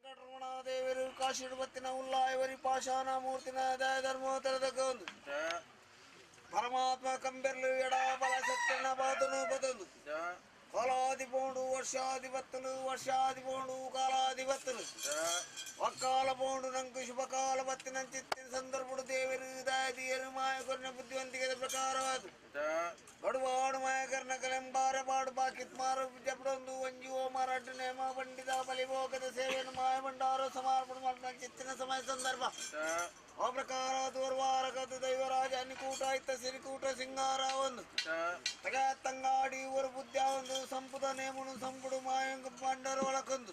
ವೆಂಕಟರಮಣ ದೇವರು ಕಾಶಿರ್ಬತ್ತಿನ ಉಲ್ಲಾಯವರಿ ಪಾಷಾಣ ಮೂರ್ತಿನ ದಯ ಧರ್ಮೋತ್ತರದ ಗೊಂದು ಪರಮಾತ್ಮ ಕಂಬೆರ್ಲು ಎಡ ಬಲ ಸತ್ತನ ಬಾತನು ಬದಲು ಕಾಲಾದಿಪೋಂಡು ವರ್ಷಾಧಿಪತ್ತಲು ವರ್ಷಾದಿಪೋಂಡು ಕಾಲಾಧಿಪತ್ತಲು ಒಕ್ಕಾಲ ಪೋಂಡು ನಂಕು ಶುಭಕಾಲ ಬತ್ತಿನ ಚಿತ್ತಿನ ಸಂದರ್ಭಡು ದೇವರು ದಯದಿಯರು ಮಾಯ ಕೊರ್ನ ಬುದ್ಧಿವಂತಿಕೆ ಪ್ರಕಾರವಾದ ಬಡುವಾಡು ಮಾಯಕರ್ನ ಕಲೆಂಬಾರ ಪಾಡು ಬಾಕಿತ್ ಮಾರು ಜಪಡೊಂದು ಒಂಜು ಮಾರಾಟ ನೇಮ ಪಂಡಿತ ಬಲಿಭೋಗದ ಸೇವೆಯನ್ನು ಮಾಯ ಭಂಡಾರ ಸಮಾರ್ಪಣೆ ಮಾಡಿದ ಚಿತ್ತಿನ ಸಮಯ ಸಂದರ್ಭ ಆ ಪ್ರಕಾರ ದೂರ್ವಾರಕದ ದೈವರಾಜ ಅನ್ನಿಕೂಟ ಇತ್ತ ಸಿರಿಕೂಟ ಸಿಂಗಾರ ಒಂದು ತಗ ತಂಗಾಡಿ ಊರ ಬುದ್ಧ ಒಂದು ಸಂಪುದ ನೇಮುನು ಸಂಪುಡು ಮಾಯಂಗ ಬಂಡರ ಒಳಕೊಂದು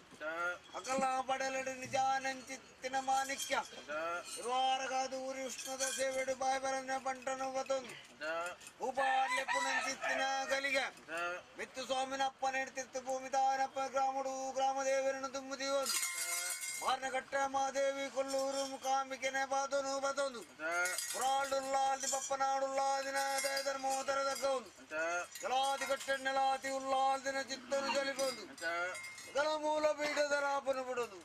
ಅಕಲ ಪಡೆಲಡಿ ನಿಜ ನೆಂಚಿತ್ತಿನ ಮಾಣಿಕ್ಯ ಇರುವಾರಗಾದು ಊರಿ ಉಷ್ಣದ ಸೇವೆಡು ಬಾಯಿ ಬರನ ಬಂಟನು ಬತೊಂದು ಉಪಾಡ್ಲೆ ಪುನಂಚಿತ್ತಿನ ಗಲಿಗೆ ಮಿತ್ತು ಸ್ವಾಮಿನಪ್ಪ ನೆಡ್ತಿತ್ತು ಭೂಮಿ ದಾನಪ್ಪ ಗ್ರಾಮಡು ಗ್ರಾಮ ದೇವರನ್ನು ತುಂಬುದಿ ಒಂದು ಮಾರ್ನಗಟ್ಟ ಮಾದೇವಿ ಕೊಲ್ಲೂರು ಮುಖಾಂಬಿಕೆನೆ ಬಾದನು ಬದೊಂದು ಪುರಾಳುಲ್ಲಾದಿ ಪಪ್ಪನಾಡುಲ್ಲಾದಿನ ಧರ್ಮೋದರದ ಗೌಂದು ಜಲಾದಿ ಕಟ್ಟ ನೆಲಾತಿ ಉಲ್ಲಾದಿನ ಚಿತ್ತನು ಜಲಿಗೊಂದು ಗಲ ಮೂಲ ಬೀಡದ ರಾಪನು ಬಿಡೋದು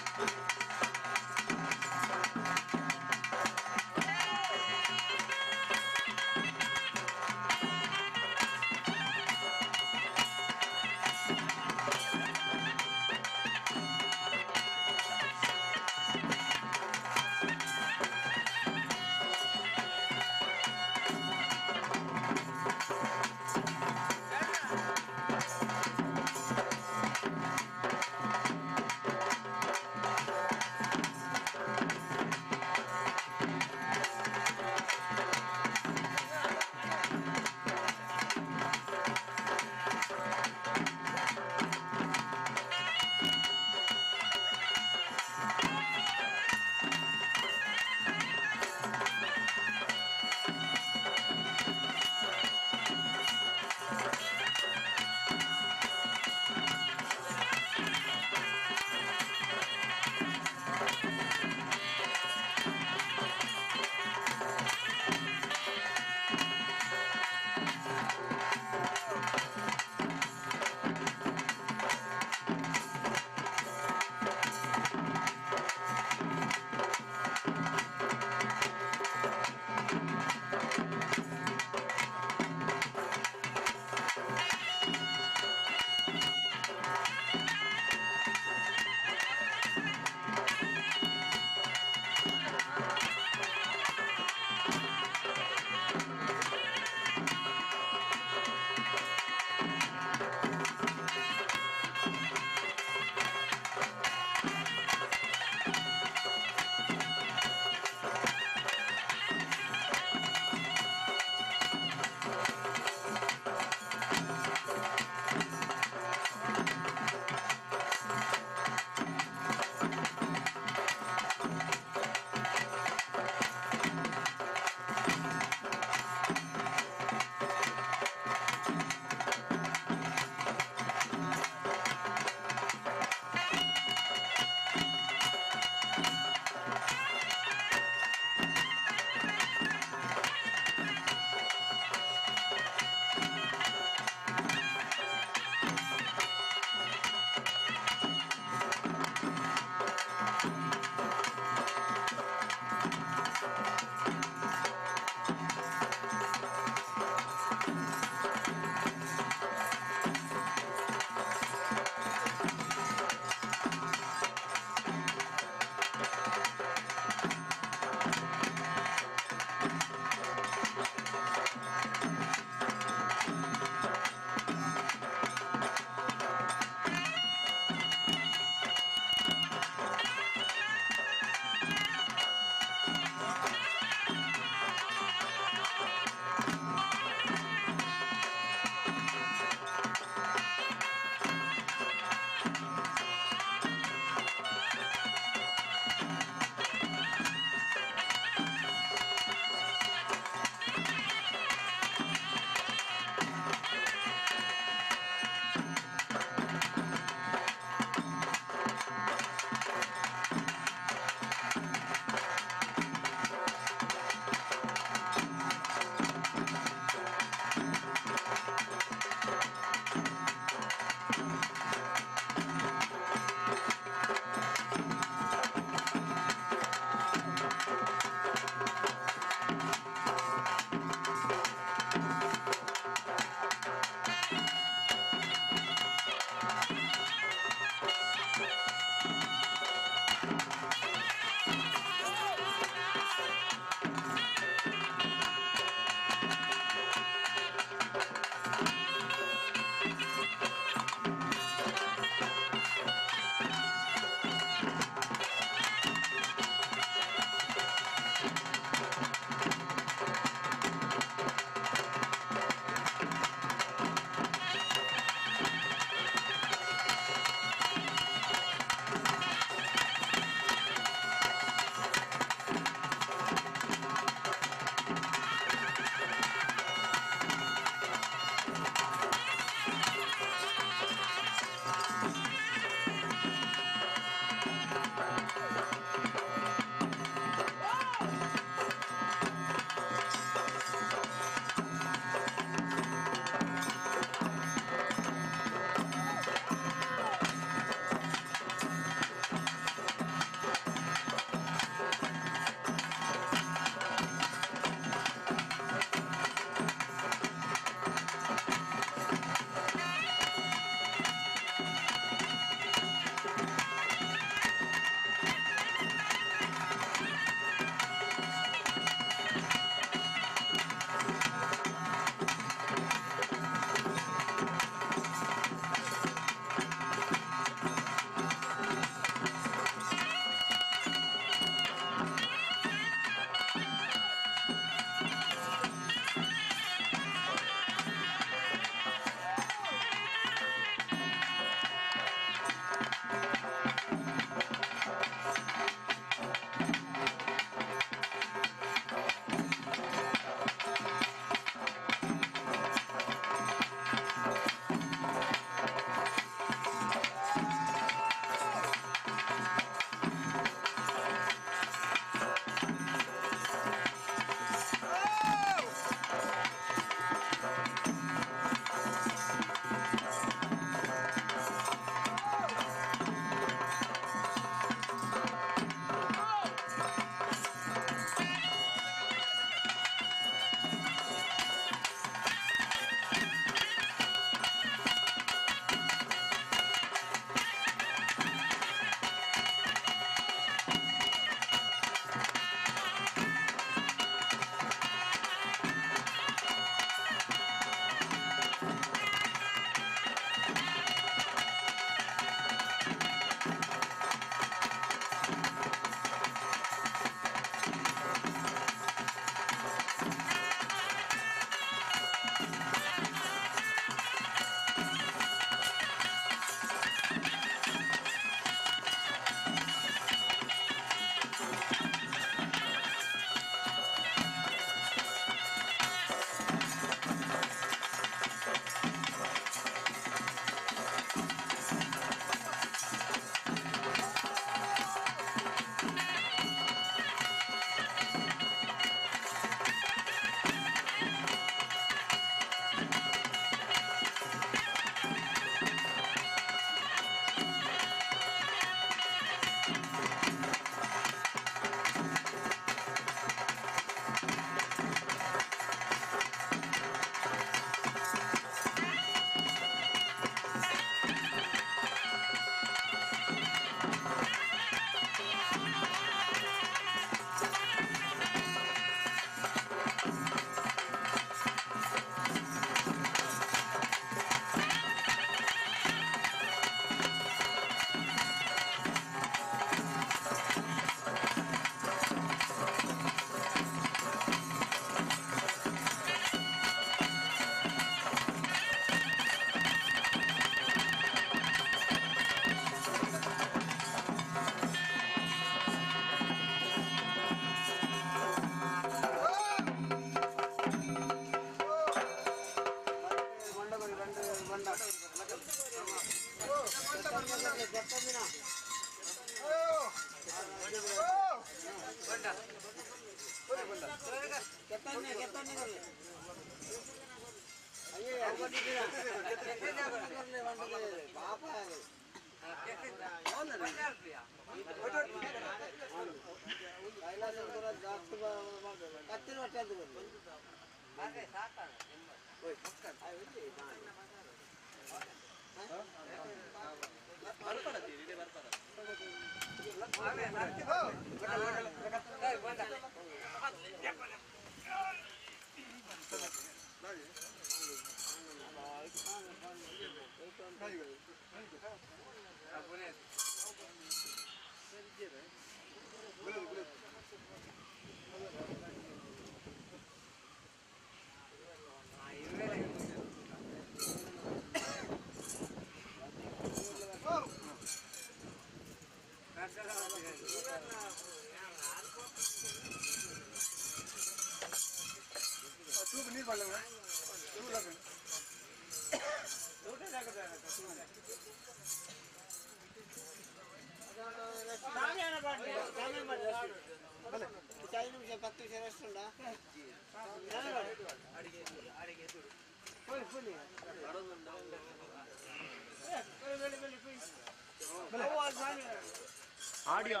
ಆಡಿಯೋ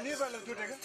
ನೀರು ಬರಲ್ಲ ಜೊತೆಗೆ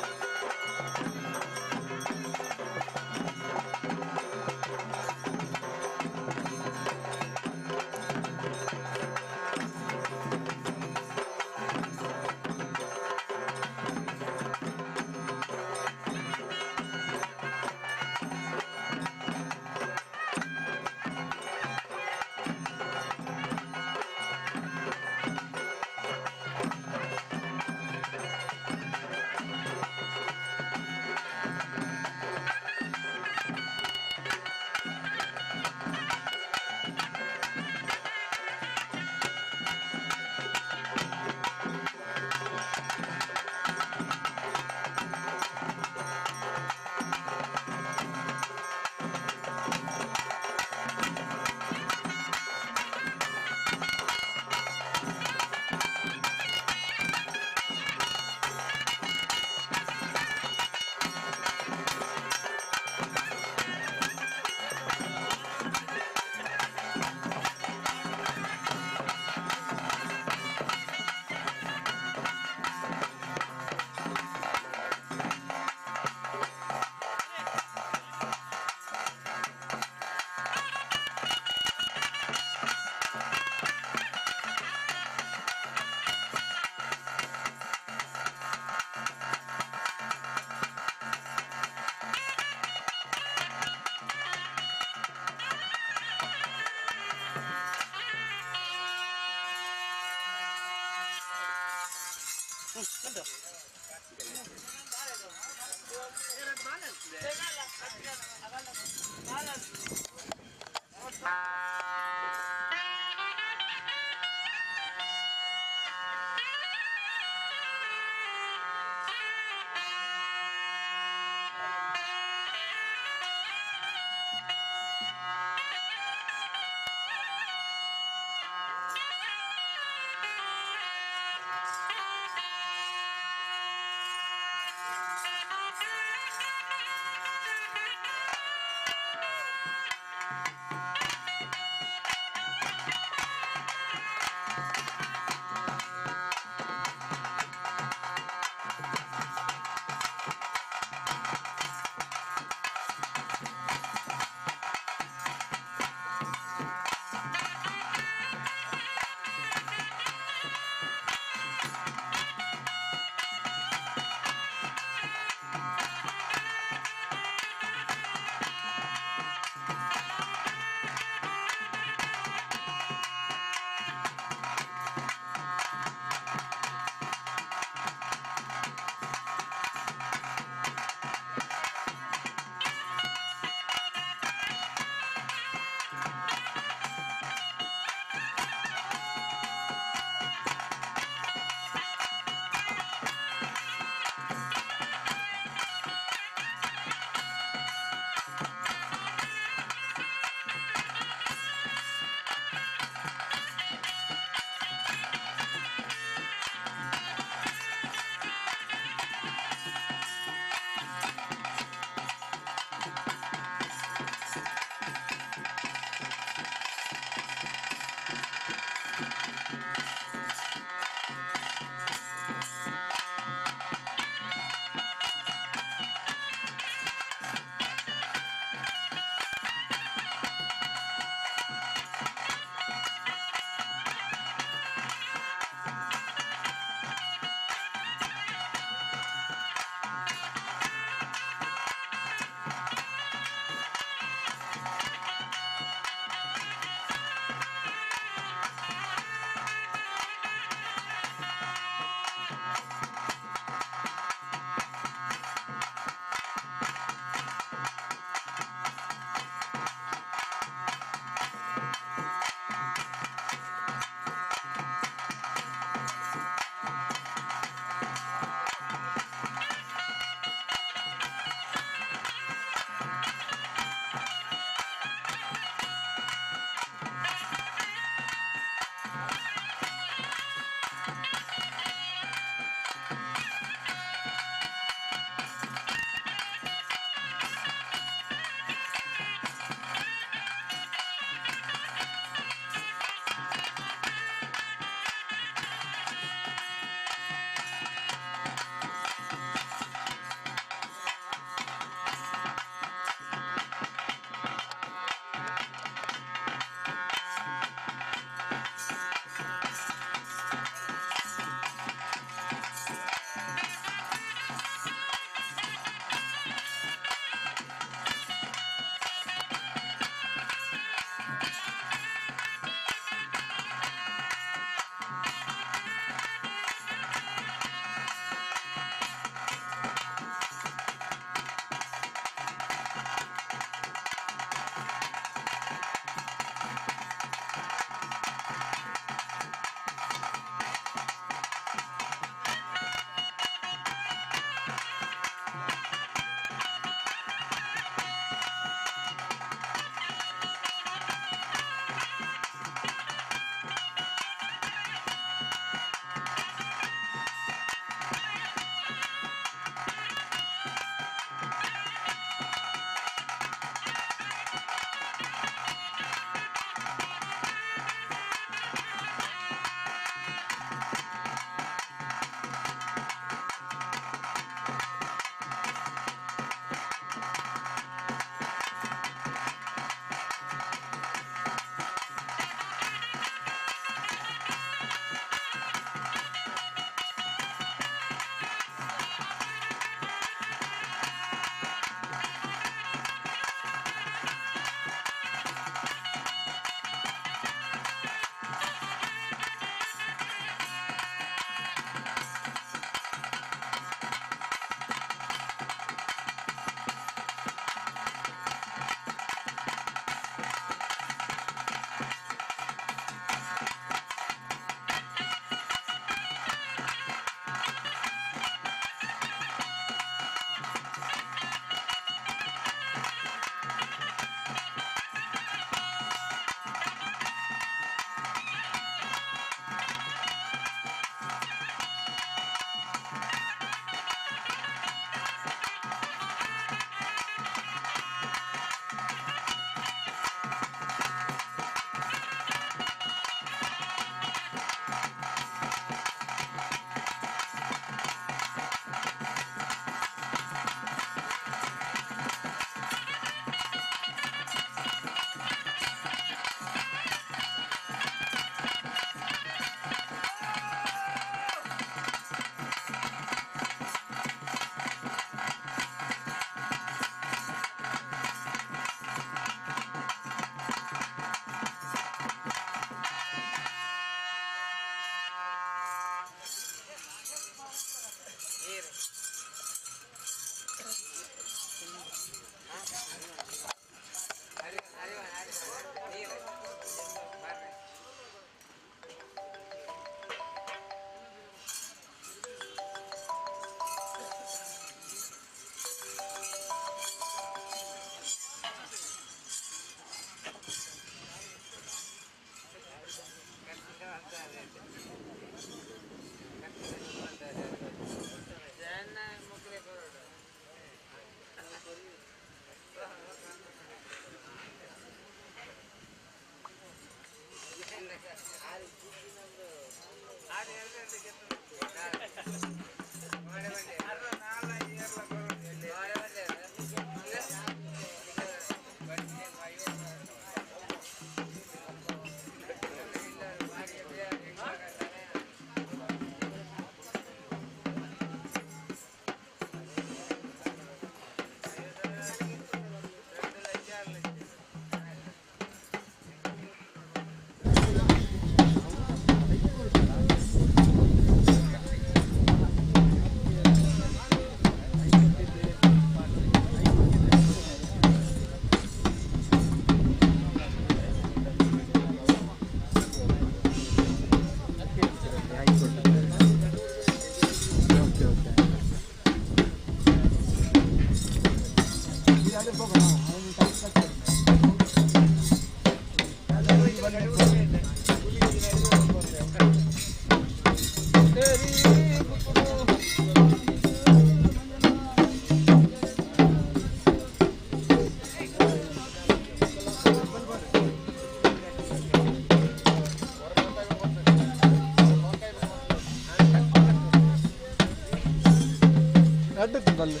ಅಡ್ಡತ್ತು ಬಲ್ಲೆ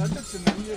ಅಡ್ಡತ್ತು ನಂಗೆ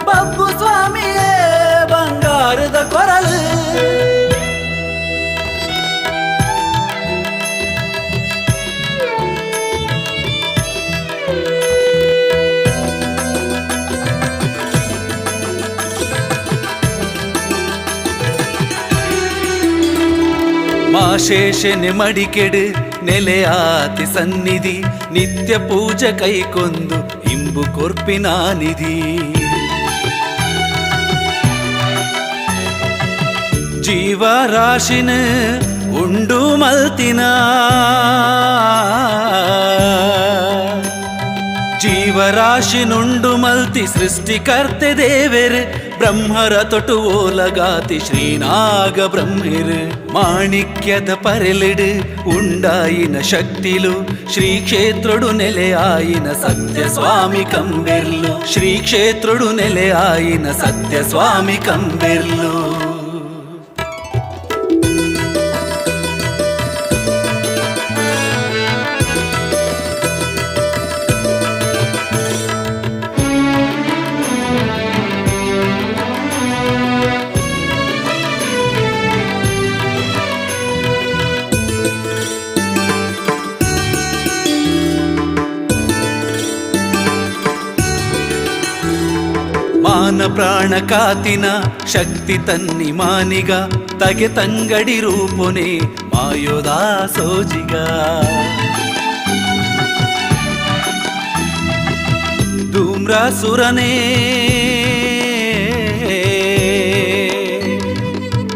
ಬಬ್ಬು ಸ್ವಾಮಿಯೇ ಬಂಗಾರದ ಕೊರಳು ಮಾಶೇಷನೆ ಮಡಿಕೆಡು ನೆಲೆಯಾತಿ ಸನ್ನಿಧಿ ನಿತ್ಯ ಪೂಜೆ ಕೈಕೊಂದು ಇಂಬು ಕೊರ್ಪಿನ ನಿಧಿ ಜೀವರಾಶಿನ ಉಂಡು ಮಲ್ತಿನ ಜೀವರಾಶಿನುಂಡು ಮಲ್ತಿ ಸೃಷ್ಟಿಕರ್ತೆ ದೇವೆರ್ ಬ್ರಹ್ಮರ ತೊಟು ಓಲಗಾತಿ ಶ್ರೀನಾಗ ಬ್ರಹ್ಮಿರ್ ಮಾಣಿಕ್ಯದ ಪರೆಲಿಡು ಉಂಡಾಯಿನ ಶಕ್ತಿಲು ಶ್ರೀ ಕ್ಷೇತ್ರಡು ನೆಲೆಯಾಯಿನ ಸತ್ಯ ಸ್ವಾಮಿ ಕಂಬೆರ್ಲು ಶ್ರೀ ಕ್ಷೇತ್ರಡು ನೆಲೆಯಾಯಿನ ಸತ್ಯ ಸ್ವಾಮಿ ಕಂಬೆರ್ಲು ಮಾನ ಪ್ರಾಣ ಕಾತಿನ ಶಕ್ತಿ ತನ್ನಿ ಮಾನಿಗ ತಗೆ ತಂಗಡಿ ರೂಪುನೆ ಮಾಯೋದ ಸೋಜಿಗ ಧೂಮ್ರಸುರನೇ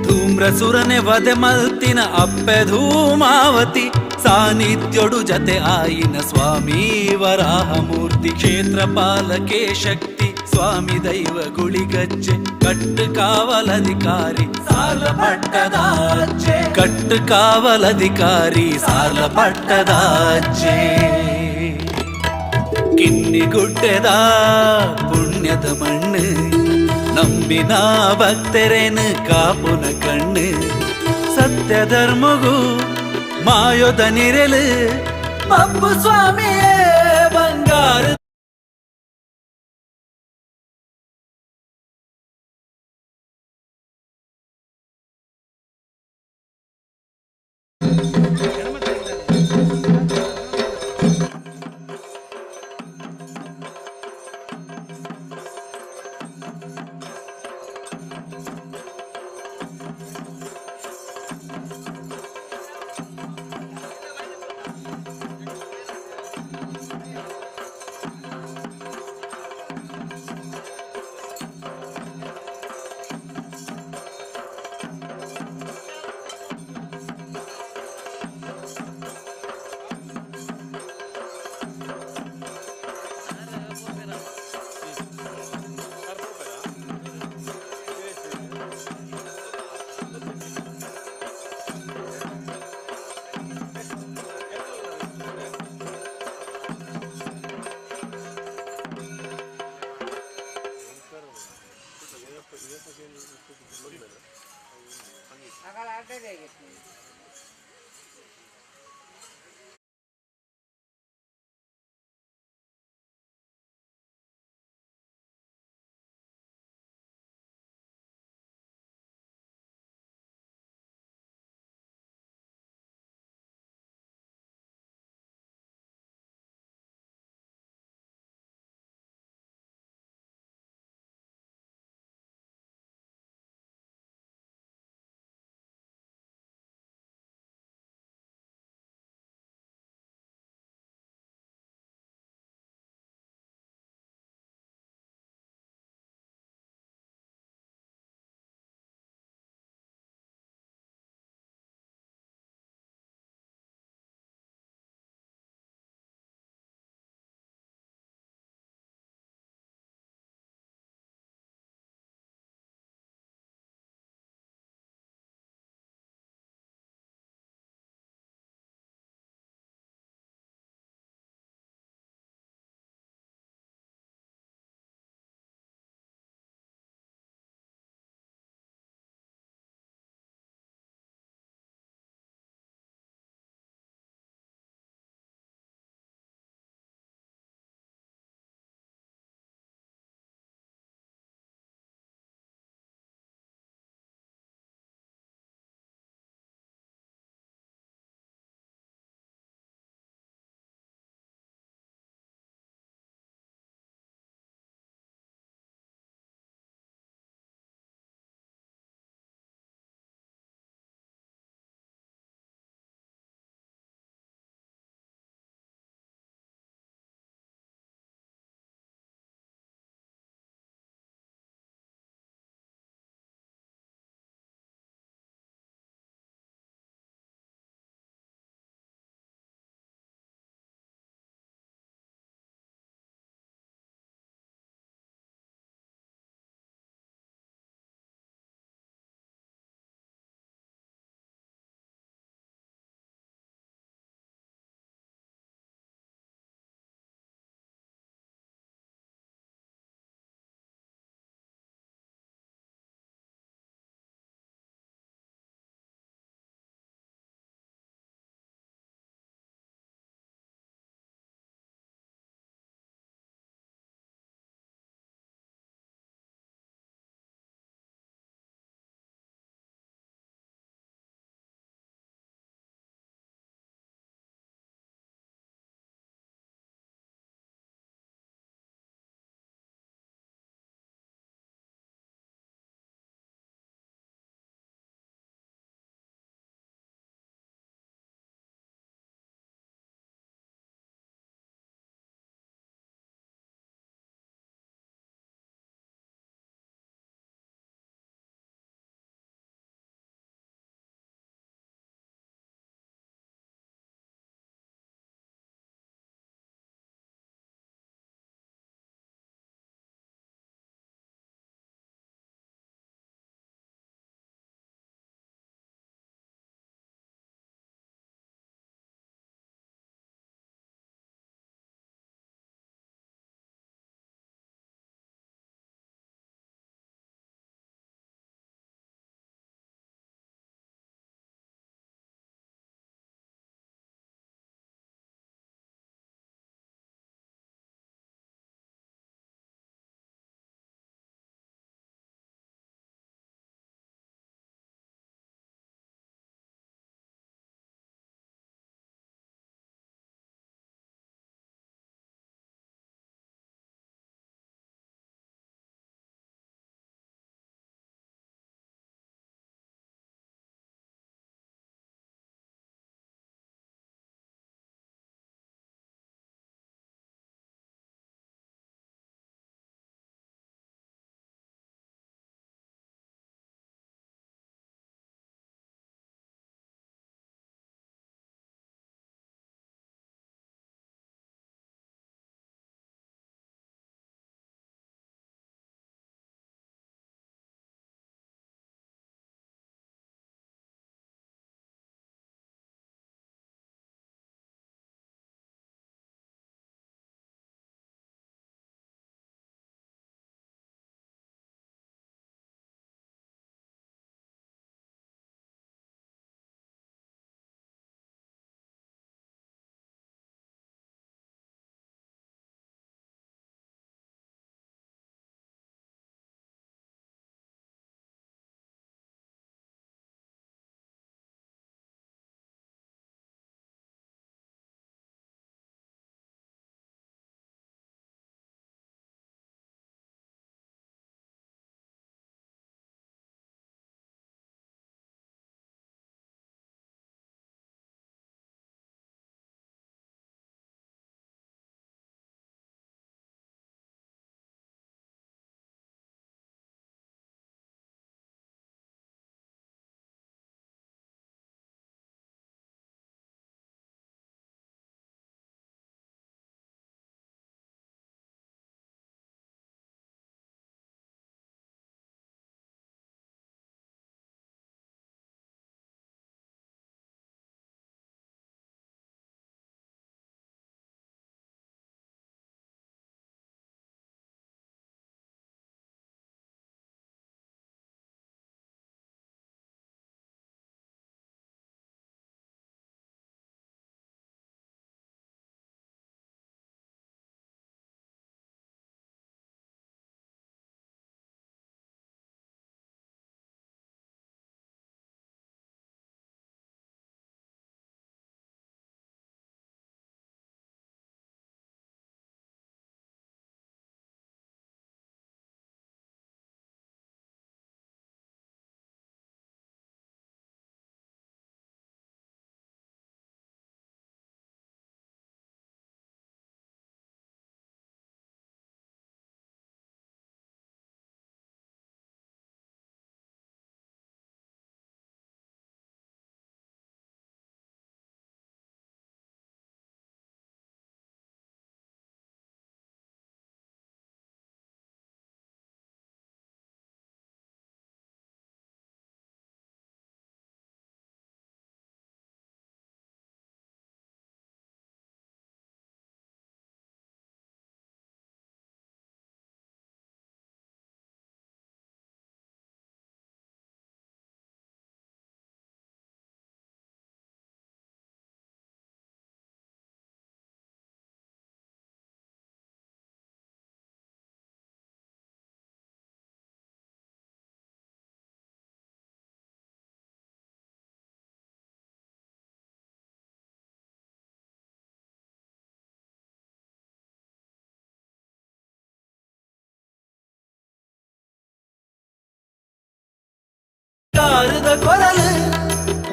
ಧೂಮ್ರಸುರನೆ ವಧೆ ಮಲ್ತಿನ ಅಪ್ಪೆ ಧೂಮಾವತಿ ಸಾನ್ನಿಧ್ಯೋಡು ಜತೆ ಆಯಿನ ಸ್ವಾಮಿ ವರಾಹಮೂರ್ತಿ ಕ್ಷೇತ್ರಪಾಲಕೆ ಶಕ್ತಿ ಸ್ವಾಮಿ ದೈವ ಗುಳಿಗಜ್ಜೆ ಕಟ್ಟು ಕಾವಲಧಿಕಾರಿ ಸಾಲ ಪಟ್ಟದಾಜ್ಜೆ ಕಟ್ಟು ಕಾವಲಧಿಕಾರಿ ಸಾಲ ಪಟ್ಟದಾಜ್ಜೆ ಕಿನ್ನಿಗುಡ್ಡೆದ ಪುಣ್ಯದ ಮಣ್ಣು ನಂಬಿನ ಭಕ್ತರೇನು ಕಾಪುನ ಕಣ್ಣು ಸತ್ಯ ಧರ್ಮಗೂ ಮಾಯೋದ ನಿರಲು ಪಪ್ಪು ಸ್ವಾಮಿಯೇ ಬಂಗಾರ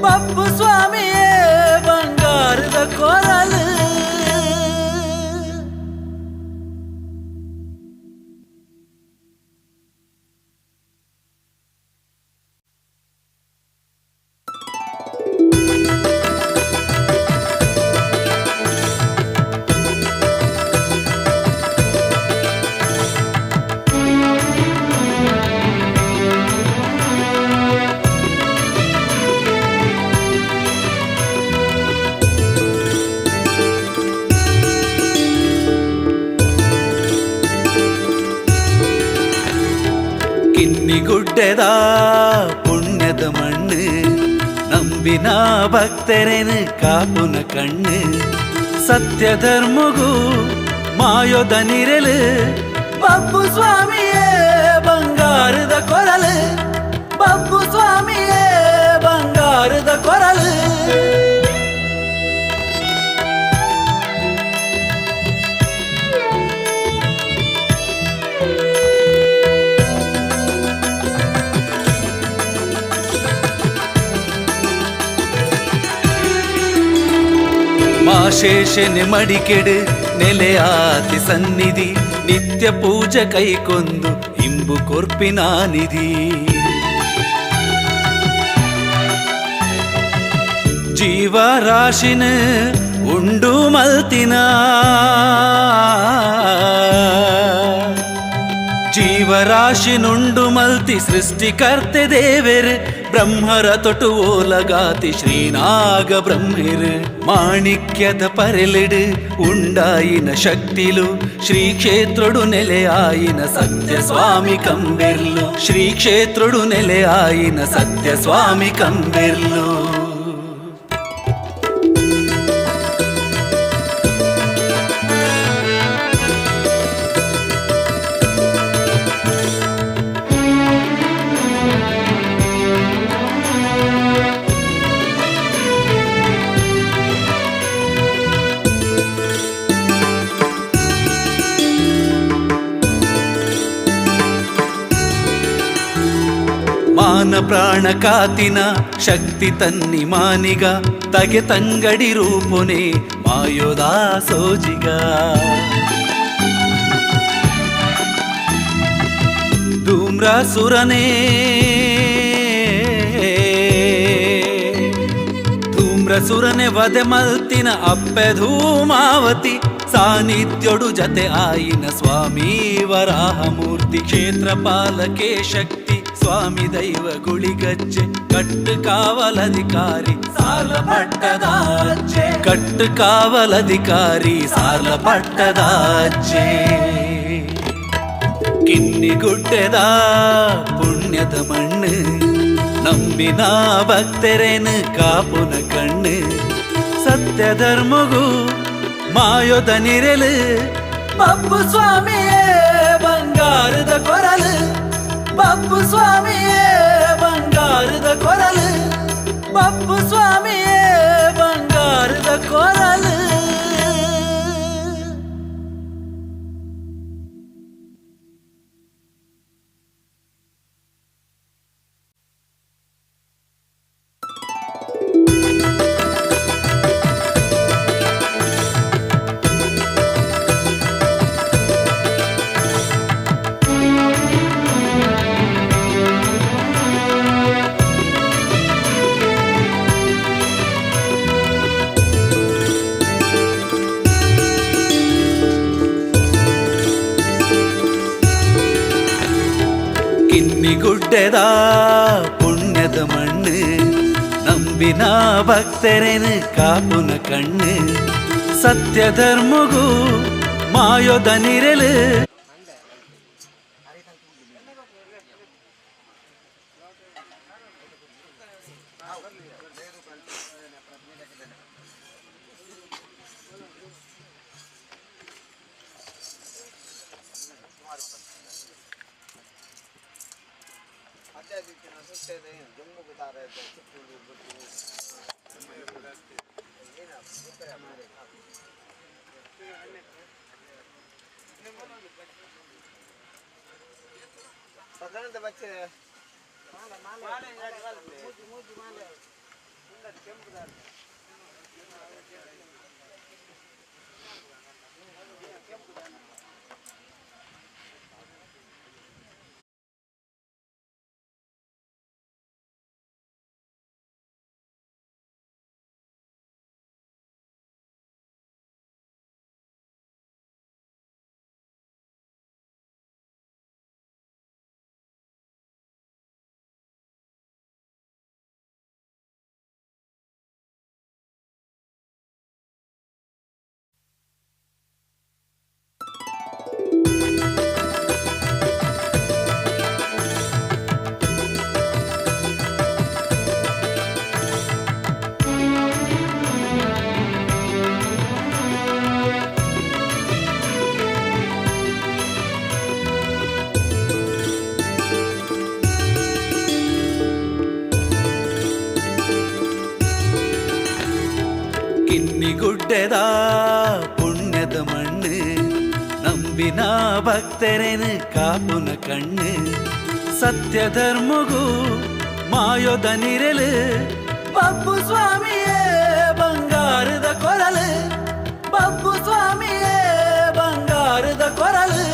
ಬಪ್ಪು ಸ್ವಾಮಿಯೇ ಬಂಗಾರದ ಕೊರಲು. ಕಿನ್ನಿಗುಡ್ಡೆದ ಪುಣ್ಯದ ಮಣ್ಣು ನಂಬಿನ ಭಕ್ತರೇನು ಕಾಪುನ ಕಣ್ಣು. ಸತ್ಯ ಧರ್ಮಗೂ ಮಾಯೋದ ನಿರಲು ಬಪ್ಪು ಸ್ವಾಮಿಯೇ ಬಂಗಾರದ ಕೊರಲು. ಬಪ್ಪು ಸ್ವಾಮಿಯೇ ಬಂಗಾರದ ಕೊರಲು. ಮಾಶೇಷನೆ ಮಡಿಕೆಡು ನೆಲೆಯಾತಿ ಸನ್ನಿಧಿ. ನಿತ್ಯ ಪೂಜೆ ಕೈಕೊಂದು ಇಂಬು ಕೊರ್ಪಿನ ನಿಧಿ. ಜೀವರಾಶಿನ ಉಂಡು ಮಲ್ತಿನ ಜೀವರಾಶಿನುಂಡು ಮಲ್ತಿ ಸೃಷ್ಟಿಕರ್ತೆ ದೇವೆರ್. ಬ್ರಹ್ಮರ ತೊಟು ಓಲಗಾತಿ ಶ್ರೀನಾಗ ಬ್ರಹ್ಮಿರ್. ಮಾಣಿಕ್ಯದ ಪರೆಲೆಡು ಉಂಡಾಯಿನ ಶಕ್ತಿಲು ಶ್ರೀ ಕ್ಷೇತ್ರಡು ನೆಲೆಯಾಯಿನ ಸತ್ಯ ಸ್ವಾಮಿ ಕಂಬೆರ್ಲು. ಶ್ರೀ ಕ್ಷೇತ್ರಡು ನೆಲೆಯಾಯಿನ ಸತ್ಯ ಸ್ವಾಮಿ ಕಂಬೆರ್ಲು. ಮಾನ ಪ್ರಾಣ ಕಾತಿನ ಶಕ್ತಿ ತನ್ನಿ ಮಾನಿಗ. ತಗೆ ತಂಗಡಿ ರೂಪುನೆ ಮಾಯೋದ ಸೋಜಿಗ. ಧೂಮ್ರಸುರನೇ ಧೂಮ್ರಸುರನೆ ವದೆ ಮಲ್ತಿನ ಅಪ್ಪೆ ಧೂಮಾವತಿ. ಸಾನ್ನಿಧ್ಯೋಡು ಜತೆ ಆಯಿನ ಸ್ವಾಮಿ ವರಾಹಮೂರ್ತಿ. ಕ್ಷೇತ್ರಪಾಲಕೆ ಶಕ್ತಿ ಸ್ವಾಮಿ ದೈವ ಗುಳಿಗಜ್ಜೆ. ಕಟ್ಟು ಕಾವಲಧಿಕಾರಿ ಸಾಲ ಪಟ್ಟದ ಅಜ್ಜೆ. ಕಟ್ಟು ಕಾವಲಧಿಕಾರಿ ಸಾಲ ಪಟ್ಟದ ಅಜ್ಜೆ. ಕಿನ್ನಿಗುಡ್ಡೆದ ಪುಣ್ಯದ ಮಣ್ಣು ನಂಬಿನ ಭಕ್ತರೇನು ಕಾಪುನ ಕಣ್ಣು. ಸತ್ಯ ಧರ್ಮಗೂ ಮಾಯೋದ ನಿರಲು ಬಪ್ಪು ಸ್ವಾಮಿಯೇ ಬಂಗಾರದ ಕೊರಲು. ಬಪ್ಪು ಸ್ವಾಮಿಯೇ ಬಂಗಾರದ ಕೊರಲು. ಬಪ್ಪು ಸ್ವಾಮಿಯೇ ಬಂಗಾರದ ಕೊರಲು. ಕಿನ್ನಿಗುಡ್ಡೆದ ಪುಣ್ಯದ ಮಣ್ಣು ನಂಬಿನ ಭಕ್ತರೇನು ಕಾಪುನ ಕಣ್ಣು. ಸತ್ಯ ಧರ್ಮಗೂ ಮಾಯೋದ ನಿರಲು. जम्मू बता रहे थे पता नहीं बच्चे കിന്നിഗുಡ್ഡದ പുണ്യದ മണ്ണ് ನಂಬಿನ ಭಕ್ತರೇನು ಕಾಪುನ ಕಣ್ಣು ಸತ್ಯಧರ್ಮಗೂ ಮಾಯೋದ ನಿರಲು ಬಬ್ಬು ಸ್ವಾಮಿಯೇ ಬಂಗಾರದ ಕೊರಲು ಬಬ್ಬು ಸ್ವಾಮಿಯೇ ಬಂಗಾರದ ಕೊರಲು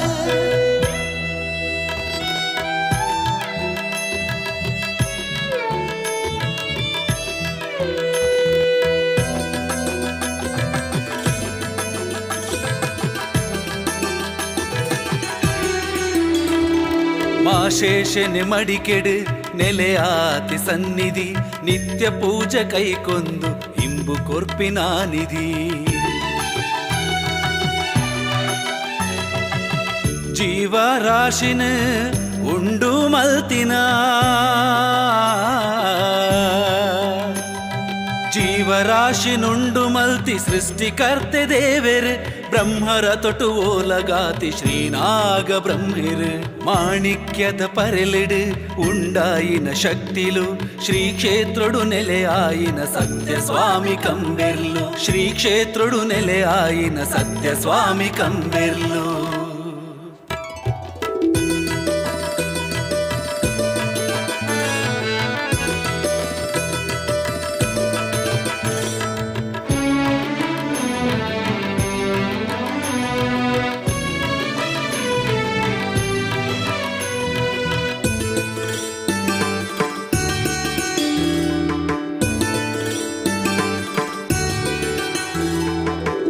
ಮಾಶೇಷನೆ ಮಡಿಕೆಡು ನೆಲೆಯಾತಿ ಸನ್ನಿಧಿ ನಿತ್ಯ ಪೂಜೆ ಕೈಕೊಂದು ಇಂಬು ಕೊರ್ಪಿನ ನಿಧಿ ಜೀವರಾಶಿನ ಉಂಡು ಮಲ್ತಿನ ಜೀವರಾಶಿನುಂಡು ಮಲ್ತಿ ಸೃಷ್ಟಿಕರ್ತೆ ದೇವೆರ್ ಬ್ರಹ್ಮರ ತೊಟು ಓಲಗಾತಿ ಶ್ರೀನಾಗ ಬ್ರಹ್ಮಿರ್ ಮಾಣಿಕ್ಯದ ಪರೆಲಿಡು ಉಂಡಾಯಿನ ಶಕ್ತಿಲು ಶ್ರೀ ಕ್ಷೇತ್ರಡು ನೆಲೆಯಾಯಿನ ಸತ್ಯ ಸ್ವಾಮಿ ಕಂಬೆರ್ಲು ಶ್ರೀ ಕ್ಷೇತ್ರಡು ನೆಲೆಯಾಯಿನ ಸತ್ಯ ಸ್ವಾಮಿ ಕಂಬೆರ್ಲು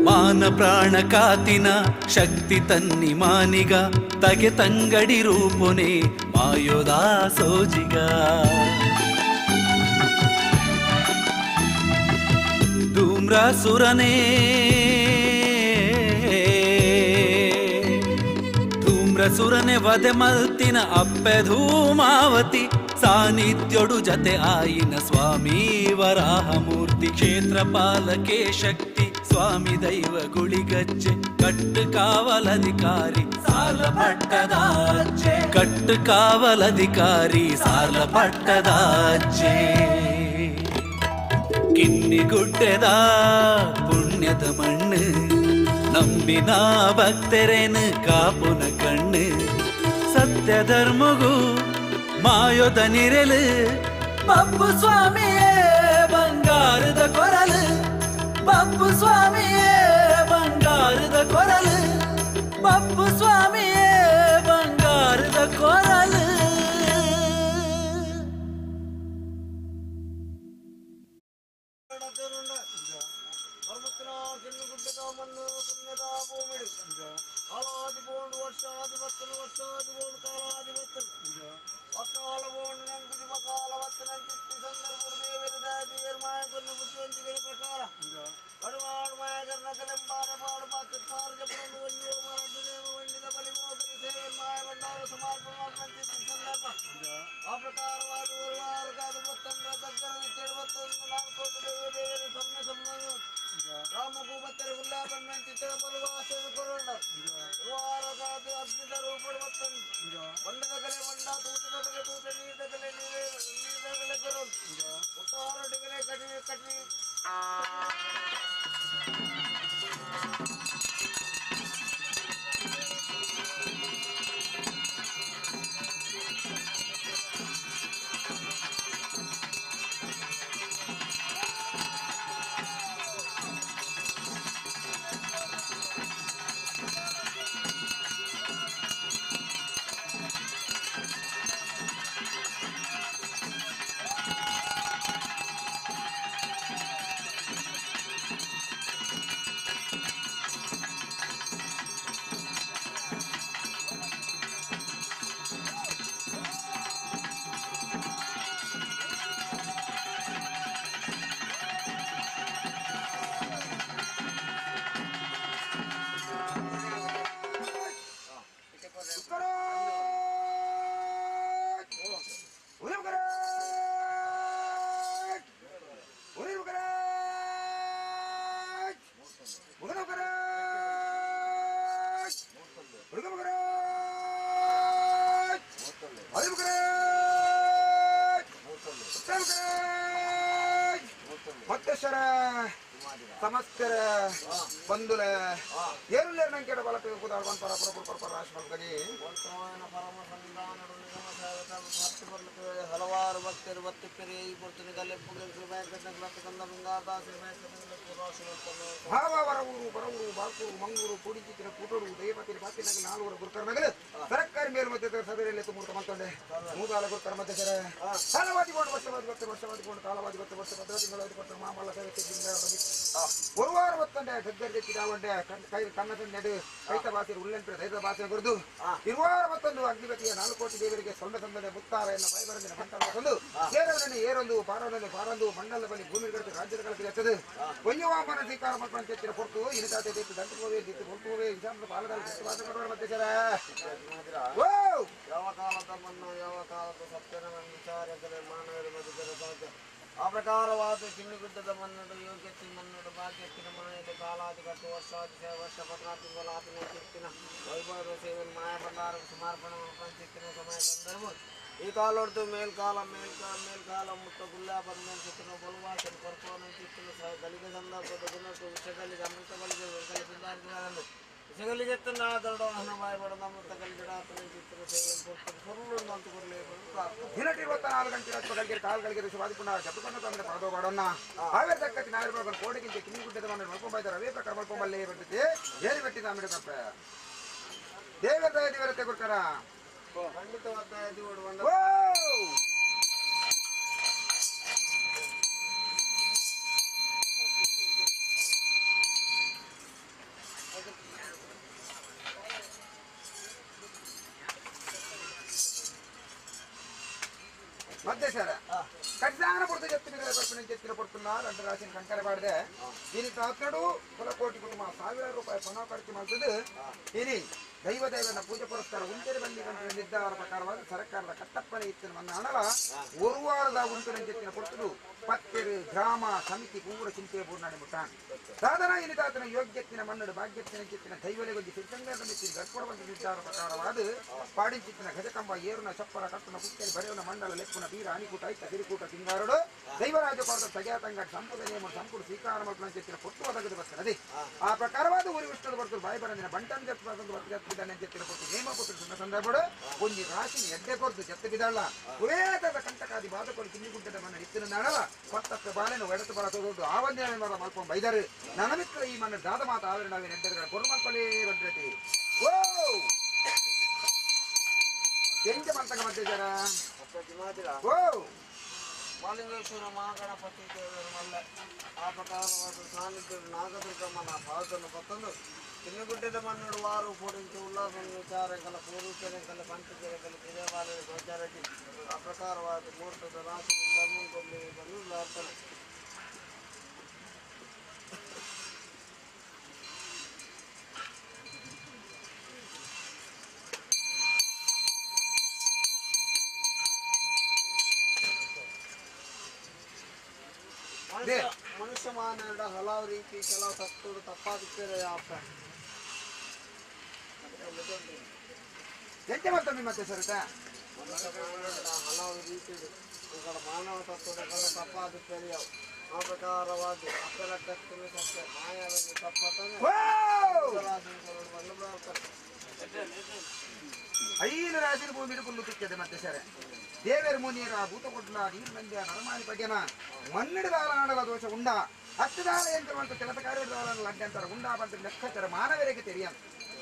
ಮಾನ ಪ್ರಾಣ ಕಾತಿನ ಶಕ್ತಿ ತನ್ನಿ ಮಾನಿಗ ತಗೆ ತಂಗಡಿ ರೂಪೊನೆ ಮಾಯೋದ ಸೋಜಿಗ ಧೂಮ್ರಸುರನೇ ಧೂಮ್ರಸುರನೆ ವದೆ ಮಲ್ತಿನ ಅಪ್ಪೆ ಧೂಮಾವತಿ ಸಾನ್ನಿಧ್ಯೋಡು ಜತೆ ಆಯಿನ ಸ್ವಾಮಿ ವರಾಹ ಮೂರ್ತಿ ಕ್ಷೇತ್ರ ಪಾಲಕೆ ಶಕ್ತಿ ಸ್ವಾಮಿ ದೈವ ಗುಳಿಗಜ್ಜೆ ಕಟ್ಟು ಕಾವಲಧಿಕಾರಿ ಸಾಲ ಪಟ್ಟದಾಜ್ಜೆ ಕಟ್ಟು ಕಾವಲಧಿಕಾರಿ ಸಾಲ ಪಟ್ಟದಾಜ್ಜೆ ಕಿನ್ನಿಗುಡ್ಡೆದ ಪುಣ್ಯದ ಮಣ್ಣು ನಂಬಿನ ಭಕ್ತರೇನು ಕಾಪುನ ಕಣ್ಣು ಸತ್ಯ ಧರ್ಮಗೂ ಮಾಯೋದ ನಿರಲು ಬಬ್ಬು ಸ್ವಾಮಿಯೇ ಬಂಗಾರದ ಕೊರಲು ಬಬ್ಬು ಸ್ವಾಮಿಯೇ ಬಂಗಾರದ ಕೊರಲು ಬಬ್ಬು ಸ್ವಾಮಿಯೇ ಬಂಗಾರದ ಕೊರಲು ಮತ್ತೆ ಸರ ಸಮಸ್ತರ ಬಂಧುಲ ಏರುಲ್ಲ ನಂಗೆ ಕೆಡ ಬಲ ಕುದಾಡ್ಕೊಂಡು ಪರ ರಾಷ್ಟ್ರದಲ್ಲಿ ಪರಮ ಸಂಧಾನಡು ನಿಗಮ ಹಲವಾರು ಭಕ್ತರು ಬತ್ತಿಪ್ಪರಿ ಈ ಪುರ್ತನಿ ಕಲ್ಲೆಪ್ಪು ಬ್ಯಾಂಕ್ ಬರವರು ಬಾಕೂರು ಮಂಗೂರು ಪುಡಿಚಿತ್ತಿನ ಪುಟೂರು ದೈವತಿನ ಬಾತಿನಾಗ ನಾಲ್ವರು ಗುರುಕರ್ನಗಲು ಸರ್ಕಾರಿ ಮೇಲು ಮಧ್ಯದ ಸಭೆಯಲ್ಲಿ ಮೂರ್ತ ಮಾತಂಡೆ ಮೂಗಾಲ ಗುರುಕರ ಮಧ್ಯ ಸರ ಕಾಲವಾದಿಕೊಂಡು ವರ್ಷವಾದಿಕೊಂಡು ಕಾಲವಾದಿ ವರ್ಷ ಭದ್ರ ತಿಂಗಳಾದಿ ಕೊಟ್ಟ ಮಾಮಲ್ಲ ஒரு வாரம் வத்தண்டே ಗದ್ದೆಗೆ ಕಿದಾವಂಡೆ ಕನ್ನಡ ಕೈತ ಭಾಷೆ ಉಳ್ಳಂಪೆ ದೈತ ಭಾಷೆ ಬರೆದು ಇರುವಾರ ಮತ್ತೊಂದು ಅಗ್ನಿಗತಿಯ 4 ಕೋಟಿ ದೇವರಿಗೆ ಸೊಂಡ ತಂದೆ ಮುತ್ತಾರ ಎನ್ನ ಭಯಬರಂದಿನ ಮಂಟಲ ತಂದು ಏರವರನ್ನು ಏರೊಂದು ಪಾರೊಂದು ಮಂಡಲ ಬಳಿ ಭೂಮಿ ಗಡಿಗೆ ರಾಜ್ಯದ ಕಳಕ್ಕೆ ಎತ್ತದು ವನ್ಯವಾಮನ ಸ್ವೀಕಾರ ಮಾಡ್ಕೊಂಡು ಕೆತ್ತಿನ ಕೊಟ್ಟು ಇನಿತಾತೆ ದೇತು ದಂಟುಕೋವೆ ದಿತ್ತು ಹೊರಟುವೆ ಇಸಾಮದ ಪಾಲದಾಲ ಭಾಷೆ ಮಾಡುವ ಮತ್ತೆ ಸರ ಓ ಯಾವ ಕಾಲದ ಮನ್ನ ಯಾವ ಕಾಲದ ಸತ್ಯನ ವಿಚಾರಕರ ಮಾನವರ ಮಧ್ಯದ ಸಾಧ್ಯ ಆ ಪ್ರಕಾರವಾದ ಕಿನ್ನುಗುಡ್ಡದ ಮನ್ನಡು ಯೋಗ್ಯತೆ ಮನ್ನಡು ಭಾಗ್ಯತ್ತಿನ ಮನೆಯಲ್ಲಿ ಕಾಲಾದಿಗಟ್ಟು ವರ್ಷ 14 ತಿಂಗಳ ಆತನ ಚಿತ್ತಿನ ವೈಭವ ಸೇವೆ ಮಾಯ ಬಂದಾರ ಸಮರ್ಪಣ ಪಂಚಿತ್ತಿನ ಸಮಯ ಸಂದರ್ಭ ಈ ಕಾಲೊಡ್ದು ಮೇಲ್ಕಾಲ ಮುಟ್ಟ ಗುಲ್ಲಾ ಬಂದ ಚಿತ್ತಿನ ಬಲುವಾಸನ ಕೊರಕೋನ ಚಿತ್ತಿನ ಗಲಿಗೆ ಸಂದರ್ಭದ ಗುಣಟ್ಟು ವಿಷಯದಲ್ಲಿ ಅಮೃತ ಬಲಿಗೆ ಕಲಿಸಿದ್ದಾರೆ ವಿಷಯದಲ್ಲಿ ಚೆತ್ತನ್ನ ಆದರಡು ಹಣ ಬಾಯಬಡ ಅಮೃತ ಕಲಿಗಡ ಆತನ ಚಿತ್ತಿನ ಸೇವೆ ಸುರುಳು ಅಂತ ಕೊರಲೇ ದಿನಟಿ 24 ಗಂಟೆ ರತ್ನಗಳಿಗೆ ಕಾಲ್ಗಳಿಗೆ ಋಷವಾದಿಪುಣ ಜಪಕೊಂಡು ತಂದ್ರೆ ಪಾದೋಗಾಡೋಣ ಆವೇರ್ ತಕ್ಕತಿ ನಾಯಿರ್ಬೇಕು ಕೋಡಿಗಿಂತ ಕಿನ್ನಿಗುಡ್ಡದ ಮನೆ ಮಲ್ಕೊಂಬಾಯ್ತಾರೆ ಅವೇ ಪ್ರಕಾರ ಮಲ್ಕೊಂಬಲ್ಲೇ ಬಂದಿದ್ದೆ ಏರಿ ಬೆಟ್ಟಿದ ಆಮೇಲೆ ತಪ್ಪ ದೇವತೆ ಕೊಡ್ತಾರ ಖಂಡಿತವಾದ ಮತ್ತೆ ಸರ ಕಡ್ಡಾನ ಪುರ್ತು ಚೆತ್ತಿನ ಪಡ್తున్నారు అంటే రాసిన కంకర పాడితే దీనికి అతడు కులకోటి కుటుంబ 1000 రూపాయలు పణ ఖర్చు ಮಾಡ್ತದೆ ini ದೈವನ ಪೂಜೆ ಪುರಸ್ಕಾರ ಉಂಟೆರೆ ಬಂದಿ ಗಂಟೆ ನಿರ್ಧಾರ ಪ್ರಕಾರವಾಗಿ ಸರ್ಕಾರದ ಕಟ್ಟಪ್ಪನೆ ಇತ್ತಿನ ನನ್ನ ಹಣಲ ಒಂದು ವಾರದ ಉಂಟೆನ ಚೆತ್ತಿನ ಪಡ್ತದು ಪತ್ತೆರು ಗ್ರಾಮ ಸಮಿತಿ ಪೂರ ಚಿಂತೆ ಪೂರ್ಣಾಡಿ ಮುಟ್ಟಾನ್ ಸಾಧನ ಇನಿತಾತನ ಯೋಗ್ಯತ್ತಿನ ಮನ್ನಡು ಭಾಗ್ಯತ್ತಿನ ಚಿತ್ತಿನ ದೈವಲೆಗೊಂದು ಸಿದ್ಧಂಗದ ಮಿತ್ತಿನ ಗರ್ಪಡವಂತ ನಿರ್ಧಾರ ಪ್ರಕಾರವಾದ ಪಾಡಿ ಚಿತ್ತಿನ ಗಜಕಂಬ ಏರುನ ಚಪ್ಪರ ಕಟ್ಟನ ಪುತ್ತಲಿ ಬರೆಯವನ ಮಂಡಲ ಲೆಪ್ಪುನ ಬೀರ ಅನಿಕೂಟ ಐತ ತಿರುಕೂಟ ಸಿಂಗಾರಡು ದೈವರಾಜ ಪಾದ ತಗ್ಯಾತಂಗ ಸಂಪದ ನೇಮ ಸಂಪೂರ್ಣ ಸ್ವೀಕಾರ ಮಾಡ್ಕೊಂಡು ಚೆತ್ತಿನ ಪೊಟ್ಟು ಒದಗದು ಬರ್ತದೆ ಆ ಪ್ರಕಾರವಾದ ಊರಿ ವಿಷ್ಣುದು ಬರ್ತದೆ ಬಾಯಿ ಬರಂದಿನ ಬಂಟನ್ ಜಪ್ಪಿದ್ದಾನೆ ಚೆತ್ತಿನ ಪೊಟ್ಟು ನೇಮ ಕೊಟ್ಟು ಸಂದರ್ಭ ಒಂಜಿ ರಾಶಿನ ಎಡ್ಡೆ ಕೊರ್ದು ಜತ್ತು ಬಿದ್ದಾಳ ಕುವೇದದ ಕಂಟಕಾದಿ ಬಾಧಕೊಂಡು ಕಿನ್ನಿಗುಡ್ಡದ ಮನ್ನ ಇತ್ತಿನ ನಾಳಲ ಪತ್ತಕ್ಕೆ ಬಾಳೆನು ಎಡತು ಬರ ತೋದು ಆವಂದೇ ಮಲ್ಕೊಂಡು ಬೈದರು ನನ್ನ ಮಿತ್ರ ಈ ಮನ್ನ ದಾದ ಮಾತ ಆದ್ರೆ ನಾವೇ ನೆಡ್ಡದ ಕೊರು ಮಲ್ಪಲೇ ಬಂದ್ರತಿ ಓ ಎಂಜ ಮಂತಂಗ ಮಧ್ಯಜರ ಓ ಮಾಲಿಂಗೇಶ್ವರ ಮಹಾಗಣಪತಿ ದೇವರ ಮಲ್ಲ ಆ ಪ್ರಕಾರವಾದ ಸಾನ್ನಿಧ್ಯ ನಾಗದುರ್ಗಮ್ಮನ ಪಾದವನ್ನು ಪತ್ತಂದು ಕಿನ್ನಿಗುಡ್ಡದ ಮಣ್ಣು ವಾರು ಪೋಡಿಂಚು ಉಲ್ಲಾಸ ವಿಚಾರ ಕಲ ಪೂರ್ವಚನೆ ಕಲ ಪಂಚಚರೆ ಕಲ ದೇವಾಲಯ ಗೋಚಾರಟಿ ಆ ಪ್ರಕಾರವಾದ ಮುಹೂರ್ತದ ರಾಶಿಯಿಂದ ಮುಂದೊಮ್ಮೆ ಬಂದು ಲಾರ್ತನೆ ಮನುಷ್ಯ ಮಾನವ ಹಲವು ರೀತಿ ಕೆಲವು ತಪ್ಪುಗಳು ತಪ್ಪಾದಿದ್ದೇವೆ ಯಾಪ ಎಂತೆ ಮಾಡ್ತಾನೆ ಮತ್ತೆ ಸರಿತ ಮನುಷ್ಯ ಮಾನವ ಹಲವು ರೀತಿ ಮಾನವ ತತ್ವಗಳ ತಪ್ಪಾದಿದ್ದೇವೆ ಯಾವ ಆ ಪ್ರಕಾರವಾಗಿ ಅಪರಕ್ತನ ಸತ್ಯ ಮಾಯಾವನ್ನು ತಪ್ಪತ್ತನೆ ಐದು ರಾಶಿ ಭೂಮಿ ಹಿಡ್ಕೊಂಡು ತಿಕ್ಕದೆ ಮತ್ತೆ ಸರ ದೇವೇರ ಮುನಿಯರ ಭೂತಕೊಡ್ಲ ನೀರು ಮಂದ್ಯ ನರಮಾನಿ ಪಗ್ಯನ ಮಣ್ಣಿಡದ ಆಡಲ ದೋಷ ಉಂಡ ಹತ್ತದಾಲ ಎಂತ ಕೆಲಸ ಕಾರ್ಯದಾಲ ಅಡ್ಡಂತರ ಉಂಡ ಬಂದ ಲೆಕ್ಕಾಚಾರ ಮಾನವರಿಗೆ ತೆರಿಯ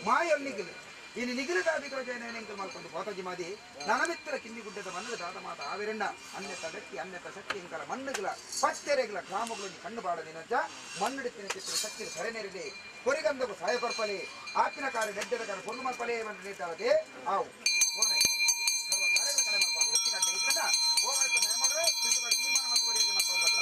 ಮಾಯೊಲ್ಲಿಗಿಲು ಇನ್ನು ನಿಗಿಲಿದ ಅಭಿಪ್ರಾಯ ಎಂಕಲ್ ಮಾಡ್ಕೊಂಡು ಕೋತಜಿ ಮಾದಿ ನನ್ನ ಮಿತ್ರ ಕಿನ್ನಿಗುಡ್ಡದ ಮಣ್ಣು ದಾದ ಮಾತ ಆವಿರಂಡ ಅನ್ಯತ ವ್ಯಕ್ತಿ ಅನ್ಯತ ಶಕ್ತಿ ಇಂಕಲ ಮಣ್ಣುಗಳ ಪಚ್ಚೆರೆಗಳ ಗ್ರಾಮಗಳನ್ನು ಕಣ್ಣು ಬಾಡದಿನಂತ ಮಣ್ಣಿಡುತ್ತಿನ ಚಿತ್ರ ಶಕ್ತಿ ಕರೆನೆರಲಿ ಕೊರಿಗಂದకు ಸಹಾಯಪರ್ಪಲೆ ಆಪಿನ ಕಾರ್ಯ ನೆಡ್ಡದ ಕಾರ್ಯ ಕೊನ್ನು ಮಲ್ಪಲೆ ಬಂದು ನೀಡ್ತಾವದೆ ಆವು ಸರ್ವ ಕಾರ್ಯಗಳ ಕಡೆ ಮಾಡ್ಬಾರ್ದು ಹೆಚ್ಚಿಗಟ್ಟೆ ಇರ್ತದ ಹೋಗಾಯ್ತು ನ್ಯಾಯ ಮಾಡ್ರೆ ತಿದ್ದುಪಡಿ ತೀರ್ಮಾನ ಮಾಡ್ಕೊಡಿ ಮಾಡ್ಕೊಂಡು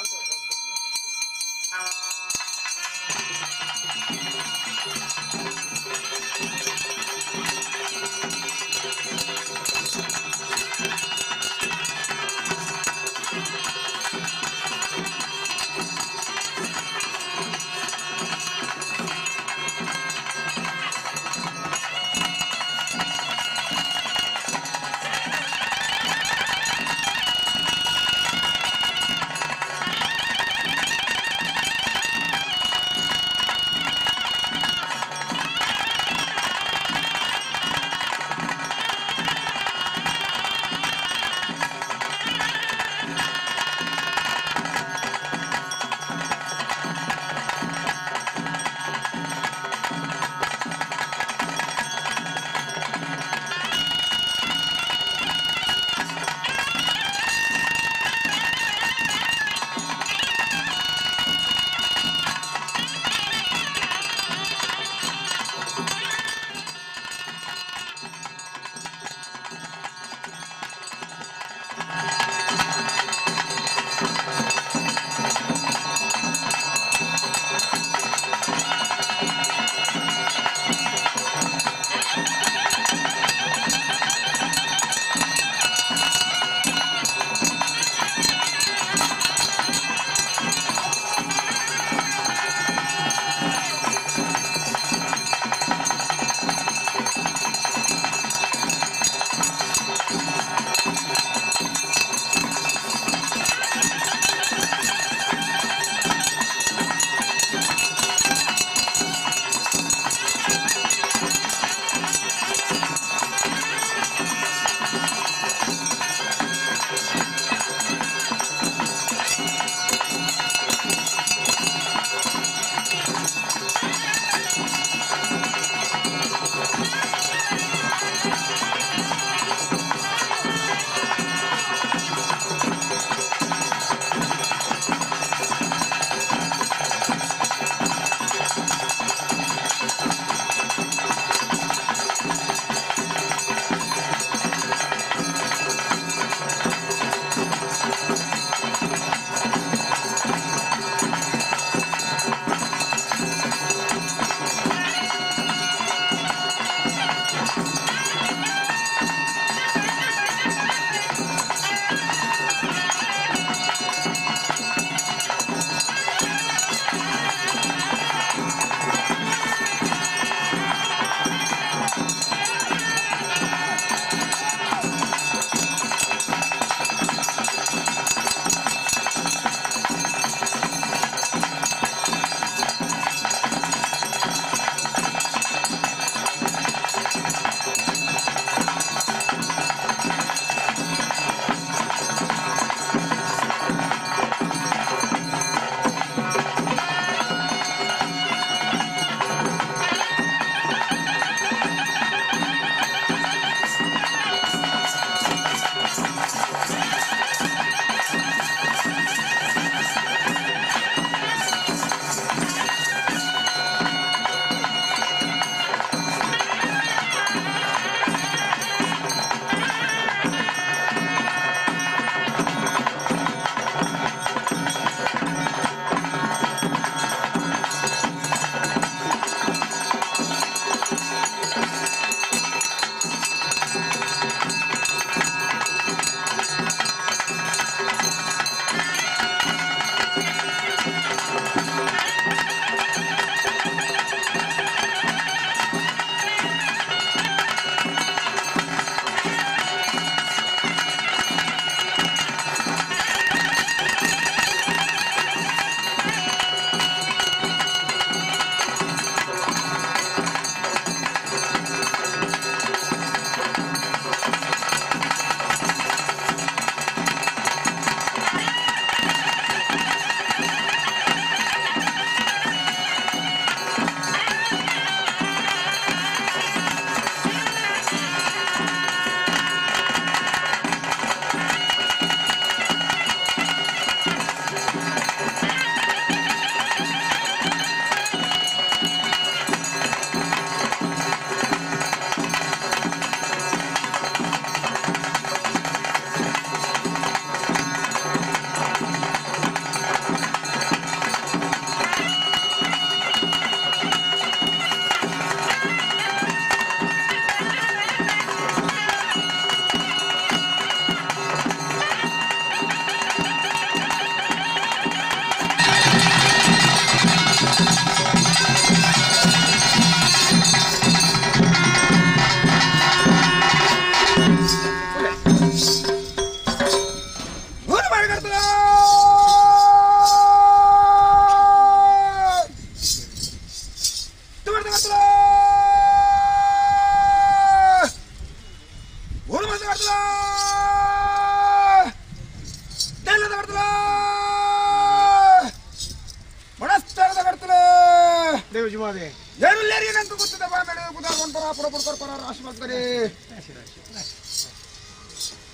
ದೇವಜಿ ಮಾದೆ ಏನುಲ್ಲೇರಿ ನಂಗೆ ಗೊತ್ತಿದೆ ಬಾಮೇಡು ಬುಧಾರ ಒಂಪರ ಪುರ ಪರ ರಾಶಿ ಮಾಡ್ತಾರೆ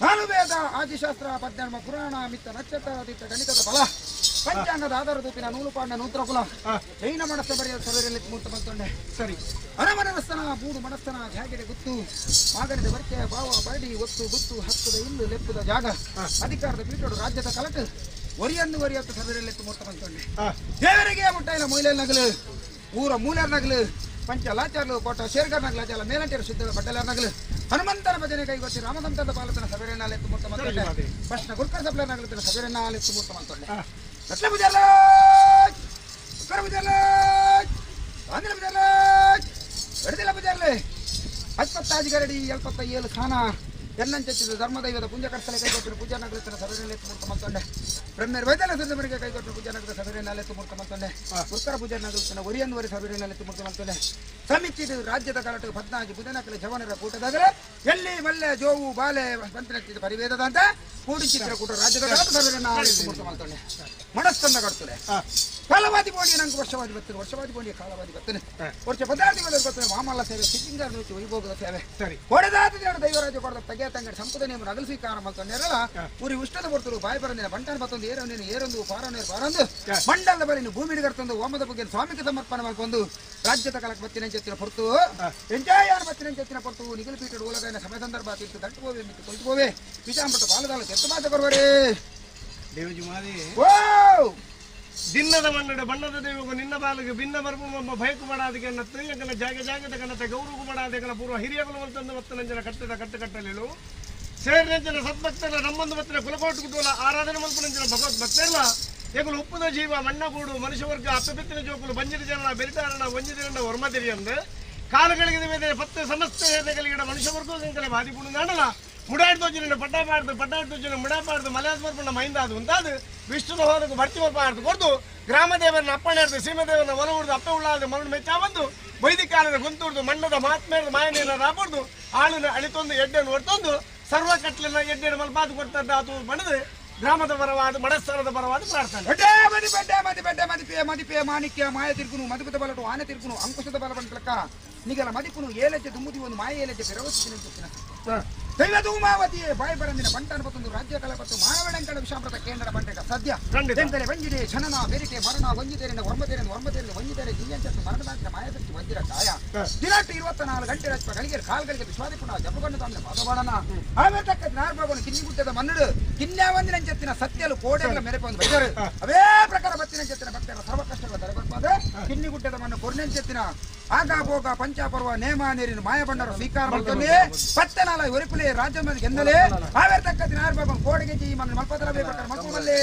ನಾನು ವೇದ ಆದಿಶಾಸ್ತ್ರ ಪದ್ಧರ್ಮ ಪುರಾಣ ಮಿತ್ತ ನಕ್ಷತ್ರ ದಿಟ್ಟ ಗಣಿತದ ಬಲ ಪಂಚಾಂಗದ ಆಧಾರ ತೂಪಿನ ನೂಲುಪಾಂಡ ನೂತ್ರ ಕುಲ ಜೈನ ಮನಸ್ಸ ಬರೆಯ ಸಭೆಯಲ್ಲಿ ಮೂರ್ತ ಬಂತೊಂಡೆ ಸರಿ ಅನಮನಸ್ಥನ ಬೂಡು ಮನಸ್ಥನ ಜಾಗೆಡೆ ಗುತ್ತು ಮಾಗನದ ವರ್ಕೆ ಭಾವ ಬರಡಿ ಒತ್ತು ಗುತ್ತು ಹಕ್ಕದ ಇಲ್ಲು ಲೆಪ್ಪುದ ಜಾಗ ಅಧಿಕಾರದ ಪೀಠಡು ರಾಜ್ಯದ ಕಲಕ ಒರಿಯನ್ನು ಒರಿಯತ್ತು ಸಭೆಯಲ್ಲಿ ಮೂರ್ತ ಬಂತೊಂಡೆ ದೇವರಿಗೆ ಮುಟ್ಟ ಇಲ್ಲ ಮೊಯ್ಲೆಲ್ ನಗಲು ಊರ ಮೂಲೆರ್ ನಗಲು ಪಂಚ ಲಾಚಾರ್ಲು ಕೋಟ ಶೇರ್ಗರ್ ನಗಲ ಜಲ ಮೇಲಂಟೇರು ಶುದ್ಧ ಬಡ್ಡಲರ್ ನಗಲು ಹನುಮಂತನ ಭಜನೆ ಕೈಗೊತ್ತಿ ರಾಮದಂತದ ಪಾಲತನ ಸಭೆಯನ್ನಾಲೆತ್ತು ಮೂರ್ತ ಬಂತೊಂಡೆ ಪ್ರಶ್ನ ಗುರುಕರ ಸಭೆ ನಗಲತನ ಸಭೆಯನ್ನಾಲೆತ್ತು ಮೂರ್ತ ಬಂತೊಂಡೆ ರತ್ನ ಬುಜಲ್ಲ ಉತ್ತರ ಬುಜಲ್ಲ ಆಂಧ್ರ ಬುಜಲ್ಲ ಎಡದಿಲ್ಲ ಬುಜರ್ಲೆ ಅಸ್ಪತ್ತಾಜಿಗರಡಿ 77 ಖಾನ ಎನ್ನಂಚಿದ ಧರ್ಮದೈವದ ಪುಂಜ ಕರ್ಸಲೆ ಕೈಗೊತ್ತಿನ ಪೂಜಾ ನಗರತನ ಸಭೆಯನ್ನಾಲೆತ್ತು ಮೂರ್ತ ಬಂತೊಂಡೆ ಬ್ರಹ್ಮೇರ್ ವೈದ್ಯಲ ಸುಂದರಿಗೆ ಕೈಗೊತ್ತಿನ ಪೂಜಾ ನಗರದ ಸಭೆಯನ್ನಾಲೆತ್ತು ಮೂರ್ತ ಬಂತೊಂಡೆ ಉತ್ತರ ಪೂಜಾ ನಗರತನ ಒರಿಯನ್ವರಿ ಸಭೆಯನ್ನಾಲೆತ್ತು ಮೂರ್ತ ಬಂತೊಂಡೆ ಸಮಿತಿದು ರಾಜ್ಯದ ಕಲಟು 14 ಬುಧನಕಲೆ ಜವನರ ಕೂಟದಾಗಲೇ ಎಲ್ಲಿ ಮಲ್ಲೆ ಜೋವು ಬಾಲೆ ಬಂತಿನ ಪರಿವೇದದ ಅಂತ ಕೂಡಿಚಿತ್ರ ಕೂಟ ರಾಜ್ಯದ ಕಲಟು ಸಭೆಯನ್ನಾಲೆತ್ತು ಮೂರ್ತ ಬಂತೊಂಡೆ ಮನಸ್ಸಂದ ಕಡ್ತಲೆ ಕಾಲವಾದಿ ಬೋಂಡಿ ನಂಗೆ ವರ್ಷವಾದಿ ಬರ್ತದೆ ವರ್ಷವಾದಿ ಬೋಂಡಿ ಕಾಲವಾದಿ ಬರ್ತನೆ ವರ್ಷ ಪದಾರ್ಥಿ ಬರ್ತದೆ ಮಾಮಲ್ಲ ಸೇವೆ ಸಿದ್ದಿಂಗಾರ ನೂಚಿ ವೈಭೋಗದ ಸೇವೆ ಹೊಡೆದಾದ ದೈವರಾಜ ಕೊಡದ ತೆಗೆ ತಂಗಡಿ ಸಂಪದ ನೇಮ ನಗಲು ಸ್ವೀಕಾರ ಮಾಡ್ಕೊಂಡೆರಲ್ಲ ಊರಿ ಉಷ್ಟದ ಬರ್ತರು ಬಾಯಿ ಬರಂದಿನ ಬಂಟನ ಬತ್ತೊಂದು ಏರವನೇನು ಏರೊಂದು ಪಾರನೇರು ಪಾರೊಂದು ಮಂಡಲದ ಬಲಿನ ಭೂಮಿಗೆ ಕರ್ತಂದು ಓಮದ ಬಗ್ಗೆ ಸ್ವಾಮಿಗೆ ಸಮರ್ಪಣೆ ಮಾಡ್ಕೊಂಡು ರಾಜ್ಯದ ಕಾಲಕ್ಕೆ ಬತ್ತಿನ ಚೆತ್ತಿನ ಹೊರತು ಎಂಜಾಯಾರ ಬತ್ತಿನ ಚೆತ್ತಿನ ಹೊರತು ನಿಗಲು ಪೀಠದ ಓಲಗೈನ ಸಮಯ ಸಂದರ್ಭ ತೀರ್ತು ದಂಟುಬೋವೆ ಮಿತ್ತು ಕೊಲ್ತುಬೋವೆ ವಿಷಾಂಬಟ ಪಾಲದಾಲ ಕೆತ್ತ ಮಾತ ಕೊರವರೇ ದೇವಜಿ ಮಾದೆ ಓ ದಿನ್ನದ ಮನ್ನಡ ಬಣ್ಣದ ದೇವಗೂ ನಿನ್ನ ಬಾಲಿಗೆ ಭಿನ್ನ ಬರ್ಬೊಮ್ಮ ಭಯಕು ಮಾಡಾದಿಗೆ ತ್ರಿಯಕನ ಜಾಗದ ಕನತೆ ಗೌರವ ಮಾಡಾದಿಗಳ ಪೂರ್ವ ಹಿರಿಯಗಳು ಅಂತಂದು ಮತ್ತನಂಜನ ಕಟ್ಟದ ಕಟ್ಟುಕಟ್ಟಲೆಲು ಸೇರಿನಂಜನ ಸದ್ಭಕ್ತರ ನಮ್ಮೊಂದು ಮತ್ತಿನ ಕುಲಕೋಟು ಕುಟುಂಬ ಆರಾಧನೆ ಮಲ್ಪನಂಜನ ಭಗವದ್ ಭಕ್ತರೆಲ್ಲ ಏಕಲು ಉಪ್ಪುದ ಜೀವ ಮಣ್ಣಗೂಡು ಮನುಷ್ಯವರ್ಗ ಅಪ್ಪಬೆತ್ತಿನ ಜೋಕುಲು ಬಂಜಿರ ಜನ ಬೆರಿತಾರಣ ಒಂಜಿದಿರಂಡ ಹೊರಮದಿರಿ ಅಂದು ಕಾಲಗಳಿಗೆ ಮೇಲೆ ಪತ್ತೆ ಸಮಸ್ತ ಏನೆಗಳಿಗೆ ಮನುಷ್ಯವರ್ಗ ಸಂಕಲೆ ಬಾದಿಪುಡು ನಾಡಲ್ಲ ಮುಡಾಡ್ದೋಜನ ಪಡ್ಡಾಡ್ದೋಜನ ಮುಡಾಪಾಡ್ದು ಮಲಯಾಸ್ಮರ್ಪಣ ಮೈಂದಾದು ಅಂತಾದು ವಿಷ್ಣುನ ಹೋದಕ್ಕೆ ಭರ್ತಿ ಮರ್ಪಾಡ್ದು ಕೊಡ್ದು ಗ್ರಾಮದೇವರನ್ನ ಅಪ್ಪಣೆರ್ದು ಸೀಮದೇವರನ್ನ ಒಲ ಉಡ್ದು ಅಪ್ಪ ಉಳ್ಳಾದ ಮರಳು ಮೆಚ್ಚ ಬಂದು ವೈದಿಕಾಲದ ಗುಂತುಡ್ದು ಮಣ್ಣದ ಮಾತ್ಮೇರ್ದು ಮಾಯನೇನ ರಾಬಡ್ದು ಆಳಿನ ಅಳಿತೊಂದು ಎಡ್ಡನ್ನು ಹೊರ್ತೊಂದು ಸರ್ವ ಕಟ್ಲಿನ ಎಡ್ಡೆಯನ್ನು ಮಲ್ಪಾದು ಕೊಡ್ತದ್ದ ಅದು ಮಣದು ಗ್ರಾಮದ ಪರವಾದ ಮಡಸ್ಥಾನದ ಪರವಾದ ಪ್ರಾರ್ಥನೆ ಮದಿಪೆ ಮಾಣಿಕ್ಯ ಮಾಯ ತಿರ್ಗುನು ಮಧುಪದ ಬಲಟು ಆನೆ ತಿರ್ಗುನು ಅಂಕುಶದ ಬಲ ಬಂಟ್ಲಕ್ಕ ನಿಗಲ ಮದಿಪುನು ಏಲೆಜ್ಜೆ ದುಮ್ಮುದಿ ಒಂದು ಮಾಯ ಏಲೆಜ್ಜೆ ಬೆರವತ್ತಿನ ದೈವ ಧೂಮಾವತಿಯೇ ಬಾಯಿ ಬರಂದಿನ ಬಂಟನ ಬತ್ತೊಂದು ರಾಜ್ಯ ಕಲೆ ಬತ್ತು ಮಾನವಡಂಕಡ ವಿಷಾಮೃತ ಕೇಂದ್ರ ಬಂಟಕ ಸದ್ಯ ತೆಂಕಲೆ ವಂಜಿದೆ ಛನನ ಬೆರಿಕೆ ಮರಣ ವಂಜಿದೇರಿನ ವರ್ಮದೇರಿನ ವಂಜಿದೇರಿ ಜಿಯಂಚತ್ತು ಮರಣದಾಂತ ಮಾಯದತ್ತಿ ವಂಜಿರ ಕಾಯ ದಿನಾಟು 24 ಗಂಟೆ ರಚಪ ಗಳಿಗೆ ಕಾಲ್ಗಳಿಗೆ ವಿಶ್ವಾದಿಪುಣ ಜಪಗೊಂಡು ತಂದ ಪಾದಬಾಡನ ಆಮೇಲೆ ತಕ್ಕ ನಾರ್ಬಾಬನು ಕಿನ್ನಿಗುಡ್ಡದ ಮನ್ನಡು ಕಿನ್ಯಾವಂದಿನ ಚೆತ್ತಿನ ಸತ್ಯಲು ಕೋಡೆಗಳ ಮೆರೆಪ ಒಂದು ಬೈದರು ಅವೇ ಪ್ರಕಾರ ಬತ್ತಿನ ಚೆತ್ತಿನ ಭಕ್ತರ ಸರ್ವ ಕಷ್ಟಗಳ ತರಗೊಡ್ಪಾದ ಕಿನ್ನಿಗುಡ್ಡದ ಮಣ್ಣು ಕೊರ್ನೆನ್ ಚೆತ್ತಿನ ಆಗ ಭೋಗ ಪಂಚಾಪರ್ವ ನೇಮ ನೀರಿನ ಮಾಯ ಬಂಡರು ಸ್ವೀಕಾರ ಮಾಡ್ತಾನೆ ಪತ್ತನಾಲ ಒರಿಪುಲೆ ರಾಜ್ಯದ ಗೆಂದಲೇ ಆವೇರ್ ತಕ್ಕ ನಾರ್ಬಾಬನ್ ಕೋಡೆಗೆ ಜಿ ಮನ್ನ ಮಲ್ಪದರ ಬೇಕಾದ್ರೆ ಮಕ್ಕಳಲ್ಲೇ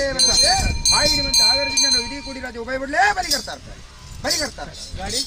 ಆಯಿನ ಮಂತ ಆವೇರ ಜನ ಇಡೀ ಕೂಡಿ ರಾಜ್ಯ ಉಭಯ ಬಿಡ್ಲೇ ಬಲಿಗರ್ತಾರೆ ಗಾಡಿ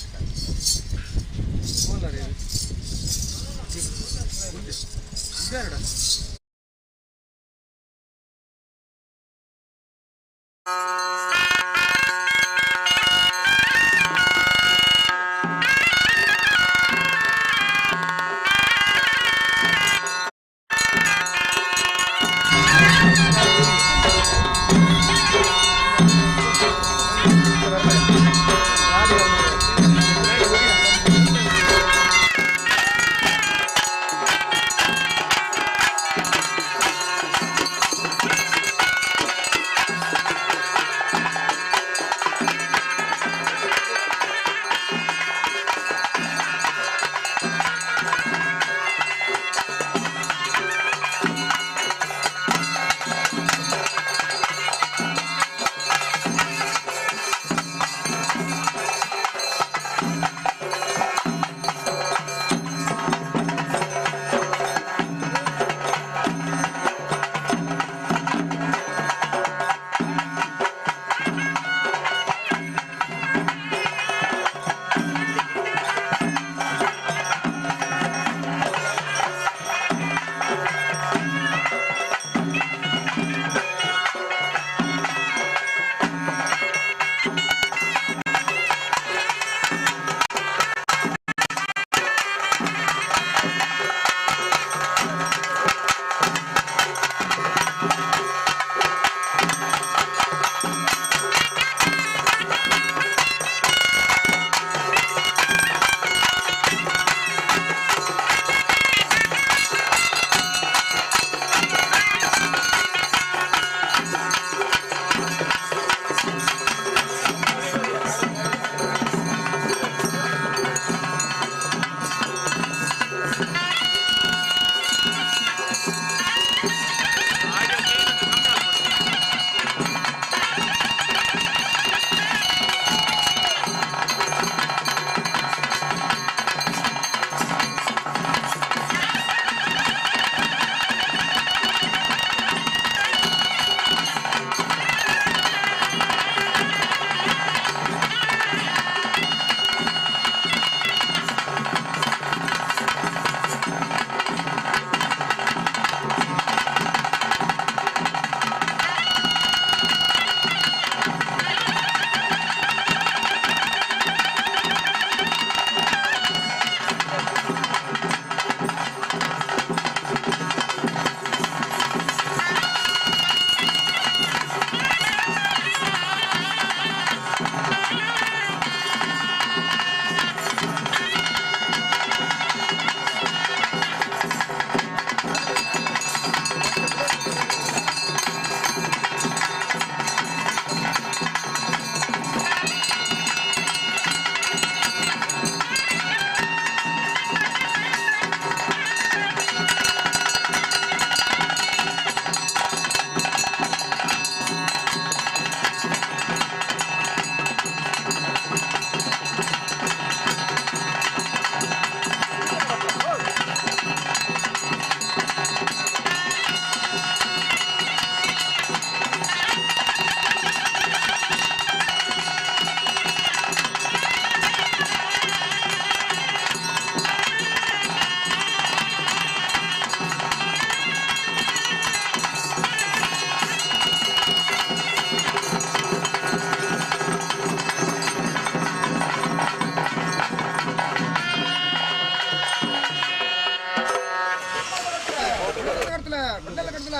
ಕಡ್ತಲ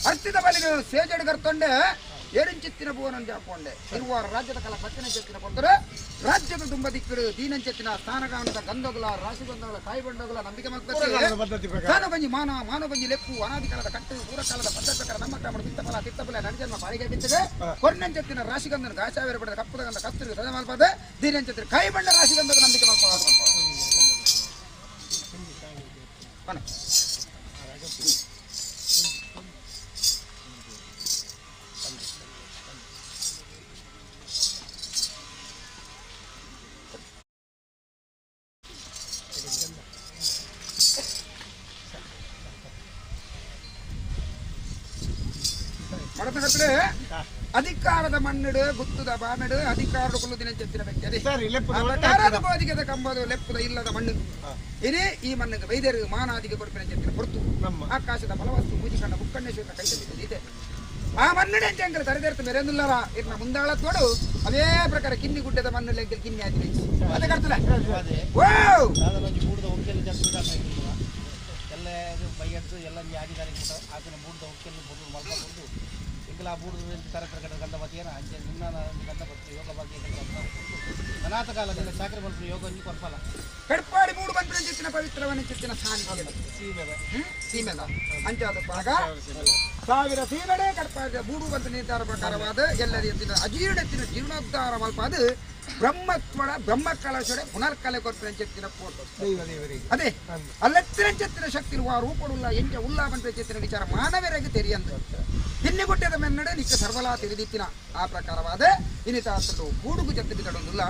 ಅರ್ಚಿದ ಬಲಿಗೆ ಸೇಜಡ್ ಕರ್ತೊಂಡೆ ಏರಿಂಚಿತ್ತಿನ ಬೋನಂಜ ಹಾಕೊಂಡೆ ಇರುವಾರ ರಾಜ್ಯದ ಕಲ ಪತ್ತಿನ ಚೆತ್ತಿನ ಕೊಡ್ತಾರೆ ರಾಜ್ಯದ ತುಂಬ ದಿಕ್ಕಡು ದೀನಂಚೆತ್ತಿನ ಸ್ಥಾನಗಾನದ ಗಂಧಗಳ ರಾಶಿಗಂಧಗಳ ಕಾಯಿಬಂಡಗಳ ನಂಬಿಕೆ ಮಾಡ್ತಾರೆ ಸ್ಥಾನಗಂಜಿ ಮಾನಗಂಜಿ ಲೆಪ್ಪು ಅನಾದಿಕಾಲದ ಕಟ್ಟು ಪೂರಕಾಲದ ಪದ್ಧತಿ ಪ್ರಕಾರ ನಮ್ಮ ಕ್ರಮಣ ತಿತ್ತಫಲ ನಡಿಜನ್ಮ ಬಾಳಿಗೆ ಬಿತ್ತದೆ ಕೊರ್ನಂಚೆತ್ತಿನ ರಾಶಿಗಂಧನ ಗಾಚಾವೇರ ಪಡೆದ ಕಪ್ಪುದಗಂಧ ಕತ್ತರಿಗೆ ಸದ ಮಲ್ಪದೆ ದೀನಂಚೆತ್ತಿನ ಕಾಯಿಬಂಡ ರಾಶಿಗಂಧದ ನಂಬಿಕೆ ಮಾಡ್ಕೊಳ್ಳೋದು ಅಧಿಕಾರದ ಮಣ್ಣಡು ಗುತ್ತದ ಬಾನಡು ಅಧಿಕಾರದ ಕೊಲ್ಲು ದಿನ ಚೆತ್ತಿನ ವ್ಯಕ್ತಿ ಬೋಧಿಗೆದ ಕಂಬದು ಲೆಪ್ಪದ ಇಲ್ಲದ ಮಣ್ಣು ಇದೇ ಈ ಮಣ್ಣಿಗೆ ವೈದ್ಯರು ಮಾನಾದಿಗೆ ಕೊರಪಿನ ಚೆತ್ತಿನ ಹೊರತು ಆಕಾಶದ ಫಲವಸ್ತು ಮೂಜಿಕಂಡ ಮುಕ್ಕಣ್ಣೇಶ್ವರನ ಕೈತಲ್ಲಿದೆ ಆ ಮಣ್ಣಡೆ ಅಂಕಲ ತರದೇರ್ತ ಮೆರೆಂದುಲ್ಲರ ಇರ್ನ ಮುಂದಾಳತ್ತೋಡು ಅದೇ ಪ್ರಕಾರ ಕಿನ್ನಿ ಗುಡ್ಡದ ಮಣ್ಣು ಲೆಕ್ಕ ಕಿನ್ನಿ ಆದಿ ಅದೇ ಕರ್ತಲ್ಲ ಎಲ್ಲ ಬೈಯಡ್ಸು ಎಲ್ಲ ಆಡಿದಾರಿಗೆ ಆತನ ಬೂಡ್ದ ಹೊಕ್ಕೆಲ್ಲ ಬದು ಮಲ್ಕೊಂಡು ಇಂಕಲ ಬೂಡ್ದು ತರಕರ ಗಂಧ ಬತ್ತಿಯನ ಅಂಚೆ ನಿನ್ನ ಗಂಧ ಬತ್ತಿ ಯೋಗ ಬಗ್ಗೆ ಅನಾಥ ಕಾಲದಿಂದ ಸಾಕರೆ ಮಲ್ಪು ಯೋಗ ಕೊರ್ಪಲ್ಲ ಕಡ್ಪಾಡಿ ಮೂಡು ಬಂದ್ರೆ ಚಿತ್ತಿನ ಪವಿತ್ರವನ್ನ ಚಿತ್ತಿನ ಸೀಮೆದ ಅಂಚಾದ ಭಾಗ ಸಾವಿರ ಸೀಮೆಡೆ ಕಡ್ಪಾಡಿ ಮೂಡು ಬಂದ ನಿರ್ಧಾರ ಪ್ರಕಾರವಾದ ಎಲ್ಲ ರೀತಿಯ ಅಜೀರ್ಣೆತ್ತಿನ ಜೀರ್ಣೋದ್ಧಾರ ಮಲ್ಪಾದ ಬ್ರಹ್ಮತ್ವಡ ಬ್ರಹ್ಮ ಕಲಶಡೆ ಪುನರ್ಕಲೆ ಕೊರ್ಪಿನ ಚೆತ್ತಿನ ಫೋಟೋ ಅದೇ ಅಲ್ಲೆತ್ತಿನ ಚೆತ್ತಿನ ಶಕ್ತಿ ರೂಪಡುಲ್ಲ ಎಂಜ ಉಲ್ಲ ಬಂದ ಚೆತ್ತಿನ ವಿಚಾರ ಮಾನವರಿಗೆ ತೆರಿಯಂತ ಹಿನ್ನೆಗುಟ್ಟದ ಮೆನ್ನಡೆ ನಿಕ್ಕ ಸರ್ವಲಾ ತಿರಿದಿತ್ತಿನ ಆ ಪ್ರಕಾರವಾದ ಇನ್ನಿತ ಗೂಡುಗು ಜತ್ತು ಬಿದ್ದೊಂದಿಲ್ಲ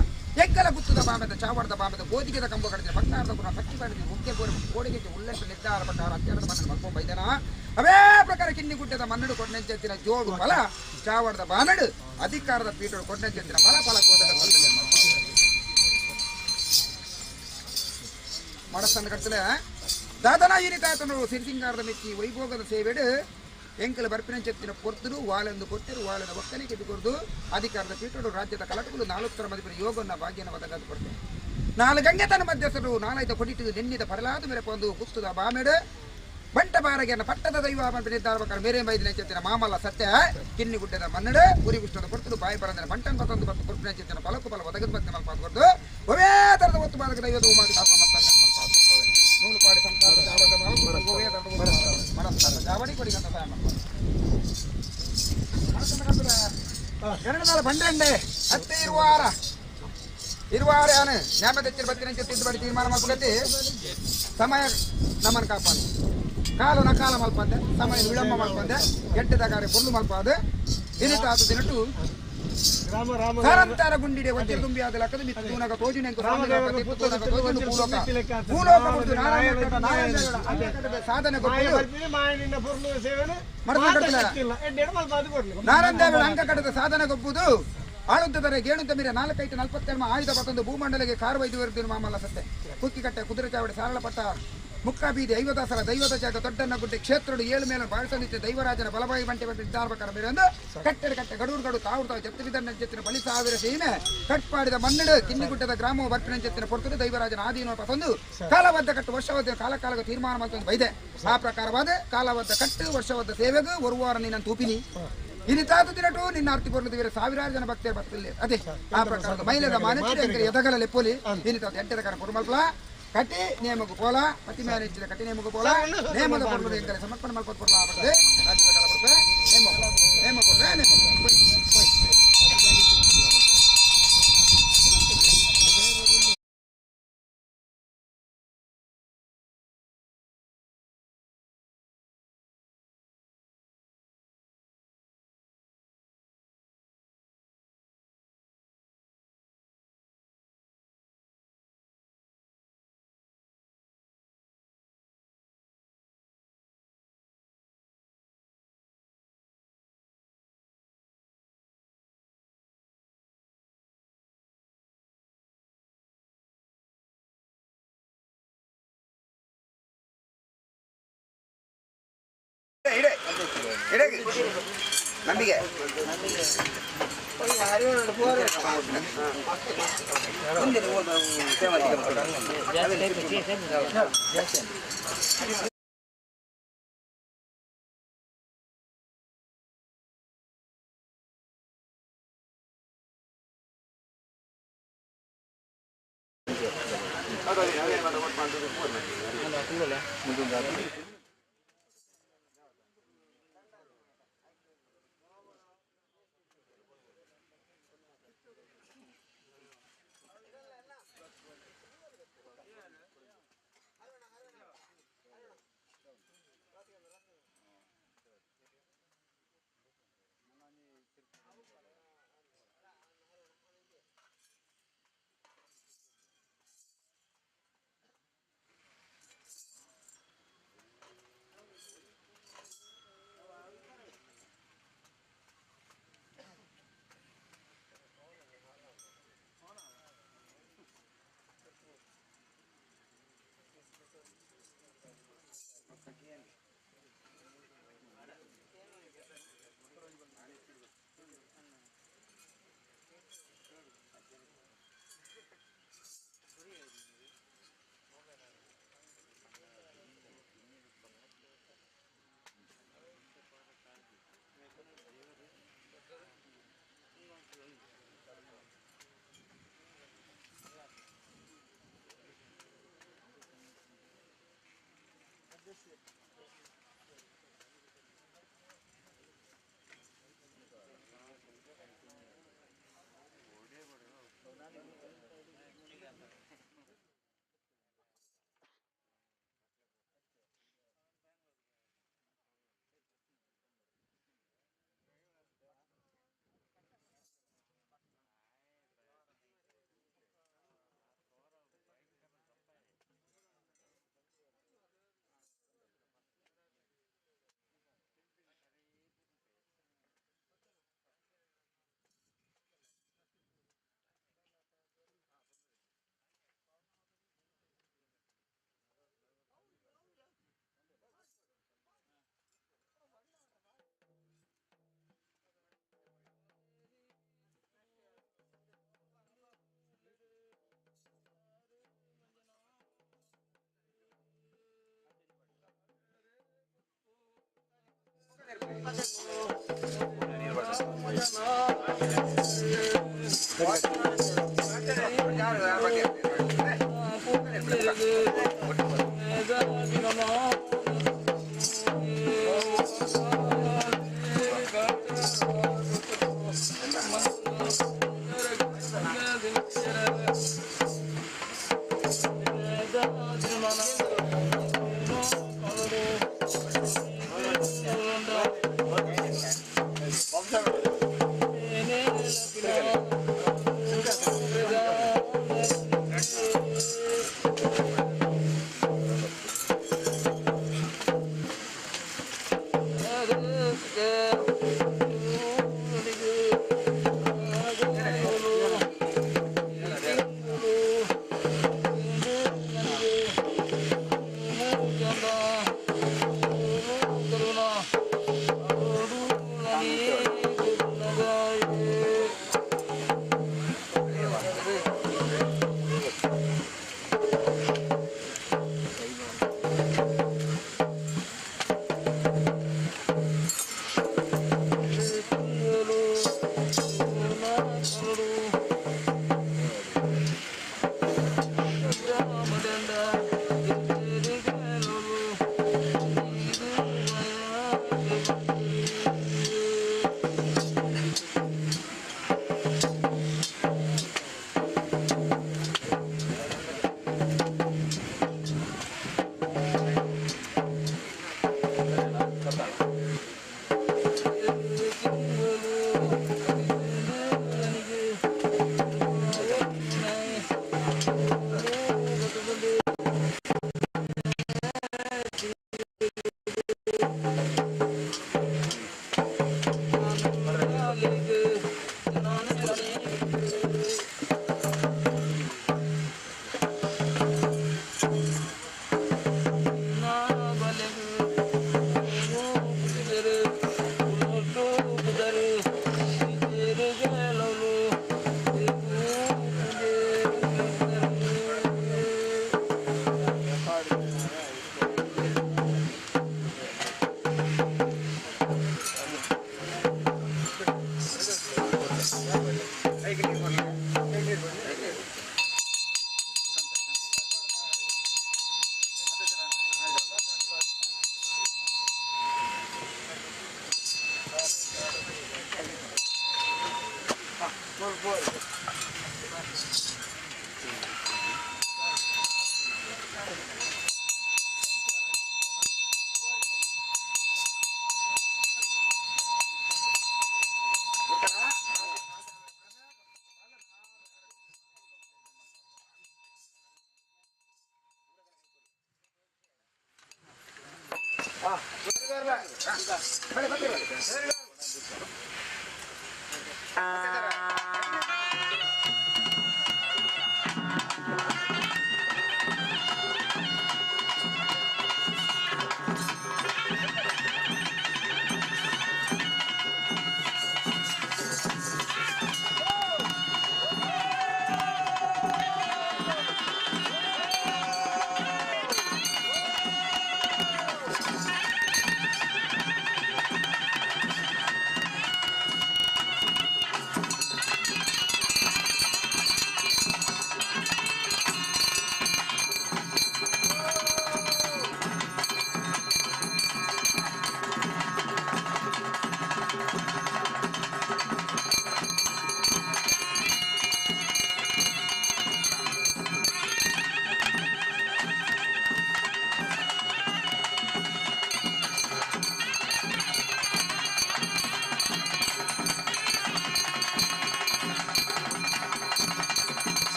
ಎಗ್ಗಲ ಗುತ್ತದ ಬಾಮೆದ ಚಾವಡದ ಬಾಮೆದ ಗೋಧಿಗೆದ ಕಂಬ ಕಡಿದ ಭಕ್ತಾರ್ಧ ಪುನಃ ಪಕ್ಕಿ ಮಾಡಿದ ಮುಖ್ಯ ಕೋಡಿಗೆ ಒಳ್ಳೆಂಟ ನಿರ್ಧಾರ ಪ್ರಕಾರ ಅತ್ಯಂತ ಮಣ್ಣು ಮಲ್ಕೊಂಡ್ ಬೈದನ ಅವೇ ಪ್ರಕಾರ ಕಿನ್ನಿಗುಡ್ಡದ ಮನ್ನಡು ಕೊಡ್ನೆಂಚೆತ್ತಿನ ಜೋಡು ಫಲ ಚಾವಡದ ಬಾನಡು ಅಧಿಕಾರದ ಪೀಠಗಳು ಕೊಡ್ನೆಂಚೆತ್ತಿನ ಫಲ ಫಲಕೋದದ ಮಡಸ್ತನ ಕಟ್ಟಲೆ ದಾದನ ಈರಿತಾತನು ಸಿರಿಸಿಂಗಾರದ ಮೆಚ್ಚಿ ವೈಭೋಗದ ಸೇವೆಡು ಎಂಕಲ ಬರ್ಪಿನ ಚೆತ್ತಿನ ಪೊರ್ತರು ವಾಳೆಂದು ಕೊಟ್ಟರು ವಾಳೆದ ಒಕ್ಕಲಿಗೆ ಬಿದ್ದು ಅಧಿಕಾರದ ಪೀಠಗಳು ರಾಜ್ಯದ ಕಲಕಗಳು 4 ಮದಿಪಿನ ಯೋಗನ ಭಾಗ್ಯನ ಒದಗದು ಕೊಡ್ತಾರೆ 4 ಗಂಗೆ ತನ್ನ ಮಧ್ಯಸ್ಥರು 4 ಕೊಡಿಟ್ಟು ನೆನ್ನಿದ ಪರಲಾದ ಮೇರೆ ಪೊಂದು ಗುತ್ತದ ಬಾಮೆಡು ಬಂಟ ಬಾರಗೆನ ಪಟ್ಟದ ದೈವ ನಿರ್ಧಾರ ಪ್ರಕಾರ ಮೇರೆ ಮೈದಿನ ಚೆತ್ತಿನ ಮಾಮಲ್ಲ ಸತ್ಯ ಕಿನ್ನಿಗುಡ್ಡದ ಮನ್ನಡೆ ಉರಿ ವಿಷ್ಣುದ ಕೊಡ್ತರು ಬಾಯಿ ಬರಂದ್ರೆ ಬಂಟನ್ ಬತ್ತೊಂದು ಬತ್ತು ಕೊರ್ಪಿನ ಚೆತ್ತಿನ ಫಲಕ್ಕೂ ಫಲ ಒದಗದ ಬಗ್ಗೆ ಮಲ್ಪಾಡ್ಕೊಡ್ದು ಒವೇ ಥರದ ಒತ್ತು ಬಾದಕ ದೈವದ ಮಾಡಿ ನೂಲು ಪಾಡಿ ಸಂಸಾರದ ಜಾವಡಿ ಕೊಡಿಗಂತ ಸಹಾಯ ಮಾಡ್ತಾರೆ ಬಂಡೆ ಅತ್ತೆ ಇರುವಾರ ಯಾನು ನ್ಯಾಮ ತೆಚ್ಚಿನ ಬತ್ತಿನ ತಿದ್ದು ಬಡಿ ತೀರ್ಮಾನ ಮಾಡ್ಕೊಳತಿ ಸಮಯ ನಮ್ಮನ್ನು ಕಾಪಾಡು ಕಾಲ ನಕಾಲ ಮಲ್ಪಂದೆ ಸಮಯ ವಿಳಂಬ ಮಲ್ಪಂದೆ ಎಟ್ಟದ ಕಾರ್ಯ ಪೊರ್ಲು ಮಲ್ಪಾದು ಇನ್ನಿತ ಆತು ದಿನಟು ಸಾರಂತಾರ ಗುಂಡಿಡೆ ಒಚ್ಚೆ ತುಂಬಿ ಆದ ಲಕ್ಕದ ಮಿತ್ತು ತೂನಗ ತೋಜಿನ ಸಾಧನೆ ನಾರಂದೇವ ಅಂಕ ಕಟ್ಟದ ಸಾಧನೆ ಗೊಪ್ಪುದು ಆಳುತ್ತದೆ ಗೇಣುತ್ತ ಮೀರ 4:40 ಆಯುಧ ಪತ್ತೊಂದು ಭೂಮಂಡಲಿಗೆ ಕಾರು ವೈದ್ಯರು ಮಾಮಲ್ಲ ಸತ್ತೆ ಕುಕ್ಕಿಕಟ್ಟೆ ಕುದುರೆ ಚಾವಡಿ ಸಾರಳ ಪಟ್ಟ ಮುಕ್ಕ ಬೀದಿ 50 ಸಲ ದೈವದ ಜಾಗ ದೊಡ್ಡನ್ನ ಗುಡ್ಡೆ ಕ್ಷೇತ್ರಡು 7 ಮೇಲೆ ಬಾಳಿಸಲಿದ್ದ ದೈವರಾಜನ ಬಲಬಾಯಿ ಬಂಟೆ ನಿರ್ಧಾರ ಪ್ರಕಾರ ಮೇರೆಂದು ಕಟ್ಟೆಡೆ ಕಟ್ಟೆ ಗಡೂರುಗಡು ತಾವು ಜತ್ತು ಬಿದ್ದನ್ನ ಚೆತ್ತಿನ ಬಲಿ ಸಾವಿರ ಸೀಮೆ ಕಟ್ಪಾಡಿದ ಮನ್ನಡು ಕಿನ್ನಿಗುಡ್ಡದ ಗ್ರಾಮವು ಬರ್ಪಿನ ಚೆತ್ತಿನ ಪೊರ್ತರು ದೈವರಾಜನ ಆದೀನ ಪಸಂದು ಕಾಲಬದ್ಧ ಕಟ್ಟು ವರ್ಷವದ್ದ ಕಾಲಕಾಲಗ ತೀರ್ಮಾನ ಮಾಡ್ಕೊಂಡು ಬೈದೆ ಆ ಪ್ರಕಾರವಾದ ಕಾಲಬದ್ಧ ಕಟ್ಟು ವರ್ಷವದ್ದ ಸೇವೆಗೂ ಒರುವಾರ ನೀನು ತೂಪಿನಿ ಇನ್ನಿತಾದ ದಿನಟು ನಿನ್ನ ಆರ್ತಿ ಪೂರ್ಣದಿವರೆ 1000 ಜನ ಭಕ್ತರು ಬರ್ತಿಲ್ಲ ಅದೇ ಆ ಪ್ರಕಾರದ ಮೈಲದ ಮಾನಸಿಕ ಎದಗಲ ಲೆಪ್ಪೋಲಿ ಇನ್ನಿತಾದ ಎಂಟದ ಕರ ಕುರುಮಲ್ಪಲ ಕಟ್ಟಿ ನೇಮకు పోలా పతి మ్యారేజ్ కట్టి ನೇಮకు పోలా ನೇಮದ ಕೊಡುವುದು ಎಂದರೆ ಸಮರ್ಪಣೆ ಮಾಡ್ಕೊಂಡು ಬರಲ್ಲ ಆಗ್ತದೆ ರಾಜ್ಯದ ಕಾಲ ಬರುತ್ತೆ ನೇಮಕ ನಂಬಿಕೆ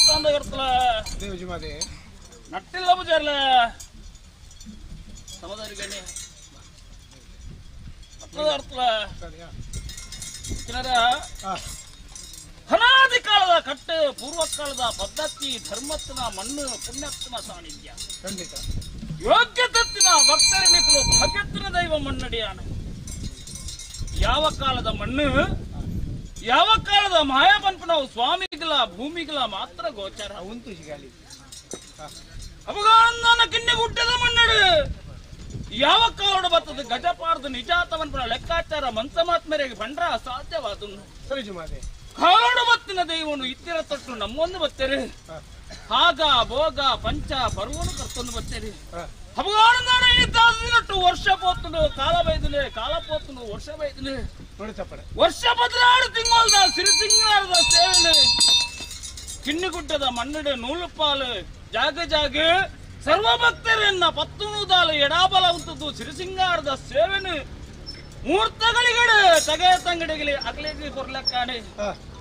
ದೇವಸ್ಥಾನದ ಇರ್ತಲ್ಲ ದೇವಜಿ ಮಾದೆ ನಟ್ಟಿಲ್ಲ ಬಜಾರ್ಲ ಸಮದರಿಗೆ ಇರ್ತಲ್ಲ ಅನಾದಿ ಕಾಲದ ಕಟ್ಟೆ ಪೂರ್ವ ಕಾಲದ ಪದ್ಧತಿ ಧರ್ಮತ್ತಿನ ಮಣ್ಣು ಪುಣ್ಯತ್ತಿನ ಸಾನ್ನಿಧ್ಯ ಖಂಡಿತ ಯೋಗ್ಯತೆತ್ತಿನ ಭಕ್ತರಿನಿಕಲು ಭಾಗ್ಯತ್ತಿನ ದೈವ ಮಣ್ಣಡಿಯಾನ ಯಾವ ಕಾಲದ ಮಣ್ಣು ಯಾವ ಕಾಲದ ಮಾಯಾಪನ್ಪು ನಾವು ಸ್ವಾಮಿಗಳ ಭೂಮಿಗಳ ಮಾತ್ರ ಗೋಚರ ಉಂಟು ಸಿಗಾಲಿ ಅಪಗಾನ ಕಿನ್ನೆ ಹುಟ್ಟಿದ ಮಣ್ಣಡು ಯಾವ ಕಾಲದ ಬರ್ತದ ಗಜಪಾರ್ದು ನಿಜಾತವನ್ಪುನ ಲೆಕ್ಕಾಚಾರ ಮಂಚಮಾತ್ಮರಿಗೆ ಬಂಡ್ರ ಅಸಾಧ್ಯವಾದನು ಸರಿ ಮಾದೆ ಕಾಡು ಬತ್ತಿನ ದೈವನು ಇತ್ತಿರ ತೊಟ್ಟು ನಮ್ಮೊಂದು ಬತ್ತೇರಿ ಆಗ ಭೋಗ ಪಂಚ ಪರ್ವನು ಕರ್ತೊಂದು ಬತ್ತೇರಿ ಅಪಗಾನಟ್ಟು ವರ್ಷ ಪೋತನು ಕಾಲ ಬೈದನೆ ಕಾಲ ಪೋತನು ವರ್ಷ ಬೈದನೆ ನೋಡಿ ಚಪ್ಪಡೆ ವರ್ಷ 16 ತಿಂಗಳದ ಸಿರಿಸಿಂಗಾರದ ಸೇವನೆ ಕಿನ್ನಿಗುಡ್ಡದ ಮಣ್ಣಡೆ ನೂಲುಪಾಲು ಜಾಗ ಜಾಗ ಸರ್ವಭಕ್ತರನ್ನ ಪತ್ತುನುದಾಲು ಎಡಾಬಲ ಉಂಟದ್ದು ಸಿರಿಸಿಂಗಾರದ ಸೇವನೆ ಮೂರ್ತಗಳಿಗಡೆ ತಗೆ ತಂಗಡಿಗೆ ಅಗಲಿಗೆ ಕೊರ್ಲಕ್ಕಾನೆ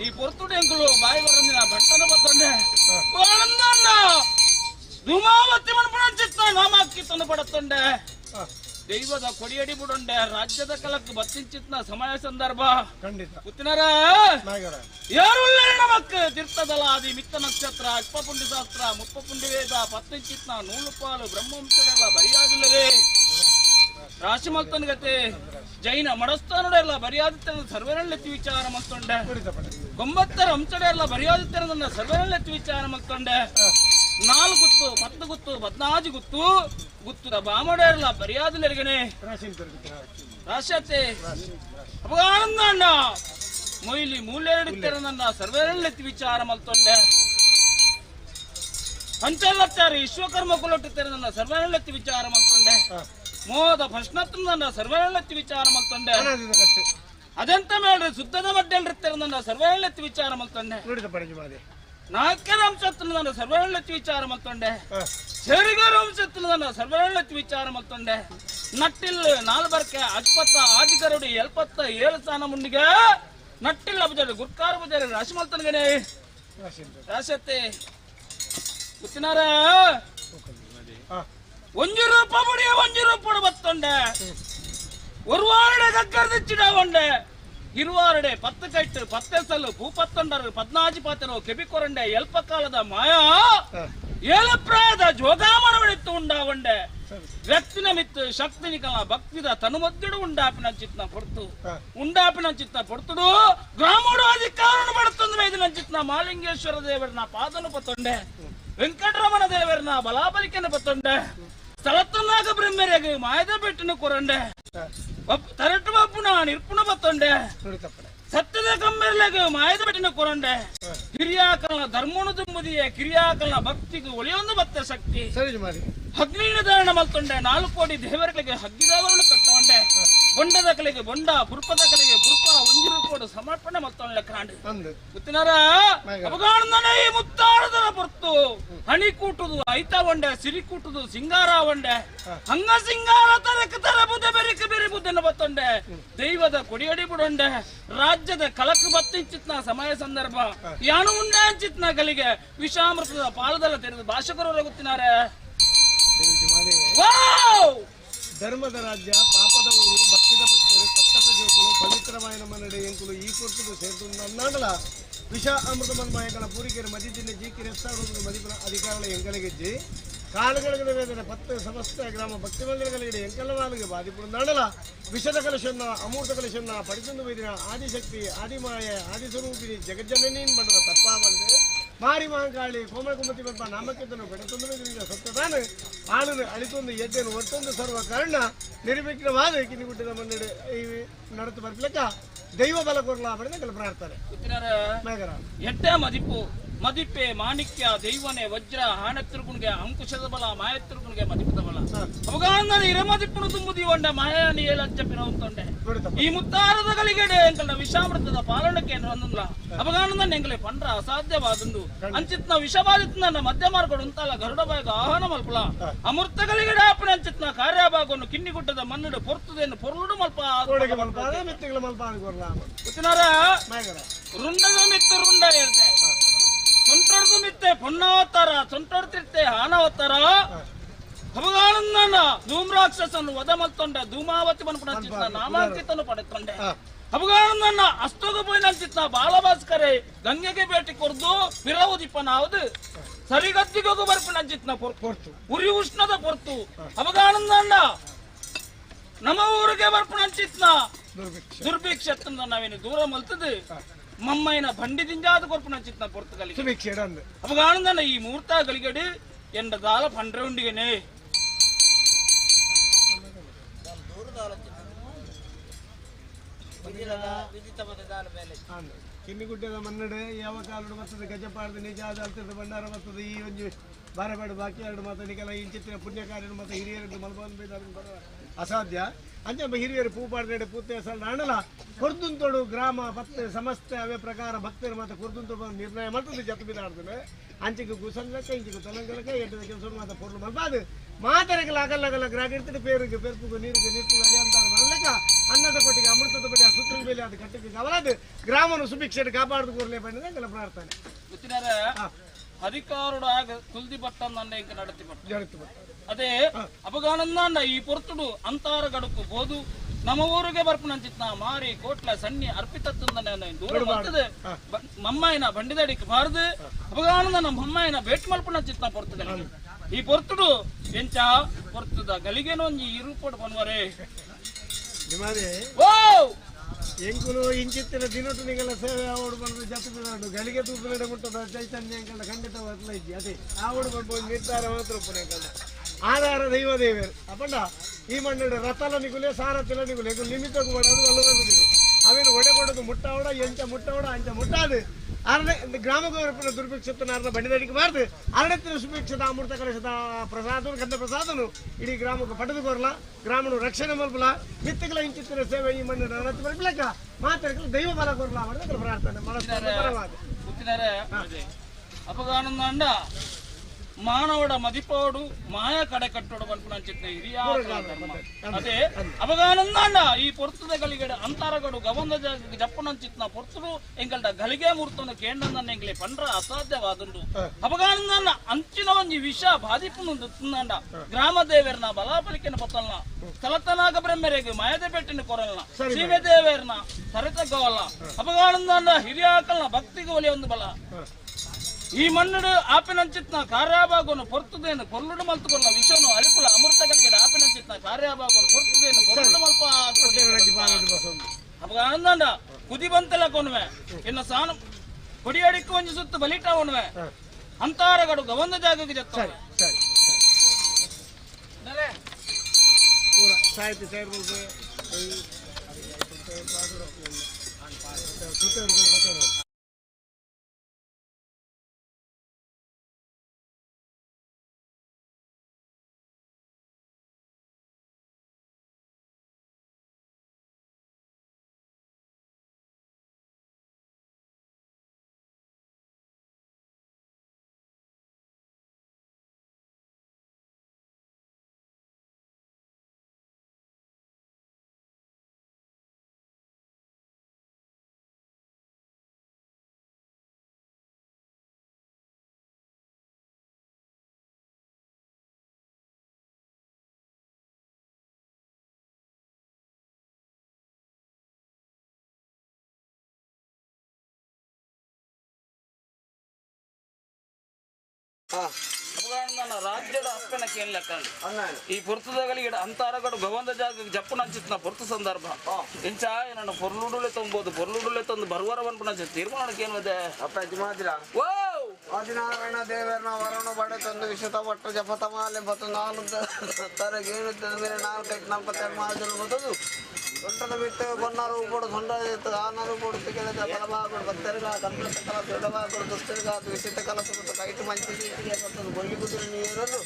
ಈ ಪೊರ್ತುಡಿ ಅಂಕಲು ಬಾಯಿ ಬರಂದಿನ ಬಟ್ಟನ ಬತ್ತೊಂಡೆ ಧೂಮಾವತಿ ಮನ್ಪುಣ ಚಿತ್ತ ನಾಮಾಕಿತ್ತನ್ನು ಪಡತ್ತೊಂಡೆ ದೈವದ ಕೊಡಿಯಡಿ ಬಿಡೊಂಡೆ ರಾಜ್ಯದ ಕಲಕ್ ಬತ್ತಿಂಚಿತ್ನ ಸಮಯ ಸಂದರ್ಭ ಖಂಡಿತ ಗೊತ್ತಿನಾರ ಯಾರು ನಮಕ್ ತೀರ್ಥದಲಾದಿ ಮಿತ್ತ ನಕ್ಷತ್ರ ಅಕ್ಪಪುಂಡಿ ಶಾಸ್ತ್ರ ಮುಪ್ಪಪುಂಡಿ ವೇದ ಪತ್ತಿಂಚಿತ್ನ ನೂಲುಪಾಲು ಬ್ರಹ್ಮಂಶರೆಲ್ಲ ಬರಿಯಾದಿಲ್ಲರೇ ರಾಶಿ ಮಲ್ತನ್ಗತೆ ಜೈನ ಮಡಸ್ಥಾನಡೆ ಎಲ್ಲ ಬರಿಯಾದಿತ್ತರ ಸರ್ವನೆಲ್ಲೆತ್ತಿ ವಿಚಾರ ಮಲ್ತೊಂಡೆ ಗೊಂಬತ್ತರ ಅಂಶಡೆ ಎಲ್ಲ ಬರಿಯಾದಿತ್ತರ ನನ್ನ ಸರ್ವನೆಲ್ಲೆತ್ತಿ ವಿಚಾರ ಮಲ್ತೊಂಡೆ 4 ಗುತ್ತು 10 ಗುತ್ತು 14 ಗುತ್ತು ಗುತ್ತುದ ಬಾಮಡೆ ಎಲ್ಲ ಬರಿಯಾದಿಲ್ಲರಿಗನೆ ರಾಶತೆ ಅಪಗಾನಂದ ಮೊಯ್ಲಿ ಮೂಲೆರಡಿತ್ತರ ನನ್ನ ಸರ್ವನೆಲ್ಲೆತ್ತಿ ವಿಚಾರ ಮಲ್ತೊಂಡೆ ಪಂಚಲತ್ತಾರಿ ವಿಶ್ವಕರ್ಮ ಕುಲೊಟ್ಟಿತ್ತರ ನನ್ನ ಸರ್ವನೆಲ್ಲೆತ್ತಿ ವಿಚಾರ ಮಲ್ತೊಂಡೆ ಮೋದ ಪ್ರಶ್ನತ್ರ ನನ್ನ ಸರ್ವನೆಲ್ಲೆತ್ತಿ ವಿಚಾರ ಮಲ್ತೊಂಡೆ ಅದೆಂತ ಮೇಳ್ರಿ ಶುದ್ಧದ ಮಡ್ಡೆಲ್ರಿತ್ತರ ನನ್ನ ಸರ್ವನೆಲ್ಲೆತ್ತಿ ವಿಚಾರ ಮಲ್ತೊಂಡೆ ನಾಲ್ಕರ ಅಂಶತ್ರ ನನ್ನ ಸರ್ವನೆಲ್ಲೆತ್ತಿ ವಿಚಾರ ಮಲ್ತೊಂಡೆ ಸೇರಿಗಾರ ಅಂಶತ್ರ ನನ್ನ ಸರ್ವನೆಲ್ಲೆತ್ತಿ ವಿಚಾರ ಮಲ್ತೊಂಡೆ ನಟ್ಟಿಲ್ 4 ಬರ್ಕೆ ಅಜ್ಪತ್ತ ಆದಿಗರುಡಿ 77 ಸ್ಥಾನ ಮುಂಡಿಗೆ ನಟ್ಟಿಲ್ಲ ಬಜಾರಿ ಗುರ್ಕಾರ ಬಜಾರಿ ರಾಶಿ ಮಲ್ತನ್ಗನೆ ರಾಶತೆ ಗೊತ್ತಿನಾರ 1 ರೂಪಾಯಿ ಮುಡಿಯ 1 ರೂಪಾಯಿ ಬತ್ತೊಂಡೆ ഒരുവാരുടെ കക്കർദിച്ചിടാവുണ്ട് ഇരുവാരുടെ 10 കൈട്ട് 10 ಸಲ ಭೂಪತ್ತೊಂಡರು 14 ಪಾತರು ಕೆಬಿಕೊರಂಡೆ ಎಲ್ಪಕಾಲದ ಮಾಯಾ ಏಲಪ್ರಾಯದ ಜೋಗಾಮನವಣಿತ್ತು ಉಂಡಾವಂಡೆ ವ್ಯಕ್ತಿನ ಮಿತ್ತು ಶಕ್ತಿ ನಿಕಲ ಭಕ್ತಿದ ತನುಮದ್ದುಡು ಉಂಡಾಪಿನ ಚಿತ್ನ ಪೊಡ್ತುಡು ಗ್ರಾಮೋಡು ಅಧಿಕಾರನ ಪಡುತ್ತಂದು ಮೇದಿನ ಚಿತ್ನ ಮಾಲಿಂಗೇಶ್ವರ ದೇವರನ ಪಾದನು ಪತ್ತೊಂಡೆ ವೆಂಕಟರಮಣ ದೇವರನ ಬಲಾಬಲಿಕೆನ ಪತ್ತೊಂಡೆ ಸ್ಥಳತ್ತನ್ನಾಗ ಬ್ರಹ್ಮರಿಗೆ ಮಾಯದ ಬೆಟ್ಟಿನ ಕೊರಂಡೆ ತರಟು ಬಪ್ಪುನ ನಿರ್ಪುಣ ಬತ್ತೊಂಡೆ ಸತ್ಯದ ಕಮ್ಮೆರ್ಲೆಗೆ ಮಾಯದ ಬೆಟ್ಟಿನ ಕೊರಂಡೆ ಹಿರಿಯಾಕಲ್ನ ಧರ್ಮೋಣ ತುಂಬುದಿಯೇ ಕಿರಿಯಾಕಲ್ನ ಭಕ್ತಿಗೆ ಒಳಿಯೊಂದು ಬತ್ತ ಶಕ್ತಿ ಅಗ್ನಿನ ಧಾರಣ ಮಲ್ತೊಂಡೆ 4 ಕೋಟಿ ದೇವರುಗಳಿಗೆ ಹಗ್ಗಿದವರನ್ನು ಕಟ್ಟೊಂಡೆ ಬೊಂಡದ ಕಲೆಗೆ ಬೊಂಡ ಪುರ್ಪದ ಕಲೆಗೆ ಪುರ್ಪ 1 ರೂಪಾಯಿ ಸಮರ್ಪಣೆ ಮಲ್ತೊಂಡೆ ಕಾಂಡು ಗೊತ್ತಿನಾರ ಅಪಗಾಣನೆ ಈ ಮುತ್ತಾರದರ ಪೊರ್ತು ಹಣಿ ಕೂಟುದು ಐತ ಒಂಡೆ ಸಿರಿ ಕೂಟುದು ಸಿಂಗಾರ ಒಂಡೆ ಹಂಗ ಸಿಂಗಾರ ತರಕ ತರ ಬುದ್ಧ ಬೆರಿಕ ಬೆರಿ ಬುದ್ಧನ ಬತ್ತೊಂಡೆ ದೈವದ ಕೊಡಿಯಡಿ ಬಿಡೊಂಡೆ ರಾಜ್ಯದ ಕಲಕ್ ಬತ್ತಿಂಚಿತ್ನ ಸಮಯ ಸಂದರ್ಭ ಯಾನು ಉಂಡೆ ಅಂಚಿತ್ನ ಗಲಿಗೆ ವಿಷಾಮೃತದ ಪಾಲದಲ್ಲ ತೆರೆದು ಭಾಷಕರವರ ಗೊತ್ತಿನಾರೆ ಧರ್ಮದ ರಾಜ್ಯ ಪಾಪದ ಊರು ಭಕ್ತಿದ ಭಕ್ತರು ಪತ್ತಪ ಜೋಕುಲು ಪವಿತ್ರമായ ನಮ್ಮ ನಡೆ ಎಂಕುಲು ಈ ಕೊಟ್ಟು ಸೇರ್ತು ನನ್ನಾಡಲ ವಿಷ ಅಮೃತ ಮನ್ಮಾಯಗಳ ಪೂರಿಕೆಯ ಮದಿಜಿಲ್ಲೆ ಜೀಕಿರೆ ಎಸ್ತಾಡುವುದು ಮದಿಪುರ ಅಧಿಕಾರಗಳ ಎಂಕಲಗೆಜ್ಜಿ ಕಾಲುಗಳಿಗೆ ವೇದನೆ 10 ಸಮಸ್ತ ಗ್ರಾಮ ಭಕ್ತಿ ಮಂದಿರಗಳಿಗೆ ಎಂಕಲವಾಲಿಗೆ ಬಾಧಿಪುರ ನಾಡಲ ವಿಷದ ಕಲಶನ್ನ ಅಮೂರ್ತ ಕಲಶನ್ನ ಪಡಿಸೊಂದು ವೈದಿನ ಆದಿಶಕ್ತಿ ಆದಿಮಾಯ ಆದಿಸ್ವರೂಪಿಣಿ ಜಗಜ್ಜನನೀನ್ ಬಣ್ಣದ ತಪ್ಪ ಬಂದೆ ಮಾರಿ ಮಹಾಕಾಳಿ ಕೋಮಲ ಕುಮತಿ ಬರ್ಪ ನಾಮಕ್ಕೆತನು ಬೆಡತೊಂದು ವೈದಿನಿಂದ ಸತ್ಯದಾನ ಆಳನ್ನು ಅಳಿತೊಂದು ಎದ್ದೆನು ಒಟ್ಟೊಂದು ಸರ್ವ ಕಾರಣ ನಿರ್ವಿಘ್ನವಾದ ಕಿನಿಗುಡ್ಡದ ಮನ್ನಡೆ ನಡೆತು ಬರ್ಲಿಕ್ಕ ದೈವ ಬಲ ಕೊರಲ ಬಡಿದ ಕೆಲ ಪ್ರಾರ್ಥನೆ ಎಟ್ಟೆ ಮದಿಪ್ಪೆ ಮಾಣಿಕ್ಯ ದೈವನೆ ವಜ್ರ ಹಾಣೆತ್ತಿರುಗುಣಿಗೆ ಅಂಕುಶದ ಬಲ ಮಾಯತ್ತಿರುಗುಣಿಗೆ ಮದಿಪದ ಬಲ ಅವಗಾನ ಇರಮದಿಪ್ಪುನು ತುಂಬುದಿ ಒಂಡೆ ಮಾಯಾನಿ ಏಲಂಚಪಿನ ಉಂಟೊಂಡೆ ಈ ಮುತ್ತಾರದ ಗಲಿಗೆಡೆ ಎಂಕಲ್ನ ವಿಷಾಮೃತದ ಪಾಲನಕ್ಕೆ ಹೊಂದಲ್ಲ ಅವಗಾನದ ಎಂಗಲೆ ಪಂಡ್ರ ಅಸಾಧ್ಯವಾದುಂಡು ಅಂಚಿತ್ನ ವಿಷಬಾಧಿತ್ನ ಮಧ್ಯ ಮಾರ್ಗಡು ಉಂತಲ್ಲ ಗರುಡ ಬಾಯಿಗ ಆಹ್ವಾನ ಮಲ್ಪಲ ಅಮೃತ ಗಲಿಗೆಡೆ ಆಪಣ ಅಂಚಿತ್ನ ಕಾರ್ಯಭಾಗವನ್ನು ಕಿನ್ನಿಗುಡ್ಡದ ಮನ್ನಡು ಪೊರ್ತುದೇನು ಪೊರ್ಲುಡು ಮಲ್ಪ ಗೊತ್ತಿನಾರ ರುಂಡದ ಮಿತ್ತು ರುಂಡ ಹೇಳ್ದೆ ಸೊಂಟರ್ದು ಮಿತ್ತು ತಿರ್ತೆ ಪೊನ್ನಾವತಾರ ಸೊಂಟೋಡು ತಿರ್ತೆ ಹಾನಾವತಾರ ಅವಗಾನಂದನ ಧೂಮ್ರಾಕ್ಷಸನ್ನು ವಧ ಮಲ್ತೊಂಡೆ ಧೂಮಾವತಿ ಮನ್ಪುಣ ನಾಮಾಂಕಿತನು ಪಡೆಕೊಂಡೆ ಅವಗಾನಂದನ ಅಷ್ಟೋಗ ಪೋಯಿನಂಚಿತ್ತ ಬಾಲಭಾಸ್ಕರೆ ಗಂಗೆಗೆ ಭೇಟಿ ಕೊರ್ದು ಪಿರವು ದಿಪ್ಪನಾವುದು ಸರಿಗದ್ದಿಗೋಗು ಬರ್ಪಿನಂಚಿತ್ನ ಪೊರ್ತು ಉರಿ ಉಷ್ಣದ ಪೊರ್ತು ಅವಗಾನಂದನ ನಮ್ಮ ಊರಿಗೆ ಬರ್ಪುಣಂಚಿತ್ನ ದುರ್ಭಿಕ್ಷತ್ನ ನಾವೇನು ದೂರ ಮಲ್ತದು ಮಮ್ಮೈನ ಬಂಡಿ ದಿಂಜಾದ ಕೊರ್ಪುಣಂಚಿತ್ನ ಪೊರ್ತುಗಳಿಗೆ ಅವಗಾನಂದನ ಈ ಮುಹೂರ್ತ ಗಳಿಗಡಿ ಎಂಡ ದಾಲ ಪಂಡ್ರೆ ಉಂಡಿಗೆನೆ ಕಿನ್ನಿಗುಡ್ಡದ ಮನ್ನಡೆ ಯಾವ ಕಾಲಡು ಬರ್ತದೆ ಗಜಪಾಡದ ನಿಜ ಅಲ್ತದ ಭಂಡಾರ ಬರ್ತದೆ ಈ ಒಂದು ಬಾರಬೇಡ ಬಾಕಿ ಎರಡು ಮಾತಾಡಿಕಲ್ಲ ಇಂಚಿತ್ತಿನ ಪುಣ್ಯ ಕಾರ್ಯ ಮತ್ತು ಹಿರಿಯರದ್ದು ಮಲ್ಬಂದು ಬೈದ ಅಸಾಧ್ಯ ಅಂಚೆ ಹಿರಿಯರು ಪೂಪಾಡ್ದೆ ಪೂತೆ ಸಲ ಅಣ್ಣಲ ಕೊರ್ದುಂತೋಡು ಗ್ರಾಮ ಭಕ್ತ ಸಮಸ್ತೆ ಅವೇ ಪ್ರಕಾರ ಭಕ್ತರು ಮತ್ತು ಕೊರ್ದುಂತೋಡು ನಿರ್ಣಯ ಮಾಡ್ತದೆ ಜತ್ತು ಬಿದ್ದಾಡ್ತದೆ ಅಂಚಿಗೆ ಗುಸಂಗಕ್ಕ ಇಂಚಿಗೆ ತಲಂಗಲಕ್ಕ ಎಡ್ಡದ ಕೆಲಸ ಮಾತ್ರ ಪೊರ್ಲು ಮಲ್ಬಾದು ಮಾತರೆಗಳ ಅಗಲ್ಲಗಲ್ಲ ಗ್ರಾಗಿರ್ತದೆ ಪೇರಿಗೆ ಪೆರ್ಪುಗು ನೀರಿಗೆ ನೀರ್ಪು ಅಲಿ ಅಂತಾರೆ ಮರಲಕ್ಕ ಅನ್ನದ ಕೊಟ್ಟಿಗೆ ಅಮೃತದ ಬಟ್ಟೆ ಸೂತ್ರ ಬೇಲೆ ಅದು ಕಟ್ಟಿಗೆ ಅವಲದು ಗ್ರಾಮನು ಸುಭಿಕ್ಷೆ ಕಾಪಾಡ್ದು ಕೂರಲೇ ಬಂದಿದೆ ಕೆಲ ಪ್ರಾರ್ಥನೆ ಅಧಿಕಾರುಡು ಆಗ ತುಲ್ದಿ ಬಟ್ಟನ್ನ ಇಂಕ ನಡತಿ ಬಟ್ಟ ಅದೇ ಅಪಗಾನಂದ ಈ ಪೊರ್ತುಡು ಅಂತಾರ ಗಡುಕು ಬೋದು ನಮ್ಮ ಊರಿಗೆ ಬರ್ಪುನಂಚಿತ್ನ ಮಾರಿ ಕೋಟ್ಲ ಸಣ್ಣಿ ಅರ್ಪಿತತ್ತಂದನೆ ದೂರ ಬರ್ತದೆ ಮಮ್ಮಾಯಿನ ಬಂಡಿದಡಿಗೆ ಬಾರದು ಅಪಗಾನಂದ ನಮ್ಮ ಮಮ್ಮಾಯಿನ ಭೇಟಿ ಮಲ್ಪುನಂಚಿತ್ನ ಪೊರ್ತುಗಳಿಗೆ ಈ ಪೊರ್ತುಡು ಎಂಚ ಪೊರ್ತುದ ಗಲಿಗೆನೊಂಜಿ ಇರುಪಡು ಬನ್ವರೆ ಓ ಎಂಕುಲು ಇಂಚಿತ್ತಿನ ದಿನೊಟ್ಟನಿಗೆಲ್ಲ ಸೇವೆ ಆವಡು ಬಂದು ಜತ್ತು ಬಿಡಾಡು ಗಳಿಗೆ ತೂಪುನಡೆ ಮುಟ್ಟದ ಚೈತನ್ಯ ಕಂಡ ಖಂಡಿತ ಬದಲ ಇದ್ದಿ ಅದೇ ಆವಡು ಬಂದು ನಿರ್ಧಾರ ಮಾತ್ರ ಉಪ್ಪನೆ ಕಂಡ ಆಧಾರ ದೈವ ದೇವರು ಅಪ್ಪಂಡ ಈ ಮಣ್ಣು ರಥಲ ನಿಗುಲೆ ಸಾರತಿಲ ನಿಗುಲೆ ನಿಮಿತ್ತಕ್ಕೂ ಮಾಡೋದು ಅಲ್ಲದಂದು ನಿಗು ಅವೇನು ಒಡೆ ಕೊಡೋದು ಮುಟ್ಟಾವಡ ಎಂಚ ಮುಟ್ಟಾವಡ ಅಂಚ ಮುಟ್ಟಾದು ಅರಣ್ಯ ಗ್ರಾಮ ಗೌರವನ ದುರ್ಭಿಕ್ಷತನ ಬಂಡಿದಡಿಗೆ ಬಾರ್ದು ಅರಣ್ಯತ್ತಿನ ಸುಭಿಕ್ಷದ ಅಮೃತ ಕಲಶದ ಪ್ರಸಾದನು ಕಂದ ಪ್ರಸಾದನು ಇಡೀ ಗ್ರಾಮಕ್ಕೆ ಪಡೆದು ಬರಲ ಗ್ರಾಮನು ರಕ್ಷಣೆ ಮಲ್ಪಲ ಮಿತ್ತಗಳ ಇಂಚಿತ್ತಿನ ಸೇವೆ ಈ ಮಣ್ಣು ನಡತಿ ಬರ್ಬಿಲಕ್ಕ ಮಾತಾಡಲು ದೈವ ಬಲ ಕೊರಲ ಮಾಡಿದ್ರೆ ಪ್ರಾರ್ಥನೆ ಪರವಾದ ಅಪಗಾನಂದ ಮಾನವಡ ಮದಿಪೋಡು ಮಾಯ ಕಡೆ ಕಟ್ಟೋಡು ಬಂದ್ಬಿಡ ಹಿರಿಯ ಅದೇ ಅವಗಾನಂದ ಈ ಪೊರ್ತದ ಗಲಿಗಡೆ ಅಂತಾರಗಡು ಗವಂದ ಜಪ್ಪನಂಚಿತ್ನ ಪೊರ್ತರು ಎಂಗಲ್ಡ ಗಲಿಗೆ ಮುರ್ತನ ಕೇಂದ್ರ ಎಂಗ್ಲೆ ಪಂಡ್ರ ಅಸಾಧ್ಯವಾದುಂಡು ಅವಗಾನಂದ ಅಂಚಿನ ಒಂಜಿ ವಿಷ ಬಾಧಿಪುನು ತಿನ್ನಂಡ ಗ್ರಾಮ ದೇವೇರ್ನ ಬಲಾಪಲಿಕೆನ ಪತ್ತಲ್ನ ಕಲತನಾಗ ಬ್ರಹ್ಮರೆಗೆ ಮಾಯದ ಬೆಟ್ಟಿನ ಕೊರಲ್ನ ಸೀಮೆ ದೇವೇರ್ನ ಸರಿತ ಗೋವಲ್ಲ ಅವಗಾನಂದ ಹಿರಿಯ ಕಲ್ನ ಭಕ್ತಿಗೆ ಒಲಿಯ ಒಂದು ಬಲ ಈ ಮಣ್ಣುಡು ಆಪಿನಂಚಿತ್ನ ಕಾರ್ಯಭಾಗವನ್ನು ಪೊರ್ತುದೇನು ಕೊರ್ಲುಡು ಮಲ್ತುಕೊಲ್ಲ ವಿಷನು ಅರಿಪುಲ ಅಮೃತಗಳಿಗೆ ಆಪಿನಂಚಿತ್ನ ಕಾರ್ಯಭಾಗವನ್ನು ಪೊರ್ತುದೇನು ಕೊರ್ಲುಡು ಮಲ್ಪ ಅಪಗಾನಂದ ಕುದಿ ಬಂತಲ್ಲ ಕೊನ್ವೆ ಇನ್ನು ಸಾನು ಕೊಡಿಯಡಿಕ್ಕೆ ಒಂಜಿ ಸುತ್ತು ಬಲಿಟ ಒಣ್ವೆ ಅಂತಾರಗಡು ಗವಂದ ಜಾಗಕ್ಕೆ ಜತ್ತ ಸಾಹಿತ್ಯ ರಾಜ್ಯದ ಅಪ್ಪನಕ್ಕೆ ಏನ್ ಲೆಕ್ಕ ಈ ಪೊರ್ತದಗಳಿಗೆ ಅಂತಾರಗಡು ಗವಂದ ಜಾಗ ಜಪ್ಪುನಂಚಿತ್ನ ಪೊರ್ತು ಸಂದರ್ಭ ಇಂಚ ನನ್ನ ಪೊರ್ಲುಡುಲೆ ತೊಂಬೋದು ಪೊರ್ಲುಡುಲೆ ತಂದು ಬರುವರ ಬಂದ್ಪುನಂಚ ತೀರ್ಮಾನಕ್ಕೆ ಏನಿದೆ ಅಪ್ಪಾಜಿ ಮಾದಿರ ಓ ಆದಿನಾರಾಯಣ ದೇವರನ ವರಣ ಬಡೆ ತಂದು ವಿಷತ ಪಟ್ಟು ಜಪತ ಮಾಲೆ ಮತ್ತು ನಾಲ್ಕು ತರಗೇನು ಮೇಲೆ 4-42 ಮಾದಲು ಬರ್ತದು ಸೊಂಟದ ಬಿಟ್ಟು ಬನ್ನಾರು ಕೊಡು ಸೊಂಡ ಆನಾರು ಕೊಡು ತೆಗೆದ ಬಲಭಾಗಗಳು ಭಕ್ತರಿಗ ಕಂಪ್ಲತ ಕಲಸ ಎಡಭಾಗಗಳು ದುಷ್ಟರಿಗ ವಿಶಿಷ್ಟ ಕಲಸ ಮತ್ತು ಕೈಟು ಮಂಚಿ ಬರ್ತದೆ ಗೊಳ್ಳಿ ಕುದುರೆ ನೀರನ್ನು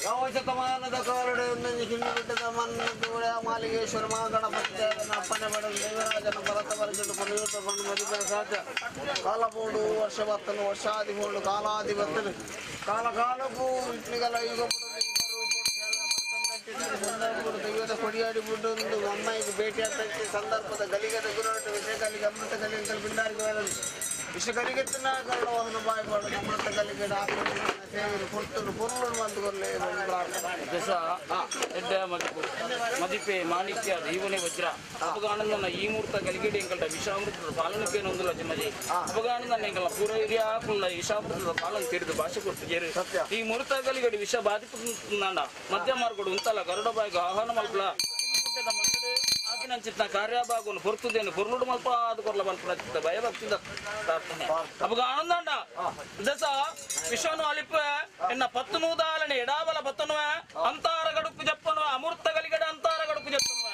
ಯಾವ ಶತಮಾನದ ಕಾಲಡೆ ಒಂದೊಂದು ಹಿಂಡಿ ಬಿಟ್ಟದ ಮನ್ನದ್ದು ಮಾಲಿಗೇಶ್ವರ ಮಹಾಗಣಪತಿ ಅಪ್ಪನೆ ಬಡದು ದೇವರಾಜನ ಭರತ ಬರೆದು ಪುನರುತ್ತಕೊಂಡು ಮದುವೆ ಸಾಧ್ಯ ಕಾಲ ಬೋಡು ವರ್ಷ ಬತ್ತನು ವರ್ಷಾದಿ ಬೋಡು ಕಾಲಾದಿ ಬತ್ತನು ಕಾಲ ಕಾಲಕ್ಕೂ ಇಟ್ಲಿಗಲ ಯುಗ ತೆಗೆದ ಕೊಡಿಯಾಡಿ ಬಿಟ್ಟು ಅಮ್ಮಾಯಿಗೆ ಭೇಟಿ ಆಗ್ತಕ್ಕೆ ಸಂದರ್ಭದ ಗಲಿಗದ ಗುರುಟ ವಿಷಯ ಗಲಿಗೆ ಅಮೃತ ಗಲಿ ಬಿಂದಾರಿಗೆ ವಿಷ ಕಲಿಗೆತ್ತಿನ ಕಾರಣವನ್ನು ಬಾಯ್ಪಾಡು ನಮ್ಮಂತ ಕಲಿಗೆಡ ಸೇವೆ ಕೊಡ್ತರು ಪೊರ್ಲು ಬಂದು ಕೊರಲೆ ದಶ ಎಡ್ಡೆ ಮದಿಪೆ ಮಾಣಿಕ್ಯ ದೈವನೇ ವಜ್ರ ಅಪಗಾನಂದನ ಈ ಮೂರ್ತ ಕಲಿಗೆಡೆ ಎಂಕಲ್ಟ ವಿಷಾಮೃತದ ಪಾಲನಕ್ಕೆ ನೊಂದುಲ ಜಮದಿ ಅಪಗಾನಂದನ ಎಂಕಲ ಪೂರ ಹಿರಿಯಾಕುಳ್ಳ ವಿಷಾಮೃತದ ಪಾಲನ ತೀರಿದು ಭಾಷೆ ಕೊಡ್ತಿದ್ದೇರು ಈ ಮೂರ್ತ ಕಲಿಗೆಡೆ ವಿಷ ಬಾಧಿಪುಂಡ ಮಧ್ಯ ಮಾರ್ಗಡು ಉಂತಲ್ಲ ಗರುಡ ಬಾಯಿಗೆ ಆಹ್ವಾನ ಮಲ್ಪಲ ಚಿತ್ತ ಕಾರ್ಯಭಾಗವನ್ನು ಹೊರತುದೇನು ಹೊರನುಡು ಮಲ್ಪ ಅದು ಕೊರ್ಲ ಬಂದ ಭಯಭಕ್ತಿದ ಪ್ರಾರ್ಥನೆ ಅವಾಗ ಆನಂದಂಡ ದಸ ವಿಶ್ವನು ಅಲಿಪ ಎನ್ನ ಪತ್ತು ನೂದಾಲನೆ ಎಡಾಬಲ ಬತ್ತನುವ ಅಂತಾರ ಗಡುಕು ಜಪ್ಪನುವ ಅಮೂರ್ತ ಗಲಿಗಡ ಅಂತಾರ ಗಡುಕು ಜಪ್ಪನುವ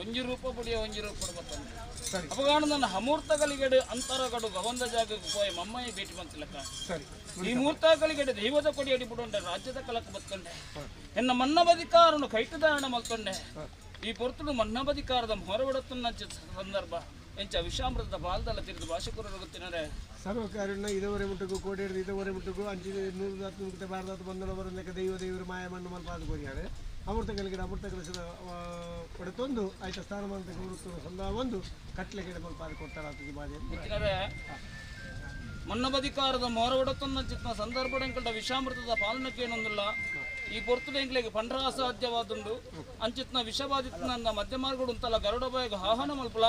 ಒಂಜಿ ರೂಪ ಪುಡಿಯ ಒಂಜಿ ರೂಪ ಕೊಡ್ಬೇಕಂತ ಸರಿ ಅಪಗಾಣ ನನ್ನ ಅಮೂರ್ತಗಳಿಗೆಡೆ ಅಂತರಗಡು ಗವಂದ ಜಾಗಕ್ಕೆ ಹೋಯ್ ಮಮ್ಮಯ್ಯ ಭೇಟಿ ಬಂತಿಲ್ಲಕ್ಕ ಸರಿ ಈ ಮೂರ್ತಗಳಿಗೆಡೆ ದೈವದ ಕೊಡಿ ಅಡಿ ಬಿಡುಂಡೆ ರಾಜ್ಯದ ಕಲಕ ಬತ್ತೊಂಡೆ ಎನ್ನ ಮನ್ನಬಧಿಕಾರನು ಕೈಟದಾರಣ ಮಲ್ತೊಂಡೆ ಈ ಪೊರ್ತುಡು ಮನ್ನಬಧಿಕಾರದ ಹೊರಬಿಡುತ್ತನ್ನ ಸಂದರ್ಭ ಎಂಚ ವಿಷಾಮೃತದ ಬಾಲ್ದಲ್ಲ ತಿರುದು ಭಾಷೆಕರು ಗೊತ್ತಿನರೆ ಸರ್ವಕಾರಣ ಇದುವರೆ ಮುಟ್ಟುಕು ಕೋಡಿ ಹಿಡಿದು ಇದುವರೆ ಮುಟ್ಟುಕು ಅಂಚಿ 100 ಮುಕ್ತ ಭಾರತ ಬಂಧನ ಬರಲಿಕ್ಕೆ ದೇವರು ಮಾಯ ಮಣ್ಣು ಮಲ್ಪಾದ ಕೋರಿಯಾರೆ ಅಮೃತಗಳಿಗೆ ಅಮೃತ ಕೆಲಸದ ಪಡೆತೊಂದು ಆಯ್ತಾ ಸ್ಥಾನಮಾನ ಗೌರವ ಸಂದ ಒಂದು ಕಟ್ಲೆ ಗಿಡ ಮಲ್ಪಾದ ಕೊಡ್ತಾರ ಗೊತ್ತಿನರೆ ಮನ್ನಬಧಿಕಾರದ ಮೊರಬಿಡುತ್ತನ್ನ ಚಿತ್ತ ಸಂದರ್ಭ ವಿಷಾಮೃತದ ಪಾಲನಕ್ಕೆ ಏನೊಂದಿಲ್ಲ ಈ ಪೊರ್ತುಡ ಎಂಕ್ಲೆಗೆ ಪಂಡ್ರ ಅಸಾಧ್ಯವಾದುಂಡು ಅಂಚಿತ್ನ ವಿಷಬಾಧಿತನಂದ ಮಧ್ಯ ಮಾರ್ಗಡು ಅಂತಲ್ಲ ಗರುಡ ಬಾಯಿಗೆ ಆಹ್ವಾನ ಮಲ್ಪಲ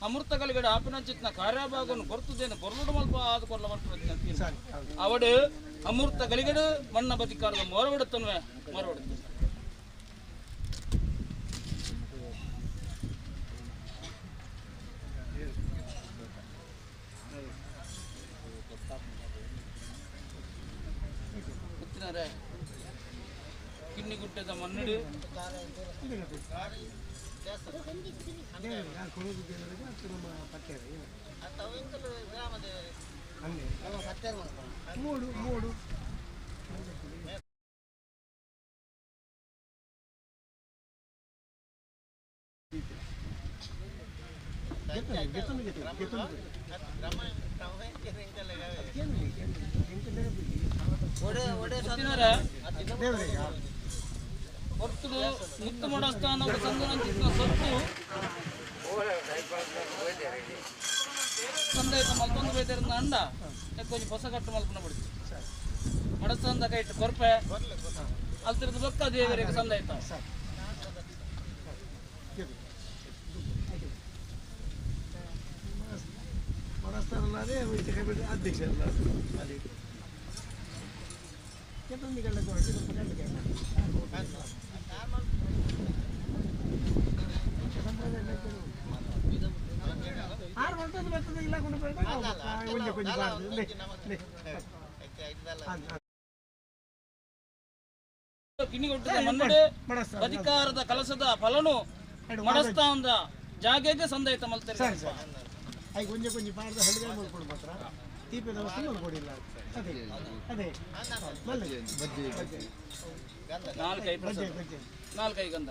ಅಮೃತಗಳಿಗೆ ಆಪಿನಂಚಿತ್ನ ಕಾರ್ಯಭಾಗವನ್ನು ಕೊರ್ತುದೇನು ಕೊರಳುಡು ಮಲ್ಪ ಆದ ಕೊರಲ ಮಾಡ್ತಾರೆ ಅವಡು ಅಮೃತ ಗಲಿಗಡು ಮಣ್ಣ ಬಧಿಕಾರದ ಮೊರಬಿಡುತ್ತನ್ವೆ ಮೊರಬಿಡುತ್ತೆ ಕಿನ್ನಿ ಗುಡ್ಡದ ಮಣ್ಣುಡು ಮೂಡು ಮೂಡು ಹೊರ್ತುಡು ಮುತ್ತು ಮಾಡಸ್ಥಾನದ ಸಂದನಂಚಿತ್ನ ಸೊತ್ತು ಸಂದೈತ ಮಲ್ತೊಂದು ಬೇದರಿಂದ ಅಂಡ ಕೊಂಚ ಹೊಸ ಕಟ್ಟು ಮಲ್ಪನ ಬಿಡ್ತು ಮಡಸ್ತಂದ ಕೈ ಇಟ್ಟು ಕೊರ್ಪೆ ಅಲ್ತಿರದ ಬೊಕ್ಕ ದೇವರಿಗೆ ಸಂದೈತ ಮಡಸ್ತಾರಲ್ಲ ಅದೇ ಅಧ್ಯಕ್ಷ ಅಲ್ಲ ಅದೇ ಕಿಣಿಗೊಟ್ಟಿದ ಮನ್ನಡೆ ಅಧಿಕಾರದ ಕಲಸದ ಫಲನು ಮಡಸ್ತಾಂದ ಜಾಗೆಗೆ ಸಂದೈತ ಮಲ್ತಾರೆ ಐ ಕೊಂಚ ಕೊಂಚ ಪಾರ್ದ ಹಳ್ಳಿಗೆ ಮಾಡ್ಕೊಂಡು ಮಾತ್ರ ದೀಪದ ವಸ್ತು ಮಾಡ್ಕೊಡಿಲ್ಲ ಅದೇ ಅದೇ ನಾಲ್ಕೈ ಗಂಧ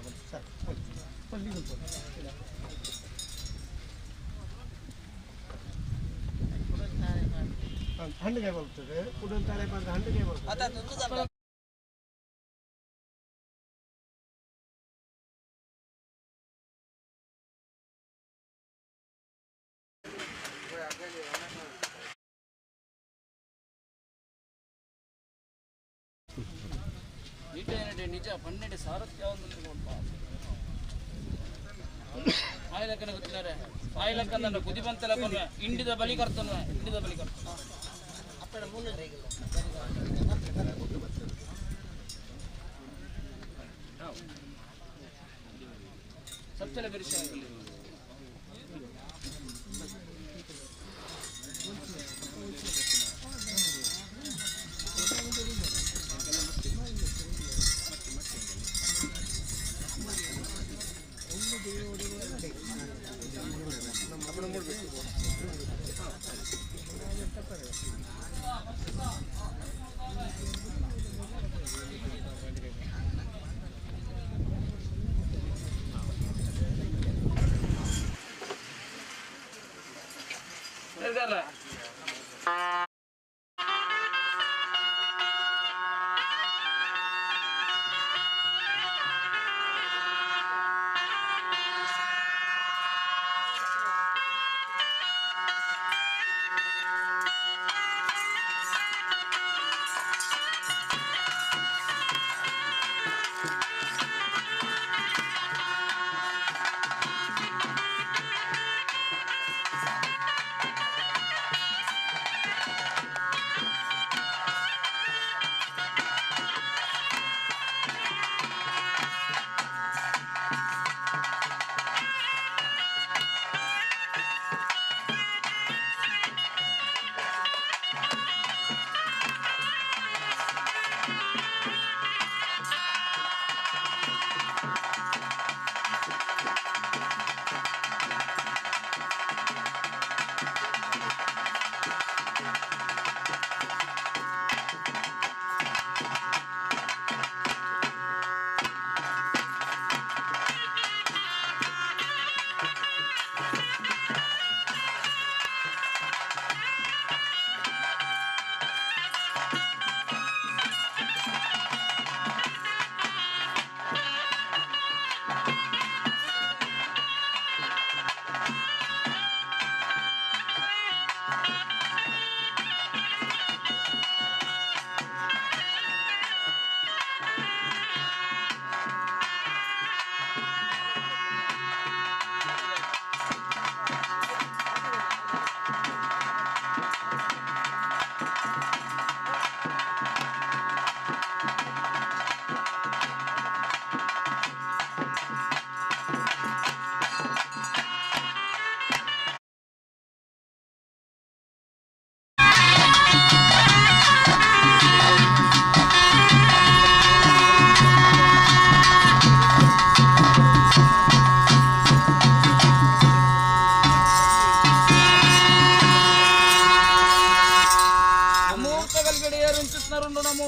ಹಣ್ಣಿಗೆ ಬರ್ತದೆ ಉಡನ್ ತಾಳೆ ಬಂದ ಹಣ್ಣಿಗೆ ಬರ್ತದೆ ನಿಜ ಪನ್ನೆಡೆ ಸಾರಥ್ಯ ಆಯ್ಲಕ್ಕನ ಗೊತ್ತಿದ್ದಾರೆ ಆಯ್ಲಕ್ಕನ ಕುದಿ ಬಂತಲ್ಲ ಕೊನೆ ಇಂಡಿದ ಬಲಿ ಕರ್ತನ ಇಂಡಿದ ಬಲಿ ಕರ್ತನ ಸತ್ಯಲ ಬಿರಿಶ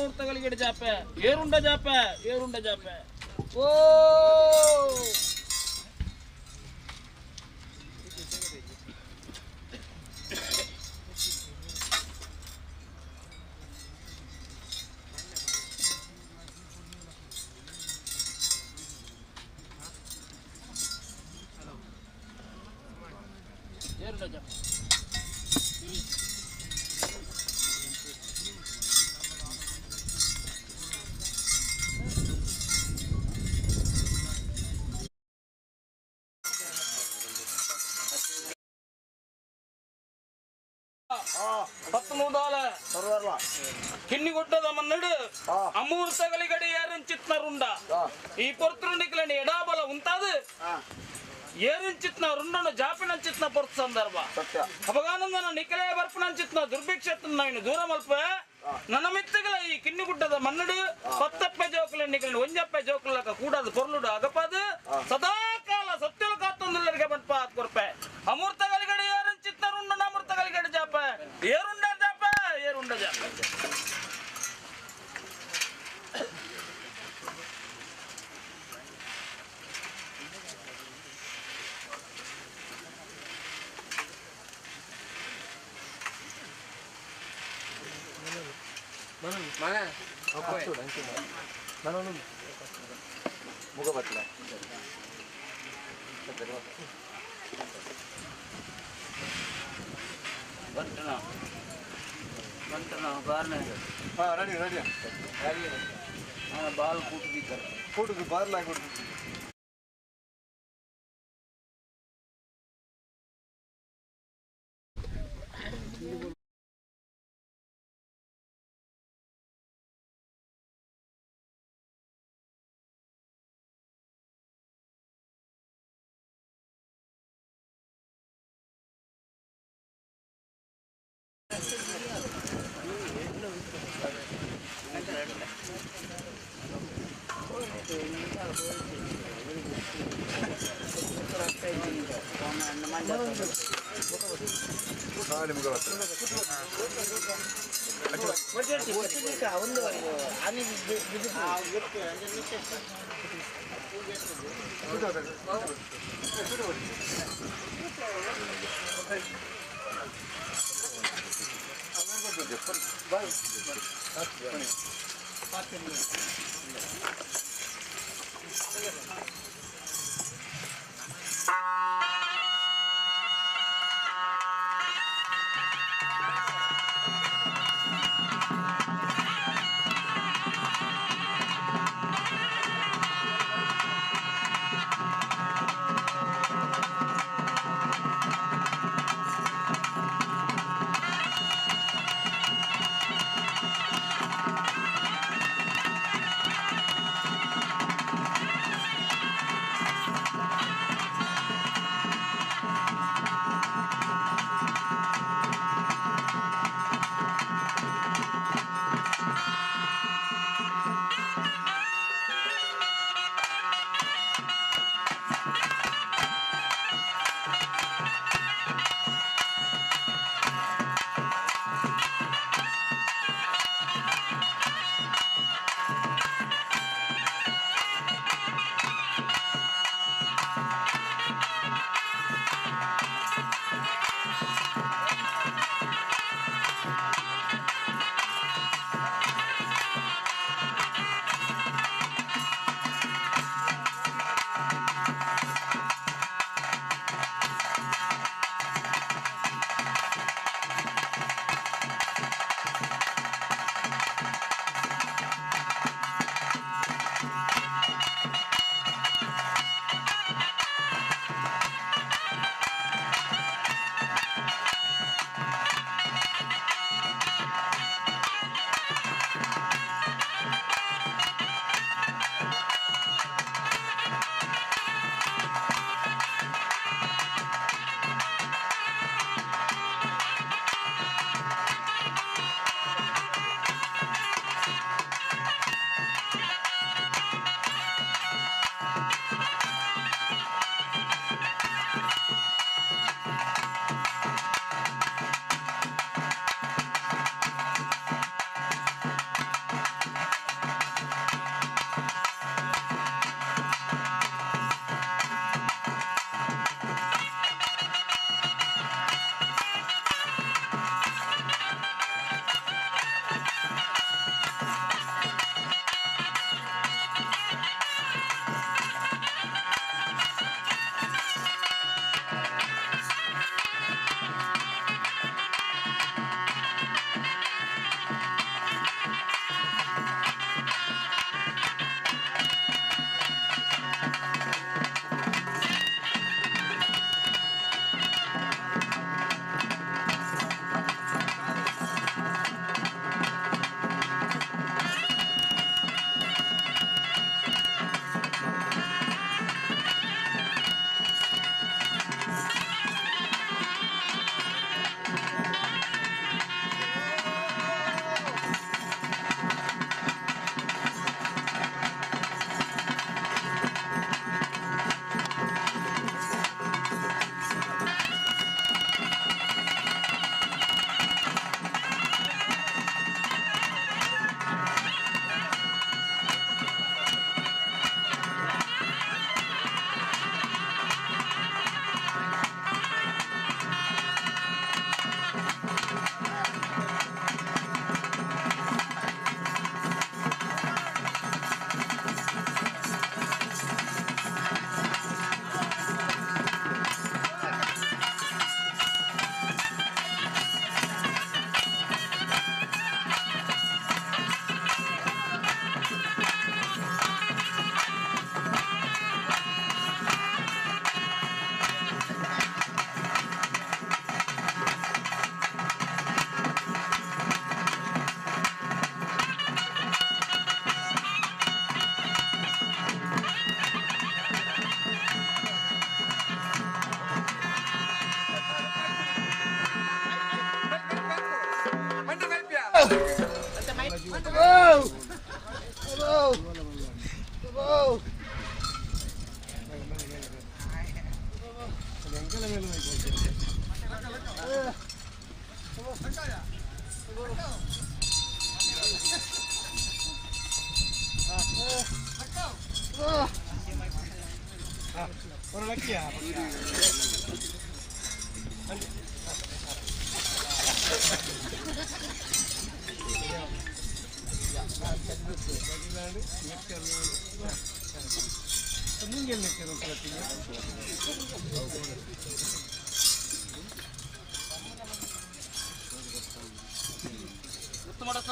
ಅಮೂರ್ತಗಳಿಗೆ ಜಾಪೆ ಏರುಂಡ ಜಾಪೆ ಏರುಂಡ ಜಾಪೆ ಓ ಏರುಂಡ ಜಾಪೆ ಕಿನ್ನಿಗುಡ್ಡದ ಮನ್ನಡು ಅಮೂರ್ತಗಳಿಗಡೆ ಏರಂಚಿತ್ನರುಂಡ ಈ ಪೊರ್ತುಂಡಿಕಲನಿ ಎಡಾಬಲ ಉಂತಾದು ಏರಿಂಚಿತ್ನ ರುಂಡನ ಜಾಪಿನಂಚಿತ್ನ ಪೊರ್ತು ಸಂದರ್ಭ ಅಪಗಾನಂದನ ನಿಕಲೇ ಬರ್ಪನಂಚಿತ್ನ ದುರ್ಭಿಕ್ಷತ್ನ ಇನ್ನು ದೂರ ಮಲ್ಪ ನನ್ನ ಮಿತ್ತಗಳ ಈ ಕಿನ್ನಿಗುಡ್ಡದ ಮನ್ನಡು ಪತ್ತಪ್ಪೆ ಜೋಕಲನ್ನಿಕಲನಿ ಒಂಜಪ್ಪೆ ಜೋಕಲಕ ಕೂಡದು ಪೊರ್ಲುಡು ಅಗಪದು ಸದಾಕಾಲ ಸತ್ಯಲ ಕಾತೊಂದುಲ್ಲರಿಗೆ ಬಂಪ ಕೊರ್ಪೆ ಅಮೂರ್ತಗಳಿಗಡೆ ಏರಂಚಿತ್ನ ರುಂಡನ ಅಮೂರ್ತಗಳಿಗಡೆ ಜಾಪ ಏರುಂಡ ಜಾಪ ಏರುಂಡ ಜಾಪ ಮುಗಬತ್ಲ ಬಂಟನ ಬಂಟನ ಬಾರ್ನೆ ಹಾ ರೆಡಿ ರೆಡಿ ಬಾಲ್ ಕೂಟದಿದ್ದಾರೆ ಕೂಟಕ್ಕೆ ಬಾರ್ಲಾಗಿ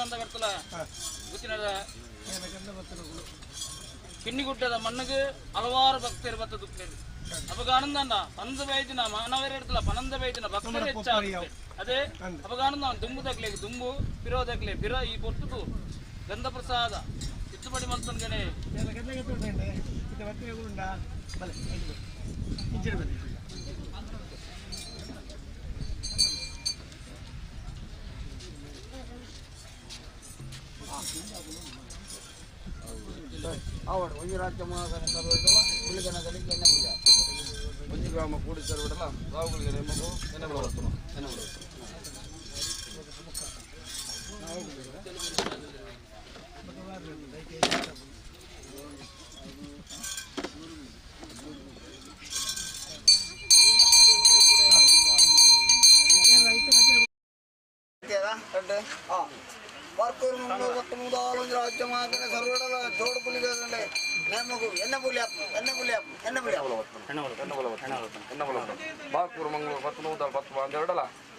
ಅಂತ ಬರ್ತಲ್ಲ ಗೊತ್ತಿನದ ಕಿನ್ನಿಗುಡ್ಡದ ಮಣ್ಣಿಗೆ ಹಲವಾರು ಭಕ್ತರು ಬತ್ತ ದುಃಖರು ಅಪಗಾನಂದ ಪನಂದ ಬೈದಿನ ಮಾನವರೇ ಇರ್ತಲ್ಲ ಪನಂದ ಬೈದಿನ ಭಕ್ತರು ಹೆಚ್ಚಾಗುತ್ತೆ ಅದೇ ಅಪಗಾನಂದ ದುಂಬುದಾಗ್ಲಿ ದುಂಬು ಪಿರೋದಾಗ್ಲಿ ಪಿರ ಈ పొట్టుకు ಗಂಧ ಪ್ರಸಾದ ಇತ್ತುಪಡಿ ಮಲ್ತನ್ಗನೆ ಆವಡ ಒಂದು ರಾಜ್ಯ ಮಹಾಗಣ ಸರ್ವಡಲ ಗುಳಿಗನಗಳಿಗೆ ಎಣ್ಣೆ ಪೂಜೆ ಒಂದು ಗ್ರಾಮ ಕೂಡಿ ಸರ್ವಡಲ ರಾವುಗಳಿಗೆ ನೆಮ್ಮಗು ಎಣ್ಣೆ ಬರುತ್ತೋ ಎಣ್ಣೆ ಬರುತ್ತೋ ಬಾಕೂರು ಮಂಗಳೂರು 12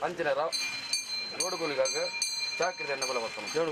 ಅಂಚಿನ ರೋಡ್ ಗುಲಿಗಾಗ ಚಾಕ್ರಿ ಎಣ್ಣೆ ಬಲ ಬರ್ತಾನೆ ಜೋಡು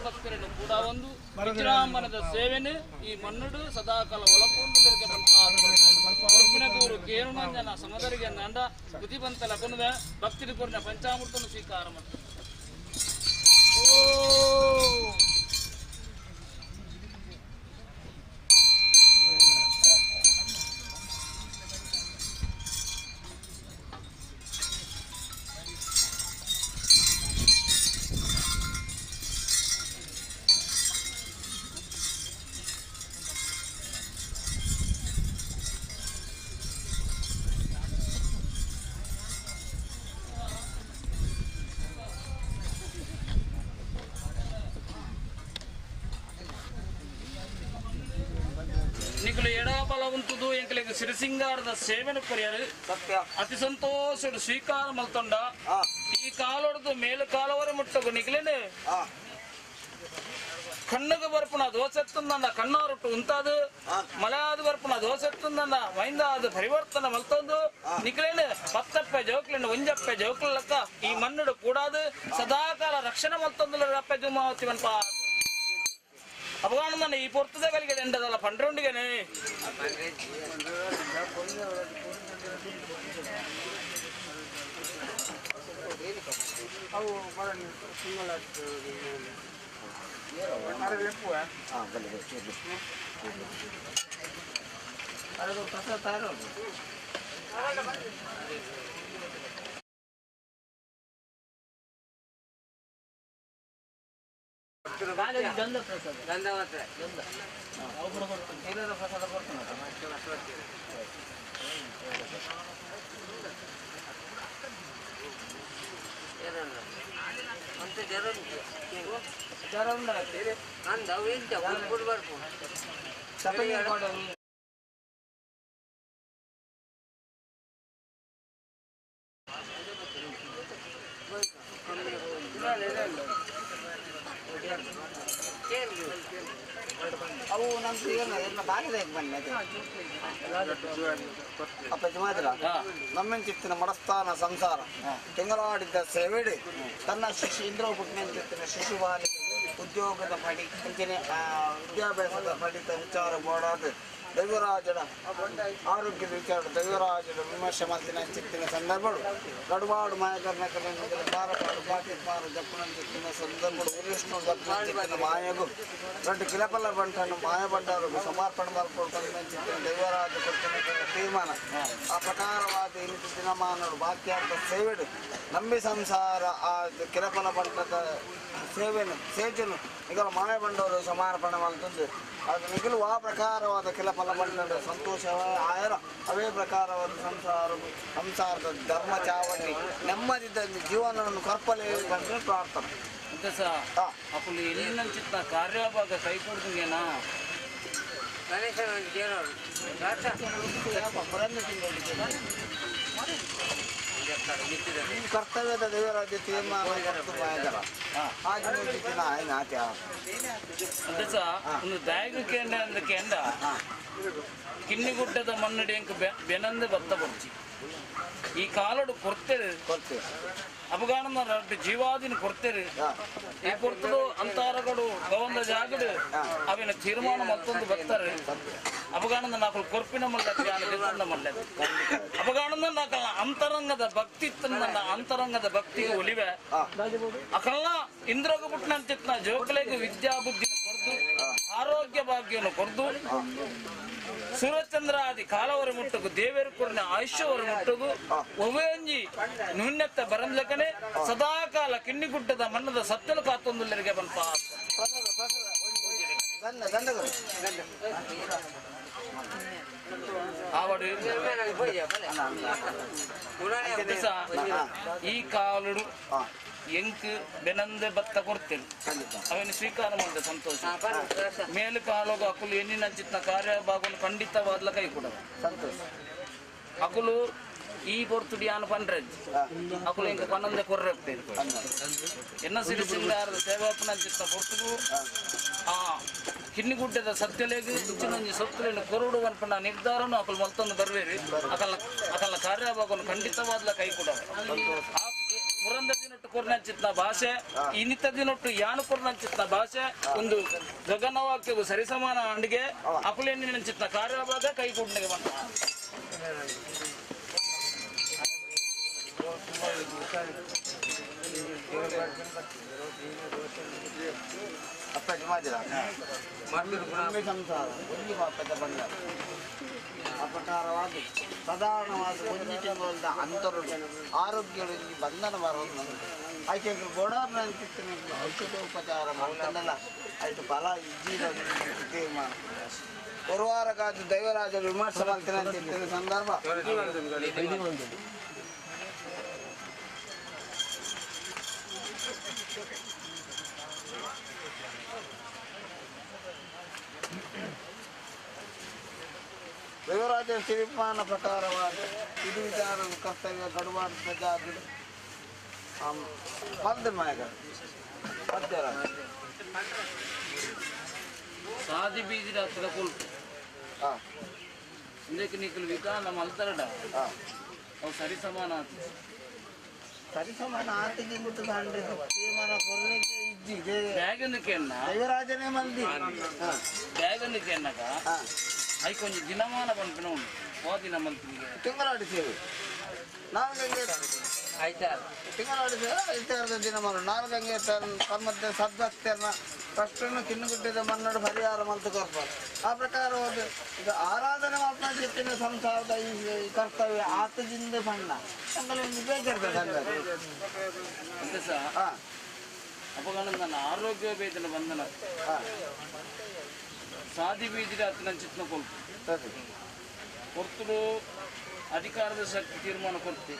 ಭಕ್ತರನ್ನು ಕೂಡ ಒಂದು ವಿಜೃಂಭಣದ ಸೇವೆನೆ ಈ ಮಣ್ಣುಡು ಸದಾಕಾಲ ಒಳಪೊಂದರಿಗೆ ಬಂಪಾದ ಕೇರುಣಂಜನ ಸಮದರಿಗೆ ನಂಡ ಬುದ್ಧಿವಂತ ಲಗುನುವ ಭಕ್ತಿಗೆ ಕೊರಿನ ಪಂಚಾಮೃತನು ಸ್ವೀಕಾರ ಮಾಡ್ತಾರೆ. ನಿಖಲು ಎಡಬಲವಂತುದು ಎಂಕಲಿಗೆ ಸಿರಿಸಿಂಗಾರದ ಸೇವೆನ ಕೊರಿಯರು ಸತ್ಯ ಅತಿ ಸಂತೋಷ ಸ್ವೀಕಾರ ಮಲ್ತೊಂಡ ಈ ಕಾಲೊಡ್ದು ಮೇಲು ಕಾಲವರೆ ಮುಟ್ಟಗು ನಿಖಲೇನೆ ಕಣ್ಣಗೆ ಬರ್ಪುನ ದೋಸೆತ್ತಂದ ಕಣ್ಣಾರುಟ್ಟು ಉಂತಾದು ಮಳೆಯಾದ ಬರ್ಪುನ ದೋಸೆತ್ತಂದ ಮೈಂದಾದ ಪರಿವರ್ತನ ಮಲ್ತೊಂದು ನಿಖಲೇನೆ ಪತ್ತಪ್ಪೆ ಜೋಕ್ಲಿನ ಒಂಜಪ್ಪೆ ಜೋಕ್ಲಕ್ಕ ಈ ಮಣ್ಣುಡು ಕೂಡಾದು ಸದಾಕಾಲ ರಕ್ಷಣೆ ಮಲ್ತೊಂದು ಅಪ್ಪೆ ಜುಮಾವತಿವನ್ಪ ಅಪಗಾನಂದ ಈ ಪೊರ್ತದ ಕಲಿಗೆ ಎಂಡದಲ್ಲ ಪಂಡ್ರೊಂಡಿಗೆನೆ ಅವು ಜ್ವರ ನಮ್ಗೆ ಎಲ್ಲ ಬಾಗಿದಾಗ ಬನ್ನಿ ಅಪ್ಪಾಜಿ ಮಾತ್ರ ನಮ್ಮೆನ್ ಚಿತ್ತಿನ ಮಡಸ್ಥಾನ ಸಂಸಾರ ತಿಂಗಳಾಡಿದ್ದ ಸೇವೆಡಿ ತನ್ನ ಶಿಶು ಇಂದ್ರ ಪುಟ್ಟಿನ ಶಿಶುವಾಲಿ ಉದ್ಯೋಗದ ಪಡಿ ವಿದ್ಯಾಭ್ಯಾಸದ ಪಡಿತ ವಿಚಾರ ಮಾಡೋದು ದೈವರಾಜನ ಆರೋಗ್ಯದ ವಿಚಾರ ದೈವರಾಜನ ವಿಮರ್ಶೆ ಮಾಡ್ತಿನ ಚಿತ್ತಿನ ಸಂದರ್ಭಗಳು ಗಡುಬಾಡು ಮಾಯಕರ್ಣಕರ ಪಾರಪಾಡು ಪಾಕಿಪಾರು ಜಪ್ಪನ ಚಿತ್ತಿನ ಸಂದರ್ಭಗಳು ಉರಿಷ್ಣು ಚಿತ್ತಿನ ಮಾಯಗು ದೊಡ್ಡ ಕಿಲಪಲ್ಲ ಬಂಟನ್ನು ಮಾಯ ಬಂಡಾರು ಸಮರ್ಪಣೆ ಮಾಡ್ಕೊಳ್ತಾನೆ ಚಿತ್ತಿನ ದೈವರಾಜ ಕೊಟ್ಟಿನ ತೀರ್ಮಾನ ಆ ಪ್ರಕಾರವಾದ ಇನ್ನಿತ ದಿನಮಾನಗಳು ಬಾಕ್ಯಾರ್ಥ ಸೇವೆಡು ನಂಬಿ ಸಂಸಾರ ಆ ಕಿಲಪಲ ಬಂಟದ ಸೇವೆನು ಸೇಜನು ಈಗ ಮಾಯ ಬಂಡವರು ಸಮರ್ಪಣೆ ಮಾಡ್ತಂದು ಅದು ನಿಗಲು ಆ ಪ್ರಕಾರವಾದ ಕೆಲ ಫಲ ಬಂಡ ಸಂತೋಷವೇ ಆಯರ ಅವೇ ಪ್ರಕಾರವಾದ ಸಂಸಾರದ ಧರ್ಮ ಚಾವಣಿ ನೆಮ್ಮದಿದ್ದ ಜೀವನವನ್ನು ಕರ್ಪಲೆ ಬಂದರೆ ಪ್ರಾರ್ಥನೆ ಅಂತ ಸಹ ಅಪ್ಪಲು ಎಲ್ಲಿನ ಚಿತ್ತ ಕಾರ್ಯಭಾಗ ಕೈ ಕೊಡ್ತೀನಾ ಕರ್ತವ್ಯದ ದೇವರಾಜ್ಯ ತೀರ್ಮಾನ ಹಾಗೆ ಅಂತ ಸಹ ಒಂದು ದಾಯಕಕ್ಕೆ ಅಂದ ಕಿನ್ನಿಗುಡ್ಡದ ಮಣ್ಣಡಿ ಅಂಕ ಬೆನಂದು ಭತ್ತ ಬರ್ಚಿ ಈ ಕಾಲಡು ಕೊಡ್ತೇವೆ ಅಪಗಾನದ ಜೀವಾದಿನ ಕೊಡ್ತೇವೆ ಈ ಕೊಡ್ತಡು ಅಂತಾರಗಳು ಗವಂದ ಜಾಗಡು ಅವಿನ ತೀರ್ಮಾನ ಮತ್ತೊಂದು ಬರ್ತಾರೆ ಅಪಗಾನದ ನಾಲ್ಕು ಕೊರ್ಪಿನ ಮಲ್ಲ ಮಲ್ಲ ಅಪಗಾನದ ನಾಲ್ಕ ಅಂತರಂಗದ ಭಕ್ತಿ ಅಂತರಂಗದ ಭಕ್ತಿಗೆ ಒಲಿವೆ ಅಕಲ್ಲ ಇಂದ್ರಗ ಪುಟ್ಟನಂತಿತ್ನ ಜೋಕಲೆಗೆ ವಿದ್ಯಾಬುದ್ಧಿನ ಕೊರ್ದು ಆರೋಗ್ಯ ಭಾಗ್ಯವನ್ನು ಕೊರ್ದು ಸೂರ್ಯಚಂದ್ರಾದಿ ಕಾಲವರ ಮುಟ್ಟಗು ದೇವೇರು ಕೊರನ ಆಯುಷ್ಯವರ ಮುಟ್ಟಗು ಒವೇಂಜಿ ನುಣ್ಣೆತ್ತ ಬರಂಜಕನೆ ಸದಾಕಾಲ ಕಿನ್ನಿಗುಡ್ಡದ ಮಣ್ಣದ ಸತ್ತಲು ಕಾತೊಂದುಲ್ಲರಿಗೆ ಬಂತ ಈ ಕಾಲುಡು ಎಂಕ್ ಬೆನಂದ ಭತ್ತ ಕೊಡ್ತೇನೆ ಅವನು ಸ್ವೀಕಾರ ಮಾಡಿದ ಸಂತೋಷ ಮೇಲು ಕಾಲೋಗ ಅಕುಲು ಎಣ್ಣಿನ ಚಿತ್ತ ಕಾರ್ಯಭಾಗವನ್ನು ಖಂಡಿತವಾದ್ಲ ಕೈ ಕೊಡ ಸಂತೋಷ ಅಕುಲು ಈ ಕೊರ್ತುಡಿ ಆನು ಪಂಡ್ರಜ್ಜಿ ಅಕುಲು ಇಂಕ ಪನ್ನೊಂದೆ ಕೊರ್ರಪ್ಪೇರು ಎನ್ನ ಸಿರಿಸಿಂಗಾರದ ಸೇವಾಪನ ಚಿತ್ತ ಕೊರ್ತುಗು ಆ ಕಿನ್ನಿಗುಡ್ಡದ ಸತ್ಯಲೇಗೆ ಇಂಚಿನೊಂಜಿ ಸೊತ್ತುಲೆಯನ್ನು ಕೊರಡು ಅನ್ಪಣ್ಣ ನಿರ್ಧಾರನು ಅಕಲು ಮಲ್ತೊಂದು ಬರ್ವೇರಿ ಅಕಲ್ನ ಕಾರ್ಯಭಾಗವನ್ನು ಖಂಡಿತವಾದ್ಲ ಕೈ ಕೊಡ ಪುರಂದ ದಿನೊಟ್ಟು ಕೊರ್ನಂಚಿತ್ನ ಭಾಷೆ ಇನ್ನಿತ ದಿನೊಟ್ಟು ಯಾನು ಕೊರ್ನಂಚಿತ್ನ ಭಾಷೆ ಒಂದು ಗಗನವಾಕ್ಯವು ಸರಿಸಮಾನ ಅಂಡಿಗೆ ಅಕುಲೆನ್ನಿನಂಚಿತ್ನ ಕಾರ್ಯಭಾಗ ಕೈಗೂಡ್ನಿಗೆ ಬಂದ ಅಪ್ಪಾಜಿ ಮಾದಿರ ಸಂಸಾರ ಒಂದು ಪಾಪದ ಬಂದ ಅಪಕಾರವಾಗಿ ಸಾಧಾರಣವಾದ ಒಂದು ತಿಂಗಳಿಂದ ಅಂತರು ಆರೋಗ್ಯಗಳಲ್ಲಿ ಬಂಧನ ಬರೋದು ಆಯ್ಕೆ ಗೋಡಾರ್ನ ಅಂತಿರ್ತೀನಿ ಔಷಧೋಪಚಾರ ಮಾಡ್ಕೊಂಡಲ್ಲ ಆಯ್ತು ಫಲ ಇದ್ದೀರ ತೀರ್ಮಾನ ಒಂದು ವಾರ ಕಾದು ದೈವರಾಜರು ವಿಮರ್ಶೆ ಮಾಡ್ತೇನೆ ಅಂತಿರ್ತೀನಿ ಸಂದರ್ಭ ದೈವರಾಜ ತೀರ್ಮಾನ ಪ್ರಕಾರವಾದ ಇದು ವಿಚಾರ ಕರ್ತವ್ಯ ಗಡುವಾದ ಪ್ರಜಾಗಳು ಮಲ್ದ ಮಾಯಗ ಮಧ್ಯರಾಜ ಸಾದಿ ಬೀಜಿ ಹತ್ತಿರ ಕೊಲ್ಪು ಇಂದಕ್ಕೆ ನಿಕ್ಕಲು ವಿಧಾನ ಮಲ್ತರಡ ಅವು ಸರಿ ಸಮಾನ ಸರಿಸಮಾನ ಆತಿಗೆ ಬಿಟ್ಟು ತೀರ್ಮಾನ ಕೊರಲಿಗೆ ಇದ್ದಿದೆ ಬ್ಯಾಗನಕ್ಕೆ ಅನ್ನ ದೈವರಾಜನೇ ಮಂದಿ ಬ್ಯಾಗನಕ್ಕೆ ಅನ್ನಕ ಅයි ಕೊಂಚ ದಿನಮಾನ ಪಂಪಿನ ಉಂಟು ಹೋದಿನ ಮಲ್ತಿಗೆ ತಿಂಗಳಾಡಿ ಸೇವೆ ನಾಲ್ಕಂಗೆ ಆಯ್ತಾ ತಿಂಗಳಾಡಿ ಸೇವೆ ಐತಾರದ ದಿನಮಾನ ನಾಲ್ಕಂಗೆ ತಮ್ಮದೇ ಸದ್ಭಕ್ತರನ್ನ ಫಸ್ಟನ್ನು ಕಿನ್ನುಗುಡ್ಡದ ಮನ್ನಡು ಪರಿಹಾರ ಮಲ್ತು ಕೊರ್ಬಾರ್ದು ಆ ಪ್ರಕಾರವಾದ ಈಗ ಆರಾಧನೆ ಮಾಡ್ತಾ ಜೊತ್ತಿನ ಸಂಸಾರದ ಈ ಕರ್ತವ್ಯ ಆತದಿಂದ ಬಣ್ಣ ನಮ್ಮಲ್ಲಿ ಬೇಕಿರ್ತದೆ ಅಂತ ಸಹ ಅಪಗಣ ನನ್ನ ಆರೋಗ್ಯ ವೇದನ ಬಂಧನ ಸಾದಿ ಬೀದಿರ ಹತ್ತಿನ ಚಿತ್ನ ಕೊಲ್ಪು ಕೊರ್ತುಡು ಅಧಿಕಾರದ ಶಕ್ತಿ ತೀರ್ಮಾನ ಕೊಡ್ತಿ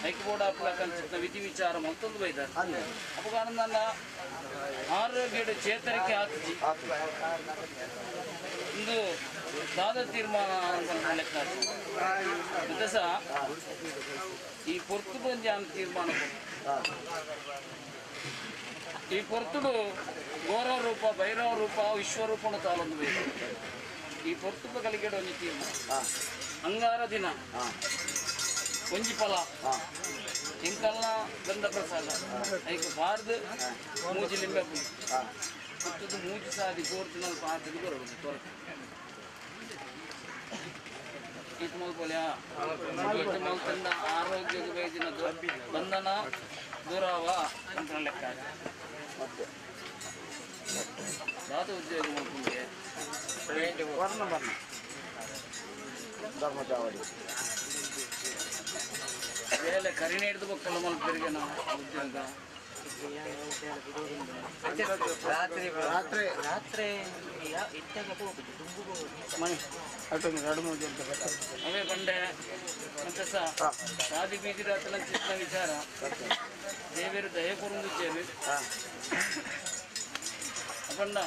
ಹೈಕೋರ್ಟ್ ಅಪ್ಲಕಂಚಿತ್ನ ವಿಧಿ ವಿಚಾರ ಮತ್ತೊಂದು ಬೈದಾರೆ ಅಪಗಣ ನನ್ನ ಆರೋಗ್ಯದ ಚೇತರಿಕೆ ಹಾಕಿ ಒಂದು ದಾದ ತೀರ್ಮಾನ ಲೆಕ್ಕ ಅಂತ ಸಹ ಈ ಪೊರ್ತು ಬಂಜಾನ ತೀರ್ಮಾನ ಕೊಡ್ತು ಈ ಪೊರ್ತುಡು ಘೋರ ರೂಪ ಭೈರವ ರೂಪ ವಿಶ್ವರೂಪನು ತಾಲೊಂದು ಬೇಕು ಈ ಪೊರ್ತುಡು ಕಲಿಕೆಡು ಒಂಜಿ ತೀರ್ಮಾನ ಅಂಗಾರ ದಿನ ಒಂಜಿ ಫಲ ಇಂಕಲ್ನ ಗಂಧ ಪ್ರಸಾದ ಐಕ್ ಬಾರ್ದು ಮೂಜಿ ಲಿಂಬೆ ಪುಡಿ ಪುತ್ತದು ಮೂಜಿ ಸಾದಿ ಕೋರ್ತಿನಲ್ಲಿ ಪಾತದು ಬರೋದು ತೊರಕ ಇದು ಮಲ್ಪಲ್ಯ ಇದು ಮಲ್ತಂದ ಆರೋಗ್ಯದ ಬೇಜಿನ ಬಂಧನ ದೂರಾವ ಅಂತ ಲೆಕ್ಕ ದಾದ ಉದ್ಯೋಗ ಮಾಡ್ಕೊಂಡೆ ವರ್ಣ ಬಣ್ಣ ಧರ್ಮಚಾವಡಿ ಬೇಲೆ ಕರಿಣೆ ಹಿಡಿದು ಮಕ್ಕಳು ಮಲ್ಪರಿಗೆ ನಾವು ಉದ್ಯೋಗ ರಾತ್ರಿ ರಾತ್ರಿ ರಾತ್ರಿ ಮನೆ ಎರಡು ಮೂರು ಜನ ಅವೇ ಬಂಡೆ ಮತ್ತೆ ಸಹ ಸಾದಿ ಬೀದಿ ರಾತ್ರಿ ಚಿತ್ತ ವಿಚಾರ ದೇವೇರು ದಯ ಕೊರುಂದಿದ್ದೇವೆ ಅಪಣ್ಣ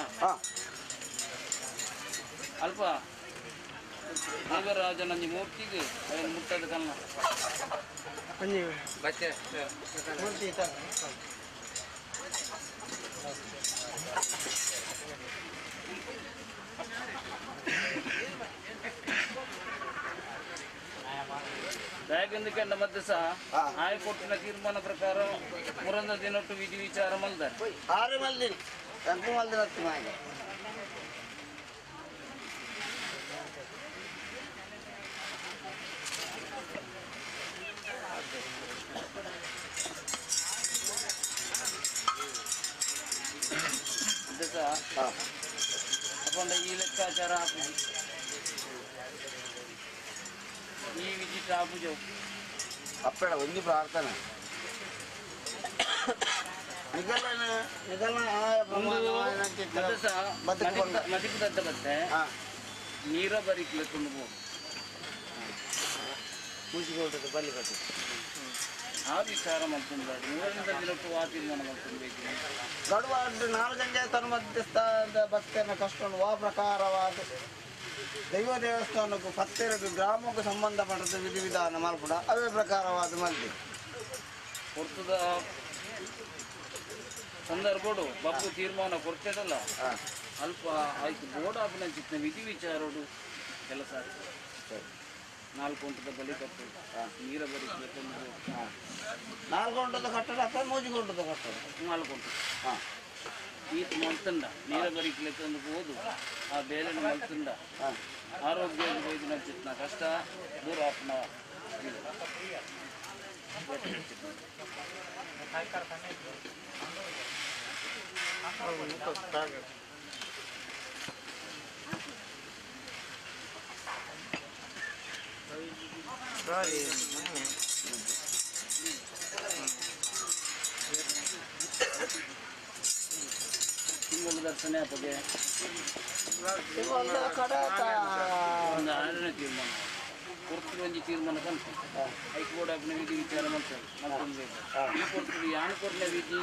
ಅಲ್ಪ ದೇವರಾಜನಂಜಿ ಮೂರ್ತಿಗೆ ಅವನು ಮುಟ್ಟದ ಕನ್ನ ಬಚ್ಚೆ ಮೂರ್ತಿ ದಯಗಂದಿಕಂಡ ಮತ್ತೆ ಸಹ ಹೈಕೋರ್ಟಿನ ತೀರ್ಮಾನ ಪ್ರಕಾರ ಮುರಂದ ದಿನೊಟ್ಟು ವಿಧಿ ವಿಚಾರ ಮಲ್ದಾರೆ ಆರು ಮಲ್ದಿನಿ ಎಂಟು ಮಲ್ದಿನ ಹತ್ತು ಮಾಡಿ ಮತ್ತೆ ಸಹ ಅಕೊಂಡ ಈ ಲೆಕ್ಕಾಚಾರ ಹಾಕುದು ಈ ವಿಧಿ ಹಾಕುದು ಅಪ್ಪಳ ಒಂದು ಪ್ರಾರ್ಥನೆ ಮತ್ತೆ ಸಹ ಮದಿಪದ ಮತ್ತೆ ನೀರ ಬರಿಕ್ಲೆ ಕೊಂಡು ಹೋಗುದು ಮುಗಿಸಿಕೊಟ್ಟದ್ದು ಬಲ್ಲಿ ಕಟ್ಟು ಆ ವಿಚಾರ ಮಾಡ್ಕೊಂಡು ಮೂರರಿಂದ ದಿನಕ್ಕೂ ಆ ತೀರ್ಮಾನ ಮಾಡ್ಕೊಳ್ಬೇಕು ಗಡುವಾದ 4 ಗಂಟೆ ತನ್ನ ಮಧ್ಯಸ್ಥಾನದ ಭಕ್ತಿಯನ್ನು ಕಷ್ಟವನ್ನು ಆ ಪ್ರಕಾರವಾದ ದೈವ ದೇವಸ್ಥಾನಕ್ಕೂ 12 ಗ್ರಾಮಕ್ಕೂ ಸಂಬಂಧಪಟ್ಟದ ವಿಧಿವಿಧಾನ ಮಲ್ಪುಡ ಅವೇ ಪ್ರಕಾರವಾದ ಮಲ್ದಿ ಕೊಡ್ತದ ಸಂದರ್ಭಡು ಬಪ್ಪು ತೀರ್ಮಾನ ಕೊಡ್ತದಲ್ಲ ಅಲ್ಪ ಆಯ್ತು ಬೋರ್ಡ್ ಆಪಿನ ಚಿತ್ತ ವಿಧಿ ವಿಚಾರೋಡು ಕೆಲಸ ಆಗ್ತದೆ 4 ಗಂಟದ ಬಲಿ ಕಟ್ಟು ನೀರ ಬರಿಬೇಕು 4 ಗಂಟದ ಕಟ್ಟಡ ಅಥವಾ 3 ಗಂಟದ ಕಟ್ಟಡ 4 ಗಂಟೆ ಈತ ಮಲ್ತಂಡ ನೀರ ಬರಿಕ್ಲಿಕ್ಕೆ ಹೋದು ಆ ಬೇಲೆನ ಮಲ್ತಂಡ ಆರೋಗ್ಯ ವೈದ್ಯನ ಚಿತ್ನ ಕಷ್ಟ ದೂರ ಆಪ್ನ ತಿಂಗಳ ದರ್ಶನ ಅಪ್ಪಗೆ ಒಂದು 6ನೇ ತೀರ್ಮಾನ ಕೊಡ್ತೀವಿ ಒಂಜಿ ತೀರ್ಮಾನ ಕನ್ಸು ಹೈಕೋರ್ಟ್ ಅಪ್ಪನ ವಿಧಿ ವಿಚಾರ ಮಾಡ್ತಾರೆ ಈ ಕೊಡ್ತೀವಿ ಯಾನು ಕೊಡ್ಲೆ ವಿಧಿ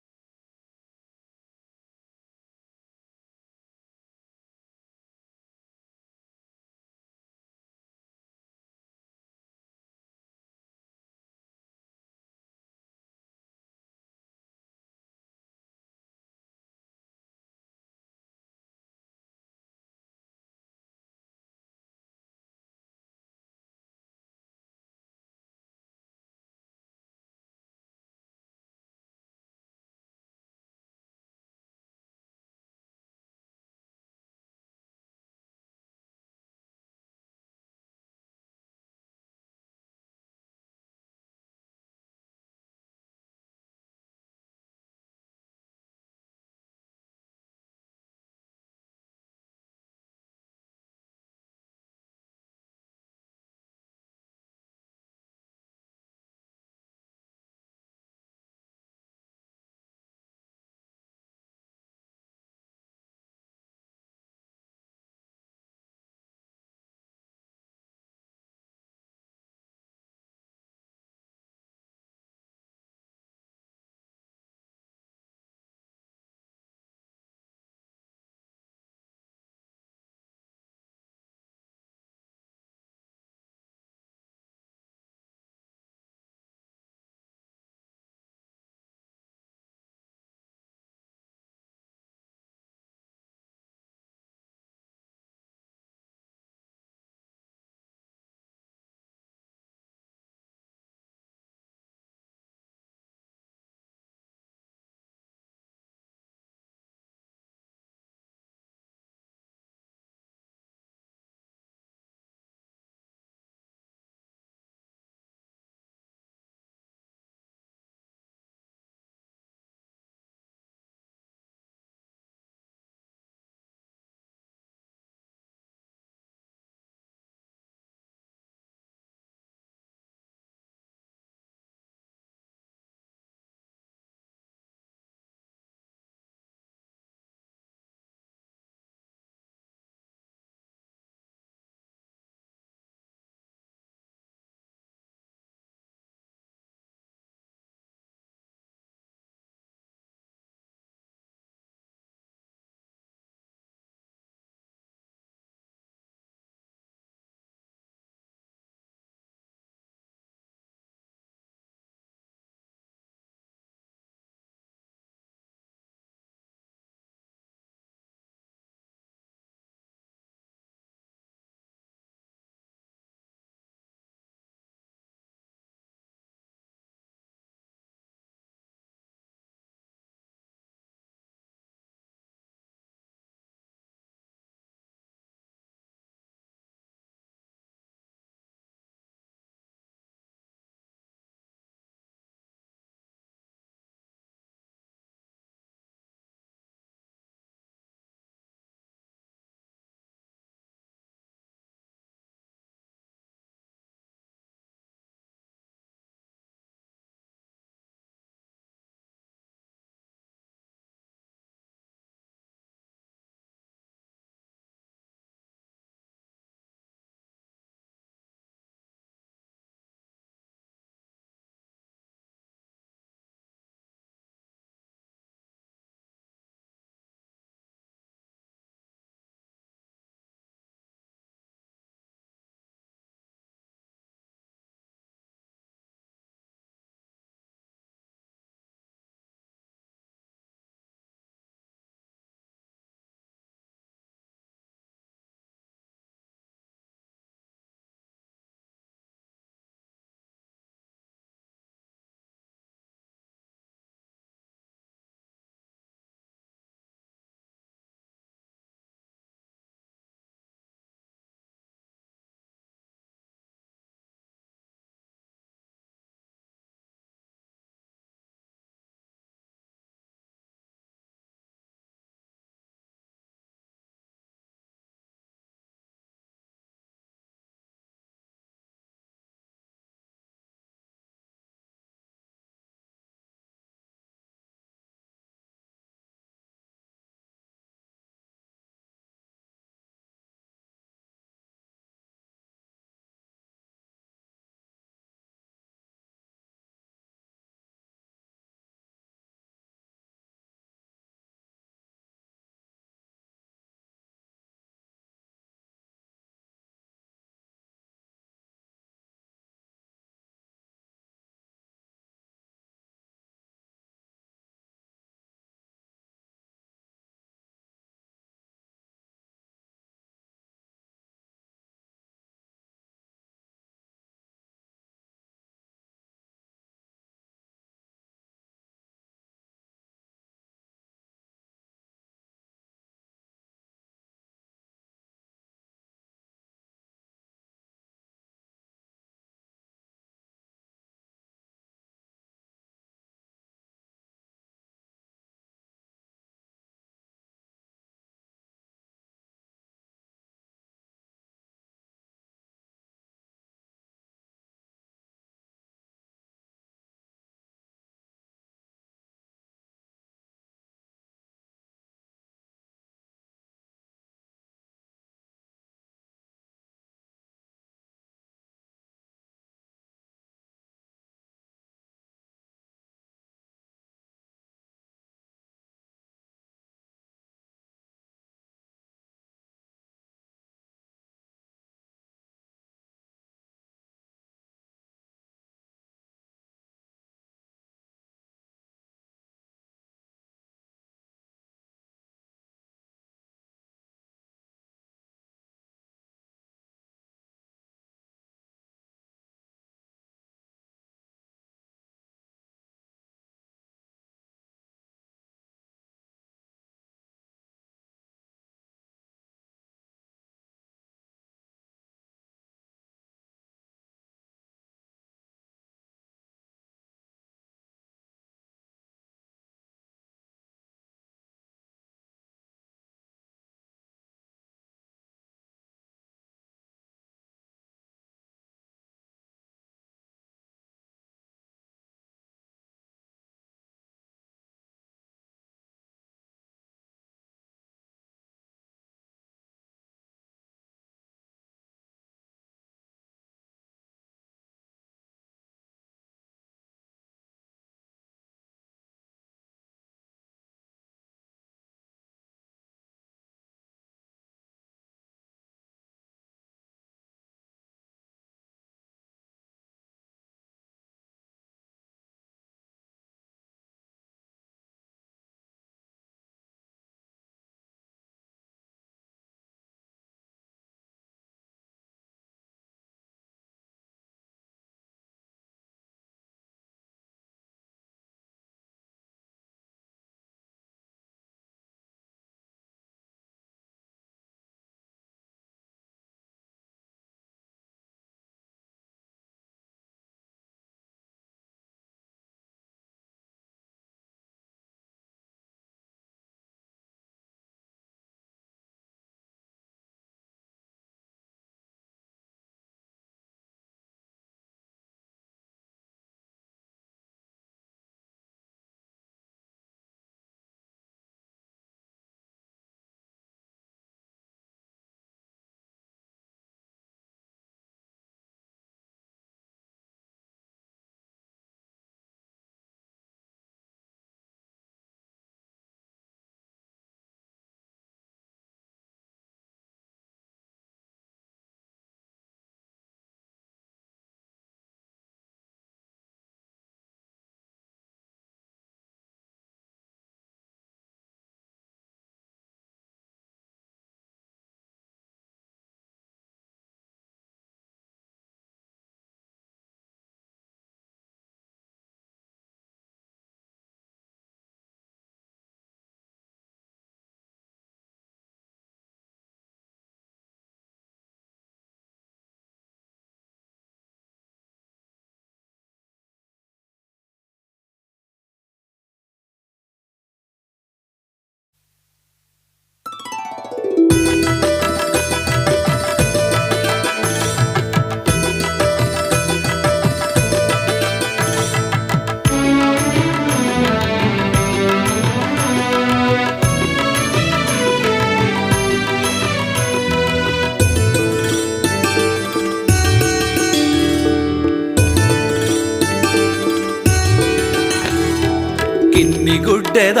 ಕಿನ್ನಿಗುಡ್ಡೆದ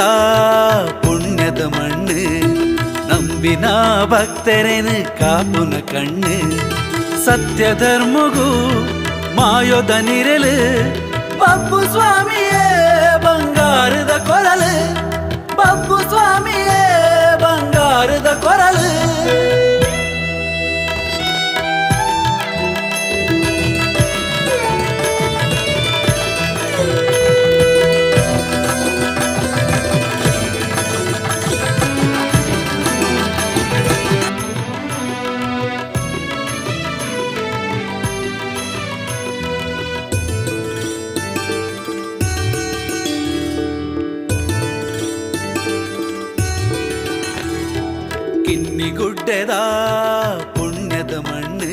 ಪುಣ್ಯದ ಮಣ್ಣು ನಂಬಿನ ಭಕ್ತರೇನು ಕಾಪುನ ಕಣ್ಣು ಸತ್ಯ ಧರ್ಮಗೂ ಮಾಯೋದ ನಿರಲು ಬಬ್ಬು ಸ್ವಾಮಿಯೇ ಬಂಗಾರದ ಕೊರಲು ಬಬ್ಬು ಸ್ವಾಮಿಯೇ ಬಂಗಾರದ ಕೊರಲು ಕಿನ್ನಿಗುಡ್ಡೆದ ಪುಣ್ಯದ ಮಣ್ಣು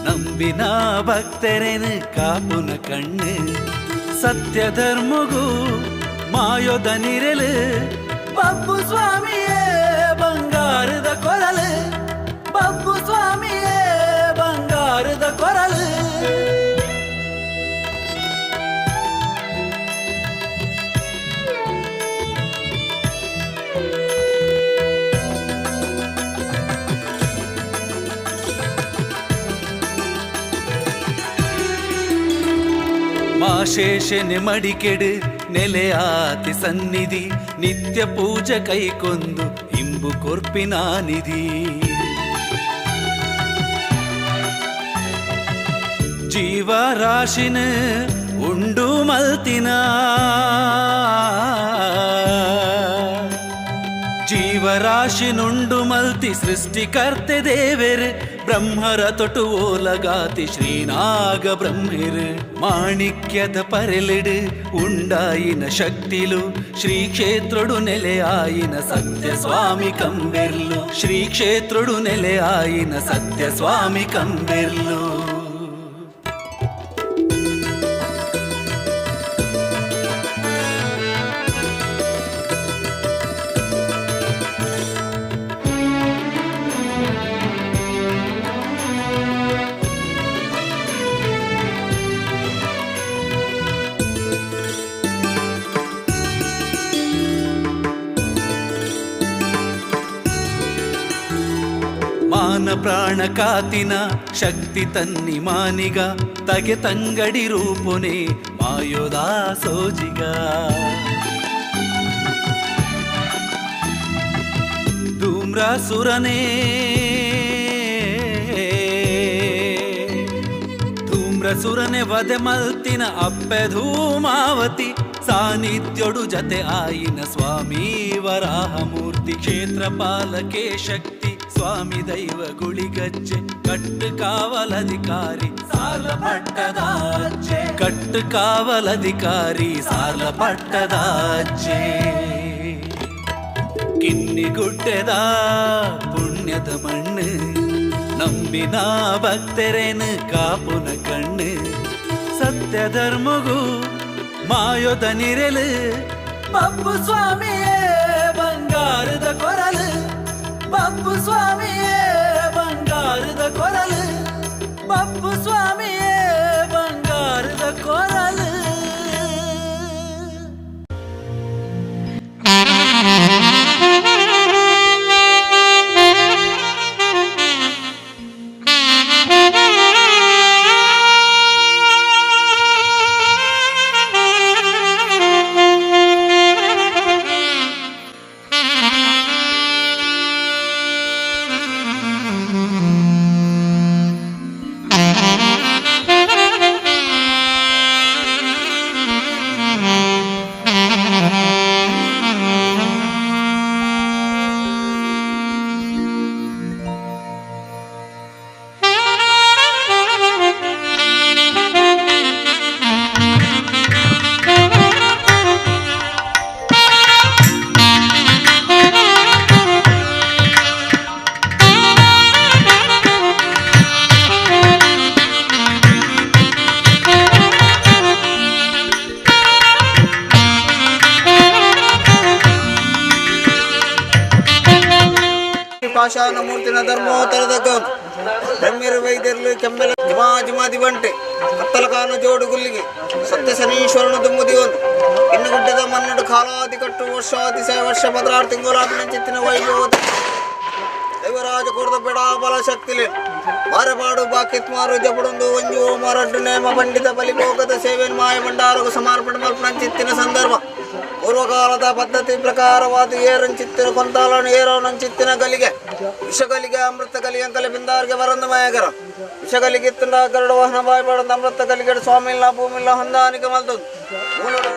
ನಂಬಿನ ಭಕ್ತರೇನು ಕಾಪುನ ಕಣ್ಣು ಸತ್ಯ ಧರ್ಮಗೂ ಮಾಯೋದ ನಿರಲು ಬಬ್ಬು ಸ್ವಾಮಿಯೇ ಬಂಗಾರದ ಕೊರಲು ಬಬ್ಬು ಸ್ವಾಮಿಯೇ ಬಂಗಾರದ ಕೊರಲು ಮಾಶೇಷನೆ ಮಡಿಕೆಡು ನೆಲೆಯಾತಿ ಸನ್ನಿಧಿ ನಿತ್ಯ ಪೂಜೆ ಕೈಕೊಂದು ಇಂಬು ಕೊರ್ಪಿನ ನಿಧಿ ಜೀವರಾಶಿನ ಉಂಡು ಮಲ್ತಿನ ಜೀವರಾಶಿನುಂಡು ಮಲ್ತಿ ಸೃಷ್ಟಿಕರ್ತೆ ದೇವೆರು ಬ್ರಹ್ಮರ ತೊಟು ಓಲಗಾತಿ ಶ್ರೀನಾಗ ಬ್ರಹ್ಮಿರು ಮಾಣಿಕ್ಯದ ಪರೆಲಿಡು ಉಂಡಾಯಿನ ಶಕ್ತಿಲು ಶ್ರೀ ಕ್ಷೇತ್ರಡು ನೆಲೆಯಾಯಿನ ಸತ್ಯ ಸ್ವಾಮಿ ಕಂಬೆರ್ಲು ಶ್ರೀ ಕ್ಷೇತ್ರಡು ನೆಲೆಯಾಯಿನ ಸತ್ಯ ಸ್ವಾಮಿ ಕಂಬೆರ್ಲು ಮಾನ ಪ್ರಾಣ ಕಾತಿನ ಶಕ್ತಿ ತನ್ನಿ ಮಾನಿಗ ತಗೆ ತಂಗಡಿ ರೂಪುನೆ ಮಾಯೋದಾ ಸೋಜಿಗ ಧೂಮ್ರಾಸುರನೇ ಧೂಮ್ರಸುರನೆ ವದೆ ಮಲ್ತಿನ ಅಪ್ಪೆ ಧೂಮಾವತಿ ಸಾನ್ನಿಧ್ಯೋಡು ಜತೆ ಆಯಿನ ಸ್ವಾಮಿ ವರಾಹಮೂರ್ತಿ ಕ್ಷೇತ್ರಪಾಲಕೆ ಶಕ್ತಿ ಸ್ವಾಮಿ ದೈವ ಗುಳಿಗಜ್ಜೆ ಕಟ್ಟು ಕಾವಲಧಿಕಾರಿ ಸಾಲ ಪಟ್ಟದ ಅಜ್ಜೆ ಕಟ್ಟು ಕಾವಲಧಿಕಾರಿ ಸಾಲ ಪಟ್ಟದ ಅಜ್ಜೆ ಕಿನ್ನಿಗುಡ್ಡೆದ ಪುಣ್ಯದ ಮಣ್ಣು ನಂಬಿನ ಭಕ್ತರೇನು ಕಾಪುನ ಕಣ್ಣು ಸತ್ಯ ಧರ್ಮಗೂ ಮಾಯೋದ ನಿರಲು ಬಬ್ಬು ಸ್ವಾಮಿಯೇ ಬಂಗಾರದ ಕೊರಲು ಬಬ್ಬು ಸ್ವಾಮಿಯೇ ಬಂಗಾರದ ಕೊರಲು ಬಬ್ಬು ಸ್ವಾಮಿಯೇ ಬಂಗಾರದ ಕೊರಲು ಪಾಷಾಣ ಮೂರ್ತಿನ ಧರ್ಮೋತ್ತರದ ಬ್ರಹ್ಮಿರು ವೈದ್ಯರ್ಲು ಕೆಮ್ಮೆಲ ಜಿಮಾದಿ ಬಂಟೆ ಕತ್ತಲಕಾನ ಜೋಡು ಗುಲ್ಲಿಗೆ ಸತ್ಯ ಶನೀಶ್ವರನ ದುಮ್ಮುದಿ ಒಂದು ಇನ್ನುಗುಡ್ಡದ ಮನ್ನಡು ಕಾಲಾದಿ ಕಟ್ಟು ವರ್ಷಾತಿಶಯ ವರ್ಷ ಭದ್ರಾರ್ ತಿಂಗುಲಾಪಿನ ಚಿತ್ತಿನ ವೈಭವತಿ ದೇವರಾಜ ಕೊಡದ ಬೇಡ ಬಲ ಶಕ್ತಿಲೆ ಬಾರಪಾಡು ಬಾಕಿತ್ ಮಾರು ಜಪಡೊಂದು ಒಂಜು ಮರಡ್ಡು ನೇಮ ಪಂಡಿತ ಬಲಿಭೋಗದ ಸೇವೆನ್ ಮಾಯ ಭಂಡಾರಗ ಸಮರ್ಪಣೆ ಮಲ್ಪನ ಚಿತ್ತಿನ ಸಂದರ್ಭ ಪೂರ್ವಕಾಲದ ಪದ್ಧತಿ ಪ್ರಕಾರವಾದ ಏರಂಚಿತ್ತಿನ ಕೊಂತಾಲನು ಏರೋನಂಚಿತ್ತಿನ ಗಲಿಗೆ ವಿಷಗಲಿಗೆ ಅಮೃತ ಗಲಿಗೆ ಅಂಕಲಿ ಬಿಂದಾರ್ಗೆ ವರಂದು ಮಯಗರ ವಿಷಗಲಿಗಿತ್ತಂಡ ಗರುಡ ವಾಹನ ಬಾಯ್ಪಾಡದ ಅಮೃತ ಗಲಿಗೆ ಸ್ವಾಮಿಲ್ಲ ಭೂಮಿಲ್ಲ ಹೊಂದಾನಿಕೆ ಮಲ್ತದ್ದು ಮೂಲಡು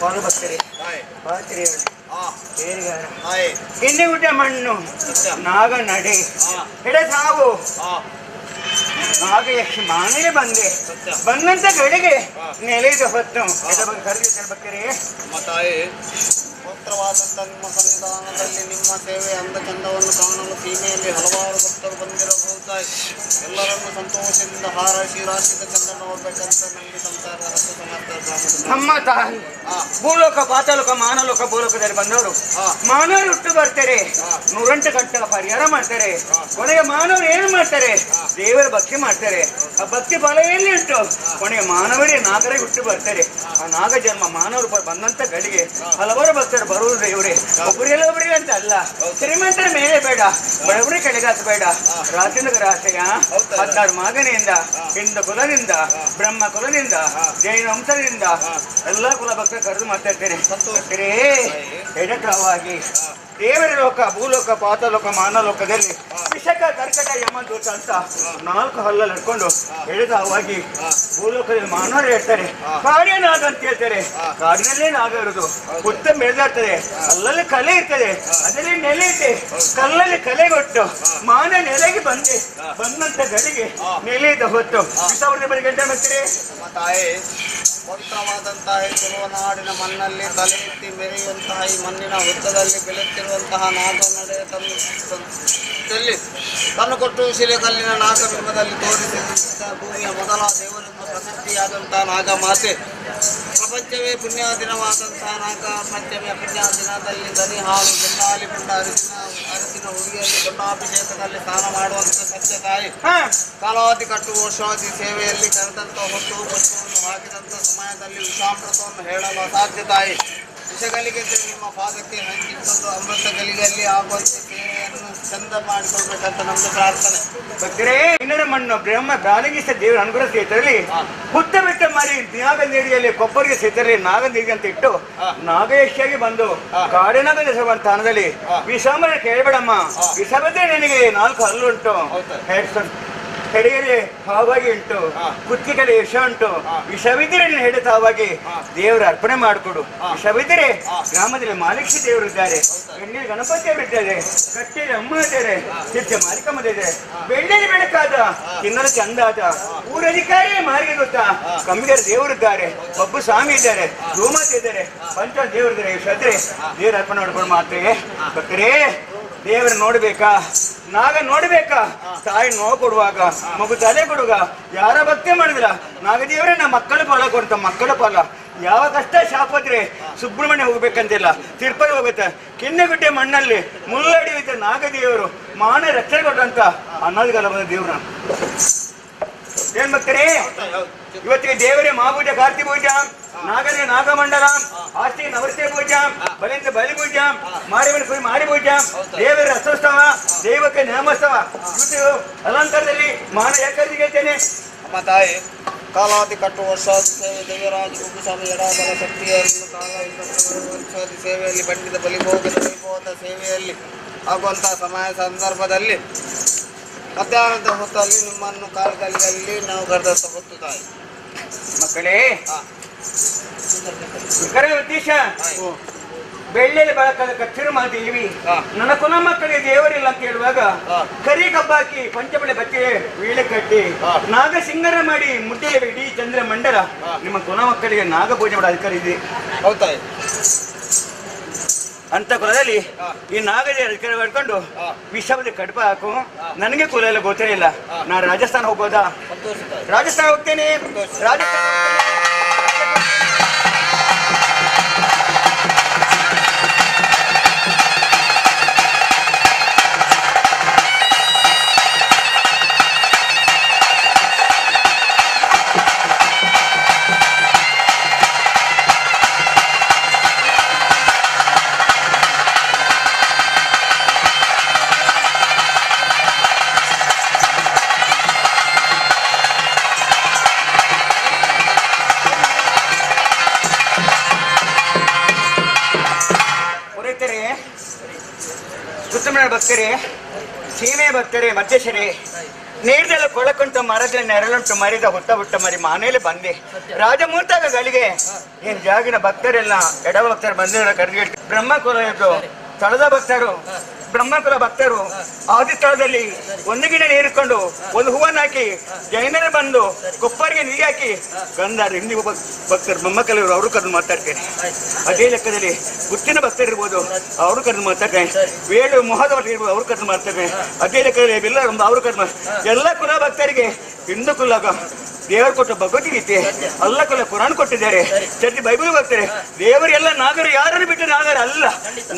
ಪಾಲು ಭಕ್ತರೇ ಹಾಯ್ ಪಾತ್ರೆ ಹಾ ಏರಿಗಾರ ಹಾಯ್ ಗಿನ್ನಿಗುಡ್ಡ ಮಣ್ಣು ಸತ್ಯ ನಾಗ ನಡೆ ಹಾ ಎಡೆ ಸಾವು ಹಾ ನಾಗ ಯಕ್ಷ ಮಾನವೇ ಬಂದೆ ಸತ್ಯ ಬಂದಂತ ಗಳಿಗೆ ಹಾ. ನೆಲೆದ ಹೊತ್ತು ಎಡೆ ಬಗ್ಗೆ ಕರೆದಿದ್ದಾರೆ ಭಕ್ತರೇ ನಮ್ಮ ತಾಯಿ ಪವಿತ್ರವಾದಂಥ ನಿಮ್ಮ ಸನ್ನಿಧಾನದಲ್ಲಿ ನಿಮ್ಮ ಸೇವೆ ಅಂದ ಚಂದವನ್ನು ಕಾಣಲು ಸೀಮೆಯಲ್ಲಿ ಹಲವಾರು ಭಕ್ತರು ಬಂದಿರಬಹುದಾಯಿ ಎಲ್ಲರನ್ನು ಸಂತೋಷದಿಂದ ಹಾರೈಸಿ ರಾಶಿದ ಚಂದನ ಹೋಗ್ಬೇಕಂತ ನಮಗೆ ಸಂಸಾರದ ಹತ್ತು ಸಮರ್ಥ ಗ್ರಾಮದ ನಮ್ಮ ತಾಯಿ ಹಾ ಭೂಲೋಕ ಪಾತಾಲೋಕ ಮಾನಲೋಕ ಭೂಲೋಕದಲ್ಲಿ ಬಂದವರು ಹಾ. ಮಾನವರು ಹುಟ್ಟು ಬರ್ತಾರೆ ಹಾ. 108 ಗಂಟೆ ಪರಿಹಾರ ಮಾಡ್ತಾರೆ ಹಾ. ಕೊನೆಗೆ ಮಾನವರು ಏನು ಮಾಡ್ತಾರೆ ದೇವರ ಭಕ್ತಿ ಮಾಡ್ತಾರೆ ಆ ಭಕ್ತಿ ಫಲ ಎಲ್ಲಿ ಉಂಟು ಕೊನೆಗೆ ಮಾನವರೇ ನಾಗರಿಗೆ ಹುಟ್ಟು ಬರ್ತಾರೆ ಆ ನಾಗ ಜನ್ಮ ಮಾನವರು ಬಂದಂತ ಗಳಿಗೆ ಹಲವಾರು ಭಕ್ತರು ಬರುವುದು ದೇವರೇ ಒಬ್ಬರಿಗೆಲ್ಲ ಒಬ್ಬರಿಗೆ ಅಂತ ಅಲ್ಲ ಶ್ರೀಮಂತರ ಮೇಲೆ ಬೇಡ ಬಡವರಿಗೆ ಕೆಳಗಾತ ಬೇಡ ರಾಜನಗರ ಆಶಯ 16 ಮಗನಿಂದ ಹಿಂದೂ ಕುಲದಿಂದ ಬ್ರಹ್ಮ ಕುಲದಿಂದ ಜೈನ ವಂಶದಿಂದ ಎಲ್ಲಾ ಕುಲ ಭಕ್ತರು ಕರೆದು ಮಾತಾಡ್ತೇನೆ ಸಂತೋಷರೇ ಎಡಕವಾಗಿ ದೇವರ ಲೋಕ ಭೂಲೋಕ ಪಾತಲೋಕ ಮಾನಲೋಕದಲ್ಲಿ ವಿಷಕ ಕರ್ಕಟ ಯಮದೂತ ಅಂತ 4 ಹಲ್ಲಲ್ಲಿ ಹಿಡ್ಕೊಂಡು ಎಳೆದವಾಗಿ ಭೂಲೋಕದಲ್ಲಿ ಮಾನವರು ಹೇಳ್ತಾರೆ ಕಾಡಿನ ನಾಗ ಅಂತ ಹೇಳ್ತಾರೆ ಕಾಡಿನಲ್ಲೇ ನಾಗ ಇರುವುದು ಹುತ್ತ ಬೆಳೆದಾಡ್ತದೆ ಅಲ್ಲಲ್ಲಿ ಕಲೆ ಇರ್ತದೆ ಅದರಲ್ಲಿ ನೆಲೆ ಇದೆ ಕಲ್ಲಲ್ಲಿ ಕಲೆಗೊಟ್ಟು ಮಾನ ನೆಲೆಗೆ ಬಂದಂತ ಗಡಿಗೆ ನೆಲೆಯಿದ ಹೊತ್ತು ಸಾವಿರದ ಬಳಿ ಗಂಟೆ ಬರ್ತೀರಿ ನಮ್ಮ ತಾಯಿ ಪವಿತ್ರವಾದಂತಹ ಈ ತುಳುವನಾಡಿನ ಮಣ್ಣಲ್ಲಿ ತಲೆ ಎತ್ತಿ ಮೆರೆಯುವಂತಹ ಈ ಮಣ್ಣಿನ ಹುತ್ತದಲ್ಲಿ ಬೆಳೆಯುತ್ತಿರುವಂತಹ ನಾಗ ನಡೆ ತನ್ನು ಕೊಟ್ಟು ಶಿಲೆಕಲ್ಲಿನ ನಾಗಬಿಂಬದಲ್ಲಿ ತೋರಿಸಿದ ಭೂಮಿಯ ಮೊದಲ ದೇವರಿಂದ ಪ್ರಸಿದ್ಧಿಯಾದಂತಹ ನಾಗ ಮಾತೆ ಪ್ರಪಂಚವೇ ಪುಣ್ಯ ದಿನವಾದಂತಹ ನಾಗ ಪಂಚಮಿಯ ಪುಣ್ಯ ದಿನದಲ್ಲಿ ದನಿ ಹಾಲು ಬೆನ್ನಾಲಿ ಪುಂಡ ಅರಸಿನ ಹುಡುಗಿಯಲ್ಲಿ ಗಂಡಾಭಿಷೇಕದಲ್ಲಿ ಸ್ನಾನ ಮಾಡುವಂತ ಸತ್ಯ ತಾಯಿ ಕಾಲಾವಧಿ ಕಟ್ಟು ವರ್ಷಾವಧಿ ಸೇವೆಯಲ್ಲಿ ಕರೆದಂತ ಹೊತ್ತು ಪುಷ್ಪವನ್ನು ಹಾಕಿದಂತ ಸಮಯದಲ್ಲಿ ವಿಷಾಮೃತವನ್ನು ಹೇಳಲು ಅಸಾಧ್ಯ ತಾಯಿ ವಿಷಗಳಿಗೆ ನಿಮ್ಮ ಪಾದಕ್ಕೆ ಹಂಚಿಕೊಂಡು ಅಮೃತ ಗಲಿಗೆಯಲ್ಲಿ ಆಗುವಂತೆ ಸೇವೆಯನ್ನು ಚಂದ ಮಾಡಿಕೊಳ್ಬೇಕಂತ ನಮ್ದು ಪ್ರಾರ್ಥನೆ ಭಕ್ತರೇ ಇನ್ನರ ಮಣ್ಣು ಬ್ರಹ್ಮ ಬಾಲಗಿಸ ದೇವರ ಅನುಗ್ರಹ ಸೇತರಲ್ಲಿ ಹುತ್ತ ಬಿಟ್ಟ ಮಾರಿ ನಾಗಂದೇರಿಯಲ್ಲಿ ಕೊಬ್ಬರಿಗೆ ಸೇತರಲ್ಲಿ ನಾಗಂದೇರಿ ಅಂತ ಇಟ್ಟು ನಾಗಯಕ್ಷಿಯಾಗಿ ಬಂದು ಕಾಡಿನಾಗ ಸ್ಥಾನದಲ್ಲಿ ವಿಷಾಮರ ಕೇಳಬೇಡಮ್ಮ ವಿಷ ಬಂದ್ರೆ ನಿನಗೆ 4 ಹಲ್ಲುಂಟು ಹೆಡೆಯಲ್ಲಿ ಹಾವಾಗಿ ಉಂಟು ಕುತ್ತಿಗೆಯಲ್ಲಿ ವಿಷ ಉಂಟು ವಿಷವಿದ್ದರೆ ನೀನು ಹೆಡೆ ತಾವಾಗಿ ದೇವರ ಅರ್ಪಣೆ ಮಾಡಿಕೊಡು ವಿಷವಿದ್ದರೆ ಗ್ರಾಮದಲ್ಲಿ ಮಾಲಿಕ್ಷಿ ದೇವರು ಇದ್ದಾರೆ ಎಣ್ಣೆ ಗಣಪತಿ ಅವರು ಇದ್ದಾರೆ ಕಟ್ಟೆಯಲ್ಲಿ ಅಮ್ಮ ಇದ್ದಾರೆ ಸಿದ್ಧ ಮಾರಿಕಮ್ಮ ಇದ್ದಾರೆ ಬೆಳ್ಳಿಯಲ್ಲಿ ಬೆಳಕಾದ ತಿನ್ನಲು ಚಂದ ಆದ ಊರಧಿಕಾರಿ ಮಾರಿಗೆ ಗೊತ್ತಾ ಕಮ್ಮಿಗರ ದೇವರು ಇದ್ದಾರೆ ಒಬ್ಬ ಸ್ವಾಮಿ ಇದ್ದಾರೆ ಗೋಮಾತೆ ಇದ್ದಾರೆ ಪಂಚ ದೇವರು ಇದ್ದಾರೆ ವಿಷದ್ರೆ ದೇವರ ಅರ್ಪಣೆ ಮಾಡ್ಕೊಂಡು ಮಾಡ್ತೇವೆ ಭಕ್ತರೇ ದೇವರ ನೋಡ್ಬೇಕಾ ನಾಗ ನೋಡ್ಬೇಕಾ ತಾಯಿ ನೋವು ಕೊಡುವಾಗ ಮಗು ತಲೆ ಕೊಡುವಾಗ ಯಾರ ಭಕ್ತಿ ಮಾಡಿದ್ರ ನಾಗದೇವರೇ ನಮ್ಮ ಮಕ್ಕಳ ಫಲ ಕೊಡ್ತ ಮಕ್ಕಳ ಫಲ ಯಾವ ಕಷ್ಟ ಶಾಪದ್ರೆ ಸುಬ್ರಹ್ಮಣ್ಯ ಹೋಗ್ಬೇಕಂತಿಲ್ಲ ತಿರುಪತಿ ಹೋಗುತ್ತೆ ಕಿನ್ನೆಗುಡ್ಡೆ ಮಣ್ಣಲ್ಲಿ ಮುಳ್ಳಡಿಯುತ್ತೆ ನಾಗದೇವರು ಮಾನ ರಕ್ಷಣೆ ಕೊಟ್ಟಂತ ಅನ್ನೋದ್ಗಲ್ಲ ಬಂದ ದೇವ್ರ ಏನ್ ಭಕ್ತರೇ ಇವತ್ತಿಗೆ ದೇವರೇ ಮಹಾಪೂಜೆ ಕಾರ್ತಿ ಪೂಜಾ ನಾಗರೇ ನಾಗಮಂಡಲ ಆಸ್ತಿ ನವರ್ತೆ ಪೂಜಾ ಬಲಿಂದ ಬಲಿ ಪೂಜಾ ಮಾರಿವನ ಕುರಿ ಮಾರಿ ಪೂಜಾ ದೇವರ ರಥೋತ್ಸವ ದೇವಕ್ಕೆ ನೇಮೋತ್ಸವ ಇವತ್ತು ಅಲಂಕಾರದಲ್ಲಿ ಮಾನ ಯಾಕೆ ಹೇಳ್ತೇನೆ ನಮ್ಮ ತಾಯಿ ಕಾಲಾವಧಿ ಕಟ್ಟು ವರ್ಷಾದಿ ಸೇವೆ ದೇವರಾಜ ಗುಗುಸ್ವಾಮಿ ಎಡಾಬಲ ಶಕ್ತಿಯನ್ನು ವರ್ಷಾದಿ ಸೇವೆಯಲ್ಲಿ ಪಂಡಿತ ಬಲಿಭೋಗದ ವೈಭವದ ಸೇವೆಯಲ್ಲಿ ಆಗುವಂತಹ ಸಮಯ ಸಂದರ್ಭದಲ್ಲಿ ಮಧ್ಯಾಹ್ನದ ಹೊತ್ತಲ್ಲಿ ನಿಮ್ಮನ್ನು ಕಾಲದಲ್ಲಿ ನಾವು ಕರೆದಂತ ಹೊತ್ತು ತಾಯಿ ಮಕ್ಕಳೇ ಕರೆ ಉದ್ದೇಶ ಬೆಳ್ಳಿಯಲ್ಲಿ ಬೆಳಕಾದ ಕಚ್ಚಿರು ಮಾದೇವಿ ನನ್ನ ಕುಲ ಮಕ್ಕಳಿಗೆ ದೇವರಿಲ್ಲ ಅಂತ ಹೇಳುವಾಗ ಕರಿ ಕಬ್ಬಾಕಿ ಪಂಚಬಳೆ ಬಟ್ಟೆ ವೀಳೆ ಕಟ್ಟಿ ನಾಗ ಸಿಂಗರ ಮಾಡಿ ಮುಟ್ಟೆಲೆ ಇಡೀ ಚಂದ್ರ ಮಂಡಲ ನಿಮ್ಮ ಕುಲ ಮಕ್ಕಳಿಗೆ ನಾಗ ಪೂಜೆ ಮಾಡೋ ಅಧಿಕಾರ ಇದೆ ಹೌದಾ ಅಂತ ಕುಲದಲ್ಲಿ ಈ ನಾಗದೇ ಅಧಿಕಾರ ಮಾಡ್ಕೊಂಡು ವಿಷವದ ಕಡಪ ಹಾಕು ನನಗೆ ಕುಲ ಎಲ್ಲ ಗೊತ್ತಿರಲಿಲ್ಲ ನಾನು ರಾಜಸ್ಥಾನ ಹೋಗ್ಬೋದಾ ರಾಜಸ್ಥಾನ ಹೋಗ್ತೇನೆ ರಾಜಸ್ಥಾನ ಸುತ್ತಮುತ್ತ ಭಕ್ತರೇ ಸೀಮೆ ಭಕ್ತರೇ ಮಧ್ಯಶರೇ ನೀರ್ದೆಲ್ಲ ಕೊಳಕುಂಟು ಮರದ ನೆರಳುಂಟು ಮರಿದ ಹುಟ್ಟ ಹುಟ್ಟ ಮರಿ ಮನೇಲಿ ಬಂದೆ ರಾಜಮೂರ್ತಾಗಗಳಿಗೆ ಏನ್ ಜಾಗಿನ ಭಕ್ತರೆಲ್ಲ ಎಡ ಭಕ್ತರು ಬಂದಿರೋ ಕರೆದು ಬ್ರಹ್ಮಕುಲ ಇದ್ದು ಸ್ಥಳದ ಭಕ್ತರು ಬ್ರಹ್ಮಕುಲ ಭಕ್ತರು ಆದಿ ಸ್ಥಳದಲ್ಲಿ ಒಂದು ಗಿಡ ನೀರಿಕೊಂಡು ಒಂದು ಹೂವನ್ನ ಹಾಕಿ ಜೈನರೇ ಬಂದು ಕೊಪ್ಪರಿಗೆ ನೀರು ಹಾಕಿ ಗಂಧ ಹಿಂದಿ ಭಕ್ತರು ಬ್ರಹ್ಮಕಲರು ಅವರು ಕರೆದು ಮಾತಾಡ್ತೇನೆ. ಅದೇ ಲೆಕ್ಕದಲ್ಲಿ ಗುತ್ತಿನ ಭಕ್ತರು ಇರ್ಬೋದು ಅವರು ಕರೆದು ಮಾತಾಡ್ತೇನೆ. ವೇಳು ಮೊಹದವರು ಇರ್ಬೋದು ಅವ್ರು ಕರೆದು ಮಾಡ್ತೇನೆ. ಅದೇ ಲೆಕ್ಕದಲ್ಲಿ ಎಲ್ಲ ಅವರು ಕರೆದು ಎಲ್ಲ ಕುಲ ಭಕ್ತರಿಗೆ ಹಿಂದೂ ಕುಲ ದೇವರು ಕೊಟ್ಟ ಭಗವದ್ಗೀತೆ ಅಲ್ಲ ಕುಲ ಕುರಾನ್ ಕೊಟ್ಟಿದ್ದಾರೆ. ಚರ್ಚಿ ಬೈಬಲ್ ಬರ್ತಾರೆ. ದೇವರೆಲ್ಲ ನಾಗರು ಯಾರನ್ನು ಬಿಟ್ಟು ನಾಗರ ಅಲ್ಲ.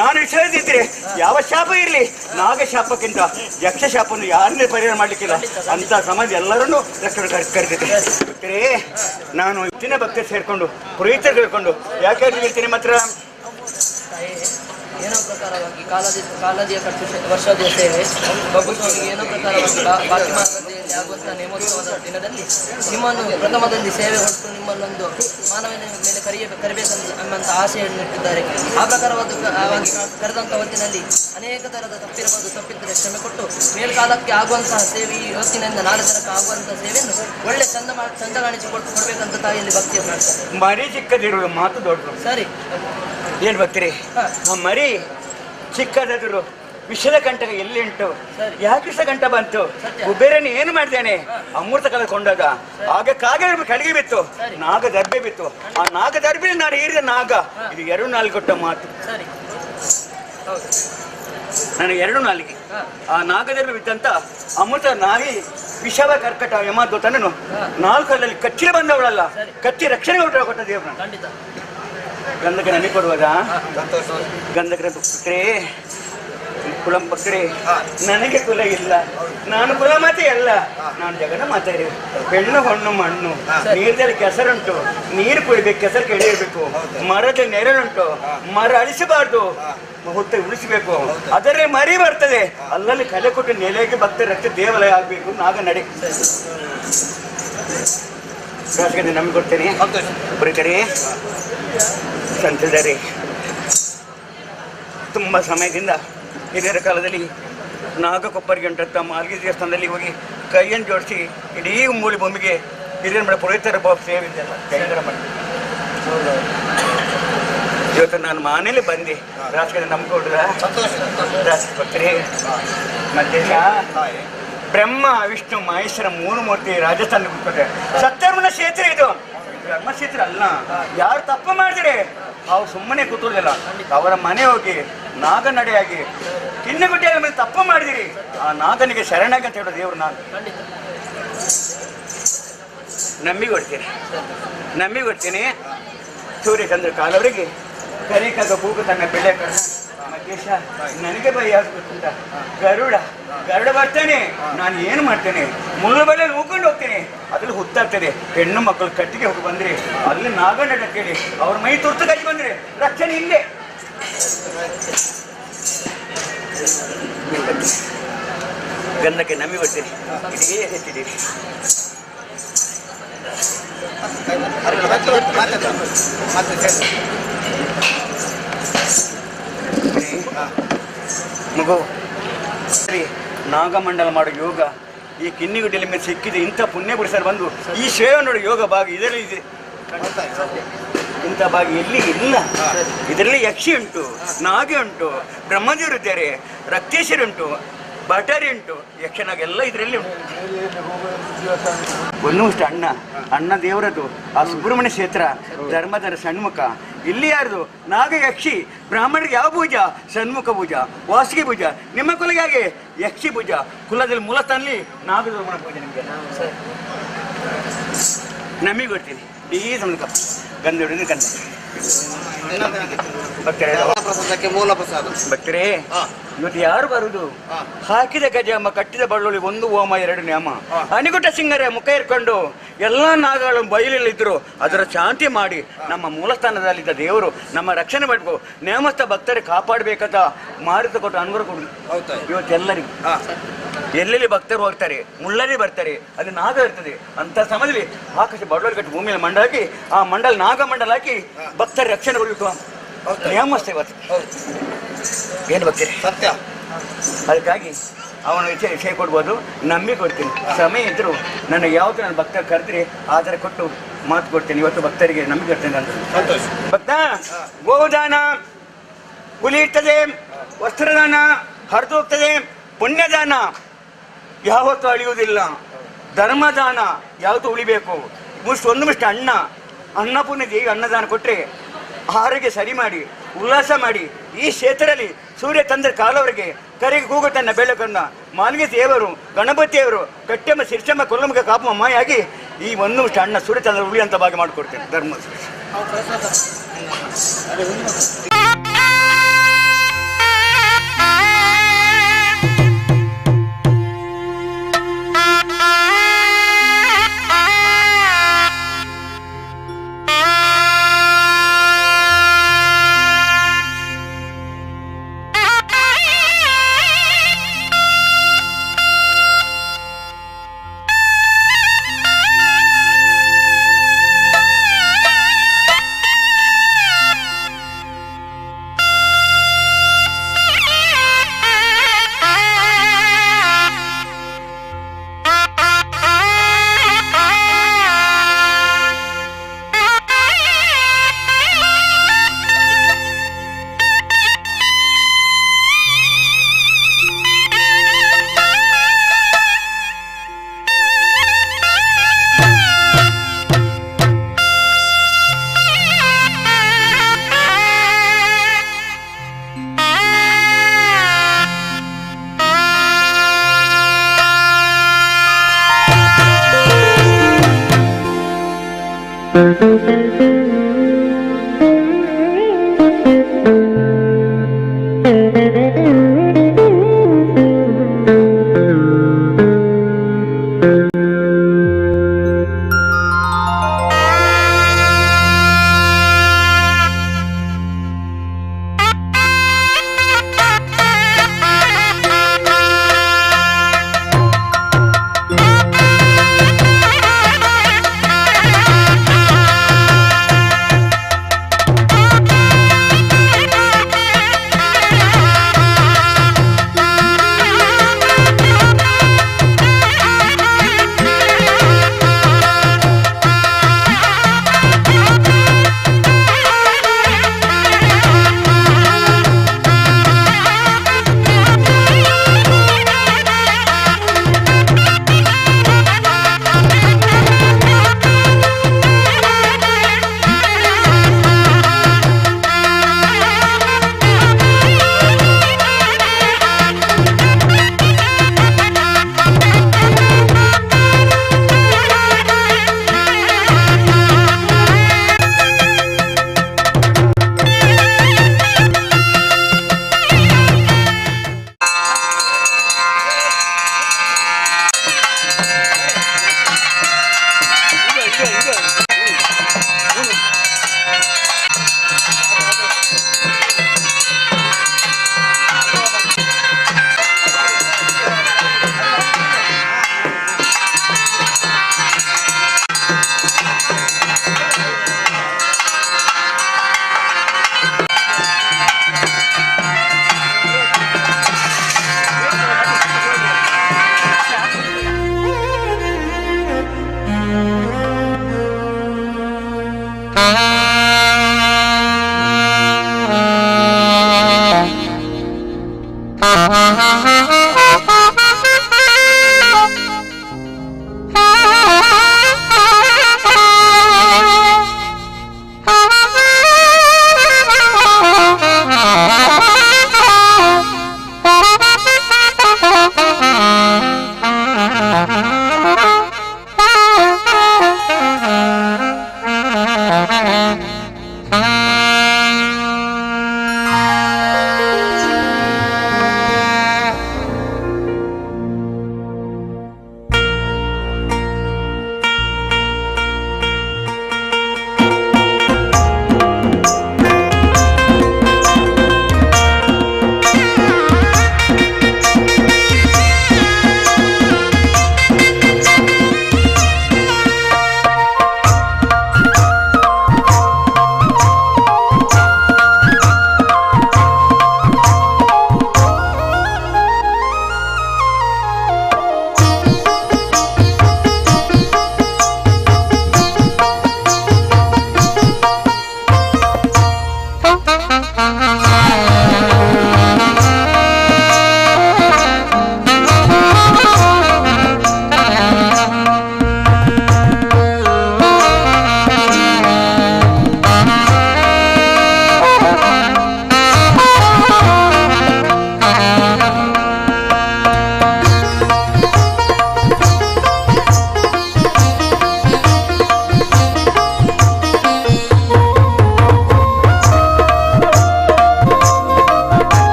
ನಾನು ವಿಶ್ವಾಸಿದ್ರೆ ಯಾವ ಶಾಪ ಇರಲಿ ನಾಗ ಶಾಪಕ್ಕಿಂತ ಯಕ್ಷ ಶಾಪವನ್ನು ಯಾರನ್ನೇ ಪರಿಹಾರ ಮಾಡ್ಲಿಕ್ಕಿಲ್ಲ ಅಂತ ಸಮಾಜ ಎಲ್ಲರನ್ನೂ ರಕ್ಷಣೆ ಕರೆದಿದ್ದೆ. ನಾನು ಹೆಚ್ಚಿನ ಭಕ್ತರು ಸೇರ್ಕೊಂಡು ಪುರೋಹಿತರು ಸೇರ್ಕೊಂಡು ಯಾಕೆ ಹೇಳ್ತೀನಿ ಮಾತ್ರ ಏನೋ ಪ್ರಕಾರವಾಗಿ ಕಾಲದಿಯ ಖರ್ಚು ವರ್ಷದ ಸೇವೆ ಬಬ್ಬುಸ್ವಾಮಿಗೆ ಏನೋ ಪ್ರಕಾರವಾಗಿ ಬಾಕಿ ಮಾರ್ಗದಲ್ಲಿ ಆಗುವಂತಹ ನೇಮೋತ್ಸವದ ದಿನದಲ್ಲಿ ನಿಮ್ಮನ್ನು ಪ್ರಥಮದಲ್ಲಿ ಸೇವೆ ಹೊರಟು ನಿಮ್ಮನ್ನೊಂದು ಮಾನವನ ಮೇಲೆ ಕರಿಬೇಕಂತ ಎಂಬಂಥ ಆಸೆಯನ್ನು ಇಟ್ಟಿದ್ದಾರೆ. ಆ ಪ್ರಕಾರವಾಗಿ ಕರೆದಂಥ ಹೊತ್ತಿನಲ್ಲಿ ಅನೇಕ ಥರದ ತಪ್ಪಿರಬಹುದು. ತಪ್ಪಿದ್ದರೆ ಕ್ಷಮೆ ಕೊಟ್ಟು ಮೇಲ್ಕಾಲಕ್ಕೆ ಆಗುವಂತಹ ಸೇವೆ ಈ ಹೊತ್ತಿನಿಂದ ನಾಳೆ ತನಕ ಆಗುವಂತಹ ಸೇವೆಯನ್ನು ಒಳ್ಳೆ ಚಂದ ಕಾಣಿಸಿಕೊಟ್ಟು ಕೊಡಬೇಕಂತ ತಾಯಿಯಲ್ಲಿ ಭಕ್ತಿಯನ್ನು ಮಾಡ್ತಾರೆ. ಮರಿ ಚಿಕ್ಕದಿರುವ ಮಾತು ದೊಡ್ಡದು. ಸರಿ ಏನ್ ಬರ್ತೀರಿ ಆ ಮರಿ ಚಿಕ್ಕದಾದ್ರು ವಿಷದ ಕಂಠ ಎಲ್ಲಿ ಉಂಟು ಯಾಕೆ ವಿಷ ಕಂಠ ಬಂತು ಕುಬೇರನ ಏನು ಮಾಡ್ತೇನೆ ಅಮೃತ ಕಳೆದುಕೊಂಡಾಗ ಆಗ ಕಡಿಗೆ ಬಿತ್ತು ನಾಗ ದರ್ಬೆ ಬಿತ್ತು. ಆ ನಾಗ ದರ್ಬೆ ನಾನು ಹೀರಿದ ನಾಗ ಇದು 2 ನಾಲಿಗೆ ಕೊಟ್ಟ ಮಾತು. ನನಗೆ 2 ನಾಲಿಗೆ ಆ ನಾಗ ದರ್ಬೆ ಬಿತ್ತಂತ ಅಮೃತ ನಾಯಿ ವಿಷವ ಕರ್ಕಟ ಯಮದೂತನನ್ನು 4 ಅಲ್ಲಲ್ಲಿ ಕಚ್ಚಿಲೆ ಬಂದವಳಲ್ಲ ಕಚ್ಚಿ ರಕ್ಷಣೆ ಕೊಟ್ಟ ದೇವ್ರ ಗಂಧಕ ನಮಗೆ ಕೊಡುವುದಾ ಗಂಧಕರ ಭಕ್ತರೇ ಕುಲಂ ಭಕ್ತರೇ ನನಗೆ ಕುಲ ಇಲ್ಲ ನಾನು ಕುಲ ಮಾತೆ ಅಲ್ಲ ನಾನು ಜಗನ ಮಾತಾಡಿ ಹೆಣ್ಣು ಹೊಣ್ಣು ಮಣ್ಣು ನೀರದಲ್ಲಿ ಕೆಸರುಂಟು ನೀರು ಕುಡಿಬೇಕು ಕೆಸರು ಕೆಳಿಯಬೇಕು ಮರದ ನೆರಳುಂಟು ಮರ ಅಳಿಸಬಾರ್ದು ಹುಟ್ಟ ಉಳಿಸಬೇಕು ಅದರಲ್ಲಿ ಮರಿ ಬರ್ತದೆ ಅಲ್ಲಲ್ಲಿ ಕಲೆ ಕೊಟ್ಟು ನೆಲೆಗೆ ಭಕ್ತರ ರಕ್ತ ದೇವಾಲಯ ಆಗ್ಬೇಕು ನಾಗ ನಡೆ ನಮಗೆ ಕೊಡ್ತೇನೆ ಬರೀತಾರೆ ಸಂತದರೆ ತುಂಬ ಸಮಯದಿಂದ ಹಿರಿಯರ ಕಾಲದಲ್ಲಿ ನಾಗಕೊಪ್ಪರಿಗೆ ಉಂಟಂತ ಮಾಲ್ಗಿ ದೇವಸ್ಥಾನದಲ್ಲಿ ಹೋಗಿ ಕೈಯನ್ನು ಜೋಡಿಸಿ ಇಡೀ ಮೂಲಿ ಭೂಮಿಗೆ ಹಿರಿಯರ ಮಠ ಪುರೋಹಿತರ ಸೇವಿದ್ದೆಲ್ಲ ಜೈನರ ಮಠ. ಇವತ್ತು ನಾನು ಮನೇಲಿ ಬಂದೆ ರಾಷ್ಟ್ರದ ನಂಬಿಕೊಡ್ರ ರಾಷ್ಟ್ರಪತಿ ಮಧ್ಯ ಬ್ರಹ್ಮ ವಿಷ್ಣು ಮಹೇಶ್ವರ 3 ಮೂರ್ತಿ ರಾಜಸ್ಥಾನ ಕೂತ್ಕೊಂಡ್ರೆ ಸತ್ಯರ್ಮನ ಕ್ಷೇತ್ರ ಇದು ಬ್ರಹ್ಮ ಕ್ಷೇತ್ರ ಅಲ್ಲ. ಯಾರು ತಪ್ಪು ಮಾಡಿದ್ರೆ ಅವ್ರು ಸುಮ್ಮನೆ ಕೂತುವುದಿಲ್ಲ ಅವರ ಮನೆ ಹೋಗಿ ನಾಗ ನಡೆಯಾಗಿ ಕಿನ್ನಗುಡ್ಡಿಯಾಗ ಮೇಲೆ ತಪ್ಪು ಮಾಡಿದಿರಿ ಆ ನಾಗನಿಗೆ ಶರಣಾಗಿ ಅಂತ ಹೇಳೋ ದೇವರು ನಾನು ನಂಬಿಕೊಡ್ತೀನಿ ಸೂರ್ಯಚಂದ್ರ ಕಾಲವರಿಗೆ ಕರಿಕಾಗ ಕೂಗು ತನ್ನ ಬೆಳೆ ಮಧ್ಯೇಶ ನನಗೆ ಭಯ ಆಗ್ಬೇಕಂತ ಗರುಡ ಬರ್ತಾನೆ ನಾನು ಏನು ಮಾಡ್ತೇನೆ ಮುಳ್ಳು ಬಳೆ ಹೋಗ್ಕೊಂಡು ಹೋಗ್ತೇನೆ ಅದ್ರಲ್ಲಿ ಹುತ್ತಾಗ್ತದೆ ಹೆಣ್ಣು ಮಕ್ಕಳು ಕಟ್ಟಿಗೆ ಹೋಗಿ ಬಂದ್ರೆ ಅಲ್ಲಿ ನಾಗಣ್ಣ ಕೇಳಿ ಅವ್ರ ಮೈ ತುರ್ತು ಕಟ್ಟಿ ಬಂದ್ರೆ ರಕ್ಷಣೆ ಇಲ್ಲೇ ಗಂಧಕ್ಕೆ ನಂಬಿ ಬರ್ತೀನಿ ಇದೇ ಹೆಚ್ಚಿದ್ದೀರಿ ಮಗು ಸರಿ ನಾಗಮಂಡಲ ಮಾಡೋ ಯೋಗ ಈ ಕಿನ್ನಿಗುಡ್ಡಿಯಲ್ಲಿ ಮೇಲೆ ಸಿಕ್ಕಿದೆ ಇಂಥ ಪುಣ್ಯ ಪುರುಷರು ಬಂದು ಈ ಸೇವೆ ನೋಡೋ ಯೋಗ ಭಾಗ ಇದರಲ್ಲಿ ಇದೆ ಇಂಥ ಭಾಗ ಎಲ್ಲಿ ಇಲ್ಲ. ಇದರಲ್ಲಿ ಯಕ್ಷಿ ಉಂಟು ನಾಗೆ ಉಂಟು ಬ್ರಹ್ಮದೇವರಿದ್ದಾರೆ ರಕ್ತೇಶ್ವರಿ ಉಂಟು ಬಟಾರಿ ಉಂಟು ಯಕ್ಷನಾಗ ಎಲ್ಲ ಇದರಲ್ಲಿ ಉಂಟು. ಒಂದಷ್ಟು ಅಣ್ಣ ದೇವರದು ಆ ಸುಬ್ರಹ್ಮಣ್ಯ ಕ್ಷೇತ್ರ ಧರ್ಮದರ ಸಣ್ಮುಖ ಇಲ್ಲಿ ಯಾರ್ದು ನಾಗ ಯಕ್ಷಿ ಬ್ರಾಹ್ಮಣರಿಗೆ ಯಾವ ಪೂಜಾ ಸನ್ಮುಖ ಪೂಜಾ ವಾಸಿಗೆ ಪೂಜಾ ನಿಮ್ಮ ಕುಲಗೆ ಹಾಗೆ ಯಕ್ಷಿ ಪೂಜಾ ಕುಲದಲ್ಲಿ ಮೂಲಸ್ಥಾನಲ್ಲಿ ನಾಗದರ್ಮಣ ಪೂಜೆ ನಿಮಗೆ ನಮಗೆ ಕೊಡ್ತೀನಿ ಈ ಸಣ್ಣ ಗಂಧ ಹಿಡಿದು ಗಂಧ ಮೂಲ ಪ್ರಸಾದ ಭಕ್ತರೇ ಇವತ್ತು ಯಾರು ಬರುದು ಹಾಕಿದ ಗಜಾಮ ಕಟ್ಟಿದ ಬಳ್ಳುಳ್ಳಿ 1 ಹೋಮ 2 ನ್ಯಾಮ ಅನಿಗುಟ್ಟ ಸಿಂಗರ ಮುಖ ಇರ್ಕೊಂಡು ಎಲ್ಲ ನಾಗಗಳು ಬಯಲಿದ್ರು ಅದರ ಶಾಂತಿ ಮಾಡಿ ನಮ್ಮ ಮೂಲಸ್ಥಾನದಲ್ಲಿದ್ದ ದೇವರು ನಮ್ಮ ರಕ್ಷಣೆ ಮಾಡಬೇಕು ನೇಮಸ್ಥ ಭಕ್ತರಿಗೆ ಕಾಪಾಡಬೇಕಂತ ಮಾರುತ ಕೊಟ್ಟು ಅನುಗ್ರಹ ಕೊಡುದು ಇವತ್ತೆಲ್ಲರಿಗೂ ಎಲ್ಲೆಲ್ಲಿ ಭಕ್ತರು ಹೋಗ್ತಾರೆ ಮುಳ್ಳಲ್ಲಿ ಬರ್ತಾರೆ ಅಲ್ಲಿ ನಾಗ ಇರ್ತದೆ ಅಂತ ಸಮಯದಲ್ಲಿ ಆಕಾಶ ಬಡವಳಿ ಕಟ್ಟಿ ಭೂಮಿಯಲ್ಲಿ ಮಂಡಲ ಹಾಕಿ ಆ ಮಂಡಲ ನಾಗ ಮಂಡಲ ಹಾಕಿ ಭಕ್ತರ ರಕ್ಷಣೆ ಕೊಡಬೇಕು ನೇಮಸ್ಥ ಇವತ್ತು ಏನು ಬರ್ತೀರಿ ಸತ್ಯ ಅದಕ್ಕಾಗಿ ಅವನ ವಿಷಯ ಕೊಡ್ಬೋದು, ನಂಬಿ ಕೊಡ್ತೀನಿ. ಸಮಯ ಇದ್ದರೂ ನನಗೆ ಯಾವುದು ನನ್ನ ಭಕ್ತ ಕರೆದ್ರಿ ಆ ಥರ ಕೊಟ್ಟು ಮಾತು ಕೊಡ್ತೀನಿ. ಇವತ್ತು ಭಕ್ತರಿಗೆ ನಂಬಿಕೆ ಕೊಡ್ತೇನೆ ಅಂತ. ಭಕ್ತ, ಗೋದಾನ ಉಳಿಯುತ್ತದೆ, ವಸ್ತ್ರದಾನ ಹರಿದು ಹೋಗ್ತದೆ, ಪುಣ್ಯದಾನ ಯಾವತ್ತೂ ಅಳಿಯುವುದಿಲ್ಲ, ಧರ್ಮದಾನ ಯಾವತ್ತೂ ಉಳಿಬೇಕು. ಒಂದು ಮುಷ್ಟಿ ಅನ್ನಪೂರ್ಣ ದೇವಿ ಅನ್ನದಾನ ಕೊಟ್ಟರೆ ಆರೋಗ್ಯ ಸರಿ ಮಾಡಿ ಉಲ್ಲಾಸ ಮಾಡಿ ಈ ಕ್ಷೇತ್ರದಲ್ಲಿ ಸೂರ್ಯ ತಂದ್ರೆ ಕಾಲವರೆಗೆ ಕರೆಗೆ ಕೂಗು ತನ್ನ ಬೆಳಕನ್ನ ಮಾಲಿಗೆ ದೇವರು ಗಣಪತಿಯವರು ಕಟ್ಟೆಮ್ಮ ಸಿರ್ಚಮ್ಮ ಕೊಲ್ಲಮ್ಮ ಕಾಪಮ್ಮ ಮಾಯಾಗಿ ಈ ಒಂದು ಮುಷ್ಟಿ ಸೂರ್ಯ ತಂದ್ರೆ ಉಳಿಯಂತ ಭಾಗ ಮಾಡಿಕೊಡ್ತೇನೆ. ಧರ್ಮ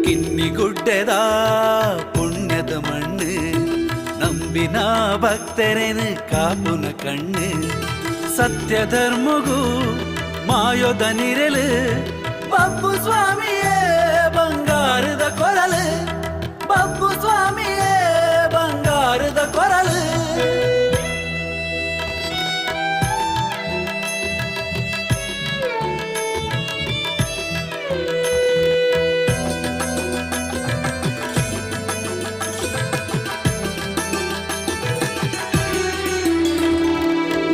കിന്നിഗുಡ್ಡೆದ പുണ്യದ മണ്ണ് ನಂಬಿನ ಭಕ್ತರೇನು ಕಾಪುನ ಕಣ್ಣು ಸತ್ಯಧರ್ಮಗೂ ಮಾಯೋದ ನಿರಲು ಬಬ್ಬು ಸ್ವಾಮಿಯೇ ಬಂಗಾರದ ಕೊರಲು ಬಬ್ಬು ಸ್ವಾಮಿಯೇ ಬಂಗಾರದ ಕೊರಲು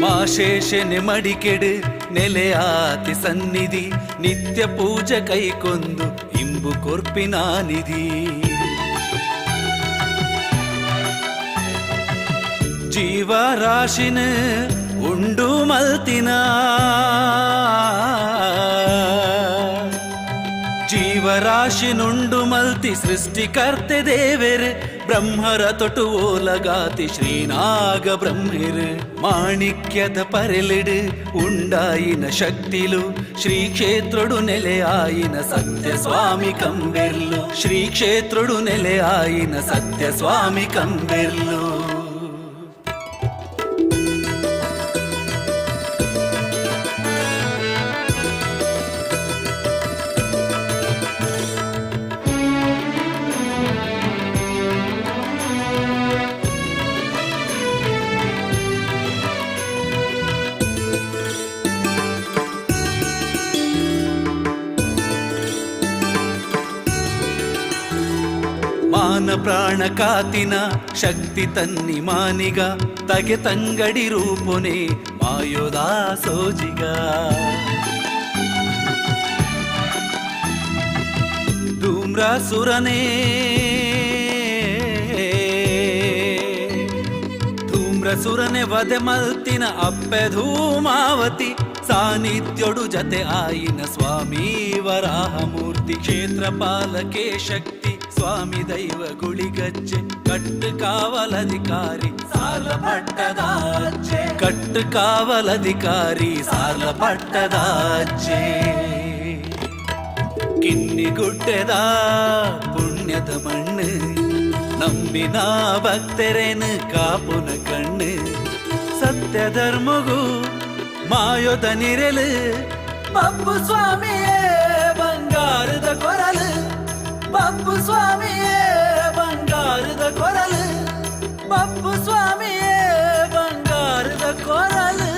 ಮಾಶೇಷನೆ ಮಡಿಕೆಡು ನೆಲೆಯಾತಿ ಸನ್ನಿಧಿ ನಿತ್ಯ ಪೂಜೆ ಕೈಕೊಂದು ಇಂಬು ಕೊರ್ಪಿನ ನಿಧಿ ಜೀವರಾಶಿನ ಉಂಡು ಮಲ್ತಿನ ಜೀವರಾಶಿನುಂಡು ಮಲ್ತಿ ಸೃಷ್ಟಿಕರ್ತೆ ದೇವೆರು ಬ್ರಹ್ಮರ ತೊಟು ಓಲಗಾತಿ ಶ್ರೀನಾಗ ಬ್ರಹ್ಮಿರು ಮಾಣಿಕ್ಯದ ಪರೆಲಿಡು ಉಂಡಾಯಿನ ಶಕ್ತಿಲು ಶ್ರೀ ಕ್ಷೇತ್ರಡು ನೆಲೆಯಾಯಿನ ಸತ್ಯ ಸ್ವಾಮಿ ಕಂಬೆರ್ಲು ಶ್ರೀ ಕ್ಷೇತ್ರಡು ನೆಲೆಯಾಯಿನ ಸತ್ಯ ಸ್ವಾಮಿ ಕಂಬೆರ್ಲು ಮಾನ ಪ್ರಾಣ ಕಾತಿನ ಶಕ್ತಿ ತನ್ನಿ ಮಾನಿಗ ತಗೆ ತಂಗಡಿ ರೂಪುನೆ ಮಾಯೋದ ಸೋಜಿಗ ಧೂಮ್ರಸುರನೇ ಧೂಮ್ರಸುರನೆ ವದೆ ಮಲ್ತಿನ ಅಪ್ಪೆ ಧೂಮಾವತಿ ಸಾನ್ನಿಧ್ಯೋಡು ಜತೆ ಆಯಿನ ಸ್ವಾಮಿ ವರಾಹಮೂರ್ತಿ ಕ್ಷೇತ್ರಪಾಲಕೆ ಶಕ್ತಿ ಸ್ವಾಮಿ ದೈವ ಗುಳಿಗಜ್ಜೆ ಕಟ್ಟು ಕಾವಲಧಿಕಾರಿ ಸಾಲ ಪಟ್ಟದಾಜೆ ಕಟ್ಟು ಕಾವಲಧಿಕಾರಿ ಸಾಲ ಪಟ್ಟದಾಜೆ ಕಿನ್ನಿಗುಡ್ಡೆದ ಪುಣ್ಯದ ಮಣ್ಣು ನಂಬಿನ ಭಕ್ತರೇನು ಕಾಪುನ ಕಣ್ಣು ಸತ್ಯ ಧರ್ಮಗೂ ಮಾಯೋದ ನಿರಲು ಬಬ್ಬು ಸ್ವಾಮಿಯೇ ಬಂಗಾರದ ಕೊರಲು ಬಬ್ಬು ಸ್ವಾಮಿಯೇ ಬಂಗಾರದ ಕೊರಲು ಬಬ್ಬು ಸ್ವಾಮಿಯೇ ಬಂಗಾರದ ಕೊರಲು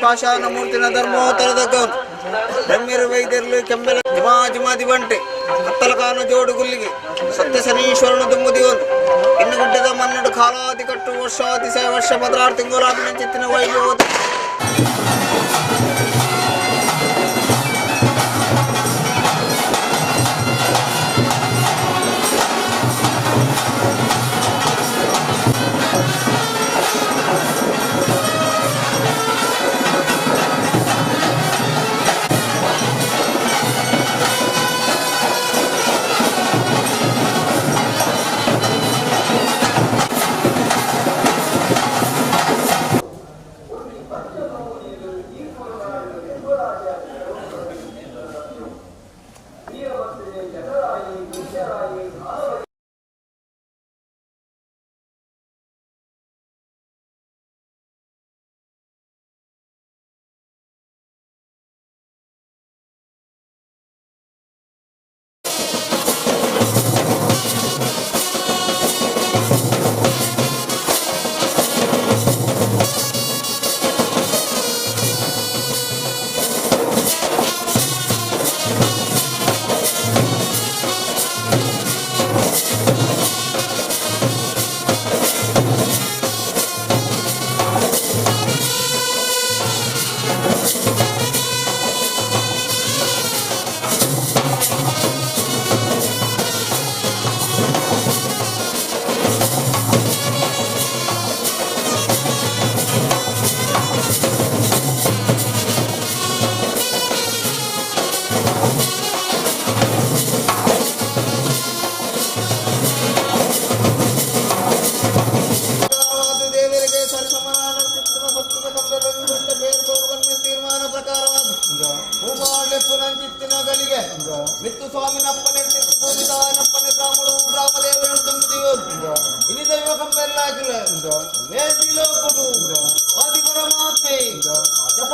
ಪಾಷಾಣ ಮೂರ್ತಿನ ಧರ್ಮೋತ್ತರದ ಬ್ರಹ್ಮಿರು ವೈದ್ಯರ್ಲು ಕೆಮ್ಮೆಲ ಜಿಮಾಜಿಮಾದಿ ಬಂಟೆ ಅತ್ತಲಕಾನ ಜೋಡು ಗುಲ್ಲಿಗೆ ಸತ್ಯ ಶನೀಶ್ವರನ ದುಮ್ಮುದಿ ಒಂದು ಇನ್ನು ಗುಡ್ಡದ ಮನ್ನಡು ಕಾಲಾದಿ ಕಟ್ಟು ವರ್ಷಾದಿಶಯ ವರ್ಷ 16 ತಿಂಗಳಾದ ಚಿತ್ತಿನ ವೈಭವ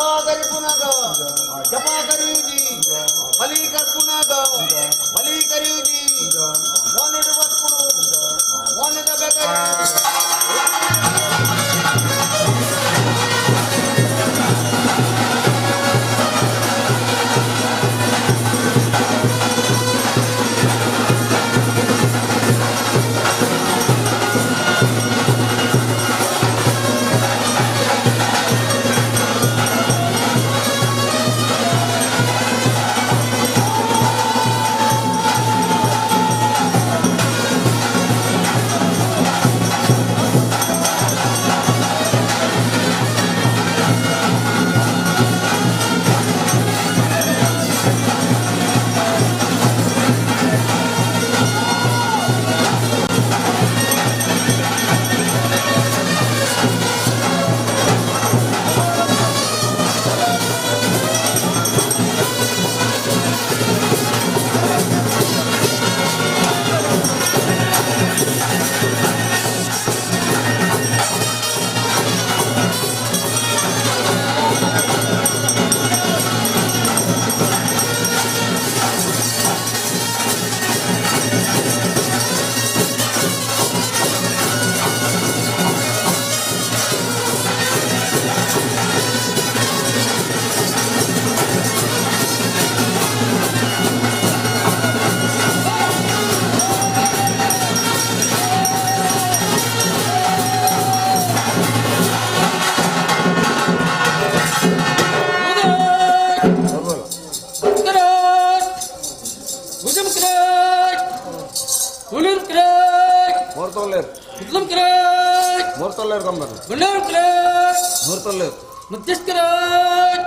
ಜಪಾಕರಿ ಪುನಗ ಜಪಾಕರಿಯುಜಿ ಮಲಿಕರ್ ಪುನಗ ಮಲಿಕರಿಯುಜಿ ಮೋನಿಡು ಬಸ್ಪುಡು ಮೋನಿದ ಬೇಕರಿ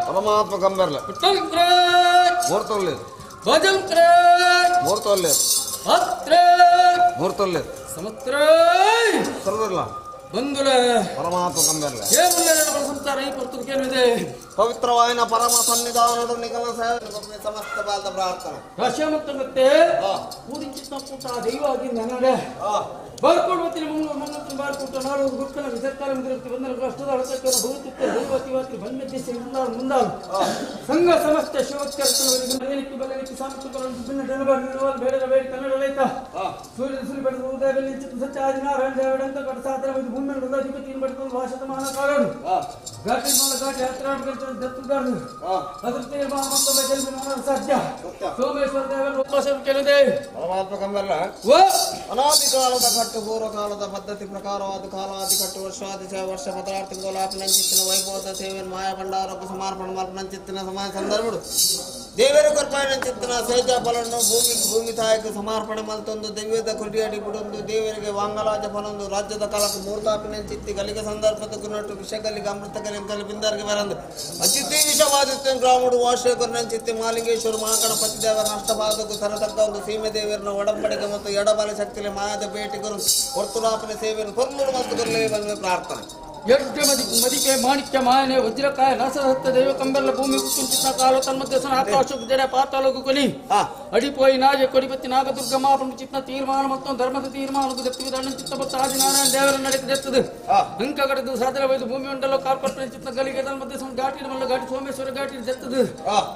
ಪರಮಾತ್ಮ ಕಂಬರ್ಲ ಮೂರ್ತೊಲ್ಲೇರು ಮೂರ್ತೊಲ್ಲೇರು ಮೂರ್ತೊಲ್ಲೇರು ಸರ್ವಲ್ಲ ಬಂಧುಲ ಪರಮಾತ್ಮ ಕಂಬರ್ಲ ಸಂಸಾರ ಈ ಪುಸ್ತಕ ಏನಿದೆ ಪವಿತ್ರವಾಯಿನ ಪರಮ ಸನ್ನಿಧಾನದ ನಿಗಮ ಸಮಸ್ತ ಬಾಲದ ಪ್ರಾರ್ಥನೆ ರಾಶಿಯ ಮತ್ತೆ ಪೂರಿಂಚಿತ ಕೂಟ ದೈವವಾಗಿ ನನಗೆ ಬಾರ್ಕೋಡ್ ವತಿನ ಮುನ್ನೂರು ಬಾರ್ಕೋಟ ನಾಡು ಗುರುಕನ ಸರ್ಕಾರ ಮುಂದಿರುತ್ತಿ ಬಂದ ರಾಷ್ಟ್ರದ ಅಳತಕ್ಕೆ ಬಹುತಿತ್ತ ದೈವತಿವಾತಿ ಬಂದದ್ದೇಶ ಮುಂದಾಳು ಸಂಘ ಸಮಸ್ತ ಶಿವಕರ್ತನವರಿಗೆ ಬಲಕ್ಕೆ ಸಾಮರ್ಥ್ಯಗಳನ್ನು ವಿಭಿನ್ನ ಜನಬಾರಿ ಬೇಡದ ಬೇಡಿ ಕನ್ನಡ ರೈತ ಸೂರ್ಯ ಸುರಿ ಬೆಳೆದ ಉದಯದಲ್ಲಿ ಸತ್ಯ ಆದಿನಾರಾಯಣ ದೇವರಂತ ಕಡಸಾತರ ಭೂಮಿ ಅಧಿಪತಿ ಬಡ್ಕೊಂಡು ಭಾಷತಮಾನ ಕಾರಣ ಘಾಟಿ ಮಾಡ ಘಾಟಿ ಹತ್ರ ದತ್ತುಗಾರರು ಅದ್ರ ಮತ್ತೊಮ್ಮೆ ಜನ್ಮ ಸಾಧ್ಯ ಸೋಮೇಶ್ವರ ದೇವರ ಕೇಳಿದೆ ಪರಮಾತ್ಮ ಕಂಬರ್ಲ ಅನಾದಿ ಕಾಲದ ಕಟ್ಟು ಪೂರ್ವ ಕಾಲದ ಪದ್ಧತಿ ಪ್ರಕಾರವಾದ ಕಾಲಾದಿ ಕಟ್ಟು ವರ್ಷಾದಿ ವರ್ಷ ಪದಾರ್ಥ ಗೋಲಾಪನಂಚಿತ್ತಿನ ವೈಭವದ ಸೇವೆ ಮಾಯಾ ಭಂಡಾರಕ್ಕೆ ಸಮರ್ಪಣ ಮಲ್ಪನಂಚಿತ್ತಿನ ಸಮಯ ಸಂದರ್ಭಡು ದೇವರ ಕೃಪಾಯನಂಚಿತ್ತಿನ ಸೇಜ ಫಲನ್ನು ಭೂಮಿ ತಾಯಿಗೆ ಸಮರ್ಪಣೆ ಮಲ್ತೊಂದು ದೈವ್ಯದ ಕೊಡಿಯಡಿ ಬಿಡೊಂದು ದೇವರಿಗೆ ವಾಂಗಲಾಜ ಫಲೊಂದು ರಾಜ್ಯದ ಕಾಲಕ್ಕೆ ಮೂರ್ತಾಪಿನಂಚಿತ್ತಿ ಗಲಿಗೆ ಸಂದರ್ಭದ ನಟ್ಟು ವಿಷಗಲಿಗೆ ಅಮೃತ ಕಲಿ ಬಿಂದರ್ಗೆ ಬರಂದು ಅಚಿತ್ತಿ ವಿಷವಾದಿತ್ಯ ಗ್ರಾಮಡು ವಾಶೇಕರನಂಚಿತ್ತಿ ಮಾಲಿಂಗೇಶ್ವರ ಮಹಾಗಣಪತಿ ದೇವರ ಅಷ್ಟಪಾದಕ್ಕೂ ತರತಕ್ಕ ಒಂದು ಸೀಮೆ ದೇವರನ್ನ ಒಡಂಬಡಿಕೆ ಮತ್ತು ಎಡಬಲ ಶಕ್ತಿಯಲ್ಲಿ ಮಾಯದ ಭೇಟಿಗರು ವರ್ತುಲಾಪನ ಸೇವೆಯನ್ನು ಕೊರ್ಲೂರು ಮತ್ತು ಕೊರ್ಲೆ ಬಂದ ಪ್ರಾರ್ಥನೆ ಮದಿಕೆ ಮಾಣಿಕ್ಯ ಮಾಯನೆ ವಜ್ರಕಾಯ ನಾಸಹತ್ತ ದೈವ ಕಂಬೆಲ್ಲ ಭೂಮಿ ಕುಂಚಿತ ಕಾಲ ತನ್ಮಧ್ಯಸನ ಆಕಾಶಕ್ಕೆ ಜಡೆ ಪಾತಾಳಗು ಕೊಲಿ ಅಡಿಪೋಯಿ ನಾಜೆ ಕೊಡಿಪತ್ತಿ ನಾಗದುರ್ಗ ಮಾಪನ ಚಿತ್ತ ತೀರ್ಮಾನ ಮತ್ತು ಧರ್ಮದ ತೀರ್ಮಾನದ ಜಪ್ತಿ ವಿಧಾನ ಚಿತ್ತ ಮತ್ತು ಆದಿನಾರಾಯಣ ದೇವರ ನಡೆದಿರುತ್ತದೆ ಅಂಕ ಕಡೆದು ಸಾಧನ ವೈದು ಭೂಮಿ ಉಂಡಲು ಕಾರ್ಪೊರೇಟ್ ಚಿತ್ತ ಗಲಿಗೆ ತನ್ಮಧ್ಯಸನ ಘಾಟಿ ಮಲ್ಲ ಘಾಟಿ ಸೋಮೇಶ್ವರ ಘಾಟಿ ಜತ್ತದು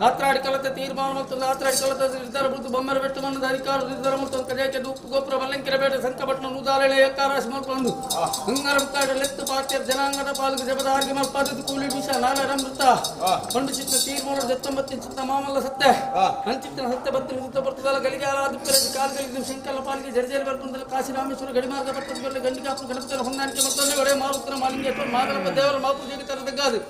ಆತ್ರಾಡಿ ಕಲತ ತೀರ್ಮಾನ ಮತ್ತು ಆತ್ರಾಡಿ ಕಲತ ನಿರ್ಧಾರ ಬುದ್ಧು ಬೊಮ್ಮರ ಬೆಟ್ಟ ಮಣ್ಣದ ಅಧಿಕಾರ ನಿರ್ಧಾರ ಮತ್ತು ಕಜಾಕೆ ಉಪ್ಪು ಗೊಬ್ಬರ ಮಲ್ಲಂಕಿರ ಬೇಟ ಸಂಕಪಟ್ಟ ನೂದಾಲೆಳೆ ಎಕ್ಕಾರಾಶಿ ಮಲ್ಪಂದು ಹಂಗಾರ ಮುಕ್ಕಾಡ ಲೆತ್ತು ಪಾತ್ಯ ಜನಾಂಗದ ಪಾಲಕ ಜಪದಾರ್ಗೆ ಮಲ್ಪಾದದ್ದು ಕೂಲಿ ವಿಷ ನಾಲರಮೃತ ಪಂಡು ಚಿತ್ತ ತೀರ್ಮಾನ 19 ಚಿತ್ತ ಮಾಮಲ್ಲ ಸತ್ಯ ಅಂಚಿತ್ತಿನ ಸತ್ಯ ಬತ್ತಿನ ಚಿತ್ತ ಬರ್ತದಲ್ಲ ಗಲಿಗೆ ಆರಾಧಿಪರಜಿ ಕಾಲಗಳಿಗೆ ಶಂಕಲ ಪಾಲಿಗೆ ಜರ್ಜೇರಿ ಬರ್ತಂದಲ್ಲ ಕಾಶಿರಾಮೇಶ್ವರ ಗಡಿಮಾರ್ಗ ಬರ್ತದ ಗಂಡಿಗಾಪು ಗಣಪತಿಯ ಹೊಂದಾಣಿಕೆ ಮತ್ತೊಂದು ಒಡೆ ಮಾರುತ್ತಿನ ಮಾಲಿಂಗೇಶ್ವರ ಮಾಗಣಪ ದೇವರ ಮಾಪೂಜೆಗೆ ತರದಗ್ಗಾದು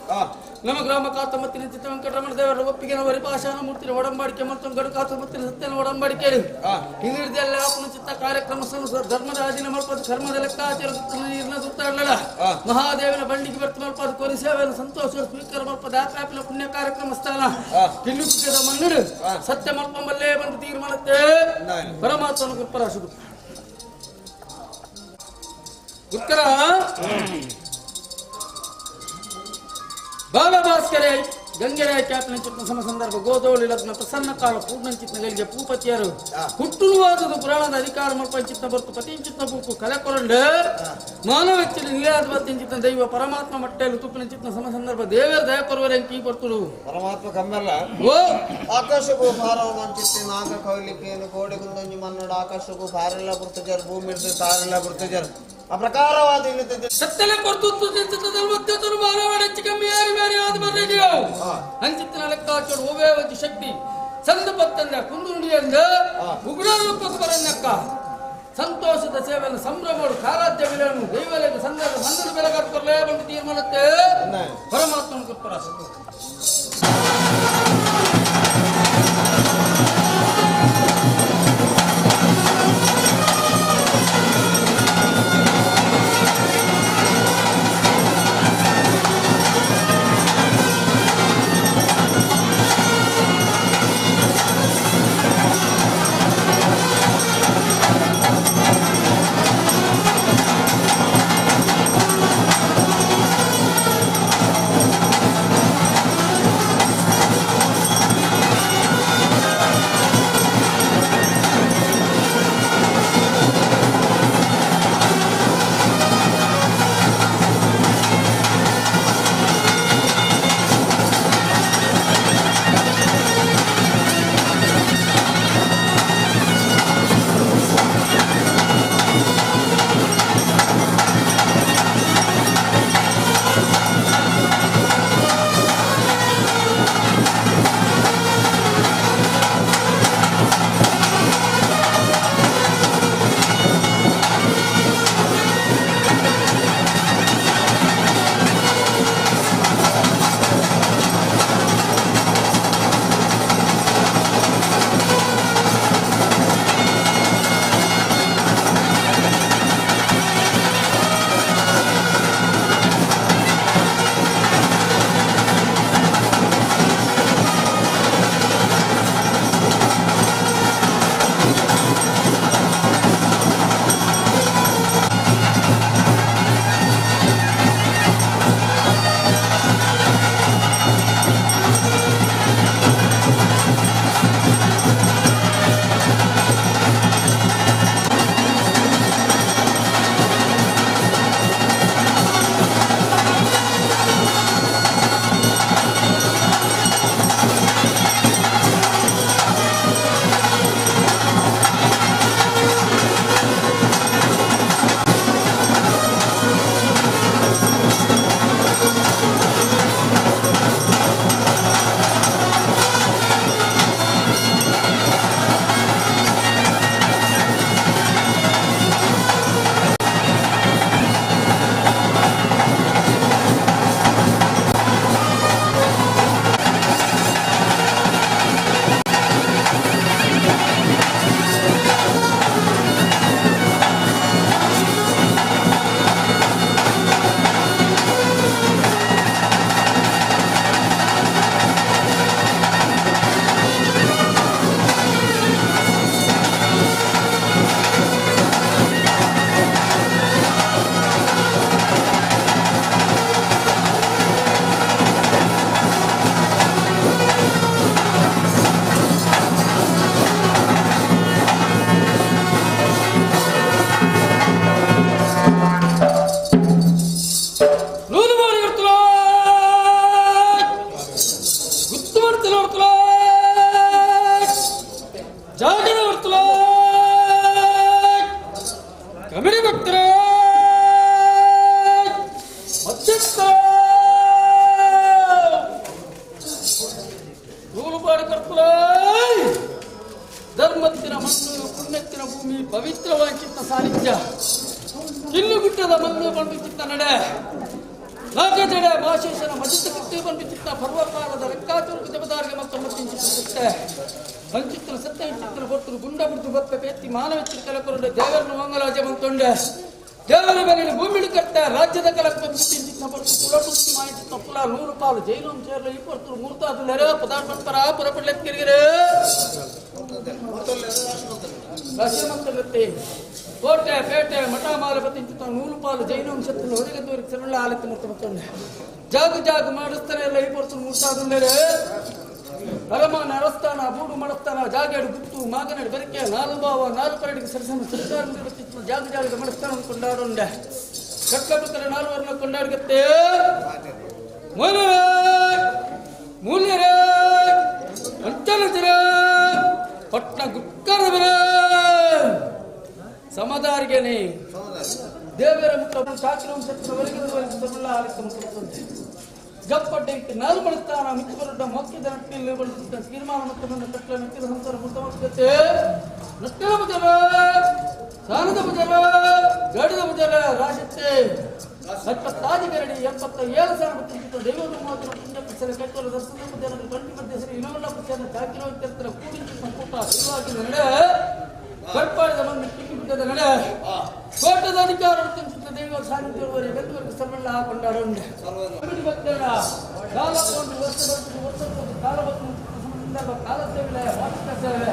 ನಮ್ಮ ಗ್ರಾಮ ಕಾತಮತ್ತಿನ ಚಿತ್ತ ವೆಂಕಟರಮಣ ದೇವರ ಒಪ್ಪಿಗೆ ವರಿಪಾಶಾನ ಮೂರ್ತಿನ ಒಡಂಬಡಿಕೆ ಮತ್ತು ಗಡು ಕಾತಮತ್ತಿನ ಸತ್ಯನ ಒಡಂಬಡಿಕೆ ಹಿಂದಿಡಿದೆಲ್ಲ ಆಪನ ಚಿತ್ತ ಕಾರ್ಯಕ್ರಮ ಧರ್ಮದ ಆದಿನ ಮಲ್ಪದ ಕರ್ಮದ ಲೆಕ್ಕಾಚಾರ ನೀರಿನ ಸುತ್ತಾಡಲ ಮಹಾದೇವನ ಬಂಡಿಗೆ ಬರ್ತ ಮಲ್ಪದ ಕೋರಿ ಸೇವೆಯನ್ನು ಸಂತೋಷ ಸ್ವೀಕಾರ ಮಲ್ಪದ ಯಾತ್ರಾಪಿನ ಪುಣ್ಯ ಕಾರ್ಯಕ್ರಮ ಸ್ಥಾನ ಕಿಲ್ಲುಕಿದ ಮಣ್ಣು ಸತ್ಯ ಮಲ್ಪಂಬಲ್ಲೇ ಬಂದು ತೀರ್ಮಾನತ್ತೆ ಪರಮಾತ್ಮನ ಕೃಪರಾಶುದು ಉತ್ತರ ಬಾಲಭಾಸ್ಕರೇ ಗಂಗೆರಾಯ ಖ್ಯಾತನಂಚಿತ್ನ ಸಮ ಸಂದರ್ಭ ಗೋಧೋಳಿ ಲಗ್ನ ಪ್ರಸನ್ನ ಕಾಲ ಪೂರ್ಣಂಚಿತ್ನಗಳಿಗೆ ಭೂಪತಿಯರು ಹುಟ್ಟುನುವಾದದ ಪುರಾಣದ ಅಧಿಕಾರ ಮಲ್ಪಂಚಿತ್ನ ಬರ್ತು ಪತಿಂಚಿತ್ನ ಭೂಕು ಕಲೆಕೊರಂಡು ಮಾನವಚ್ಚಿನ ನಿಲಯಾದ ಬತ್ತಿಂಚಿತ್ನ ದೈವ ಪರಮಾತ್ಮ ಮಟ್ಟೆಲು ತುಪ್ಪಿನಂಚಿತ್ನ ಸಮ ಸಂದರ್ಭ ದೇವರ ದಯ ಕೊರುವರೆಂಕಿ ಬರ್ತುಡು ಪರಮಾತ್ಮ ಕಮ್ಮೆಲ್ಲ ಓ ಆಕಾಶಕ್ಕೂ ಭಾರವ ಮಂಚಿತ್ತಿ ನಾಗ ಕವಲಿಕೇನು ಗೋಡೆ ಗುಂದೊಂಜಿ ಮನ್ನಡ ಆಕಾಶಕ್ಕೂ ಭಾರೆಲ್ಲ ಬರ್ತಜರ್ ಭೂಮಿ ಇರ್ತದೆ ತಾರೆಲ್ಲ ಬರ್ತಜರ್ ಆ ಪ್ರಕಾರವಾದ ಸತ್ತಲೆ ಕೊಡ್ತು ಮಾನವಡೆಚ್ಚಿ ಕಮ್ಮಿ ಯಾರು ಬೇರೆ ಯಾವ್ದು ಬರ್ರಿದೆಯೋ ಅಂಚಿತ್ತಿನ ಲೆಕ್ಕಾಚೋಡು ಓವೇ ಒಂದು ಶಕ್ತಿ ಸಂದ ಪತ್ತಂದ ಕುಂದುಂಡಿಯಂದ ಉಗುಳಕ್ಕೆ ಬರನ್ನಕ್ಕ ಸಂತೋಷದ ಸೇವೆಯನ್ನು ಸಂಭ್ರಮಗಳು ಕಾರಾಧ್ಯ ವಿಲನು ದೈವಲೆಗೆ ಸಂದರ್ಭ ಮಂದನ ಬೆಳಗಾಡ್ಕೊರ್ಲೇ ಬಂದು ತೀರ್ಮಾನಕ್ಕೆ ಪರಮಾತ್ಮನ ಗೊತ್ತರ ಧರ್ಮತ್ತಿನ ಮಣ್ಣು ಪುಣ್ಯತ್ತಿನ ಭೂಮಿ ಪವಿತ್ರವಾಗಿದ್ದ ಸಾಹಿತ್ಯ ಕಿಲ್ಲುಗುಟ್ಟದ ಮಣ್ಣು ಬಂಡುತ್ತಿದ್ದ ನಡೆ ರಾಜಜಡೆ ಭಾಷೇಶನ ಮಜಿತ ಕಟ್ಟಿ ಬಂಡುತ್ತಿದ್ದ ಪರ್ವಕಾಲದ ಲೆಕ್ಕಾಚೂರು ಜಮದಾರಿಗೆ ಮತ್ತೊಮ್ಮೆ ಚಿಂತಿಸುತ್ತೆ ಪಂಚಿತ್ರ ಸತ್ಯ ಚಿತ್ರ ಕೊಟ್ಟರು ಗುಂಡ ಬಿಟ್ಟು ಬತ್ತ ಎತ್ತಿ ಮಾನವ ಚಿಕ್ಕಲಕೊರಡೆ ದೇವರನ್ನು ಮಂಗಲಾಜ ಬಂತೊಂಡೆ ದೇವರ ಮೇಲೆ ಭೂಮಿಳಿ ಕಟ್ಟ ರಾಜ್ಯದ ಕಲಕ್ಕೆ ಚಿಂತಿನ ಪಟ್ಟು ಕುಲಟುತ್ತಿ ಮಾಹಿತಿ ಕುಲ 100 ಪಾಲು ಜೈಲು ಸೇರಲು 20 ಮೂರ್ತಾದು ನೆರೆ ಪದಾರ್ಥ ಪುರಪಡ್ಲೆತ್ತಿರಿಗಿರೆ ರಾಶ್ರಮಂತಲತ್ತೆ ಕೋಟೆ ಪೇಟೆ ಮಠ ಮಾಲ ಪತಿಂಚಿತ 100 ಪಾಲು ಜೈನು ಶತ್ರು ಹೊರಗೆ ದೂರ ಸರಳ ಆಲತಿ ಮತ್ತು ಮತ್ತೊಂದು ಜಾಗು ಮಾಡಿಸ್ತಾರೆ ಎಲ್ಲ 20 ಗೊತ್ತಾದುಂಡರೆ ಅರಮಾನ ಅರಸ್ಥಾನ ಬೂಡು ಮಡಸ್ಥಾನ ಜಾಗೇಡು ಗುತ್ತು ಮಾಗನಡಿ ಬರಿಕೆ ನಾಲು ಭಾವ ನಾಲು ಕರಡಿಗೆ ಸರಸನ ಸರ್ಕಾರ ನಿರ್ವಹಿಸುವ ಜಾಗದ ಮಡಸ್ಥಾನ ಕೊಂಡಾಡುಂಡೆ ಕಟ್ಕಟುಕರ ನಾಲ್ವರನ್ನ ಕೊಂಡಾಡ್ಗತ್ತೆ ಮೂಲ್ಯರೇ ಅಂಚನಚರ ಪಟ್ನ ಗುಕ್ಕರವರ ಸಮದಾರಿಗೆನೆ ದೇವರ ಮುಖ ಶಾಕಿನ ಒಲಿಗಿದ ಆಲಿಕ ಮುಖಂತೆ ಗಪ್ಪಡ್ಡೆಂಕಿ ನಾಲು ಮಳಿಸ್ತಾನ ಮಿಚ್ಚ ಬರುಡ್ಡ ಮೊಕ್ಕಿದ ನಟ್ಟಿನಲ್ಲಿ ಬಳಸಿದ್ದ ತೀರ್ಮಾನ ಮತ್ತು ಕಟ್ಟಲ ನಟ್ಟಿದ ಸಂಸಾರ ಮುಕ್ತವಾಗುತ್ತೆ ನಟ್ಟಿನ ಭುಜಲ ಸಾನದ ಭುಜಲ ಗಡಿದ ಭುಜಲ ರಾಶಿತ್ತೆ 77 ಸಾಲ ಬತ್ತಿತ್ತು ದೈವದ ಮಾತ್ರ ಪುಣ್ಯ ಪುಸ್ತಕ ಕೈಕೊಳ್ಳ ದರ್ಶನ ಜನರು ಕಂಟಿ ಮಧ್ಯೆ ಸರಿ ಇನ್ನೊಂದು ಪುಸ್ತಕ ಚಾಕಿರೋ ಇತ್ತರ ಕೂಡಿಂಚು ಸಂಪುಟ ಇರುವಾಗಿ ನಡೆ ಕಟ್ಪಾಡಿದ ಮಂದಿ ಕಿಕ್ಕಿ ಬಿದ್ದದ ನಡೆ ಕೋಟದ ಅಧಿಕಾರ ತಿಂಚಿದ ದೈವ ಸಾನ್ನಿಧ್ಯವರೆಗೆ ಬೆಂಗಳೂರಿಗೆ ಸರ್ವೆಲ್ಲ ಹಾಕೊಂಡಾಡುಂಡೆ ಭಕ್ತರ ಕಾಲ ಕೊಂಡು ವರ್ಷ ಕಾಲ ಬಂದು ಕಾಲ ಸೇವೆ ವಾಚಿಕ ಸೇವೆ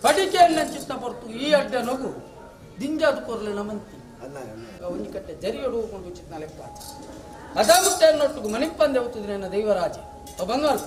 ಪಡಿಕೆಯನ್ನ ಚಿತ್ತ ಬರ್ತು ಈ ಅಡ್ಡ ನಗು ದಿಂಜಾದು ಕೊರ್ಲೆ ನಮಂತಿ ಒಂಜಿ ಕಟ್ಟೆ ಜರಿಯೊಡು ಹೋಗ್ಕೊಂಡು ಚಿತ್ತ ಲೆಕ್ಕ ಅದ ಮುಟ್ಟೆ ನೊಟ್ಟಿಗೂ ಮಣಿಪ್ಪಂದೆ ಹೋಗ್ತಿದ್ರೆ ನನ್ನ ದೈವರಾಜೆ ಬಂಗಾರ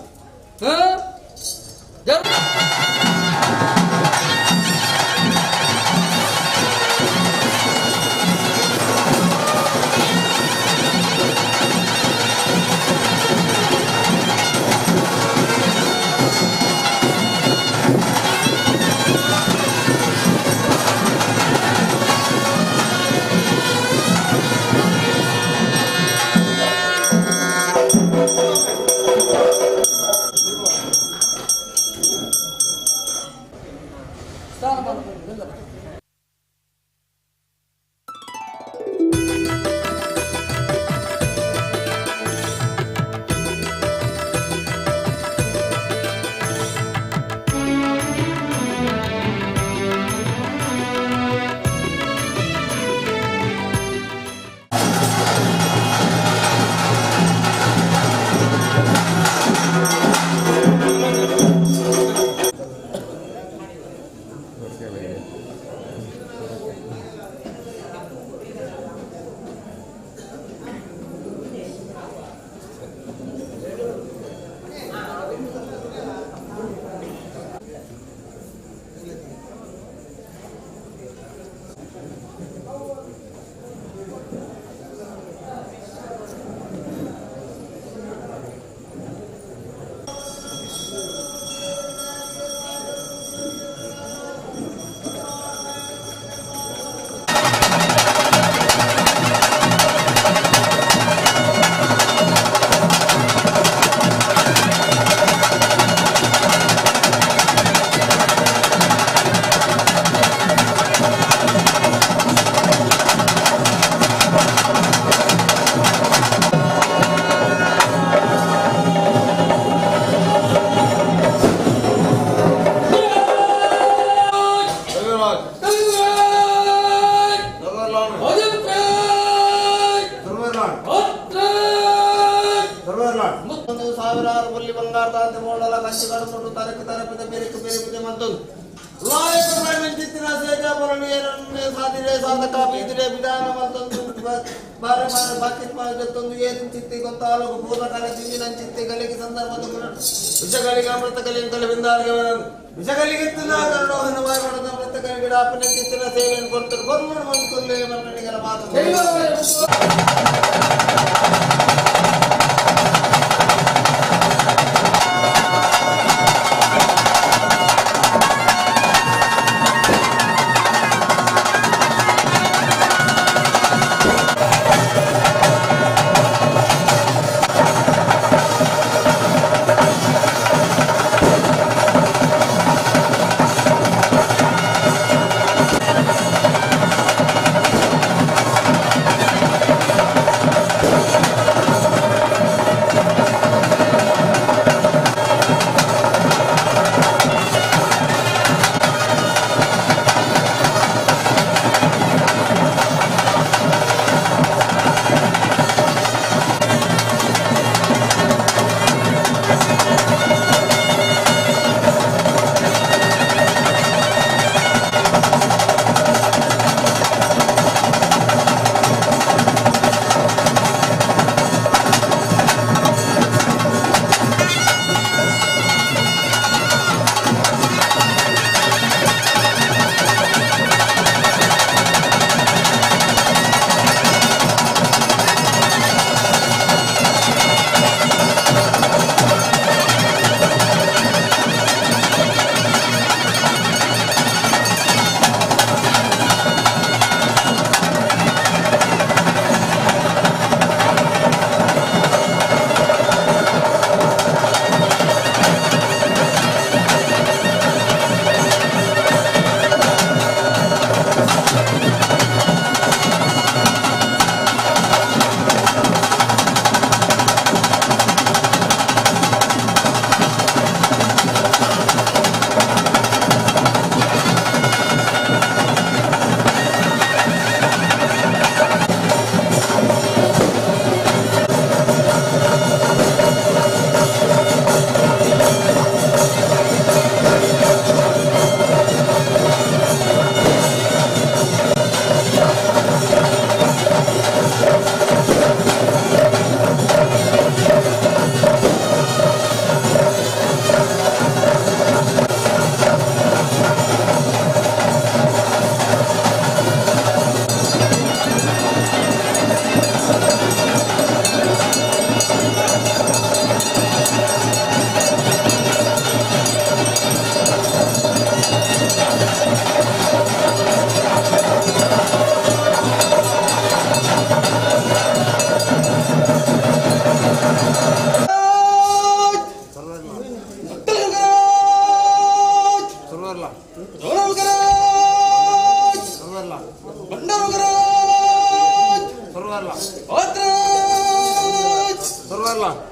ತರಪದ ಬೆರೆಕು ಬೆರೆಪುದೆ ಮತ್ತೊಂದು ಚಿತ್ತಿನ ಸೇಜಾಪುರನು ಏನನ್ನು ಸಾಧಿರೆ ಸಾಧಕ ಬೀದಿರೆ ವಿಧಾನ ಮತ್ತೊಂದು ಬಾರ ಬಾರ ಬಾಕಿತ್ ಜೊತ್ತೊಂದು ಏನಿನ ಚಿತ್ತಿ ಗೊತ್ತಾಲೋಕ ಪೂರ್ವಕಾಲ ದಿಂಜಿನ ಚಿತ್ತಿ ಗಲಿಗೆ ಸಂದರ್ಭದ ವಿಷಗಳಿಗೆ ಅಮೃತ ಕಲಿಯನ್ನು ಕಲಿವಿಂದಾರಿಗೆ ವಿಷಗಳಿಗೆ ಕರುಣೋಹನ ವಾಯುಮಣದ ಅಮೃತ ಕಲಿ ಗಿಡಾಪನ ಚಿತ್ತಿನ ಸೇವೆಯನ್ನು ಕೊಡ್ತಾರೆ ಬರುವಣ ಮಂತ್ಕೊಲ್ಲೇ ಮನ್ನಣಿಗರ ಮಾತು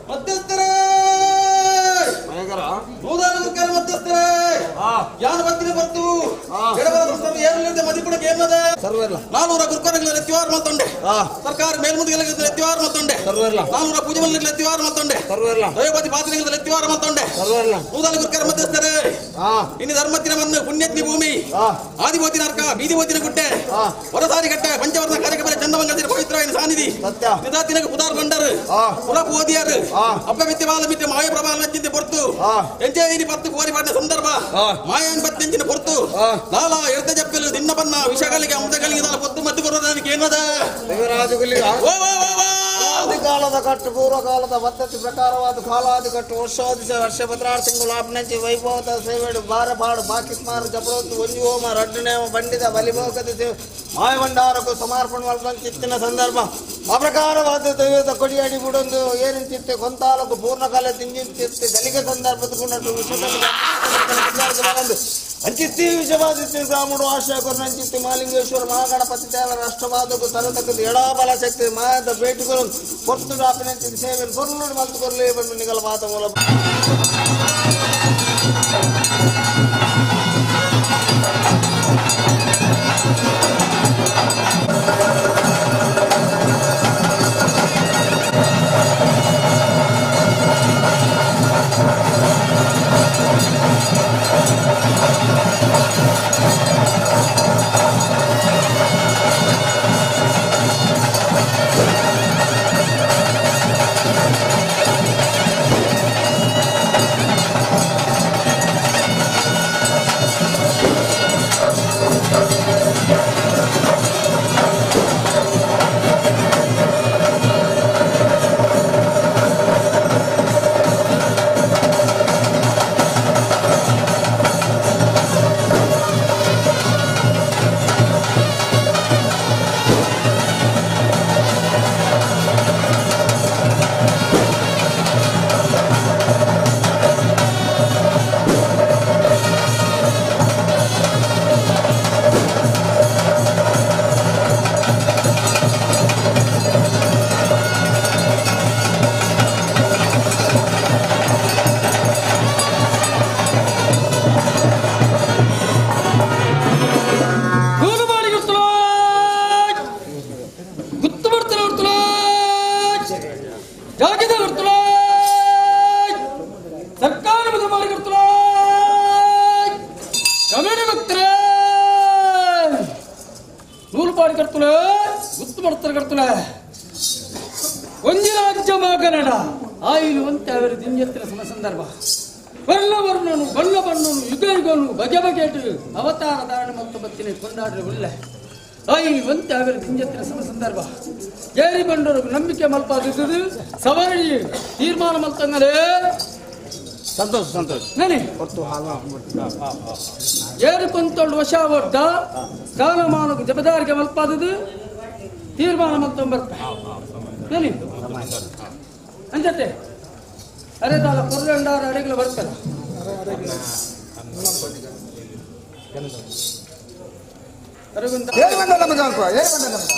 ಮಧ್ಯಸ್ಥರೇ ನೂದಾನ ಸರ್ಕಾರ ಮಧ್ಯಸ್ಥರೇ ಯಾನ ಬರ್ತೀನಿ ಬರ್ತು ಏನಿಲ್ಲದೆ ಮದಿಪುಡ ಕೇಮದ ನಾನೂರ ಗುರುಕರಗಳ ಎತ್ತಿವಾರ ಮತ್ತೊಂಡೆ ಸರ್ಕಾರ ಮೇಲ್ಮುದಿಗಳ ಎತ್ತಿವಾರ ಮತ್ತೊಂಡೆ ನಾನೂರ ಪೂಜೆ ಮಲ್ಲಿಗಳ ಎತ್ತಿವಾರ ಮತ್ತೊಂಡೆ ದೈವಪತಿ ಪಾತ್ರಿಗಳ ಎತ್ತಿವಾರ ಮತ್ತೊಂಡೆ ನೂದಾನ ಗುರುಕರ ಮಧ್ಯಸ್ಥರೇ ಇನ್ನು ಧರ್ಮತ್ತಿನ ಮಣ್ಣು ಪುಣ್ಯತ್ನಿ ಭೂಮಿ ಆದಿಬೋತಿನ ಅರ್ಕ ಬೀದಿಬೋತಿನ ಗುಡ್ಡೆ ಹೊರಸಾರಿ ಕಟ್ಟೆ ಪಂಚವರ್ಣ ಕಾರ್ಯಕ್ರಮ ಚಂದಮಂಗಲದ ಪವಿತ್ರ ಸಾನಿಧಿ ನಿದಾತಿನಗ ಪುದಾರ್ ಬಂಡರ್ ಪುರಪ್ ಓದಿಯಾರ್ ಅಪ್ಪ ಮಿತ್ಯ ಬಾಲ ಮಿತ್ಯ ಮಾಯ ಪ್ರಭಾವ ನಚ್ಚಿಂತೆ ಪೊರ್ತು ಎಂಜೇನಿ ಪತ್ತು ಕೋರಿ ಮಾಡಿದ ಸಂದರ್ಭ ಮಾಯನ್ ಬತ್ತೆಂಚಿನ ಪೊರ್ತು ಲಾಲ ಎರ್ದ ಜಪ್ಪಲು ದಿನ್ನ ಬನ್ನ ವಿಷಗಳಿಗೆ ಅಮೃತಗಳಿಗೆ ದಾಲ ಪೊತ್ತು ಮದ್ದು ಕೊರೋದಕ್ಕೆ ಏನದ ಕಾಲದ ಕಟ್ಟು ಪೂರ್ವಕಾಲದ ಪದ್ಧತಿ ಪ್ರಕಾರವಾದ ಕಾಲಾದಿ ಕಟ್ಟು ವರ್ಷೋದಿಸ ವರ್ಷ ಭದ್ರಾರ ತಿಂಗಳು ಆಪ್ನಂಚಿ ವೈಭವದ ಸೇವೆಡು ಬಾರಪಾಡು ಬಾಕಿಸ್ಮಾರು ಜಪರೋತ್ತು ಒಂಜಿ ಹೋಮ ರಡ್ಡನೇಮ ಬಂಡಿದ ಬಲಿಭೋಗದ ಮಾಯ ಭಂಡಾರಕ್ಕೂ ಸಮರ್ಪಣ ಮಲ್ಪಂಚಿತ್ತಿನ ಸಂದರ್ಭ ಅಪ್ರಕಾರವಾದ ದೈವದ ಕೊಡಿಯಡಿ ಬಿಡೊಂದು ಏನಿಂಚಿತ್ತೆ ಕೊಂತಾಲಕ್ಕೂ ಪೂರ್ಣಕಾಲ ತಿಂಜಿಂಚಿತ್ತೆ ಗಲಿಗೆ ಸಂದರ್ಭದ ಕುಂಡಟ್ಟು ವಿಷಯದಲ್ಲಿ ಅಂಚಿತ್ತಿ ವಿಷವಾದಿತ್ತಿ ರಾಮುಡು ಆಶ್ರಯ ಕೊರಂಚಿತ್ತಿ ಮಾಲಿಂಗೇಶ್ವರ ಮಹಾಗಣಪತಿ ದೇವರ ರಾಷ್ಟ್ರವಾದಕ್ಕೂ ತರತಕ್ಕದ್ದು ಎಡಾಬಲ ಶಕ್ತಿ ಮಾಯದ ಭೇಟಿಗಳು ಕೊಟ್ಟು ಆಪಿನಂಚಿತ್ತಿ ಸೇವೆ ಕೊರ್ಲು ಮಲ್ತು ಕೊರ್ಲೇ ಬಂದು ನಿಗಲ ಮಾತ ಮೂಲ ಮಾಡ್ತಾರೆ ಕರ್ತಲೆ ಒಂಜಿ ರಾಜ್ಯ ಮಗನಡ ಆಯಿಲು ಅಂತ ಅವರ ದಿಂಜತ್ತಿನ ಸಂದರ್ಭ ವರ್ಣವರ್ಣನು ಬಣ್ಣ ಬಣ್ಣನು ಯುಗ ಯುಗನು ಬಗೆ ಬಗೆಟು ಅವತಾರ ಧಾರಣ ಮತ್ತು ಬತ್ತಿನ ಕೊಂಡಾಡ್ರೆ ಒಳ್ಳೆ ಆಯಿಲು ಅಂತ ಅವರ ದಿಂಜತ್ತಿನ ಸಂದರ್ಭ ಜೇರಿ ಬಂಡರು ನಂಬಿಕೆ ಮಲ್ಪಾದಿದ್ದು ಸವರಣಿ ತೀರ್ಮಾನ ಮಲ್ತಂಗಲೇ ಸಂತೋಷ ಸಂತೋಷ ನನಿ ಏರು ಕೊಂತೊಂಡು ವಶ ಒಡ್ಡ ಸ್ಥಾನಮಾನಕ್ಕೆ ಜಬದಾರಿಗೆ ಮಲ್ಪಾದದು ತೀರ್ಮಾನ ಮಲ್ತೊಂಬರ್ತ ನನಿ ಅಂಜತೆ ಅರೆದಾಲ ಕೊರ್ರಂಡಾರ ಅಡೆಗಳು ಬರ್ತಾರೆ ಏನು ಬಂದಲ್ಲ ಮಗ ಅನ್ಕೋ ಏನು ಬಂದಲ್ಲ ಮಗ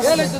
ಏನಾಯ್ತು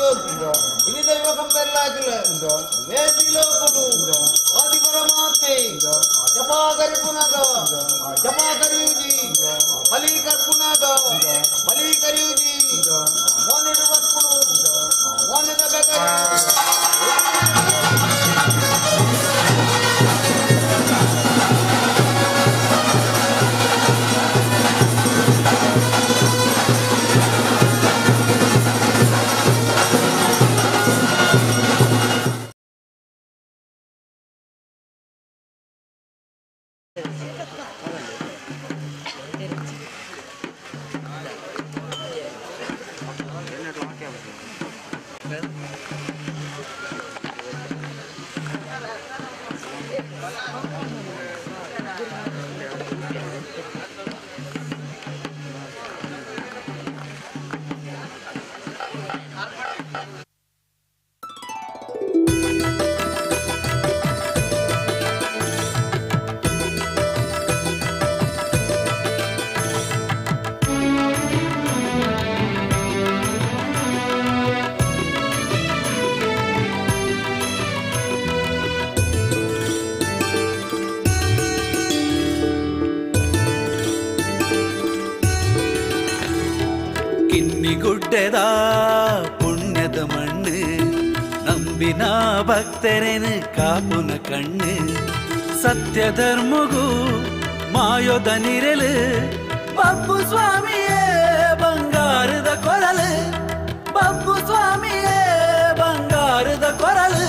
ini deva kambel lagi వేదిలో కొడు ఆది పరమాత్మే జపాకరి పునాద జపాకరియుజీ బలికర్ పునాద బలికరియుజీ మోనిడు వక్కుడు మోనిద బెగరి ಗುಡ್ಡೆದ ಪುಣ್ಯದ ಮಣ್ಣು ನಂಬಿನ ಭಕ್ತರೇನು ಕಾಪುನ ಕಣ್ಣು ಸತ್ಯ ಧರ್ಮಗೂ ಮಾಯೋದ ನಿರಲು ಬಬ್ಬು ಸ್ವಾಮಿಯೇ ಬಂಗಾರದ ಕೊರಲು ಬಬ್ಬು ಸ್ವಾಮಿಯೇ ಬಂಗಾರದ ಕೊರಲು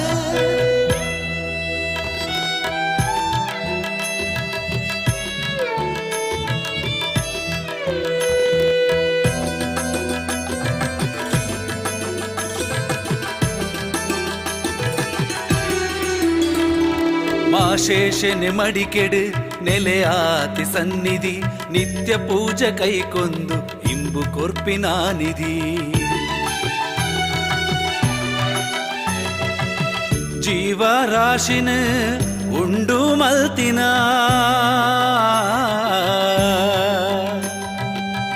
ಮಾಶೇಷನೆ ಮಡಿಕೆಡು ನೆಲೆಯಾತಿ ಸನ್ನಿಧಿ ನಿತ್ಯ ಪೂಜೆ ಕೈಕೊಂದು ಇಂಬು ಕೊರ್ಪಿನ ನಿಧಿ ಜೀವರಾಶಿನ ಉಂಡು ಮಲ್ತಿನ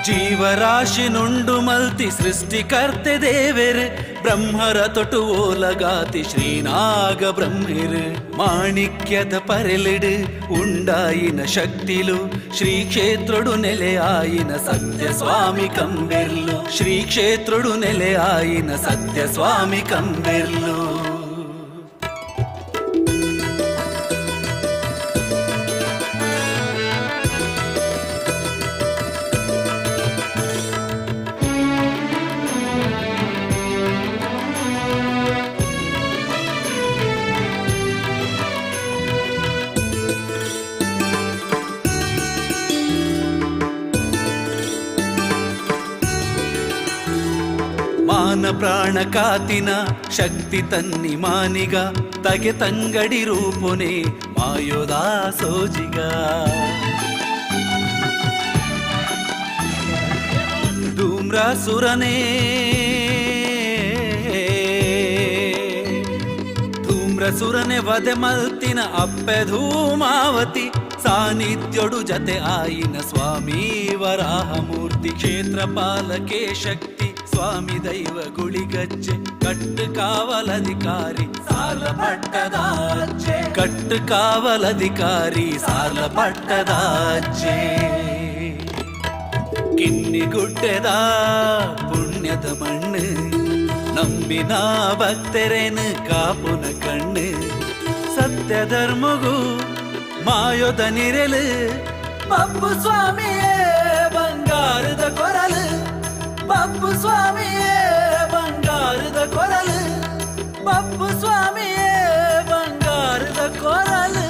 ಜೀವರಾಶಿನುಂಡು ಮಲ್ತಿ ಸೃಷ್ಟಿಕರ್ತೆ ದೇವೆರು ಬ್ರಹ್ಮರ ತೊಟು ಓಲಗಾತಿ ಶ್ರೀನಾಗ ಬ್ರಹ್ಮಿರು ಮಾಣಿಕ್ಯದ ಪರೆಲಿಡು ಉಂಡಾಯಿನ ಶಕ್ತಿಲು ಶ್ರೀ ಕ್ಷೇತ್ರಡು ನೆಲೆಯಾಯಿನ ಸತ್ಯ ಸ್ವಾಮಿ ಕಂಬೆರ್ಲು ಶ್ರೀ ಕ್ಷೇತ್ರಡು ನೆಲೆಯಾಯಿನ ಸತ್ಯ ಸ್ವಾಮಿ ಕಂಬೆರ್ಲು ಮಾನ ಪ್ರಾಣ ಕಾತಿನ ಶಕ್ತಿ ತನ್ನಿ ಮಾನಿಗ ತಗೆ ತಂಗಡಿ ರೂಪುನೆ ಮಾಯೋದಾ ಸೋಜಿಗ ಧೂಮ್ರಾಸುರನೇ ಧೂಮ್ರಸುರನೆ ವದೆ ಮಲ್ತಿನ ಅಪ್ಪೆ ಧೂಮಾವತಿ ಸಾನ್ನಿಧ್ಯೋಡು ಜತೆ ಆಯಿನ ಸ್ವಾಮಿ ವರಾಹಮೂರ್ತಿ ಕ್ಷೇತ್ರಪಾಲಕೆ ಶಕ್ತಿ ಸ್ವಾಮಿ ದೈವ ಗುಳಿಗಜ್ಜೆ ಕಟ್ಟು ಕಾವಲಧಿಕಾರಿ ಸಾಲ ಪಟ್ಟದಾಜ್ಜೆ ಕಟ್ಟು ಕಾವಲಧಿಕಾರಿ ಸಾಲ ಪಟ್ಟದಾಜ್ಜೆ ಕಿನ್ನಿಗುಡ್ಡೆದ ಪುಣ್ಯದ ಮಣ್ಣು ನಂಬಿನ ಭಕ್ತರೇನು ಕಾಪುನ ಕಣ್ಣು ಸತ್ಯ ಧರ್ಮಗೂ ಮಾಯೋದ ನಿರಲು ಬಬ್ಬು ಸ್ವಾಮಿಯೇ ಬಂಗಾರದ ಕೊರಲು ಬಬ್ಬು ಸ್ವಾಮಿಯೇ ಬಂಗಾರದ ಕೊರಲು ಬಬ್ಬು ಸ್ವಾಮಿಯೇ ಬಂಗಾರದ ಕೊರಲು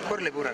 ಕೊರ್ಲಿ ಪೂರ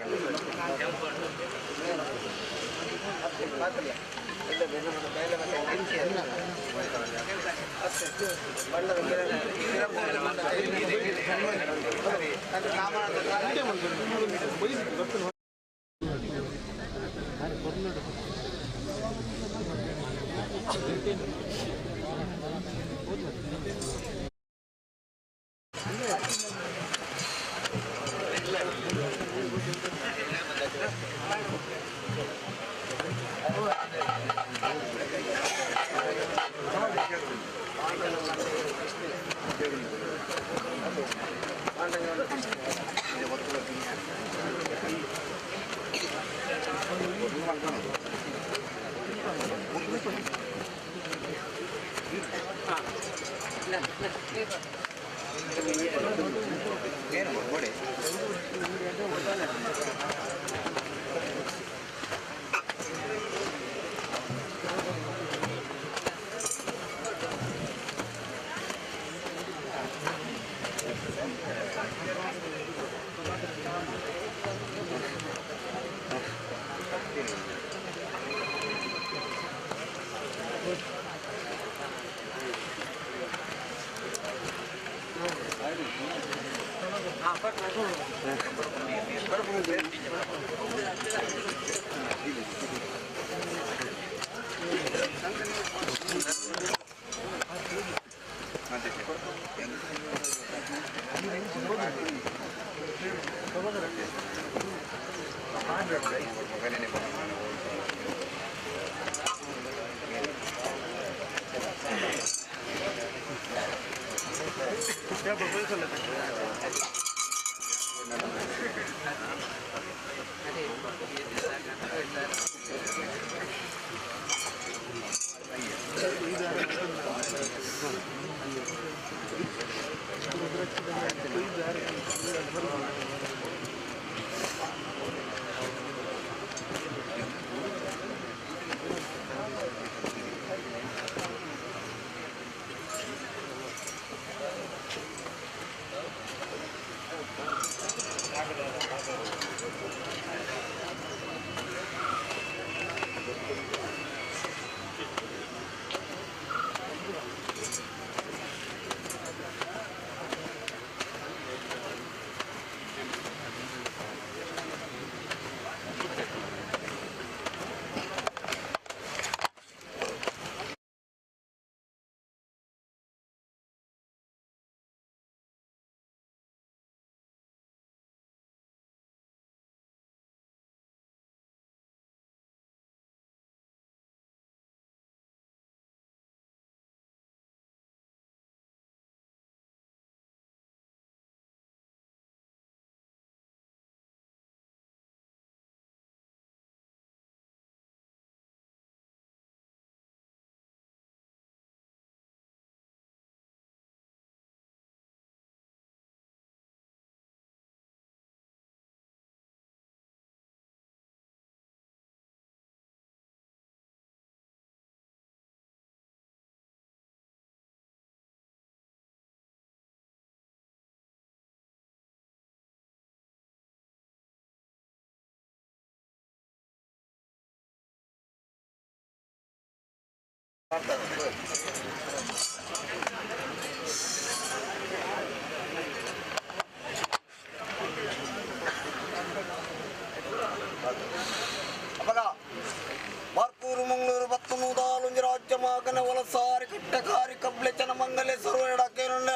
ಮಾರ್ಕೂರು ಮಂಗಳೂರು ಬತ್ತನು ದಾಲುಂಜಿ ರಾಜ್ಯ ಮಗನ ವಲಸಾರಿ ಕಟ್ಟಕಾರಿ ಕಬ್ಲೆ ಚನ ಮಂಗಲೆ ಸರ್ವೇಡಾಕೇನುಂಡ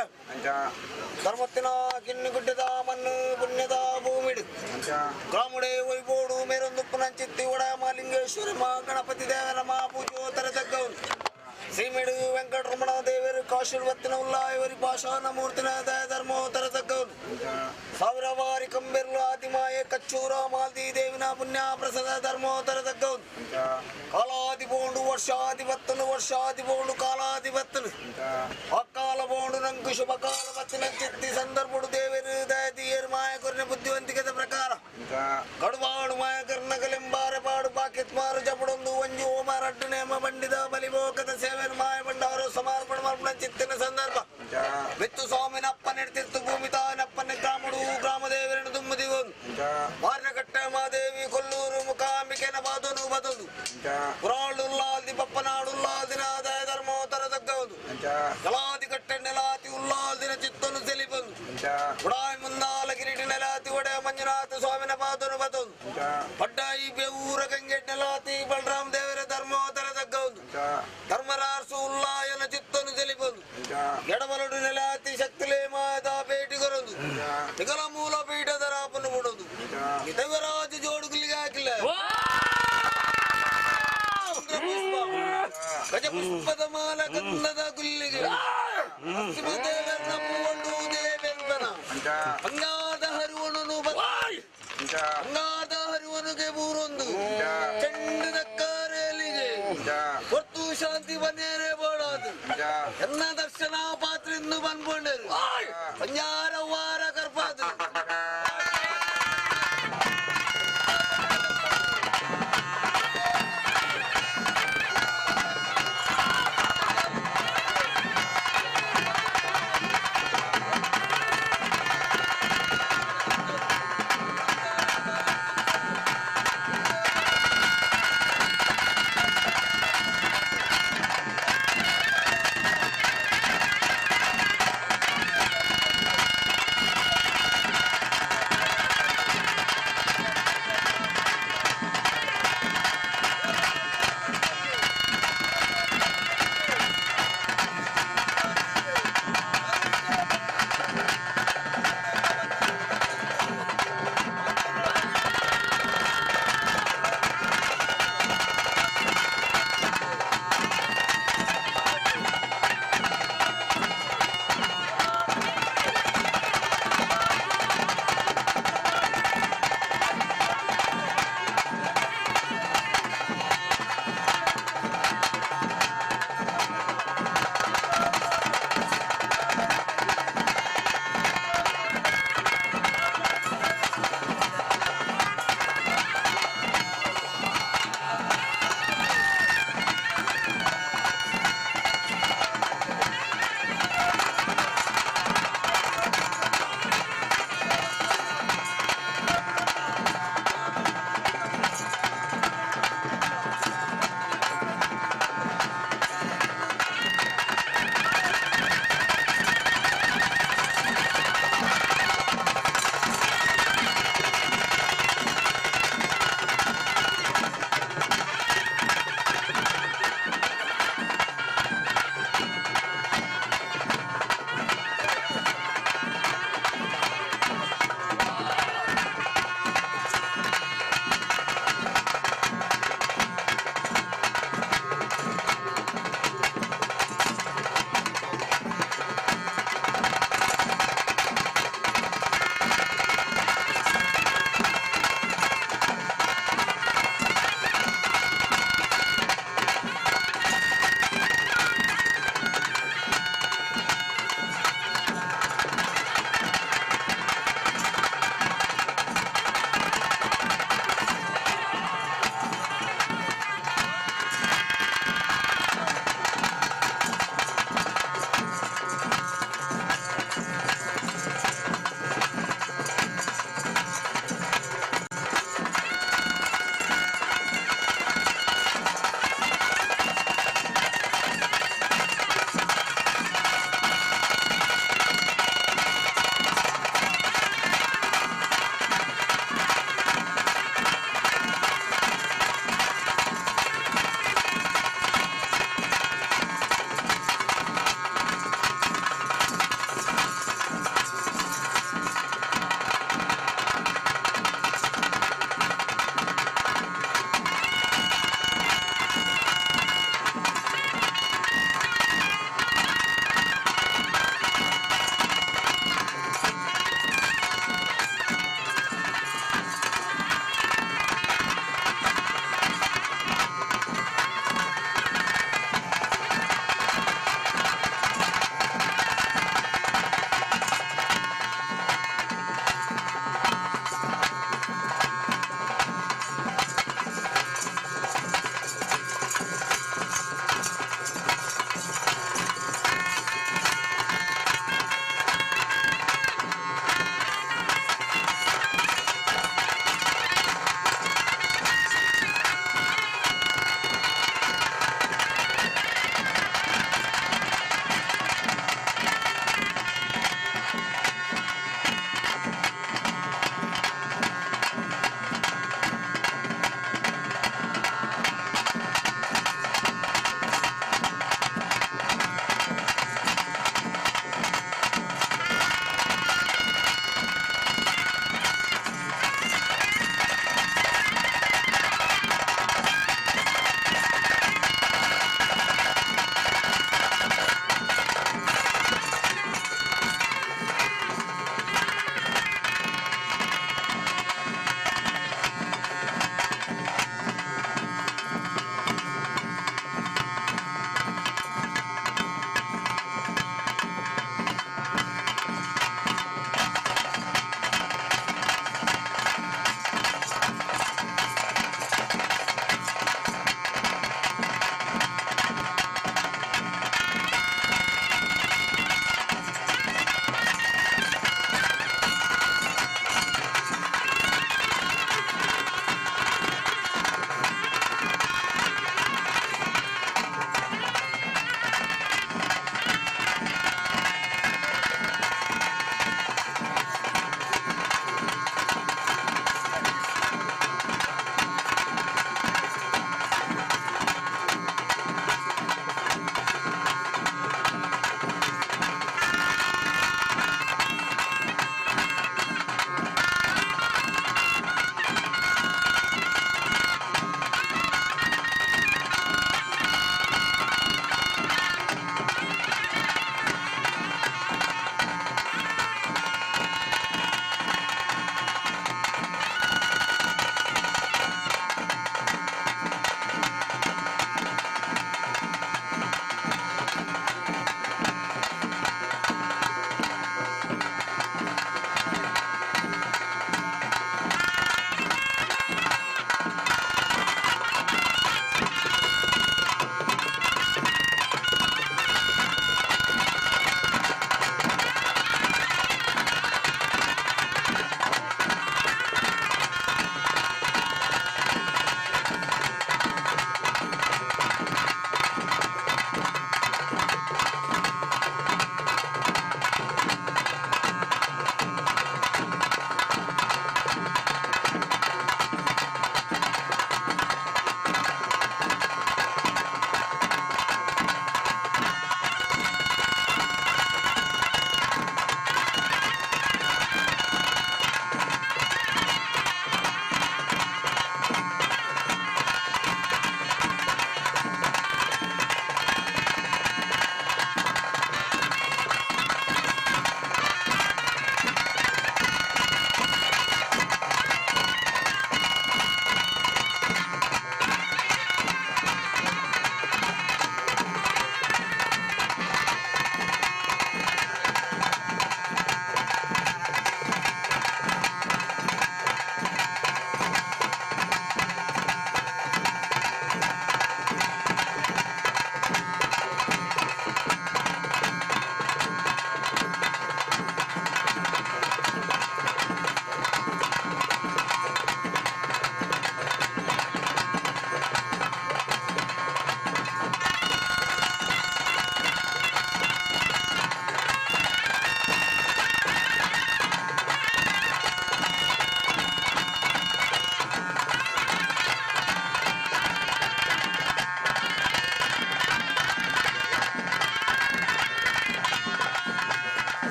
ಧರ್ಮತ್ತಿನ ಕಿನ್ನುಗುಡ್ಡದ ಮಣ್ಣು ಪುಣ್ಯದ ಭೂಮಿಡು ಗ್ರಾಮುಡೆ ವೈಬೋಡು ಮೇರೊಂದು ಪುನಂಚಿತ್ತಿ ಒಡ ಮಾಲಿಂಗೇಶ್ವರಿ ಮಾ ಗಣಪತಿ ದೇವರ ಮಾ ಪೂಜೋತ್ತರ ತಗ್ಗವನು ಶ್ರೀಮೇಡು ವೆಂಕಟರಮಣ ದೇವರು ಕಾಶಿರ್ವತ್ತಿನ ಉಲ್ಲಾಯವರಿ ಪಾಷಾಣ ಮೂರ್ತಿನ ದಯ ಧರ್ಮೋತ್ತರ ತಗ್ಗವನು ಸಾವಿರ ವಾರಿ ಕಂಬೆರ್ಲು ಆದಿಮಾಯ ಕಚ್ಚೂರ ಮಾಲ್ದಿ ದೇವಿನ ಪುಣ್ಯ ಪ್ರಸಾದ ಧರ್ಮೋತ್ತರ ತಗ್ಗವನು ಕಾಲಾದಿ ಬೋಂಡು ವರ್ಷಾದಿ ಬತ್ತನು ವರ್ಷಾದಿ ಬೋಂಡು ಕಾಲಾದಿ ಬತ್ತನು ಅಕ್ಕಾಲ ಬೋಂಡು ನಂಕು ಶುಭ ಕಾಲ ಬತ್ತಿನ ಚಿತ್ತಿ ಸಂದರ್ಭಡು ದೇವರು ದಯ ದಿಯರು ಮಾಯ ಕೊರಿನ ಬುದ್ಧಿವಂತಿಕದ ಪ್ರಕಾರ ಕಡುವಾಡು ಮಾಯ ಕರ್ಣಗಲೆಂಬಾರೆ ಪಾಡು ಪಾಕಿತ್ಮಾರು ಜಪಡೊಂದು ಒಂಜು ಓಮಾರ ಅಡ್ಡು ನೇಮ ಬಂಡಿದ ಬಲಿಭೋಗದ ಸೇವೆ ಮಾಯ ಬಂಡಾರು ಸಮರ್ಪಣ ಮರ್ಪಣ ಚಿತ್ತಿನ ಸಂದರ್ಭ ವಿತ್ತು ಸ್ವಾಮಿನ ಅಪ್ಪನೆಡ್ತಿರ್ತು ಭೂಮಿ ತಾನಪ್ಪನ ಗ್ರಾಮಡು ಗ್ರಾಮದೇವರನ್ನು ತುಂಬುದಿವನು ಮಾರ್ನಕಟ್ಟೆ ಮಾದೇವಿ ಕೊಲ್ಲೂರು ಮುಖಾಂಬಿಕೆನ ಬಾದನು ಬದಲು ಪುರಾಳುಲ್ಲಾದಿ ಪಪ್ಪನಾಡುಲ್ಲಾದಿನ ದಯ ಧರ್ಮೋತ್ತರ ತಗ್ಗವನು ಕಲಾದಿ ಕಟ್ಟೆ ನೆಲಾತಿ ಉಲ್ಲಾದಿನ ಚಿತ್ತನು ಸೆಲಿಬಂದು ಉಡಾಯಿ ಮುಂದಾಲ ಕಿರೀಟಿ ನೆಲಾತಿ ಒಡೆ ಮಂಜುನಾಥ ಸ್ವಾಮಿನ ಬಾದನು ಬದಲು ಪಡ್ಡಾಯಿ ಬೇವೂರ ಗಂಗೆ ನೆಲಾತಿ ಬಲರಾಮ ದೇವರ ಧರ್ಮೋತ್ತರ ತಗ್ಗವನು ಧರ್ಮರಾರ್ಸು ಉಲ್ಲಾಯನ ಚಿತ್ತನು ಸೆಲಿಬಂದು ಎಡಬಲಡು ನೆಲಾತಿ ಶಕ್ತಿಲೇ ಮಾಯದ ಭೇಟಿಗೊರದು ನಿಗಲ ಮೂಲ ಪೀಠದ ರಾಪನ್ನು ಮುಡದು ದೇವರಾಜ ಜೋಡುಗುಲಿಗೆ ಹಾಕಿಲ್ಲ ಗಜಪುಷ್ಪದ ಮಾಲ ಗಂಧದ ಗುಲ್ಲಿಗೆ ದೇವರನ ಮೂವಣ್ಣು ದೇವೆಂಬನ ಅಂಗಾದ ಹರುವನು ಅಂಗಾದ ಹರುವನಿಗೆ ಮೂರೊಂದು ಚೆಂಡಿನ ಕಾರೇಲಿಗೆ ಹೊತ್ತು ಶಾಂತಿ ಬನ್ನೇರೆ ಬೋಡಾದು ಎನ್ನ ದರ್ಶನ ಪಾತ್ರಿಂದ ಬಂದ್ಕೊಂಡರು ಪಂಜಾರ ವಾರ ಕರ್ಪಾದು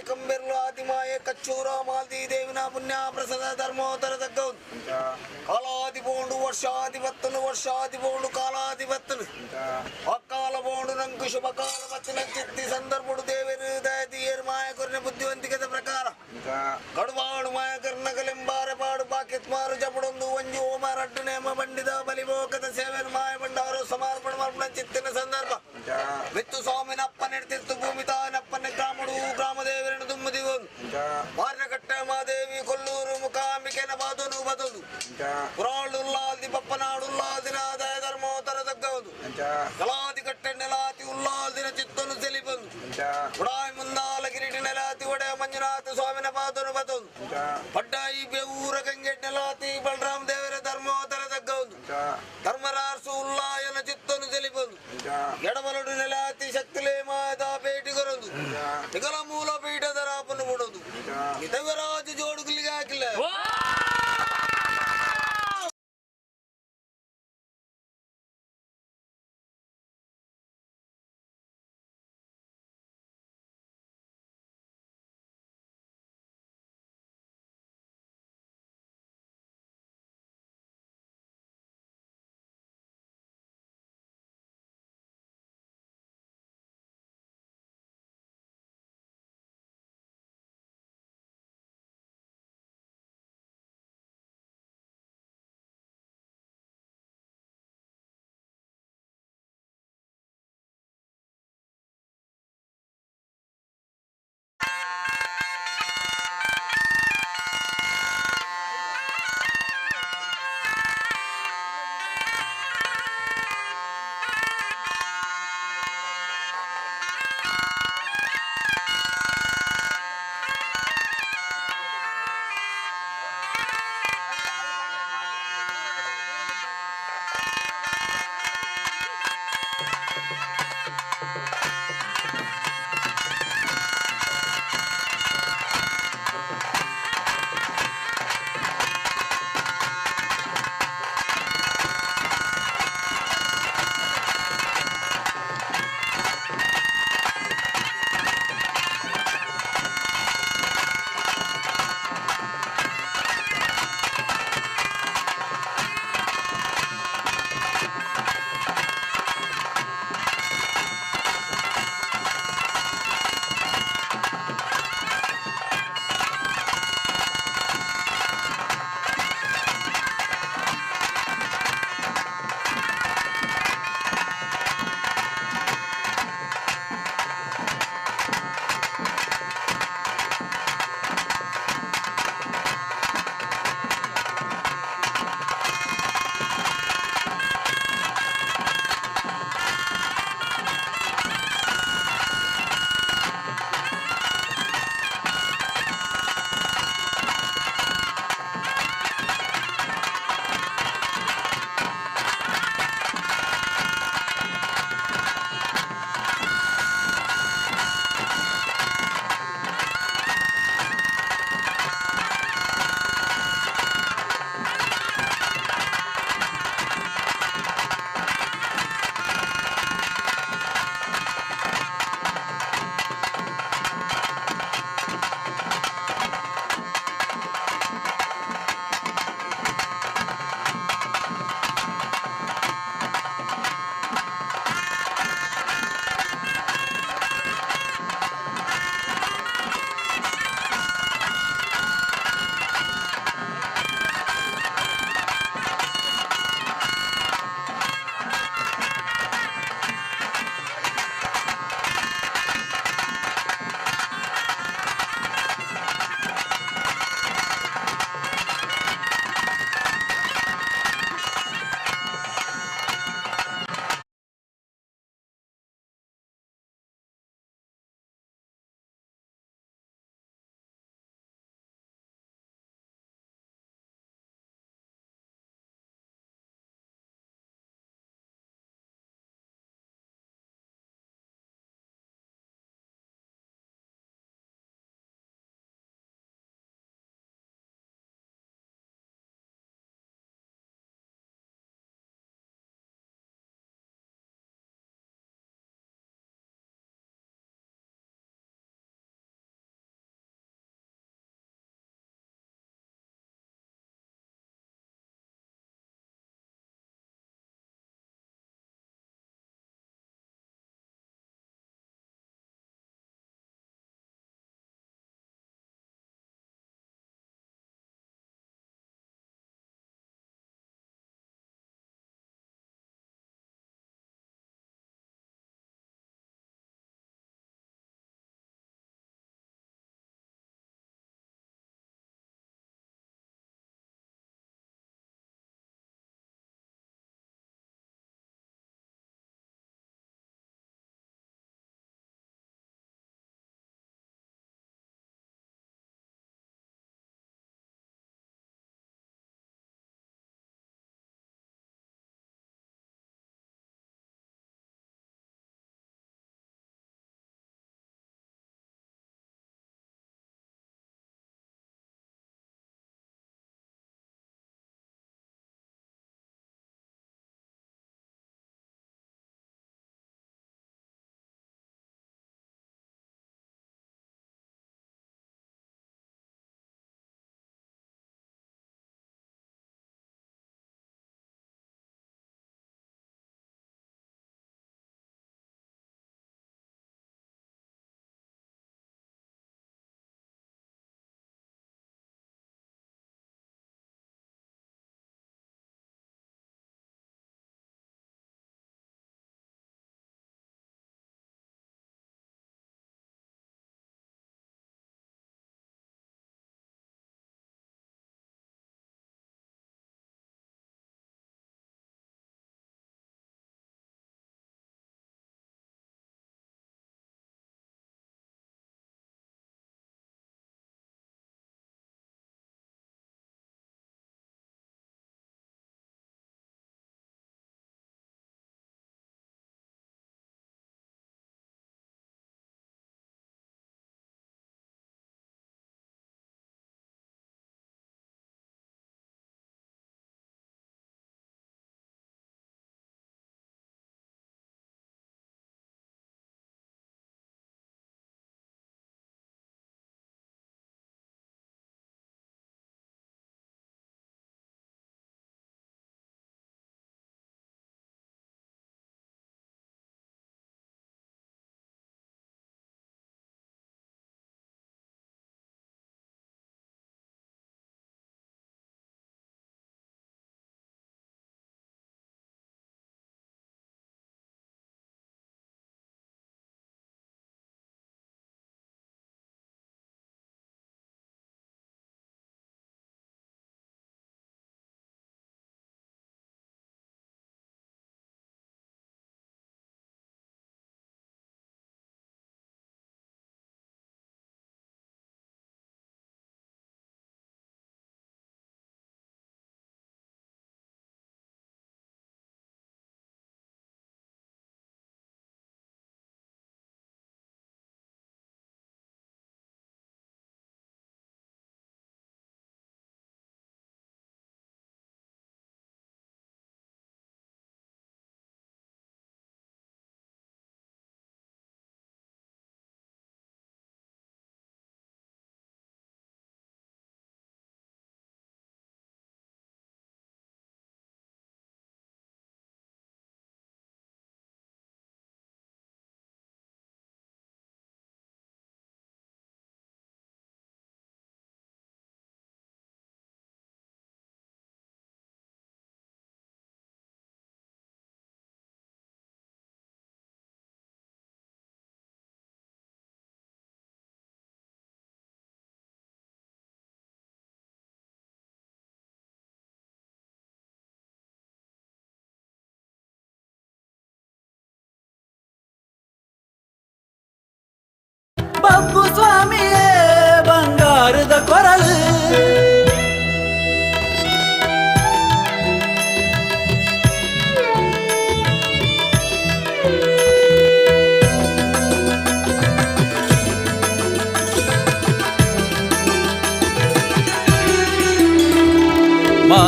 ಕಂಬೆರ್ಲು ಆದಿಮಾಯೆ ಕಚ್ಚೂರ ಮಾಲ್ದಿ ದೇವಿನ ಪುಣ್ಯ ಪ್ರಸಾದ ಧರ್ಮೋತ್ತರ ತಗ್ಗೌದು ಕಾಲಾದಿ ಬೋಂಡು ವರ್ಷಾದಿ ಬತ್ತನು ವರ್ಷಾದಿ ಬೋಂಡು ಕಾಲಾದಿ ಬತ್ತನು ಅಕ್ಕಾಲ ಬೋಂಡು ನಂಕು ಶುಭ ಕಾಲ ಬತ್ತಿನ ಚಿತ್ತಿ ಸಂದರ್ಭಡು ದೇವರು ದಯದಿಯರು ಮಾಯ ಕೊರಿನ ಬುದ್ಧಿವಂತಿಕದ ಪ್ರಕಾರ ಕಡುಬಾಡು ಮಾಯ ಕರ್ಣಗಲೆಂಬಾರೆ ಪಾಡು ಬಾಕಿತ್ಮಾರು ಜಪಡೊಂದು ಒಂಜು ಓಮ ರಡ್ಡು ನೇಮ ಬಂಡಿದ ಬಲಿಭೋಗದ ಸೇವೆಯನ್ನು ಮಾಯ ಬಂಡಾರು ಸಮರ್ಪಣ ಮರ್ಪಣ ಚಿತ್ತಿನ ಸಂದರ್ಭ ವಿತ್ತು ಸ್ವಾಮಿನಪ್ಪ ನೆಡ್ತಿತ್ತು ಭೂಮಿ ತಾನಪ್ಪನ ಗ್ರಾಮಡು ಗ್ರಾಮದೇವರನ್ನು ತುಂಬುದಿ ಒಂದು ಮಾರ್ನಕಟ್ಟೆ ಮಾದೇವಿ ಕೊಲ್ಲೂರು ಮುಖಾಂಬಿಕೆನ ಬಾದನು ಬದಲು ಪುರಾಳುಲ್ಲಾದಿ ಪಪ್ಪನಾಡುಲ್ಲಾದಿನ ದಯ ಧರ್ಮೋತ್ತರ ತಗ್ಗವುದು ಕಲಾದಿ ಕಟ್ಟೆ ನೆಲಾತಿ ಉಲ್ಲಾದಿನ ಚಿತ್ತನು ಸೆಲಿ ಬಂದು ಉಡಾಯಿ ಮುಂದಾಲ ಕಿರೀಟಿ ನೆಲಾತಿ ಒಡೆ ಮಂಜುನಾಥ ಸ್ವಾಮಿನ ಬಾದನು ಬದಲು ಪಡ್ಡಾಯಿ ಬೇವೂರ ಗಂಗೆ ನೆಲಾತಿ ಬಲರಾಮ ದೇವರ ಧರ್ಮೋತ್ತರ ತಗ್ಗವುದು ಧರ್ಮರಾರ್ಸು ಉಲ್ಲಾಯನ ಚಿತ್ತನು ಸೆಲಿ ಬಂದು ಎಡಬಲಡು ನೆಲಾತಿ ಶಕ್ತಿಲೇ ಮಾದ ಭೇಟಿಗೊರದು ನಿಗಲ ಮೂಲ ಪೀಠದ ರಾಪನ್ನು ಬಿಡೋದು ದೇವರಾಜ ಜೋಡುಗಳಿಗೆ ಹಾಕಿಲ್ಲ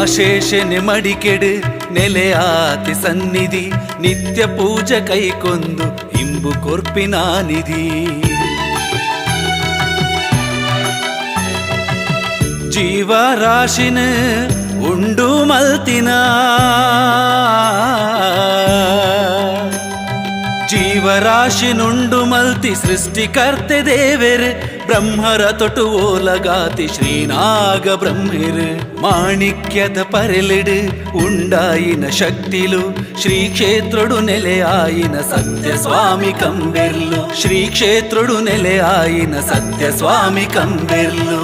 ಮಾಶೇಷನೆ ಮಡಿಕೆಡು ನೆಲೆಯಾತಿ ಸನ್ನಿಧಿ ನಿತ್ಯ ಪೂಜೆ ಕೈಕೊಂದು ಇಂಬು ಕೊರ್ಪಿನ ನಿಧಿ ಜೀವರಾಶಿನ ಉಂಡು ಮಲ್ತಿನ ಜೀವರಾಶಿನುಂಡು ಮಲ್ತಿ ಸೃಷ್ಟಿಕರ್ತೆ ದೇವೆರ್ ಬ್ರಹ್ಮರ ತೊಟು ಓಲಗಾತಿ ಶ್ರೀನಾಗ ಬ್ರಹ್ಮಿರ್ ಮಾಣಿಕ್ಯದ ಪರೆಲಿಡು ಉಂಡಾಯಿನ ಶಕ್ತಿಲು ಶ್ರೀ ಕ್ಷೇತ್ರಡು ನೆಲೆಯಾಯಿನ ಸತ್ಯ ಸ್ವಾಮಿ ಕಂಬೆರ್ಲು ಶ್ರೀ ಕ್ಷೇತ್ರಡು ನೆಲೆಯಾಯಿನ ಸತ್ಯ ಸ್ವಾಮಿ ಕಂಬೆರ್ಲು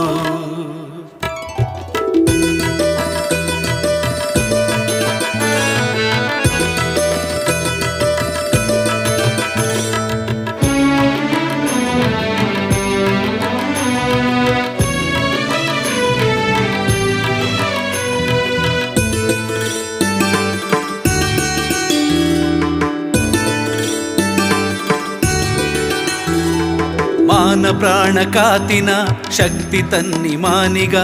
ಮಾನ ಪ್ರಾಣ ಕಾತಿನ ಶಕ್ತಿ ತನ್ನಿ ಮಾನಿಗ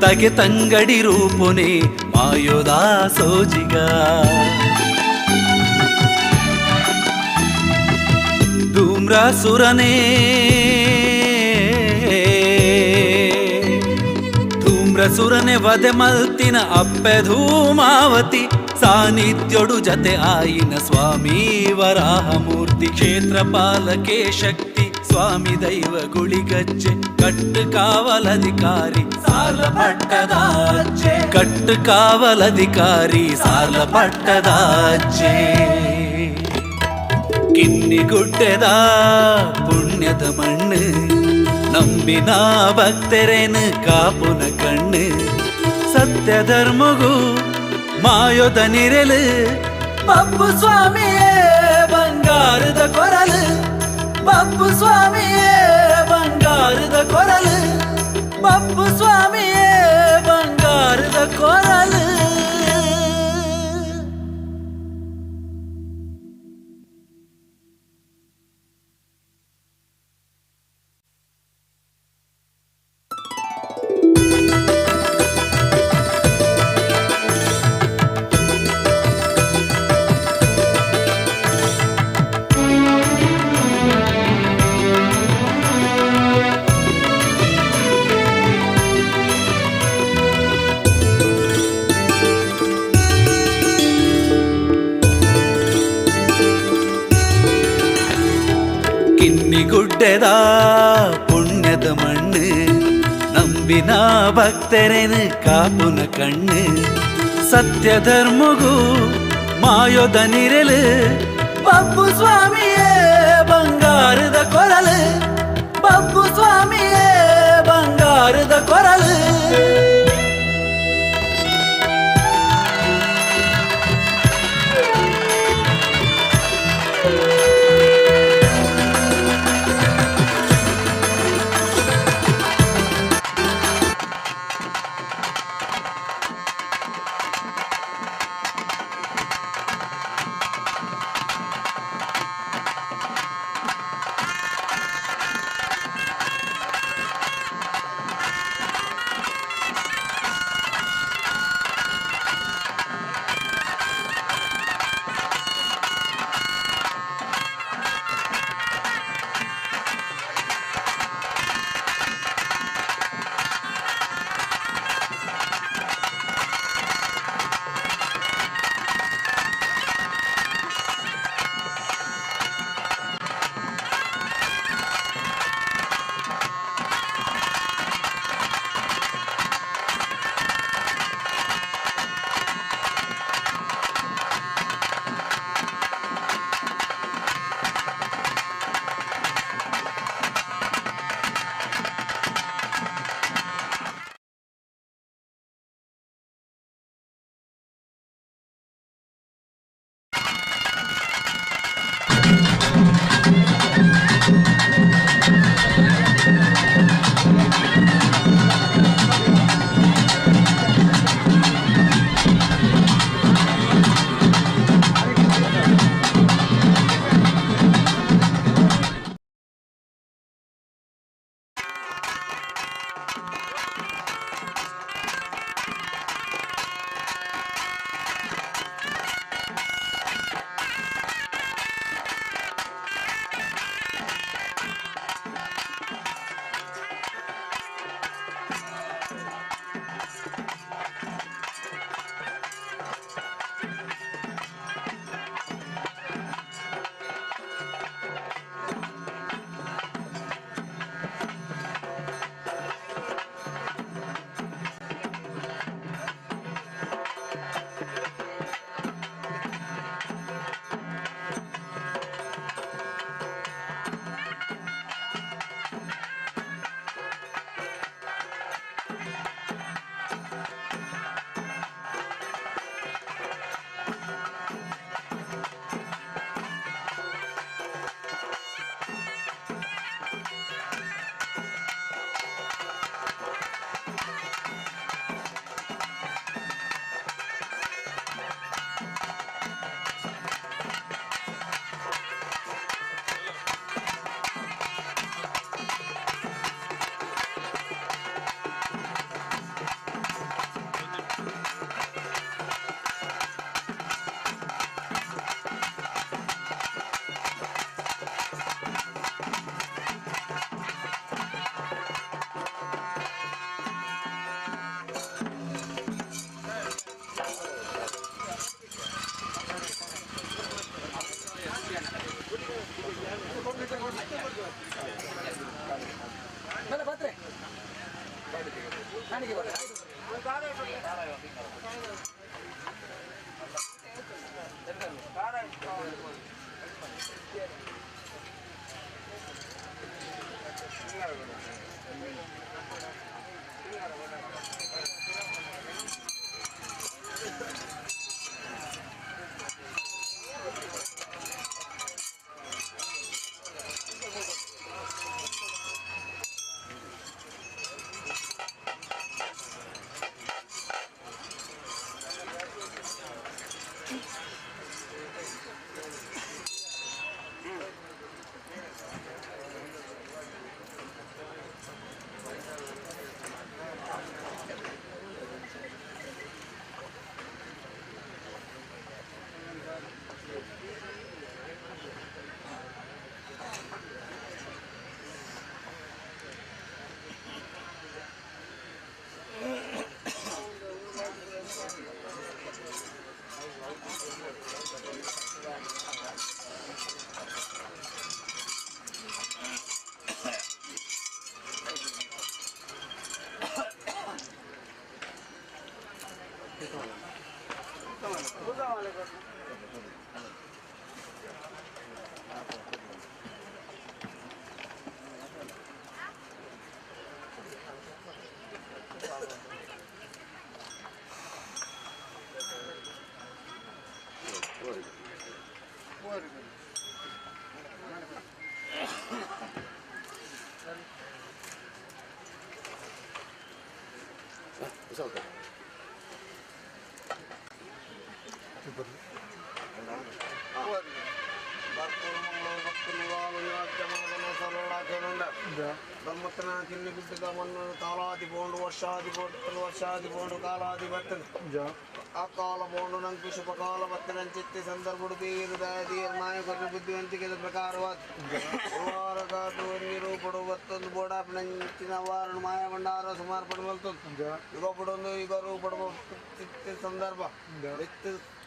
ತಗೆ ತಂಗಡಿ ರೂಪುನೆ ಮಾಯೋದಾ ಸೋಜಿಗ ಧೂಮ್ರಾಸುರನೇ ಧೂಮ್ರಸುರನೆ ವದೆ ಮಲ್ತಿನ ಅಪ್ಪೆ ಧೂಮಾವತಿ ಸಾನ್ನಿಧ್ಯೋಡು ಜತೆ ಆಯಿನ ಸ್ವಾಮಿ ವರಾಹಮೂರ್ತಿ ಕ್ಷೇತ್ರಪಾಲಕೆ ಶಕ್ತಿ ಸ್ವಾಮಿ ದೈವ ಗುಳಿಗಜ್ಜೆ ಕಟ್ಟು ಕಾವಲಧಿಕಾರಿ ಸಾಲ ಪಟ್ಟದಾಜ್ಜೆ ಕಟ್ಟು ಕಾವಲಧಿಕಾರಿ ಸಾಲ ಪಟ್ಟದಾಜ್ಜೆ ಕಿನ್ನಿಗುಡ್ಡೆದ ಪುಣ್ಯದ ಮಣ್ಣು ನಂಬಿನ ಭಕ್ತರೇನು ಕಾಪುನ ಕಣ್ಣು ಸತ್ಯ ಧರ್ಮಗೂ ಮಾಯೋದ ನಿರೆಲು ಪಪ್ಪು ಸ್ವಾಮಿಯೇ ಬಂಗಾರದ ಕೊರಲು ಪಪ್ಪು ಸ್ವಾಮಿಯೇ ಬಂಗಾರದ ಕೊರಲು ಪಪ್ಪು ಸ್ವಾಮಿಯೇ ಬಂಗಾರದ ಕೊರಲು ಕಿನ್ನಿಗುಡ್ಡೆದ ಪುಣ್ಯದ ಮಣ್ಣು ನಂಬಿನ ಭಕ್ತರೇನು ಕಾಪುನ ಕಣ್ಣು ಸತ್ಯ ಧರ್ಮಗೂ ಮಾಯೋದ ನಿರೆಲು ಪಪ್ಪು ಸ್ವಾಮಿಯೇ ಬಂಗಾರದ ಕೊರಲು ಪಪ್ಪು ಸ್ವಾಮಿಯೇ ಬಂಗಾರದ ಕೊರಲು ಧರ್ಮತ್ತನ ಕಿನ್ನಿ ಗುಡ್ಡದ ಮಣ್ಣು ಕಾಲಾದಿ ಬೋಂಡು ವರ್ಷಾದಿ ಬೋಂಡು ಕಾಲಾದಿ ಬತ್ತನು ಆ ಕಾಲ ಬೋಂಡು ನಂಗೆ ಶುಭಕಾಲ ಬತ್ತನ ಚಿತ್ತಿ ಸಂದರ್ಭ ಬೀರುದಾದಿ ಮಾಯಕರ ಬುದ್ಧಿವಂತಿಕೆ ಪ್ರಕಾರವಾದ ರೂಪಡು ಬತ್ತೊಂದು ಬೋಡಾಪಿನ ವಾರಣ ಮಾಯ ಭಂಡಾರ ಸುಮಾರು ಮಲ್ತೊಂದು ಯುಗ ಬಿಡೊಂದು ಯುಗ ರೂಪಡು ಚಿತ್ತಿ ಸಂದರ್ಭ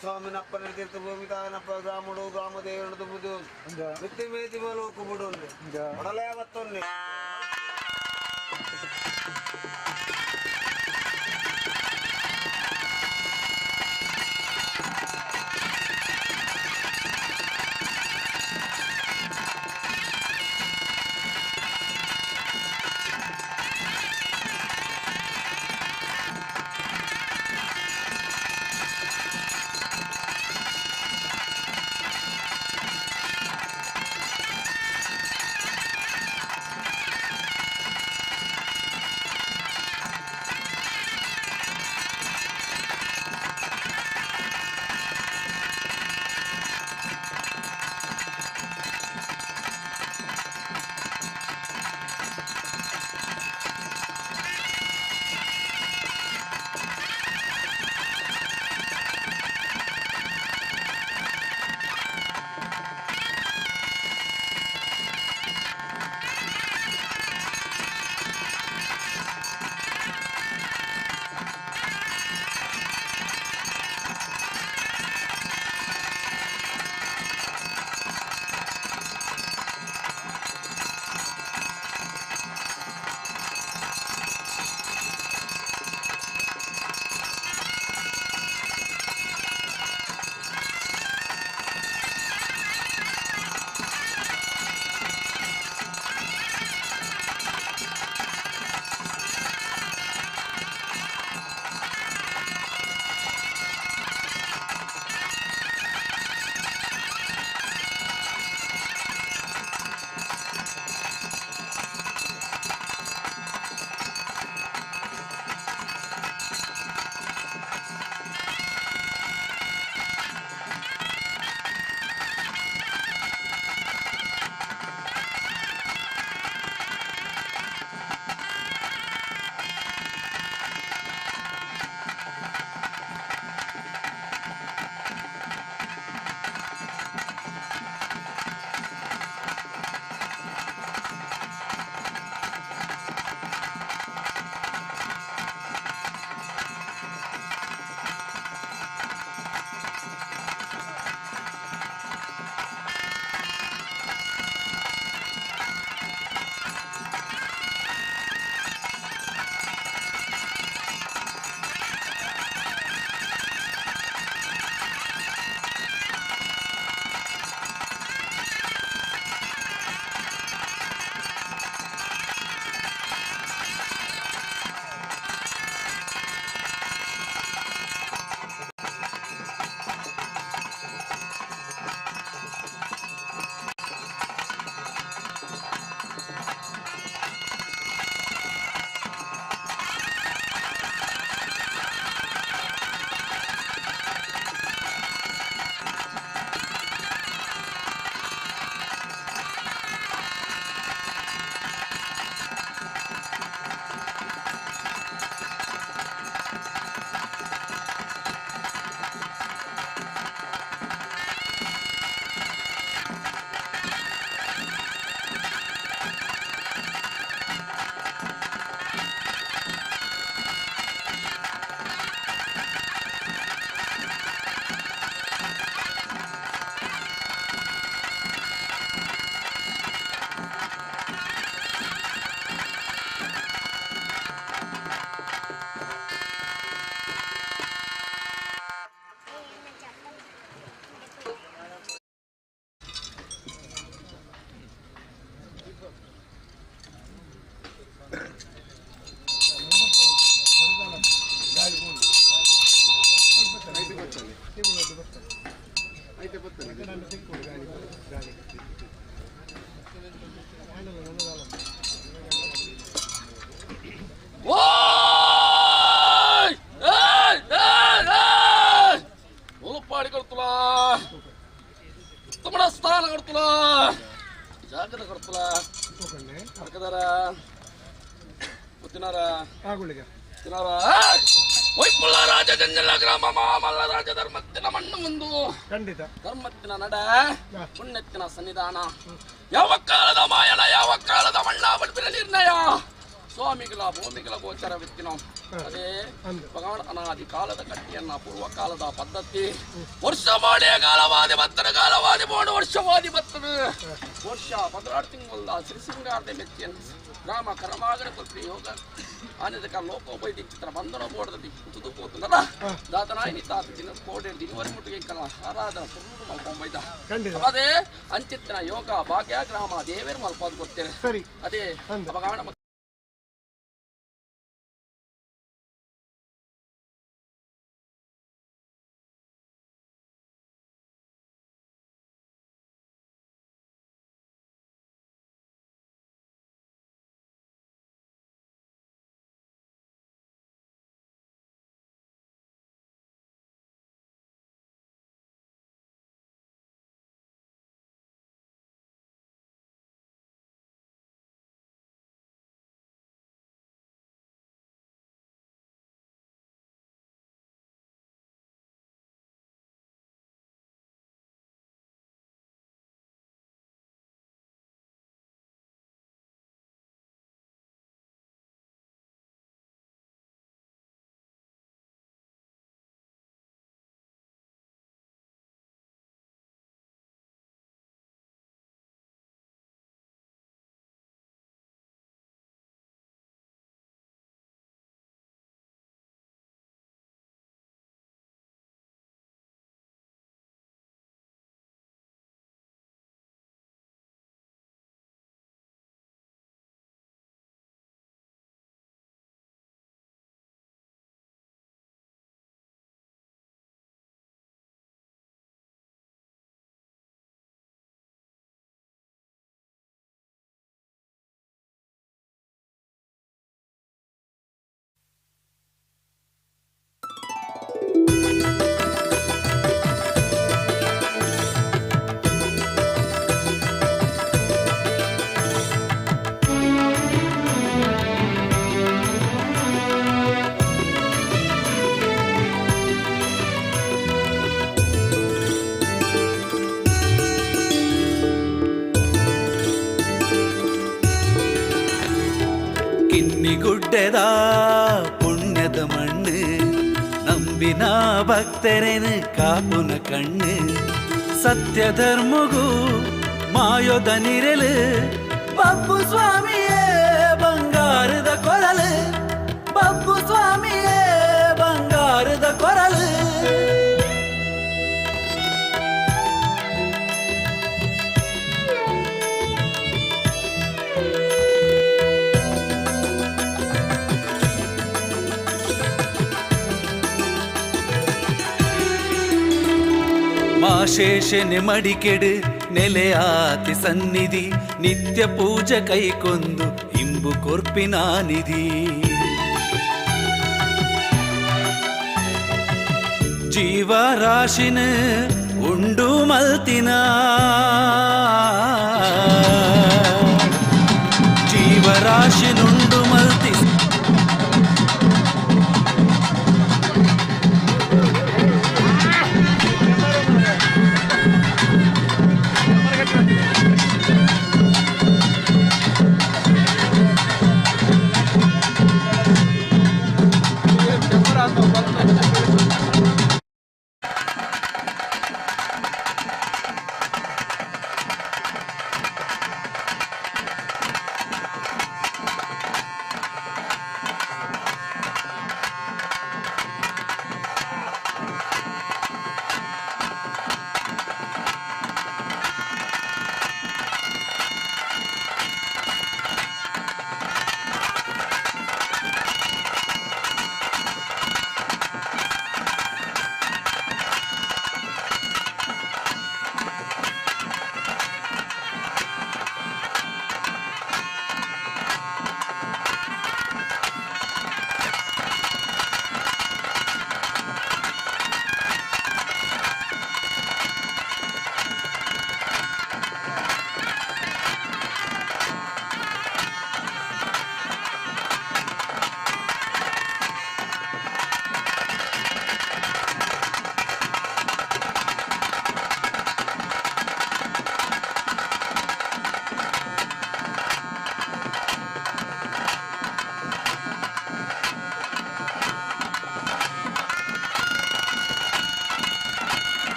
ಸ್ವಾಮಿನಪ್ಪನ ತೀರ್ಥ ಭೂಮಿ ತಾನಪ್ಪ ಗ್ರಾಮಡು ಗ್ರಾಮ ದೇವನದು ಬುದ್ಧಿ ಮಿತ್ತಿ ಮೇತಿ ಲೋಕ ಬಿಡು ಒಡಲೇ ಬತ್ತೊಂದು ಉಳುಪಾಡಿ ಕೊಡ್ತಲಾ ತಮ್ಮಡ ಸ್ಥಾನ ಕೊಡ್ತಲಾ ಜಾಗದ ಕೊಡ್ತಲಾ ಅರ್ಕದಾರ ತಿನ್ನಾರ ತಿನ್ನಾರ ವೈಪುಲ್ಲ ರಾಜ ಜಂಜಲ ಗ್ರಾಮ ಮಹಾಮಲ್ಲ ರಾಜ ಧರ್ಮತ್ತಿನ ಮಣ್ಣು ಮುಂದು ಖಂಡಿತ ಧರ್ಮತ್ತಿನ ನಡ ಪುಣ್ಯತ್ತಿನ ಸನ್ನಿಧಾನ ಯಾವ ಕಾಲದ ಮಾಯಣ ಯಾವ ಕಾಲದ ಮಣ್ಣ ಬಡ್ಬಿರ ನಿರ್ಣಯ ಸ್ವಾಮಿಗಳ ಭೂಮಿಗಳ ಗೋಚರವಿತ್ತಿನ ಅದೇ ಭಗವಾನ್ ಅನಾದಿ ಕಾಲದ ಕಟ್ಟಿಯನ್ನ ಪೂರ್ವ ಕಾಲದ ಪದ್ಧತಿ ವರ್ಷ ಮಾಡಿ ಕಾಲವಾದಿ ಬತ್ತನ ಕಾಲವಾದಿ ಬೋಡು ವರ್ಷವಾದಿ ಬತ್ತನ ವರ್ಷ 16 ತಿಂಗಳ ಶ್ರೀಸಿಂಗಾರದ ಮೆಚ್ಚಿಯನ್ನು ಗ್ರಾಮ ಕರಮಾಗರ ಕಲ್ಪಿ ಯೋಗ ಆನೆದಕ ಲೋಕೋಪೈತಿ ಚಿತ್ರ ಬಂಧನ ಬೋರ್ಡದ ತುದು ಕೂತನಲ್ಲ ದಾತನಾಯಿ ತಾತ ದಿನ ಕೋಡೆ ದಿನವರೆ ಮುಟ್ಟಿಗೆ ಕಲ ಆರಾಧನ ಸುರುಡು ಮಲ್ಕೊಂಬೈದ ಅದೇ ಅಂಚಿತ್ತಿನ ಯೋಗ ಭಾಗ್ಯ ಗ್ರಾಮ ದೇವೇರು ಮಲ್ಕೋದು ಗೊತ್ತೇನೆ ಅದೇ ಭಗವಾನ ಗುಡ್ಡದ ಪುಣ್ಯದ ಮಣ್ಣು ನಂಬಿನ ಭಕ್ತರೇನು ಕಾಪುನ ಕಣ್ಣು ಸತ್ಯ ಧರ್ಮಗೂ ಮಾಯೋದ ನಿರಲು ಬಬ್ಬು ಸ್ವಾಮಿಯೇ ಬಂಗಾರದ ಕೊರಲು ಬಬ್ಬು ಸ್ವಾಮಿಯೇ ಬಂಗಾರದ ಕೊರಲು ಮಾಶೇಷನೆ ಮಡಿಕೆಡು ನೆಲೆಯಾತಿ ಸನ್ನಿಧಿ ನಿತ್ಯ ಪೂಜೆ ಕೈಕೊಂದು ಇಂಬು ಕೊರ್ಪಿನ ನಿಧಿ ಜೀವರಾಶಿನ ಉಂಡು ಮಲ್ತಿನ ಜೀವರಾಶಿನುಂಡು ಮಲ್ತಿ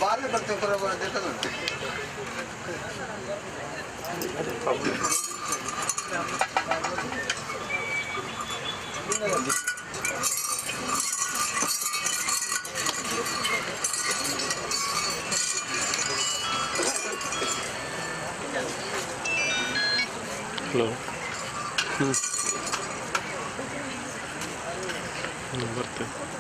ಬಾರ್ಲಿ ಬರ್ತೀವಿ ಹಲೋ ಬರ್ತೇವೆ.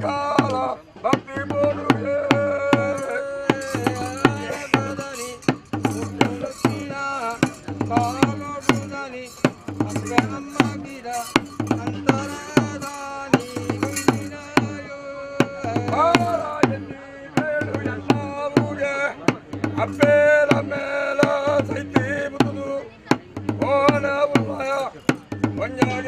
ಕಾಲ ಭಕ್ತಿ ಬೋಡುವೆ ಅಪ್ಪೇರ ಮೇಲ ಸೈತಿ ಬುದು ಓನ ಉಮಯ ಒಂಜಾಗ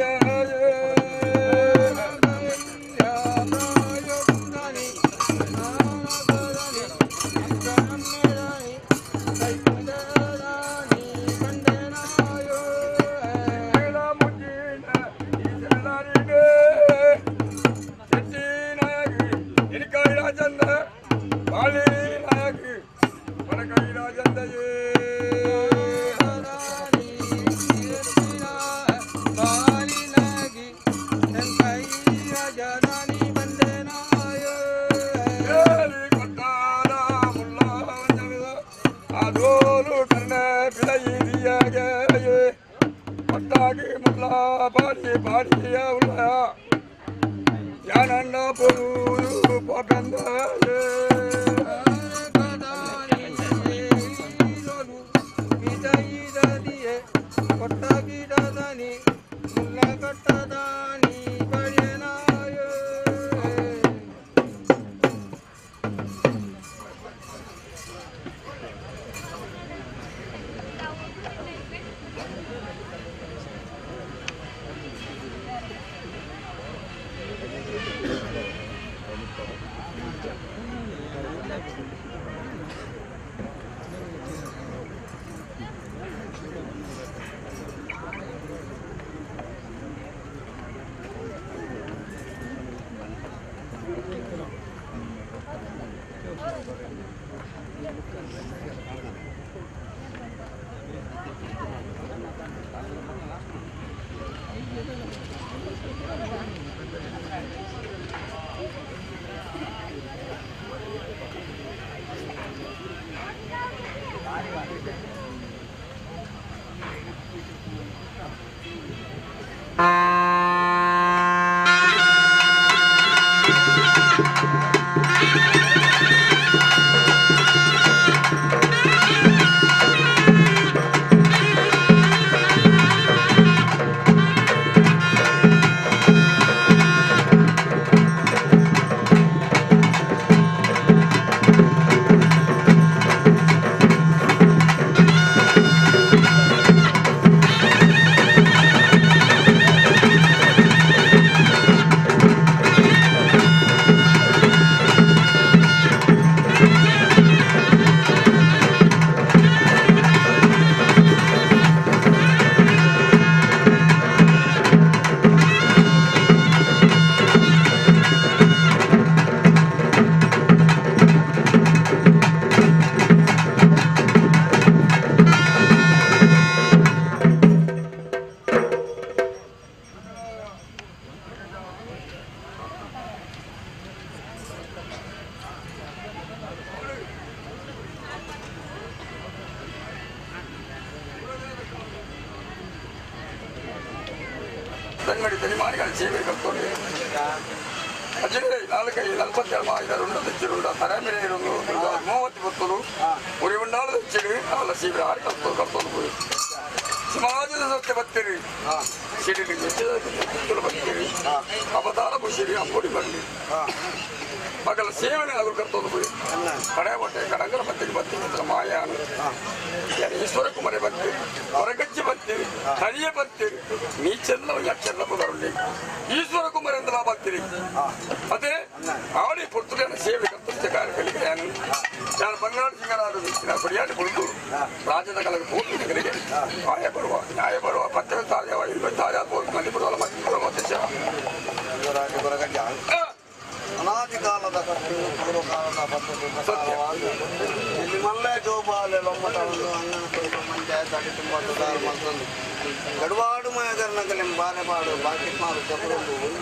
ಒಟ್ಟಾಗಿ ಮುಲ್ಲ ಬಾಡಿ ಬಾಡಿಯ ಉಲ್ಲ ಯಾನಣ್ಣ ಪೊರು ಪಗಂದ ಕೊಟ್ಟಾಗಿಡದಾನಿ ಮುಲ್ಲ ಕಟ್ಟದಾನಿ ಬಡಿಯನಾಯ ಸಂಗಡಿ ತನಿಮಾನಿಗಳ ಸೇವೆ ಕಲ್ತ್ಕೊಂಡೆ ಅಜಯ್ 4-42 తెచ్చిరుండ తరమిన 30 బొత్తులు ఉరి ఉండాలి తెచ్చిడు వాళ్ళ సీబిర ఆరి కలుపుకొని పోయి సమాజದ ಸತ್ಯ ಬತ್ತಿರಿ ಸಿಡಿಗೆ ಕಿತ್ತಲು ಬತ್ತಿರಿ ಅವತಾರ ಬುಷಿರಿ ಅಂಬೋಡಿ ಬರಲಿ ಮಗಳ ಸೇವನೆ ಅವರು ಕರ್ತೋದು ಹೋಗಿ ಕಡೆ ಹೊಟ್ಟೆ ಕಡಂಗರ ಬತ್ತಿರಿ ಬತ್ತಿ ಮಾಯಾನು ಈಶ್ವರ ಕುಮಾರಿ ಬತ್ತಿ ಹೊರಗಜ್ಜಿ ಬತ್ತೀರಿ ಹರಿಯ ಬತ್ತೀರಿ ನೀಚೆಲ್ಲ ಯಾಕೆಲ್ಲ ಬರಲಿ ಈಶ್ವರ ಕುಮಾರಿ ಅಂತ ಬರ್ತೀರಿ ಮತ್ತೆ ಆಡಿ ಪುರ್ತುಲಿನ ಸೇವೆ ಕರ್ತೃತ್ಯ ಕಾರ್ಯಗಳಿಗೆ ನಾನು ಬಂಗಾಳ ಸಿಂಗರಾದ ಬಡಿಯಾಡಿ ಕುಳಿತು ರಾಜ್ಯದ ಕಲಗ ಪೂರ್ತಿಗಳಿಗೆ ನ್ಯಾಯ ಬರುವ ಪತ್ರ ತಾರ್ಯವ 26 ಮಂದಿ ಬರುವಲ್ಲ ಮತ್ತೆ ಅನಾದಿ ಕಾಲದ ಕಟ್ಟು ಪೂರ್ವಕಾಲದ ಪದ್ಧತಿ ಪ್ರಕಾರವಾಗಿ ಇಲ್ಲಿ ಮಲ್ಲೆ ಜೋಬಾಲೆ ಲೊಮ್ಮಟವನ್ನು ಅಂಗನ ಕೊಡುವ ಪಂಚಾಯತ್ ಅಡಿ ತುಂಬ ಸುಧಾರ ಮತ್ತೊಂದು ಗಡವಾಡು ಮಯಗರ್ನಗಲಿ ಬಾಲೆಪಾಡು ಬಾಕಿಟ್ಮಾರು ಜಪರೊಂದು ಒಂದು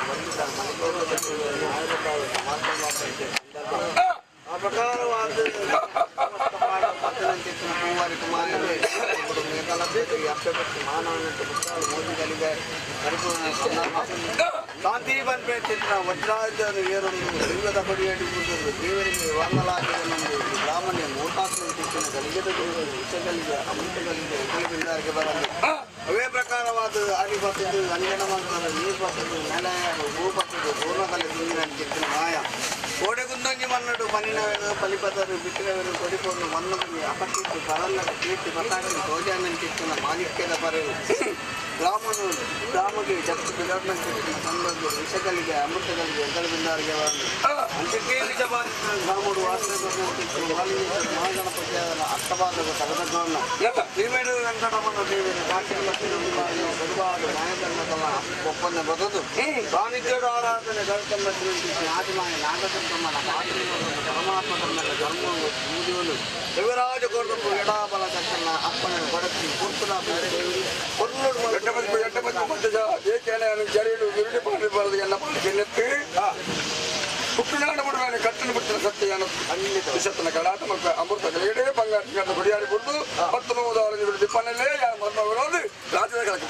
ಬಂದಿದ್ದ ಮನೆಗೋಪದಲ್ಲಿ ಆಯುರ್ವೇದ ಆ ಪ್ರಕಾರವಾದ ಪತ್ತನಂಚಿನ ಪೂವಾರಿ ಕುಮಾರಿ ಮೇಕಲ ಬೇಕರಿ ಅಪ್ಪೆಪಟ್ಟಿ ಮಾನವನಂತೆ ಪುಸ್ತಕ ಮೋದಿಗಳಿಗೆ ಪರಿಪೂರ್ಣ ಸಂದರ್ಭ ಕಾಂತಿ ಬನ್ಪೇಚಿನ ವಜ್ರಾಜನ ಏರೊಂದು ಲಿಂಗದ ಕೊಡಿಯಡಿ ಕೂತರು ದೇವರಿಗೆ ವಂದಲಾಚರಣೆಂದು ಬ್ರಾಹ್ಮಣ್ಯ ಮೂರ್ತಾತ್ಮ ಚಿತ್ತಿನ ಗಲಿಗೆದ ದೇವರು ವಿಷಗಳಿಗೆ ಅಮೃತಗಳಿಗೆ ಉಪಯೋಗಿಸಿದಾರಿಗೆ ಬರಲು ಅವೇ ಪ್ರಕಾರವಾದ ಅರಿ ಬರ್ತದು ಅಂಜನ ಮಂತ್ರ ನೀರು ಬರ್ತದು ನೆಲೆಯರು ಭೂ ಬರ್ತದು ಪೂರ್ಣಕಲೆ ತುಂಗಿನ ಚಿತ್ತಿನ ಮಾಯ ಕೋಡೆ ಕುಂದಂಗಿ ಮನ್ನಡು ಮಣ್ಣಿನವೇನು ಫಲಿಪದರು ಬಿಟ್ಟಿನವೇನು ಕೊಡಿಕೊಂಡು ಮಣ್ಣು ಅಪಕೀರ್ತಿ ಪರಲ್ಲ ಕೀರ್ತಿ ಪತಾಕಿ ಭೋಜನ ಚಿತ್ತಿನ ಮಾಲಿಕ್ಯದ ಪರೆವು ಗ್ರಾಮನು ಗ್ರಾಮಗೆ ಜಪ್ತು ಬಿಡೋರ್ನಂತೆ ಸಂಬಂಧ ವಿಷಗಳಿಗೆ ಅಮೃತಗಳಿಗೆ ಎದ್ದಳು ಬಿಂದಾರಿಗೆ ಬಂದು ಅಂತ್ಯಕ್ಕೆ ನಿಜವಾದ ಗ್ರಾಮಡು ಆಶ್ರಯಿಸಿತ್ತು ಮಾಲಿನ್ಯ ಮಹಾಗಣಪತಿಯ ಅರ್ಥವಾದ ತಗದಗಳನ್ನು ಶ್ರೀಮೇಡು ವೆಂಕಟರಮಣ ದೇವಿಯ ಕಾಶಿಮತ್ತಿನ ಗಡುವಾದ ನ್ಯಾಯದಂಡಗಳ ಒಪ್ಪಂದ ಬದದು ವಾಣಿಜ್ಯಡು ಆರಾಧನೆ ಗರುತಂಬತ್ತಿನ ಆದಿಮಾಯ ನಾಗತಂತ್ರಮ್ಮನ ಪರಮಾತ್ಮ ತಮ್ಮೆಲ್ಲ ಧರ್ಮವನ್ನು ಮೂಡಿಯಲು ಶಿವರಾಜ ಕೊರಡು ಎಡಾಬಲ ಕಟ್ಟನ್ನ ಅಪ್ಪನ ಕೊಡತಿ ಪುರ್ತನ ಕುಕ್ಕನಾಡ ಕಟ್ಟನ್ನು ಬಿಟ್ಟಿನ ಸತ್ಯ ವಿಷತ್ತನ ಕಡಾತ್ಮಕ ಅಮೃತ ಕಲೆಗಡೆ ಬಂಗಾರ ಗುಡಿಯಾಡಿ ಬಿಡ್ದು 19 ದಿಪ್ಪನಲ್ಲೇ ಮರ್ಮವಿರೋದು ರಾಜ್ಯದ ಕಲಕ್ಕೆ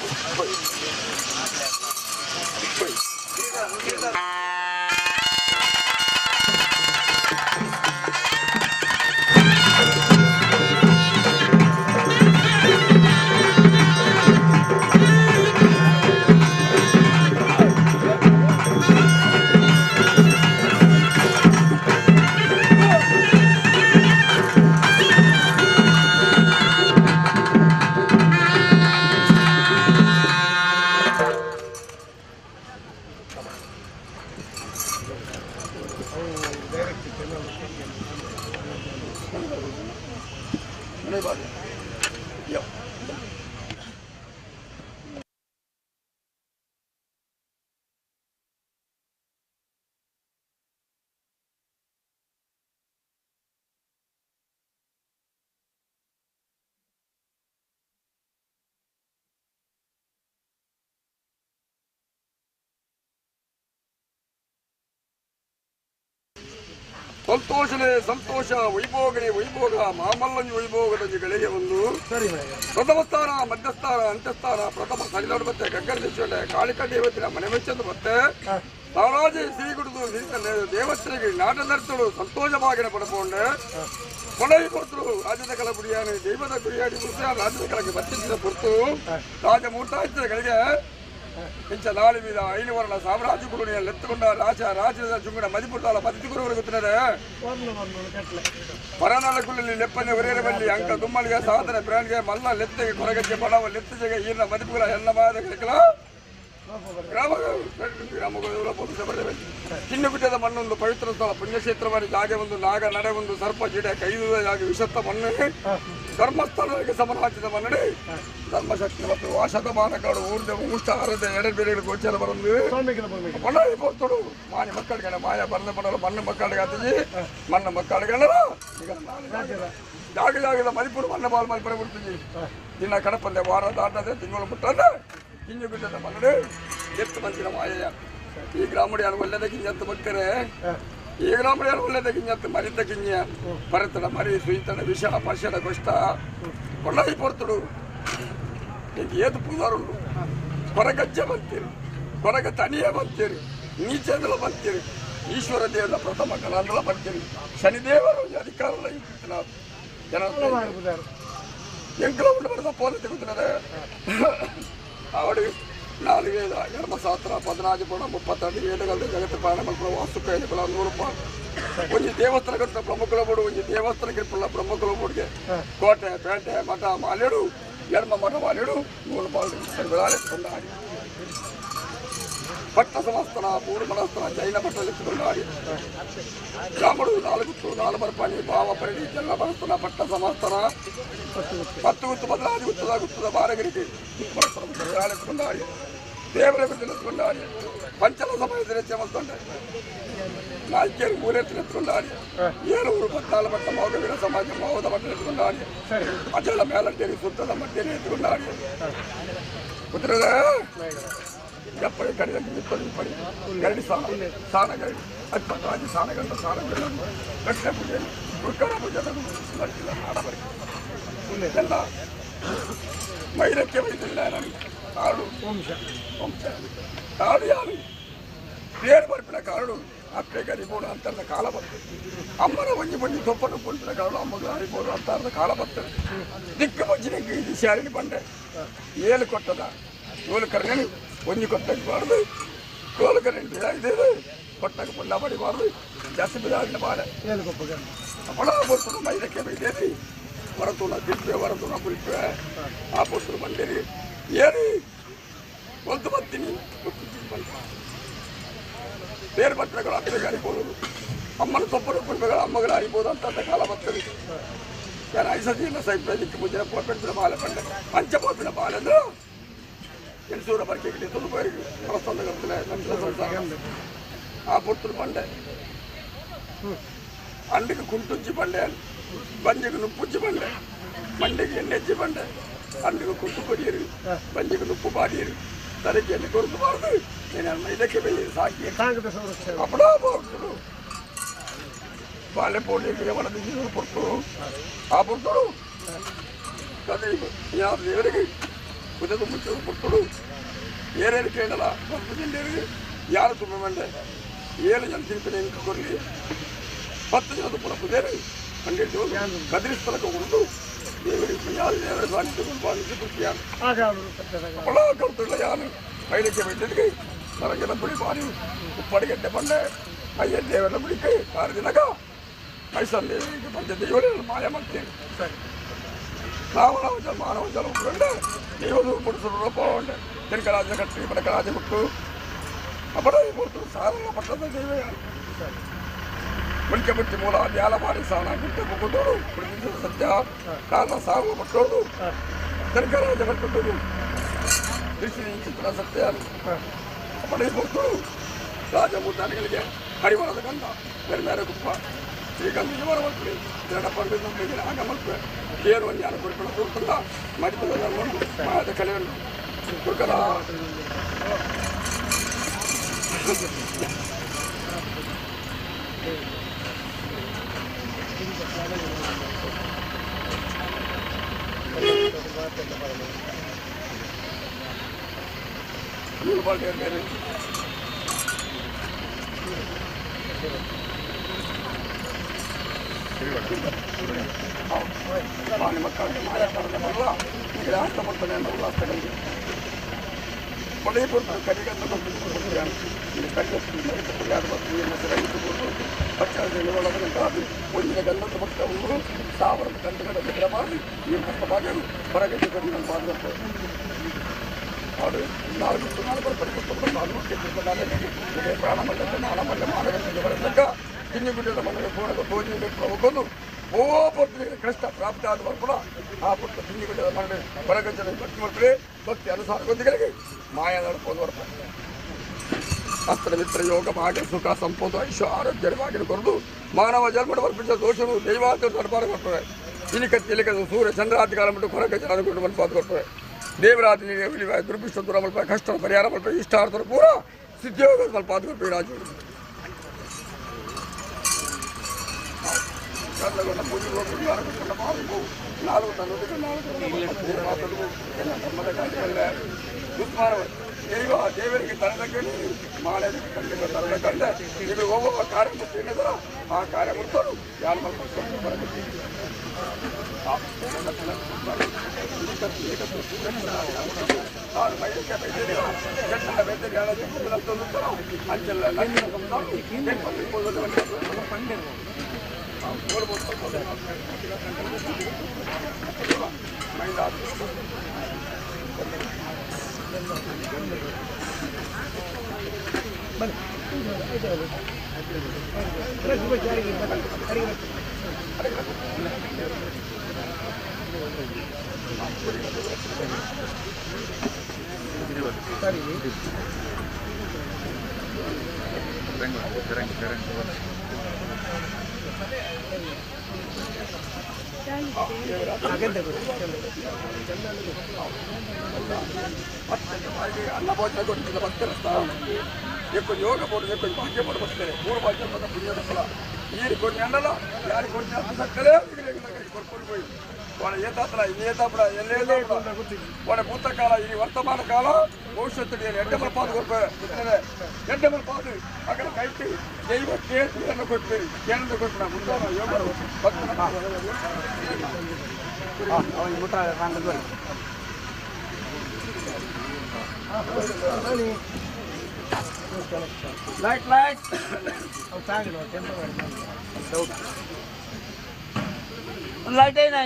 ಸಂತೋಷನೇ ಸಂತೋಷ ವೈಭೋಗನೇ ವೈಭೋಗ ಮಾಮಲ್ಲಂಜಿ ವೈಭೋಗದ ಗಳಿಗೆ ಒಂದು ಪ್ರಥಮ ಸ್ಥಾನ ಮಧ್ಯಸ್ಥಾನ ಅಂತ್ಯಸ್ಥಾನ ಪ್ರಥಮ ಸರಿದೋಡು ಮತ್ತೆ ಗಗ್ಗರ ದೇಶೊಂಡೆ ಕಾಳಿಕಾ ದೇವತಿನ ಮನೆ ಮೆಚ್ಚಂದು ಮತ್ತೆ ಸಾರಾಜಿ ಸಿರಿಗುಡುದು ದೇವಸ್ಥರಿಗೆ ನಾಟ ನರ್ತಳು ಸಂತೋಷವಾಗಿನ ಪಡ್ಕೊಂಡೆ ಕೊಡೈ ಕೊಡ್ತರು ರಾಜ್ಯದ ಕಲ ಗುಡಿಯಾನೆ ದೈವದ ಗುಡಿಯಾಡಿ ರಾಜ್ಯದ ಕಲಕ್ಕೆ ಬಚ್ಚಿಸಿದ ಹೊರತು ರಾಜ ಮೂರ್ತಾಯಿತಗಳಿಗೆ ಇಂಚ ನಾಳಿ ಮೀದ 5 ವರ್ಣ ಸಾಮ್ರಾಜ್ಯ ಕುರುಣಿಯಲ್ಲಿ ಎತ್ತುಕೊಂಡ ರಾಜ್ಯದ ಚುಂಗಡ ಮದಿಪುರದಾಲ ಮದಿಗುರುವರು ಗೊತ್ತಿದ್ದಾರೆ ಪರನಾಳ ಕುಳ್ಳಲ್ಲಿ ಲೆಪ್ಪನೆ ಒರೆಯರ ಬಲ್ಲಿ ಅಂಕ ದುಮ್ಮಳಿಗೆ ಸಾಧನೆ ಪ್ರಾಣಿಗೆ ಮಲ್ಲ ಲೆತ್ತೆಗೆ ಕೊರಗಜ್ಜೆ ಬಡವ ಲೆತ್ತಜೆಗೆ ಈರ್ನ ಮದಿಪುರ ಎಲ್ಲ ಮಾದ ಚಿನ್ನಗುಡ್ಡದ ಮಣ್ಣೊಂದು ಪವಿತ್ರ ಸ್ಥಳ ಪುಣ್ಯಕ್ಷೇತ್ರವಾಗಿ ಜಾಗೆ ಒಂದು ನಾಗ ನಡೆ ಒಂದು ಸರ್ಪ ಜಿಡೆ ಕೈದುದಾಗಿ ವಿಷತ್ತ ಮಣ್ಣು ಧರ್ಮಸ್ಥಳಕ್ಕೆ ಸಮರಾಜ್ಯದ ಮನ್ನಡೆ ಧರ್ಮಶಕ್ತಿ ಮತ್ತು ವಾಶತಮಾನಗಳು ಊರ್ದ ಉಷ್ಟ ಆರದೆ ಎರಡು ಬೇರೆ ಗೋಚರ ಬರಂದು ಮಣ್ಣಿ ಪೋಸ್ತುಡು ಮಾನಿ ಮಕ್ಕಳಿಗೆ ಮಾಯ ಬರದ ಮಾಡಲು ಮಣ್ಣು ಮಕ್ಕಳಿಗೆ ಅತಿಜಿ ಮಣ್ಣ ಮಕ್ಕಳಿಗೆ ಜಾಗದ ಮಣಿಪುರ ಮಣ್ಣ ಬಾಲ್ ಮಲ್ಪರೆ ಬಿಡ್ತೀವಿ ದಿನ ಕಡಪಂದೆ ವಾರ ದಾಟದೆ ತಿಂಗಳು ಬಿಟ್ಟಂದ್ರೆ ಕಿಂಜುಗುಡ್ಡದ ಮನ್ನಡೆ ಎತ್ತು ಮಂದಿನ ಮಾಯ ಈ ಗ್ರಾಮಡಿಯಾನು ಒಳ್ಳೆದ ಕಿಂಜತ್ತು ಬಕ್ಕರೆ ಈ ಗ್ರಾಮಡಿಯಾನು ಒಳ್ಳೆದ ಕಿಂಜತ್ತು ಮರಿದ ಕಿಂಜ ಪರತಡ ಮರಿ ಸುಯಿತಡ ವಿಷ ಪರ್ಷದ ಕೊಷ್ಟ ಒಳ್ಳೆ ಪೊರ್ತುಡು ಏದು ಪೂಜಾರುಂಡು ಕೊರಗಜ್ಜೆ ಬಂತೀರಿ ಕೊರಗ ತನಿಯ ಬಂತೀರಿ ನೀಚೆಂದಲ ಬಂತೀರಿ ಈಶ್ವರ ದೇವರ ಪ್ರಥಮ ಕಲಾಂದಲ ಬರ್ತೀರಿ ಶನಿದೇವರು ಅಧಿಕಾರಲ್ಲ ಜನ ಎಂಕಲ ಉಂಡು ಬರೆದ ಪೋಲ ತೆಗುತ್ತಾರೆ ಅವಳು 4 ವೇದ ಧರ್ಮಶಾಸ್ತ್ರ 14 ಪುಣ 32 ವೇದಗಳ ಜಗತ್ತು ಪ್ರಾಣ ಮಕ್ಕಳು ವಾಸ್ತುಕೈಲಿ 100 ರೂಪಾಯಿ ಒಂದು ದೇವಸ್ಥಾನ ಕಟ್ಟ ಪ್ರಮುಖಲ ಬೋಡು ಒಂದು ದೇವಸ್ಥಾನ ಕಟ್ಟಲ್ಲ ಪ್ರಮುಖಲ ಬೋಡ್ಗೆ ಕೋಟೆ ಪೇಟೆ ಮಠ ಮಾಲೇಡು ಎರ್ಮ ಮಠ ಮಾಲೇಡು 100 ರೂಪಾಯಿ ಕೊಂಡಾಡಿ ಪಟ್ಟ ಸಮಸ್ತನ ಪೂರ್ಣಮನಸ್ಥನ ಜೈನ ಪಟ್ಟದೆತ್ತುಕೊಂಡಾಡಿ ಬ್ರಾಹ್ಮಣರು 4 ಬರ್ಪಾಣಿ ಭಾವ ಪರಿಣಿ ಜಲ್ಲ ಬರಸ್ತನ ಪಟ್ಟ ಸಮಸ್ತನ 10 ಗುತ್ತು ಬದಲಾದಿ ಗುತ್ತದ ಬಾರಗಿರಿಗೆ ಕೊಂಡಾಡಿ ದೇವರ ಬಿದ್ದೆತ್ಕೊಂಡಾಡಿ ಪಂಚಲ ಸಮಯದಲ್ಲಿ ಚಮಸ್ಕೊಂಡೆ ನಾಲ್ಕೇರು 3 ಎತ್ತುಕೊಂಡಾಡಿ 714 ಪಟ್ಟ ಮೌಗವೀರ ಸಮಾಜ ಮೌದ ಪಟ್ಟ ಎತ್ಕೊಂಡಾಡಿ ಅಜಲ ಮೇಲಟ್ಟೇರಿ ಸುತ್ತದ ಮಧ್ಯೆ ಎತ್ಕೊಂಡಾಡಿ ಉತ್ತರದ ಎಪ್ಪಡಿ ಕಡಿದ 20 ಪಡಿ ಗರಡಿ ಸಾನ ಗರಡಿ 20 ಸಾನಗಂಡ ಸಾನಗಂಡ ಲಕ್ಷ್ಮ ಪೂಜೆ ಉತ್ಕರ ಪೂಜೆ ಎಲ್ಲ ಮೈರಕ್ಕೆ ಬೈದಿಲ್ಲ ನನಗೆ ಕಾಡು ವಂಶ ಕಾಡು ಯಾರು పేరు పరిపిన కారుడు అప్పుడే గరిపోడు అంతర్న కాలబడుతుంది అమ్మను వంగి పండి తొప్పను పొందిన కారుడు అమ్మకు హరిపోడు అంతర్న కాలబడుతుంది దిక్కు వచ్చిన ఇది శాలిని పండే ఏలు కొట్టదా తోలు కరగని వంగి కొట్టకి వాడదు తోలు కరెంట్ ఇదేది కొట్టకు పొందా పడి వాడదు జస్సు మీద ఆడిన బాధ అప్పుడా పొత్తుడు మైదకే ఇదేది వరతున్న తిప్పే వరతున్న పులిపే ఆ పొత్తుడు పండేది ఏది గొంతు బత్తిని పేరు పట్టిన అక్కడ గారిపోదు అమ్మను తొప్పరు పులిపగా అమ్మగా అయిపోదు అంత కాల బతుంది కానీ ఐసీల సైపు దిక్కు పుట్టిన పోపెట్టిన బాల పండ పంచపోపిన బాలంలో ఎన్సూర పరికెళ్ళి తొలిపోయి ప్రస్తుతం కలుపుతున్నాయి ఆ పొత్తులు పండే అండికి కుంటుంచి పండే బంజికి నుప్పుచ్చి పండే మండికి ఎన్నెచ్చి పండే అండికి కుంటు కొడియరు బంజికి నుప్పు పాడియరు సరికి ఎన్ని కొడుకు పాడదు నేను ఇదಕ್ಕೆ పోయి సాకి అప్పుడా పొట్టుడు బాలే పోటీ ఏమన్నా దిగి పొట్టుడు ఆ పొట్టుడు కదే ఎవరికి కుదదు ముచ్చు పొట్టుడు ఏరేది కేండల పప్పు తిండేది ಯಾರು ತುಂಬ ಮಂಡೆ ಏನು ಜನ ತಿಂತಾನೆ ಇಂಕ ಕೊರಲಿ 10 ಜನ ತುಪ್ಪಲ ಕುದೇರಿ ಹಂಗೆ ಕದಿರಿಸ್ತಲಕ್ಕೆ ಉಂಟು ದೇವರಿಗೆ ಯಾರು ದೇವರ ಸಾನ್ನಿಧ್ಯ ಪಾಲಿಸಿ ಕುರ್ತಿಯಾನು ಅಪ್ಪಳ ಕರ್ತುಳ್ಳ ಯಾನು ಐದಕ್ಕೆ ಬಿಟ್ಟಿದ್ವಿ ನನಗೆಲ್ಲ ಬಿಡಿ ಬಾರಿ ಉಪ್ಪಡಿಗೆಡ್ಡೆ ಬಂಡೆ ಅಯ್ಯ ದೇವರ ಬಿಡಿಕೆ 6 ದಿನಕ ಮೈಸೂರು ದೇವರಿಗೆ ಪಂಚ ದೇವರಲ್ಲಿ ಮಾಯ ಮಾಡ್ತೇನೆ ರಾಮನಾಮ ಜಲ ಮಾನವ ಜಲ ಉಂಟು ದೇವರು ಪುರುಷರು ರೂಪ ಉಂಟೆ ತಿರುಕರಾಜ ಕಟ್ಟಿ ಬಡಕರಾಜ ಬಿಟ್ಟು ಅಪಡ ಸಾರಲ್ಲ ಪಟ್ಟದ ದೇವೇ ಮುಲ್ಕೆ ಬಿಟ್ಟು ಮೂಲ ಧ್ಯಾನ ಮಾಡಿ ಸಾನ ಬಿಟ್ಟು ಮುಗಿದೋಡು ಸತ್ಯ ಕಾರಣ ಸಾಗುವ ಪಟ್ಟೋಡು ತಿರುಕರಾಜ ಕಟ್ಟೋದು ಕೃಷ್ಣ ಚಿತ್ರ ಸತ್ಯ ಅಪಡೆ ಬಿಟ್ಟು ರಾಜಮೂರ್ತಿಗಳಿಗೆ ಹರಿವರದ ಗಂಧ ಬೇರೆ ಬೇರೆ ಕುಪ್ಪ ಶ್ರೀಗಂಧ ಮರಮಲ್ಪಿ ಎರಡು ಪಂಡಿತ ಆಗಮಲ್ಪೆ ಏನು ಜ್ಞಾನ ಕುರಿಕೊಂಡು ಕೂರ್ಕೊಂಡ ಮಡಿತದ ಮಾಯದ ಕಲೆಯನ್ನು ಕುರ್ಕರ ಪಡೆಯಬಹುದು ಕರಿಗಂತ ಒಂದಿನ ಗಂಧದ ಪಕ್ಕ ಊರು 1000 ಗಂಟೆಗಳ ನಿದ್ರೆ ಮಾಡಿ ಈ ಕಷ್ಟವಾಗಿ ಹೊರಗಡೆ ಬಂದು ಪಾಲ್ಗೊಳ್ತಾರೆ ಅವರು 4 ಪರಿಪೂರ್ಣ ಪ್ರಾಣಮಲ್ಲದೆ ಮಾನಮಲ್ಲ ಮಾನವನಿಗೆ ಬರತಕ್ಕ ಕಿಂಜುಗುಡ್ಡದ ಮನೆಗೆ ಭೋಜನ ಹೋಗೋದು ಪುತ್ರ ಕಷ್ಟ ಪ್ರಾಪ್ತಿ ಆದವರು ಕೂಡ ಆ ಪುತ್ರ ಕಿಂಜುಗುಡ್ಡದ ಮನೆ ಹೊರಗಜ್ಜನ ಭಕ್ತಿ ಮಾಡ್ತಾರೆ ಭಕ್ತಿ ಅನುಸಾರ ಗೊಂದಿಗಳಿಗೆ ಮಾಯ ನಡ್ಕೊಂಡು ಬರ್ತಾರೆ ಅಸ್ತ್ರ ಮಿತ್ರ ಯೋಗ ಭಾಗ್ಯ ಸುಖ ಸಂಪತ್ತು ಐಶ್ವ ಆರೋಗ್ಯವಾಗಿ ಕೊರದು ಮಾನವ ಜನ್ಮದ ವರ್ಪಿಸಿದ ದೋಷಗಳು ದೈವಾತ ದರ್ಬಾರ ಕೊಡ್ತಾರೆ ಇಲಿಕತ್ತಿ ಸೂರ್ಯ ಚಂದ್ರಾತಿ ಕಾಲ ಬಿಟ್ಟು ಹೊರಗೆ ಜನರು ಮಲ್ಪಾದ ಕೊಡ್ತಾರೆ ದೇವರಾತ್ರಿ ದುರ್ಭಿಷ್ಟ ದೂರ ಮಲ್ಪ ಕಷ್ಟ ಪರಿಹಾರ ಮಲ್ಪ ಇಷ್ಟಾರ್ಥರು ಪೂರ ಸಿದ್ಧಿಯೋಗ ಮಲ್ಪಾದ ಕೊಡ್ತಾರೆ ರಾಜು ಈಗ ದೇವರಿಗೆ ತರದಕ್ಕೆ ಮಾಳೆ ತರದಕ್ಕಂದ್ರೆ ಈಗ ಹೋಗುವ ಕಾರ್ಯಮೂರ್ತಿ ಏನಿದಾರ ಆ ಕಾರ್ಯಮೂರ್ತರು ಯಾರು ಮಾಡ್ಕೊಂಡು ಬರಬೇಕು ಅನ್ನ ಭೋಜನ ಕೊಟ್ಟಿದ್ದ ಭಕ್ತರ ಸ್ಥಾನ ఎక్కువ యోగ పోటీ ఎక్కువ భాగ్యం పడి వస్తారు 3 భాగ్యం పక్క పుణ్య ఫల ఈ కొన్ని ఎండల యారి కొన్ని సక్కలే కొడుకొని పోయి వాళ్ళ ఏ తాతల ఏ తప్పుడా ఎల్లే తప్పుడా వాళ్ళ భూతకాల ఇది వర్తమాన కాల భవిష్యత్తు ఎడ్డమల పాదు కొట్టినదే ఎడ్డమల పాదు అక్కడ కట్టి జైవ కేంద్ర కొట్టి కేంద్ర కొట్టిన ముందు యోగరు లైట్ లైట్ లైట్ అయినా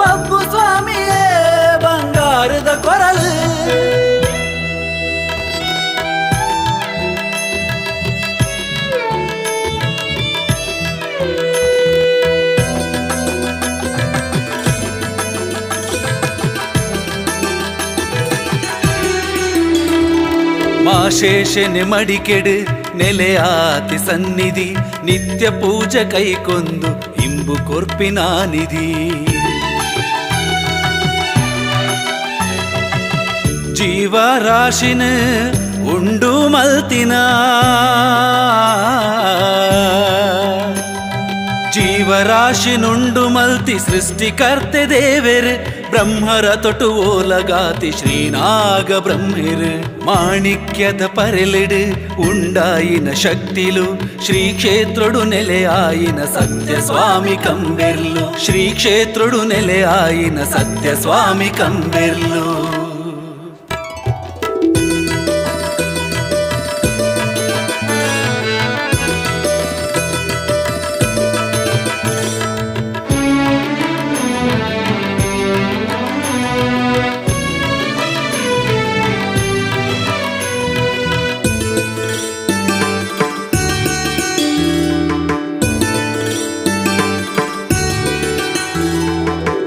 ಬಬ್ಬು ಸ್ವಾಮಿಯೇ ಬಂಗಾರದ ಕೊರಲು ಮಾಶೇಷನೆ ಮಡಿಕೆಡು ನೆಲೆಯಾತಿ ಸನ್ನಿಧಿ ನಿತ್ಯ ಪೂಜೆ ಕೈಕೊಂದು ಇಂಬು ಕೊರ್ಪಿನ ನಿಧಿ ಜೀವರಾಶಿನ ಉಂಡು ಮಲ್ತಿನ ಜೀವರಾಶಿನುಂಡು ಮಲ್ತಿ ಸೃಷ್ಟಿಕರ್ತೆ ದೇವೆರ್ ಬ್ರಹ್ಮರ ತೊಟು ಓಲಗಾತಿ ಶ್ರೀನಾಗ ಬ್ರಹ್ಮಿರ್ ಮಾಣಿಕ್ಯದ ಪರೆಲೆಡು ಉಂಡಾಯಿನ ಶಕ್ತಿಲು ಶ್ರೀ ಕ್ಷೇತ್ರಡು ನೆಲೆಯಾಯಿನ ಸತ್ಯ ಸ್ವಾಮಿ ಕಂಬೆರ್ಲು ಶ್ರೀ ಕ್ಷೇತ್ರಡು ನೆಲೆಯಾಯಿನ ಸತ್ಯ ಸ್ವಾಮಿ ಕಂಬೆರ್ಲು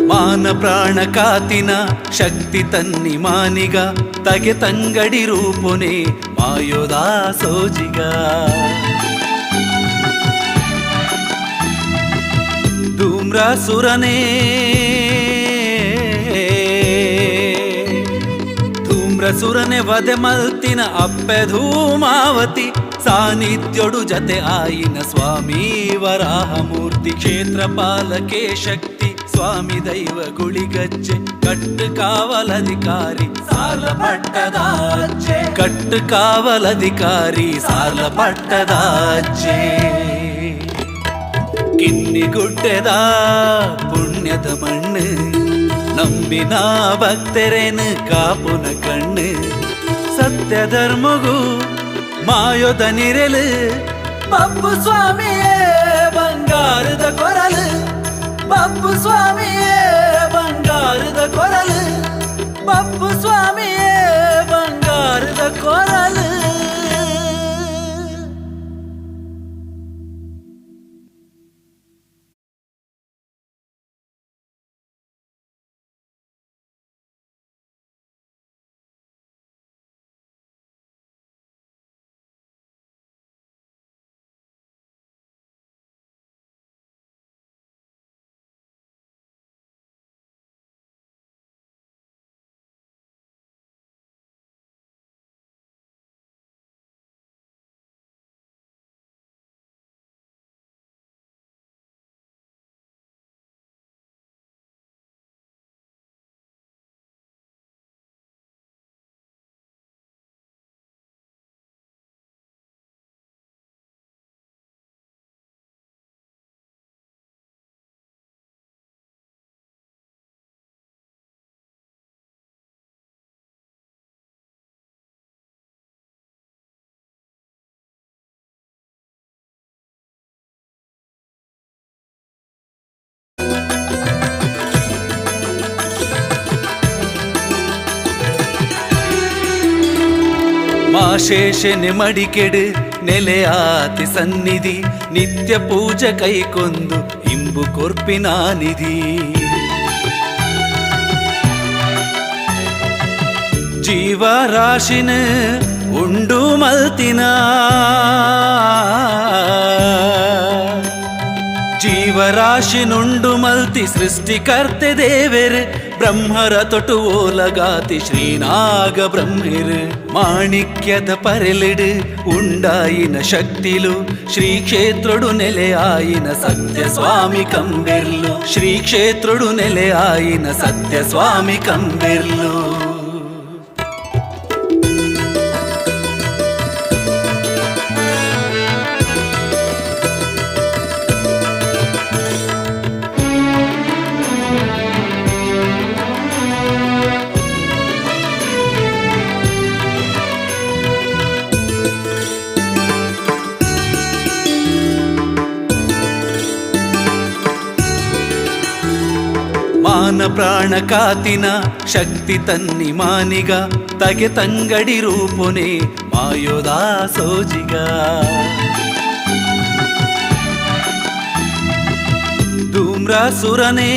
ಮಾನ ಪ್ರಾಣ ಕಾತಿನ ಶಕ್ತಿ ತನ್ನಿ ಮಾನಿಗ ತಗೆ ತಂಗಡಿ ರೂಪೊನೆ ಮಾಯೋದಾ ಸೋಜಿಗ ಧೂಮ್ರಾಸುರನೇ ಧೂಮ್ರಸುರನೆ ವದೆ ಮಲ್ತಿನ ಅಪ್ಪೆ ಧೂಮಾವತಿ ಸಾನ್ನಿಧ್ಯೋಡು ಜತೆ ಆಯಿನ ಸ್ವಾಮಿ ವರಾಹಮೂರ್ತಿ ಕ್ಷೇತ್ರ ಪಾಲಕೆ ಶಕ್ತಿ ಸ್ವಾಮಿ ದೈವ ಗುಳಿಗಜ್ಜೆ ಕಟ್ಟು ಕಾವಲಧಿಕಾರಿ ಸಾಲ ಪಟ್ಟದಾಜ್ಜೆ ಕಟ್ಟು ಕಾವಲಧಿಕಾರಿ ಸಾಲ ಪಟ್ಟದಾಜ್ಜೆ ಕಿನ್ನಿಗುಡ್ಡೆದ ಪುಣ್ಯದ ಮಣ್ಣು ನಂಬಿನ ಭಕ್ತರೇನು ಕಾಪುನ ಕಣ್ಣು ಸತ್ಯ ಧರ್ಮಗೂ ಮಾಯೋದ ನಿರೆಲು ಬಬ್ಬು ಸ್ವಾಮಿಯೇ ಬಂಗಾರದ ಕೊರಲು ಬಬ್ಬು ಸ್ವಾಮಿಯೇ ಬಂಗಾರದ ಕೊರಲು ಬಬ್ಬು ಸ್ವಾಮಿಯೇ ಬಂಗಾರದ ಕೊರಲು ಮಾಶೇಷನೆ ಮಡಿಕೆಡು ನೆಲೆಯಾತಿ ಸನ್ನಿಧಿ ನಿತ್ಯ ಪೂಜೆ ಕೈಕೊಂದು ಇಂಬು ಕೊರ್ಪಿನ ನಿಧಿ ಜೀವರಾಶಿನ ಉಂಡು ಮಲ್ತಿನ ಜೀವರಾಶಿನುಂಡು ಮಲ್ತಿ ಸೃಷ್ಟಿಕರ್ತೆ ದೇವೆರ್ ಬ್ರಹ್ಮರ ತೊಟು ಓಲಗಾತಿ ಶ್ರೀನಾಗ ಬ್ರಹ್ಮಿರ್ ಮಾಣಿಕ್ಯದ ಪರೆಲೆಡು ಉಂಡಾಯಿನ ಶಕ್ತಿಲು ಶ್ರೀ ಕ್ಷೇತ್ರಡು ನೆಲೆಯಾಯಿನ ಸತ್ಯ ಸ್ವಾಮಿ ಕಂಬೆರ್ಲು ಶ್ರೀ ಕ್ಷೇತ್ರಡು ನೆಲೆಯಾಯಿನ ಸತ್ಯ ಸ್ವಾಮಿ ಕಂಬೆರ್ಲು ಮಾನ ಪ್ರಾಣ ಕಾತಿನ ಶಕ್ತಿ ತನ್ನಿ ಮಾನಿಗ ತಗೆ ತಂಗಡಿ ರೂಪುನೆ ಮಾಯೋದಾ ಸೋಜಿಗ ಧೂಮ್ರಸುರನೇ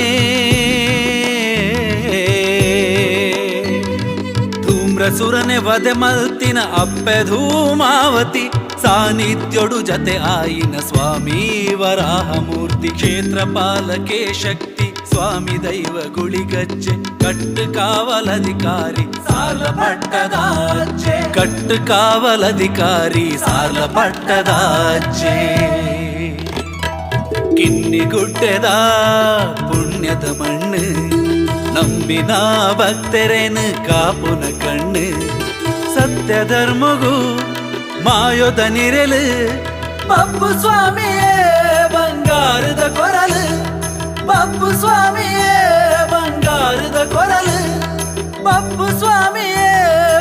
ಧೂಮ್ರಸುರನೆ ವದೆ ಮಲ್ತಿನ ಅಪ್ಪೆ ಧೂಮಾವತಿ ಸಾನ್ನಿಧ್ಯೋಡು ಜತೆ ಆಯಿನ ಸ್ವಾಮಿ ವರಾಹಮೂರ್ತಿ ಕ್ಷೇತ್ರಪಾಲಕೆ ಶಕ್ತಿ ಸ್ವಾಮಿ ದೈವ ಗುಳಿಗಜ್ಜೆ ಕಟ್ಟು ಕಾವಲಧಿಕಾರಿ ಸಾಲ ಪಟ್ಟದಾಜ್ಜೆ ಕಟ್ಟು ಕಾವಲಧಿಕಾರಿ ಸಾಲ ಪಟ್ಟದಾಜ್ಜೆ ಕಿನ್ನಿಗುಡ್ಡೆದ ಪುಣ್ಯದ ಮಣ್ಣು ನಂಬಿನ ಭಕ್ತರೇನು ಕಾಪುನ ಕಣ್ಣು ಸತ್ಯ ಧರ್ಮಗೂ ಮಾಯೋದ ನಿರಲು ಪಪ್ಪು ಸ್ವಾಮಿಯೇ ಬಂಗಾರದ ಕೊರಲು ಪಪ್ಪು ಸ್ವಾಮಿಯೇ ಬಂಗಾರದ ಕೊರಲು ಪಪ್ಪು ಸ್ವಾಮಿಯೇ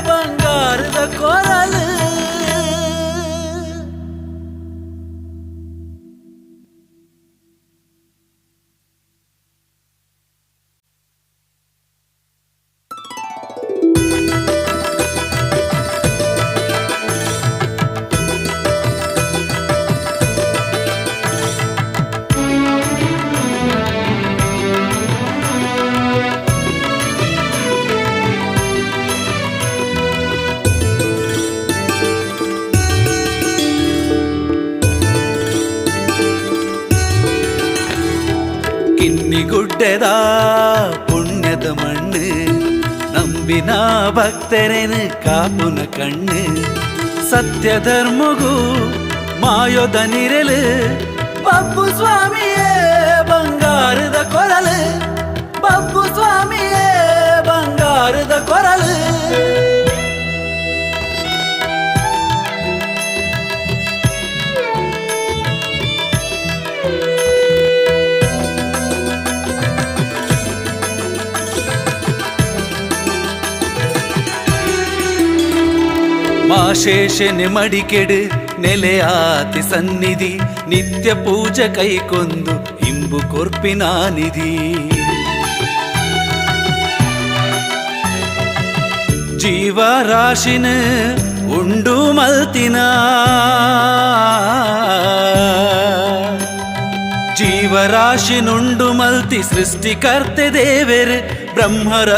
ಬಂಗಾರದ ಕೊರಲು ಕಿನ್ನಿಗುಡ್ಡೆದ ಪುಣ್ಯದ ಮಣ್ಣು ನಂಬಿನ ಭಕ್ತರೇನು ಕಾಪುನ ಕಣ್ಣು ಸತ್ಯ ಧರ್ಮಗೂ ಮಾಯೋದ ನಿರಲು ಪಪ್ಪು ಸ್ವಾಮಿಯೇ ಬಂಗಾರದ ಕೊರಲು ಪಪ್ಪು ಸ್ವಾಮಿಯೇ ಬಂಗಾರದ ಕೊರಲು ಮಾಶೇಷನೆ ಮಡಿಕೆಡು ನೆಲೆಯಾತಿ ಸನ್ನಿಧಿ ನಿತ್ಯ ಪೂಜೆ ಕೈಕೊಂದು ಇಂಬು ಕೊರ್ಪಿನ ನಿಧಿ ಜೀವರಾಶಿನ ಉಂಡು ಮಲ್ತಿನ ಜೀವರಾಶಿನುಂಡು ಮಲ್ತಿ ಸೃಷ್ಟಿಕರ್ತೆ ದೇವರು ಬ್ರಹ್ಮರ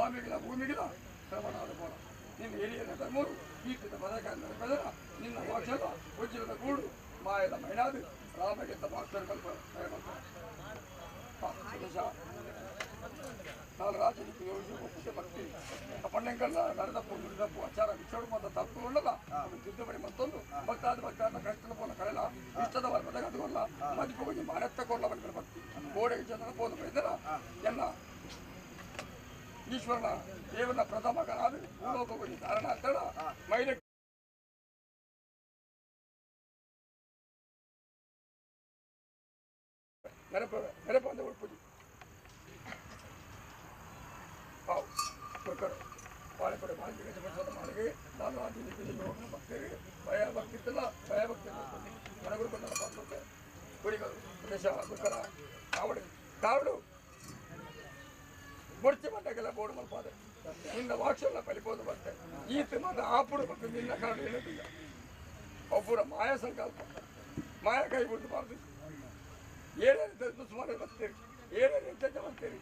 ಸ್ವಾಮಿಗಳ ಭೂಮಿಗಳ ಶ್ರವಣಾದ ಬೋಳ ನಿನ್ನ ಹಿರಿಯರ ಧರ್ಮರು ಕೀರ್ತಿದ ಪದಕಂದರ ಬೆದರ ನಿನ್ನ ವಾಕ್ಷದ ವಜ್ರದ ಗೂಡು ಮಾಯದ ಮೈನಾದು ರಾಮಗೆತ್ತ ಮಾಸ್ಟರ್ ಕಲ್ಪ ನಾಲ್ ರಾಜನಿಗೆ ಯೋಜಿಸಿ ಭಕ್ತಿ ಪಣ್ಣೆಂಗಲ್ಲ ನಡೆದಪ್ಪು ನುಡಿದಪ್ಪು ಆಚಾರ ವಿಚಾರ ಮತ್ತು ತಪ್ಪು ಉಳ್ಳಲ್ಲ ತಿದ್ದುಪಡಿ ಮತ್ತೊಂದು ಭಕ್ತಾದ ಕಷ್ಟದ ಪೋಲ ಕಳೆಲ ಇಷ್ಟದ ಬದಗದುವಲ್ಲ ಮದಿಪು ಹೋಗಿ ಮಾನೆತ್ತ ಕೊಲ್ಲವನ್ನ ಭಕ್ತಿ ಗೋಡೆಗೆ ಜನರ ಪೋದ ಬೈದರ ಎಲ್ಲ ಈಶ್ವರನ ದೇವನ ಪ್ರಥಮಗನಾದ ಭೂಲೋಕ ಹೋಗಿ ಕಾರಣ ಅಂತೇಳ ಮೈಲೆ ನೆನಪಂದ ಪೂಜೆ ಪಾಳೆಪಡೆ ಮಾಳಿಗೆ ನಾನು ಭಕ್ತರಿಗೆ ಭಯ ಭಕ್ತಿತ್ತಲ್ಲ ಭಯ ಭಕ್ತಿ ಮನಗುರು ಬಂದ ಪಾತ್ರೆ ಕುರಿಗಳು ಪ್ರದೇಶ ದುಃಖರ ಕಾವಡು ಕಾವಡು ಮುಡ್ಚಿ ಮಂಡಗೆಲ್ಲ ಬೋರ್ಡು ಮಲ್ಪಾದೆ ನಿನ್ನ ವಾಕ್ಷೆಲ್ಲ ಪಲಿಪೋದು ಬರ್ತೆ ಈತ ಮಾತ್ರ ಆಪುಡು ಮತ್ತು ನಿನ್ನ ಕಾರಣ ಹೇಳುತ್ತಿಲ್ಲ ಒಬ್ಬರ ಮಾಯ ಸಂಕಲ್ಪ ಮಾಯ ಕೈ ಬಿಡಬಾರ್ದು ಏನೇನು ಸುಮಾರು ಬರ್ತೀರಿ ಏನೇನು ಚರ್ಚೆ ಮಾಡ್ತೀರಿ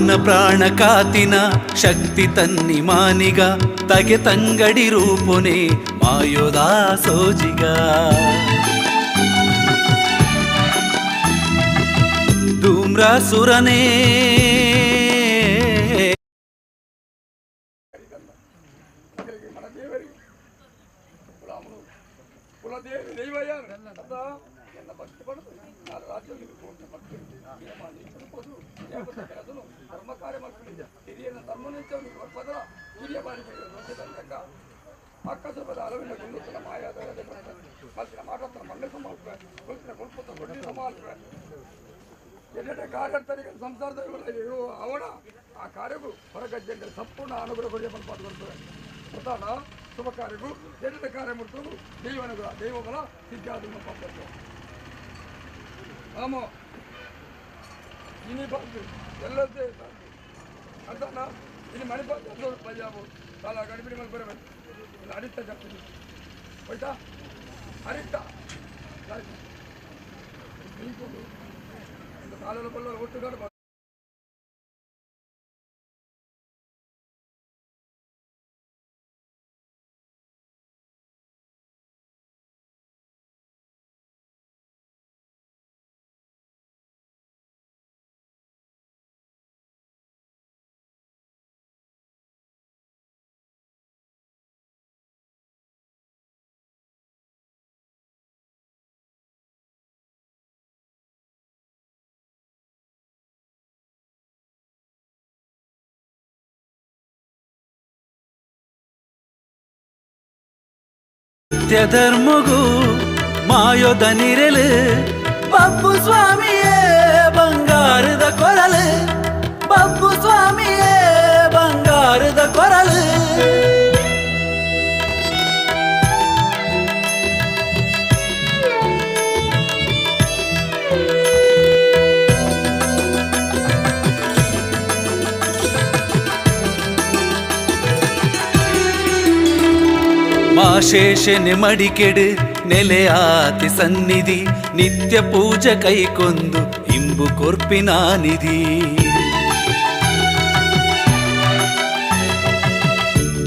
ಮಾನ ಪ್ರಾಣ ಕಾತಿನ ಶಕ್ತಿ ತನ್ನಿ ಮಾನಿಗ ತಗೆ ತಂಗಡಿ ರೂಪುನೆ ಮಾಯೋದ ಸೋಜಿಗ ಧೂಮ್ರಾಸುರನೇ ಕುಲದೇವಿ ದೈವ ಯಾರು ಎಲ್ಲ ಭಕ್ತಿ ಪಡೆದು ನಾನು ರಾಜ್ಯದಲ್ಲಿ ಭಕ್ತಿ ಧರ್ಮ ಕಾರ್ಯ ಮಾಡ್ಕೊಂಡಿದ್ದೆ ಹಿರಿಯನ ಧರ್ಮನಿಂಚವನಿಗೆ ಪದರ ಹಿರಿಯ ಬಾರಿಗೆ ಅಕ್ಕ ಸ್ವಲ್ಪದ ಅಳವಿನ ಗುಂಡುತ್ತಲ ಮಾಯಾದ ಮಲ್ತಿನ ಮಾಟತ್ರ ಮಣ್ಣೆ ಸಮಾಲ್ಪೆ ಕುಲ್ತಿನ ಕುಲ್ಪುತ್ತ ದೊಡ್ಡ ಸಮಾಲ್ಪೆ ಎಲ್ಲೆಡೆ ಕಾರ್ಯರ್ಥರಿಗೆ ಸಂಸಾರದಲ್ಲಿ ಅವನ ಆ ಕಾರ್ಯವು ಹೊರಗಜ್ಜೆಂದರೆ ಸಂಪೂರ್ಣ ಅನುಗ್ರಹ ಕೊಡುವ ಮಲ್ಪಾಡ್ಕೊಳ್ತವೆ ಪ್ರಧಾನ ಶುಭ ಕಾರ್ಯವು ಎಲ್ಲೆಡೆ ಕಾರ್ಯ ಮುಟ್ಟುವುದು ದೈವನುಗ್ರಹ ದೈವಬಲ ಸಿದ್ಧಾದ ಮಲ್ಪಾಡ್ಕೊಳ್ತವೆ ಆಮ ini bantu ಎಲ್ಲರೂ ಅಂತಾನ ಇಲ್ಲಿ ಮಣಿಪಾಲ ಪಂಜಾಬ್ ಕಾಲ ಗಡಿಬಿಡಿ ಮೇಲೆ ಬರಬೇಕು ಇಲ್ಲಿ ಅರಿತ ಜಾಗ್ತದೆ ಹೋಯ್ತಾ ಅರಿತ ಕಾಲಲ್ಲಿ ಬಲ್ಲ ಒಟ್ಟುಗಾಡು ಧರ್ಮಗು ಮಾಯೋದ ನಿರಲು ಬಬ್ಬು ಸ್ವಾಮಿಯೇ ಬಂಗಾರದ ಕೊರಲು ಬಬ್ಬು ಸ್ವಾಮಿಯೇ ಬಂಗಾರದ ಕೊರಲು ಮಾಶೇಷನೆ ಮಡಿಕೆಡು ನೆಲೆಯಾತಿ ಸನ್ನಿಧಿ ನಿತ್ಯ ಪೂಜೆ ಕೈಕೊಂದು ಇಂಬು ಕೊರ್ಪಿನ ನಿಧಿ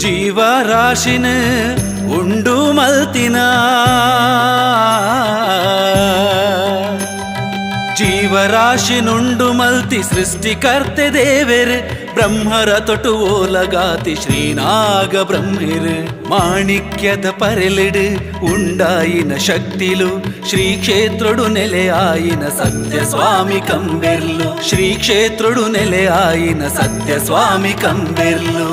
ಜೀವರಾಶಿನ ಉಂಡು ಮಲ್ತಿನ ಜೀವರಾಶಿನುಂಡು ಮಲ್ತಿ ಸೃಷ್ಟಿಕರ್ತೆ ದೇವೆರ್ ಬ್ರಹ್ಮರ ತೊಟು ಓಲಗಾತಿ ಶ್ರೀನಾಗ ಬ್ರಹ್ಮಿರ್ ಮಾಣಿಕ್ಯದ ಪರೆಲಿಡು ಉಂಡಾಯಿನ ಶಕ್ತಿಲು ಶ್ರೀ ಕ್ಷೇತ್ರಡು ನೆಲೆಯಾಯಿನ ಸತ್ಯ ಸ್ವಾಮಿ ಕಂಬೆರ್ಲು ಶ್ರೀ ಕ್ಷೇತ್ರಡು ನೆಲೆಯಾಯಿನ ಸತ್ಯ ಸ್ವಾಮಿ ಕಂಬೆರ್ಲು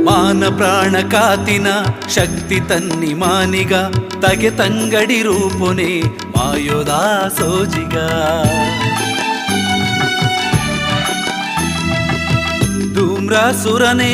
ಮಾನ ಪ್ರಾಣ ಕಾತಿನ ಶಕ್ತಿ ತನ್ನಿ ಮಾನಿಗ ತಗೆ ತಂಗಡಿ ರೂಪೊನೆ ಮಾಯೋದ ಸೋಜಿಗ ಧೂಮ್ರಸುರನೇ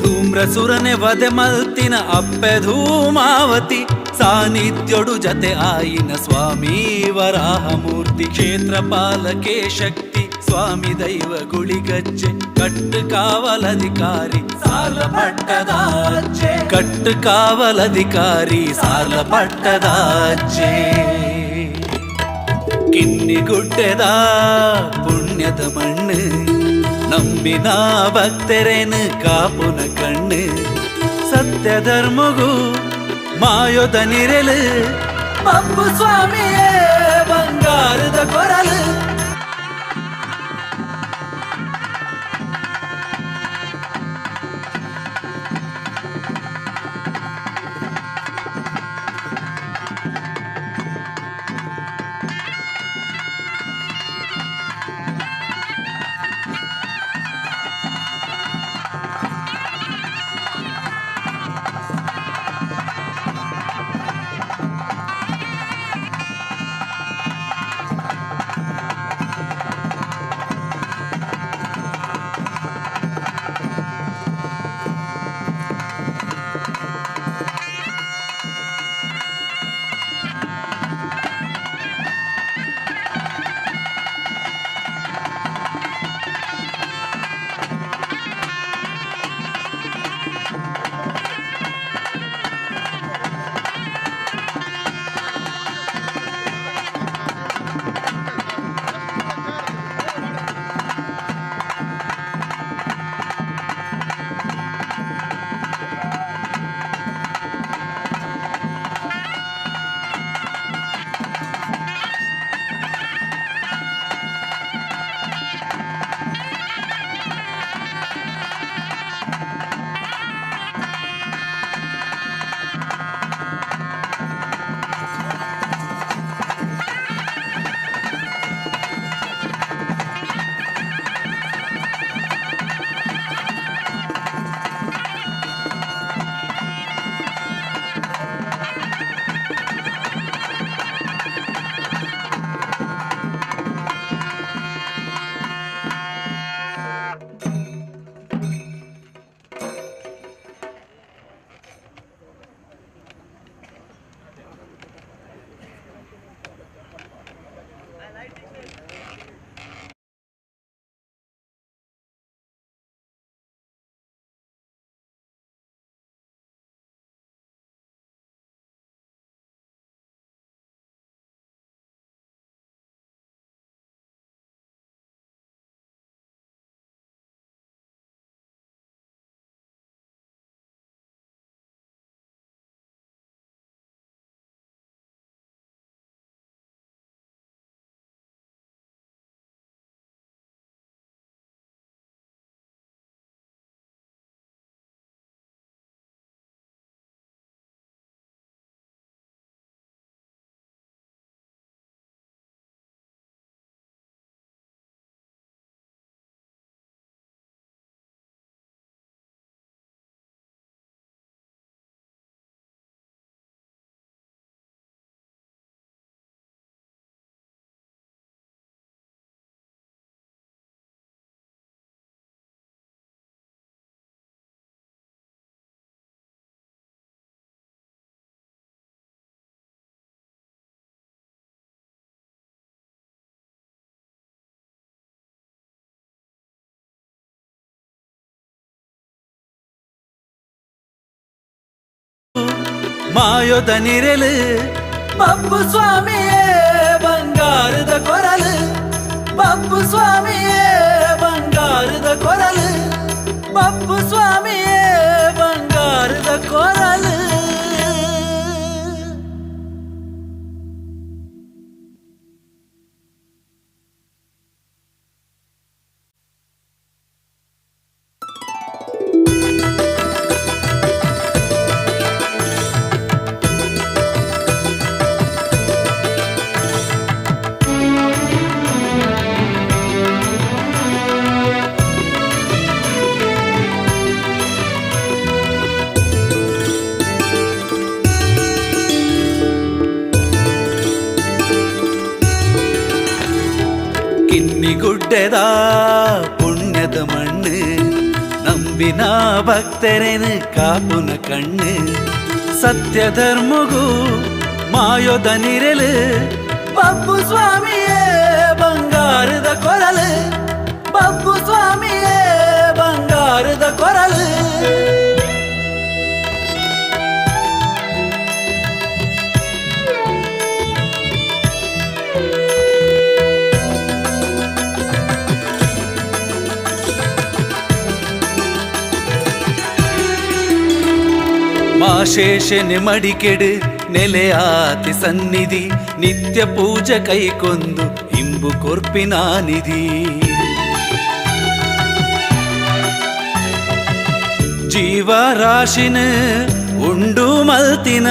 ಧೂಮ್ರಸುರನೆ ವದೆ ಮಲ್ತಿನ ಅಪ್ಪೆ ಧೂಮಾವತಿ ಸಾನ್ನಿಧ್ಯೋಡು ಜತೆ ಆಯಿನ ಸ್ವಾಮಿ ವರಾಹಮೂರ್ತಿ ಕ್ಷೇತ್ರ ಪಾಲಕೆ ಶಕ್ತಿ ಸ್ವಾಮಿ ದೈವ ಗುಳಿಗಜ್ಜೆ ಕಟ್ಟು ಕಾವಲಧಿಕಾರಿ ಸಾಲ ಪಟ್ಟದಾಜ್ಜೆ ಕಟ್ಟು ಕಾವಲಧಿಕಾರಿ ಸಾಲ ಪಟ್ಟದಾಜ್ಜೆ ಕಿನ್ನಿಗುಡ್ಡೆದ ಪುಣ್ಯದ ಮಣ್ಣು ನಂಬಿನ ಭಕ್ತರೇನು ಕಾಪುನ ಕಣ್ಣು ಸತ್ಯ ಧರ್ಮಗು ಮಾಯೋದ ನಿರಲು ಬಬ್ಬು ಸ್ವಾಮಿಯೇ ಬಂಗಾರದ ಕೊರಲು ಮಾಯೊದ ನಿರಲು ಬಪ್ಪು ಸ್ವಾಮಿಯೇ ಬಂಗಾರದ ಕೊರಲು ಬಪ್ಪು ಸ್ವಾಮಿಯೇ ಬಂಗಾರದ ಕೊರಲು ಬಪ್ಪು ಸ್ವಾಮಿಯೇ ಬಂಗಾರದ ಕೊರಲು. ಕಿನ್ನಿಗುಡ್ಡೆದ ಪುಣ್ಯದ ಮಣ್ಣು ನಂಬಿನ ಭಕ್ತರೇನು ಕಾಪುನ ಕಣ್ಣು ಸತ್ಯ ಧರ್ಮಗೂ ಮಾಯೊದ ನಿರಲು ಬಪ್ಪು ಸ್ವಾಮಿಯೇ ಬಂಗಾರದ ಕೊರಲು ಬಪ್ಪು ಸ್ವಾಮಿಯೇ ಬಂಗಾರದ ಕೊರಲು. ಮಾಶೇಷನೆ ಮಡಿಕೆಡು ನೆಲೆಯಾತಿ ಸನ್ನಿಧಿ ನಿತ್ಯ ಪೂಜೆ ಕೈಕೊಂದು ಇಂಬು ಕೊರ್ಪಿನ ನಿಧಿ ಜೀವರಾಶಿನ ಉಂಡು ಮಲ್ತಿನ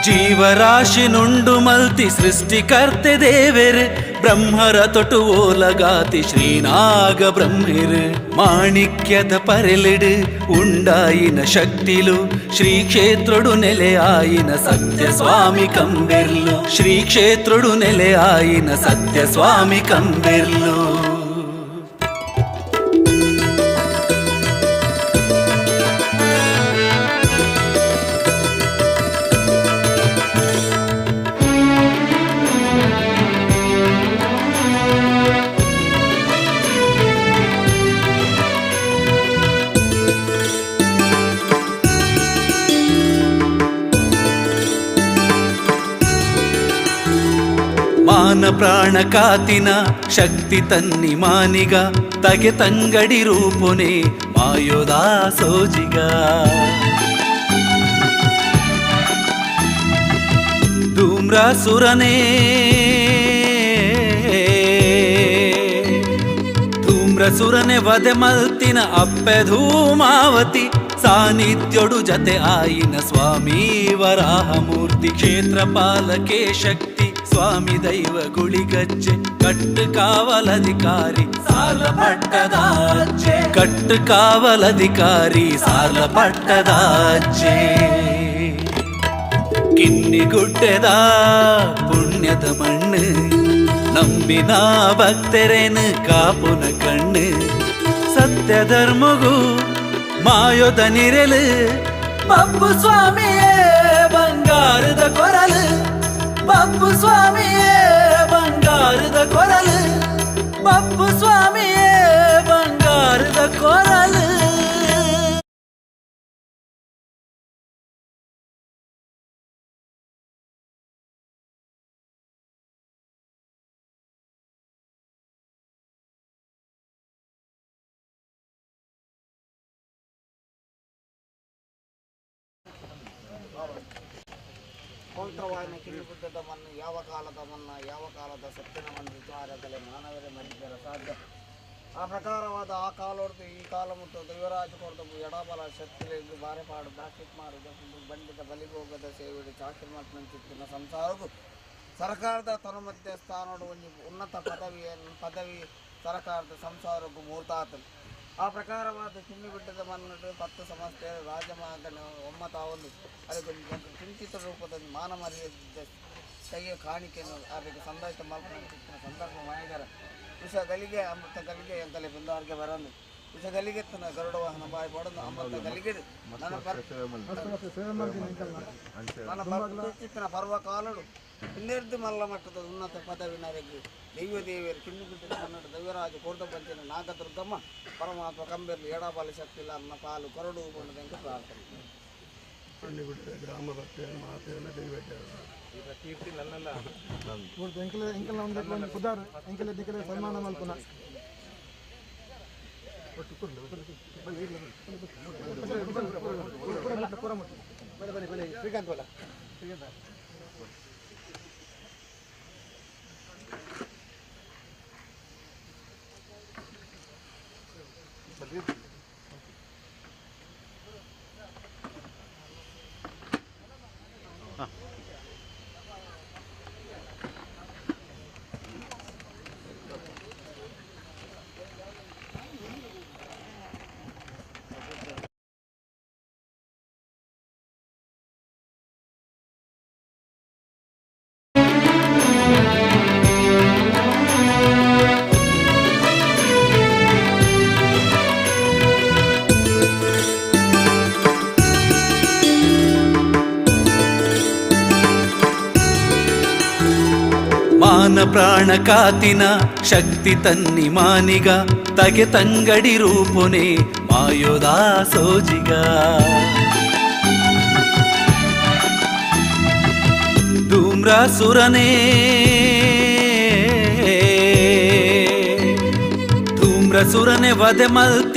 ಜೀವರಾಶಿನುಂಡು ಮಲ್ತಿ ಸೃಷ್ಟಿಕರ್ತೆ ದೇವೆರ್ ಬ್ರಹ್ಮರ ತೊಟು ಓಲಗಾತಿ ಶ್ರೀನಾಗ ಬ್ರಹ್ಮಿರ್ ಮಾಣಿಕ್ಯದ ಪರೆಲಿಡು ಉಂಡಾಯಿನ ಶಕ್ತಿಲು ಶ್ರೀ ಕ್ಷೇತ್ರಡು ನೆಲೆಯಾಯಿನ ಸತ್ಯ ಸ್ವಾಮಿ ಕಂಬೆರ್ಲು ಶ್ರೀ ಕ್ಷೇತ್ರಡು ನೆಲೆಯಾಯಿನ ಸತ್ಯ ಸ್ವಾಮಿ ಕಂಬೆರ್ಲು. ಮಾನ ಪ್ರಾಣ ಕಾತಿನ ಶಕ್ತಿ ತನ್ನಿ ಮಾನಿಗ ತಗೆ ತಂಗಡಿ ರೂಪುನೆ ಮಾಯೋದ ಸೋಜಿಗ ಧೂಮ್ರಾಸುರನೇ ಧೂಮ್ರಸುರನೆ ವದೆ ಮಲ್ತಿನ ಅಪ್ಪೆ ಧೂಮಾವತಿ ಸಾನ್ನಿಧ್ಯೋಡು ಜತೆ ಆಯಿನ ಸ್ವಾಮಿ ವರಾಹಮೂರ್ತಿ ಕ್ಷೇತ್ರಪಾಲಕೆ ಶಕ್ತಿ ಸ್ವಾಮಿ ದೈವ ಗುಳಿಗಜ್ಜೆ ಕಟ್ಟು ಕಾವಲಧಿಕಾರಿ ಸಾಲ ಪಟ್ಟದಾಜ್ಜೆ ಕಟ್ಟು ಕಾವಲಧಿಕಾರಿ ಸಾಲ ಪಟ್ಟದಾಜ್ಜೆ. ಕಿನ್ನಿಗುಡ್ಡೆದ ಪುಣ್ಯದ ಮಣ್ಣು ನಂಬಿನ ಭಕ್ತರೇನು ಕಾಪುನ ಕಣ್ಣು ಸತ್ಯ ಧರ್ಮಗೂ ಮಾಯೊದ ನಿರಲು ಬಪ್ಪು ಸ್ವಾಮಿಯೇ ಬಂಗಾರದ ಕೊರಲು ಬಪ್ಪು ಸ್ವಾಮಿಯೇ ಬಂಗಾರದ ಕೊರಲು ಬಪ್ಪು ಸ್ವಾಮಿಯೇ ಬಂಗಾರದ ಕೊರಲು. ಪವಿತ್ರವಾದ ಕಿನ್ನಿಗುಡ್ಡದ ಮಣ್ಣು ಯಾವ ಕಾಲದ ಮನ್ನ ಯಾವ ಕಾಲದ ಸತ್ತಿನ ಮಣ್ಣು ವಿಚಾರದಲ್ಲಿ ಮಾನವರೇ ಮರಿದರೆ ಸಾಧ್ಯ. ಆ ಪ್ರಕಾರವಾದ ಆ ಕಾಲೋರ್ದು ಈ ಕಾಲ ಮತ್ತು ದೈವರಾಜ ಕೊಡ್ದು ಎಡಬಲ ಶಕ್ತಿಯಲ್ಲಿ ಬಾರೆಪಾಡು ಬ್ರಾಕೆಟ್ ಮಾಡುವುದು ಬಂಡಿತ ಬಲಿಭೋಗದ ಸೇವೆಡಿ ಚಾಕಿರಿ ಮಟ್ಟಿನ ಸಂಸಾರಕ್ಕೂ ಸರ್ಕಾರದ ತನು ಮಧ್ಯಸ್ಥಾನೋಡು ಒಂದು ಉನ್ನತ ಪದವಿ ಸರ್ಕಾರದ ಸಂಸಾರಕ್ಕೂ ಮೂರ್ತಾತನು. ಆ ಪ್ರಕಾರವಾದ ಕಿನ್ನಿಗುಡ್ಡದ ಮಣ್ಣು 10 ಸಂಸ್ಥೆ ರಾಜಮಾಗನ ಒಮ್ಮತಾವೊಂದು ಅದಕ್ಕೆ ಕಿಂಚಿತ ರೂಪದಲ್ಲಿ ಮಾನ ಮರ್ಯಾದೆ ಕೈಯ ಕಾಣಿಕೆಯನ್ನು ಅದಕ್ಕೆ ಸಂದಾಯಿತ ಮಲ್ಪನ ಸಂದರ್ಭ ಮಾಡಿದ್ದಾರೆ. ವಿಷ ಗಲಿಗೆ ಅಮೃತ ಗಲಿಗೆ ಎಂತಲೇ ಬಂದವರಿಗೆ ಬರೋದು ಇಸ ಗಲಿಗೆತ್ತನ ಗರುಡ ವಾಹನ ಬಾಯಿ ಪಡೆದು ಅಮೃತ ಗಲಿಗೆದು ನನ್ನ ಬರ್ತಿತ್ತಿನ ಪರ್ವಕಾಲಡು ಇನ್ನೆರ್ದು ಮಲ್ಲ ಮಟ್ಟದ ಉನ್ನತ ಪದವಿನರೆಗೆ ದೈವ ದೇವಿಯರು ಕಿನ್ನುಗುಡ್ಡ ಕನ್ನಡ ದೈವರಾಜ ಕೋರ್ದ ಪಂಚನ ನಾಗದುರ್ಗಮ್ಮ ಪರಮಾತ್ಮ ಕಂಬೆರ್ಲಿ ಎಡಬಾಲಿ ಶಕ್ತಿ ಇಲ್ಲ ಅನ್ನ ಪಾಲು ಕೊರಡು ಬಂಡದಂಗೆ ಪ್ರಾರ್ಥನೆ ಗ್ರಾಮ ಭಕ್ತಿಯನ್ನು ಮಾತೆಲ್ಲ ದೈವ ಕೀರ್ತಿ ನನ್ನಲ್ಲ ಸನ್ಮಾನ ಮಲ್ಪುನ ಶ್ರೀಕಾಂತ್ ಬಲ ಮಾನ ಪ್ರಾಣ ಕಾತಿನ ಶಕ್ತಿ ತನ್ನಿ ಮಾನಿಗ ತಗೆ ತಂಗಡಿ ರೂಪುನೆ ಮಾಯೋದಾ ಸೋಜಿಗ ಧೂಮ್ರಸುರನೇ ವಧೆ ಮಲ್ತಿ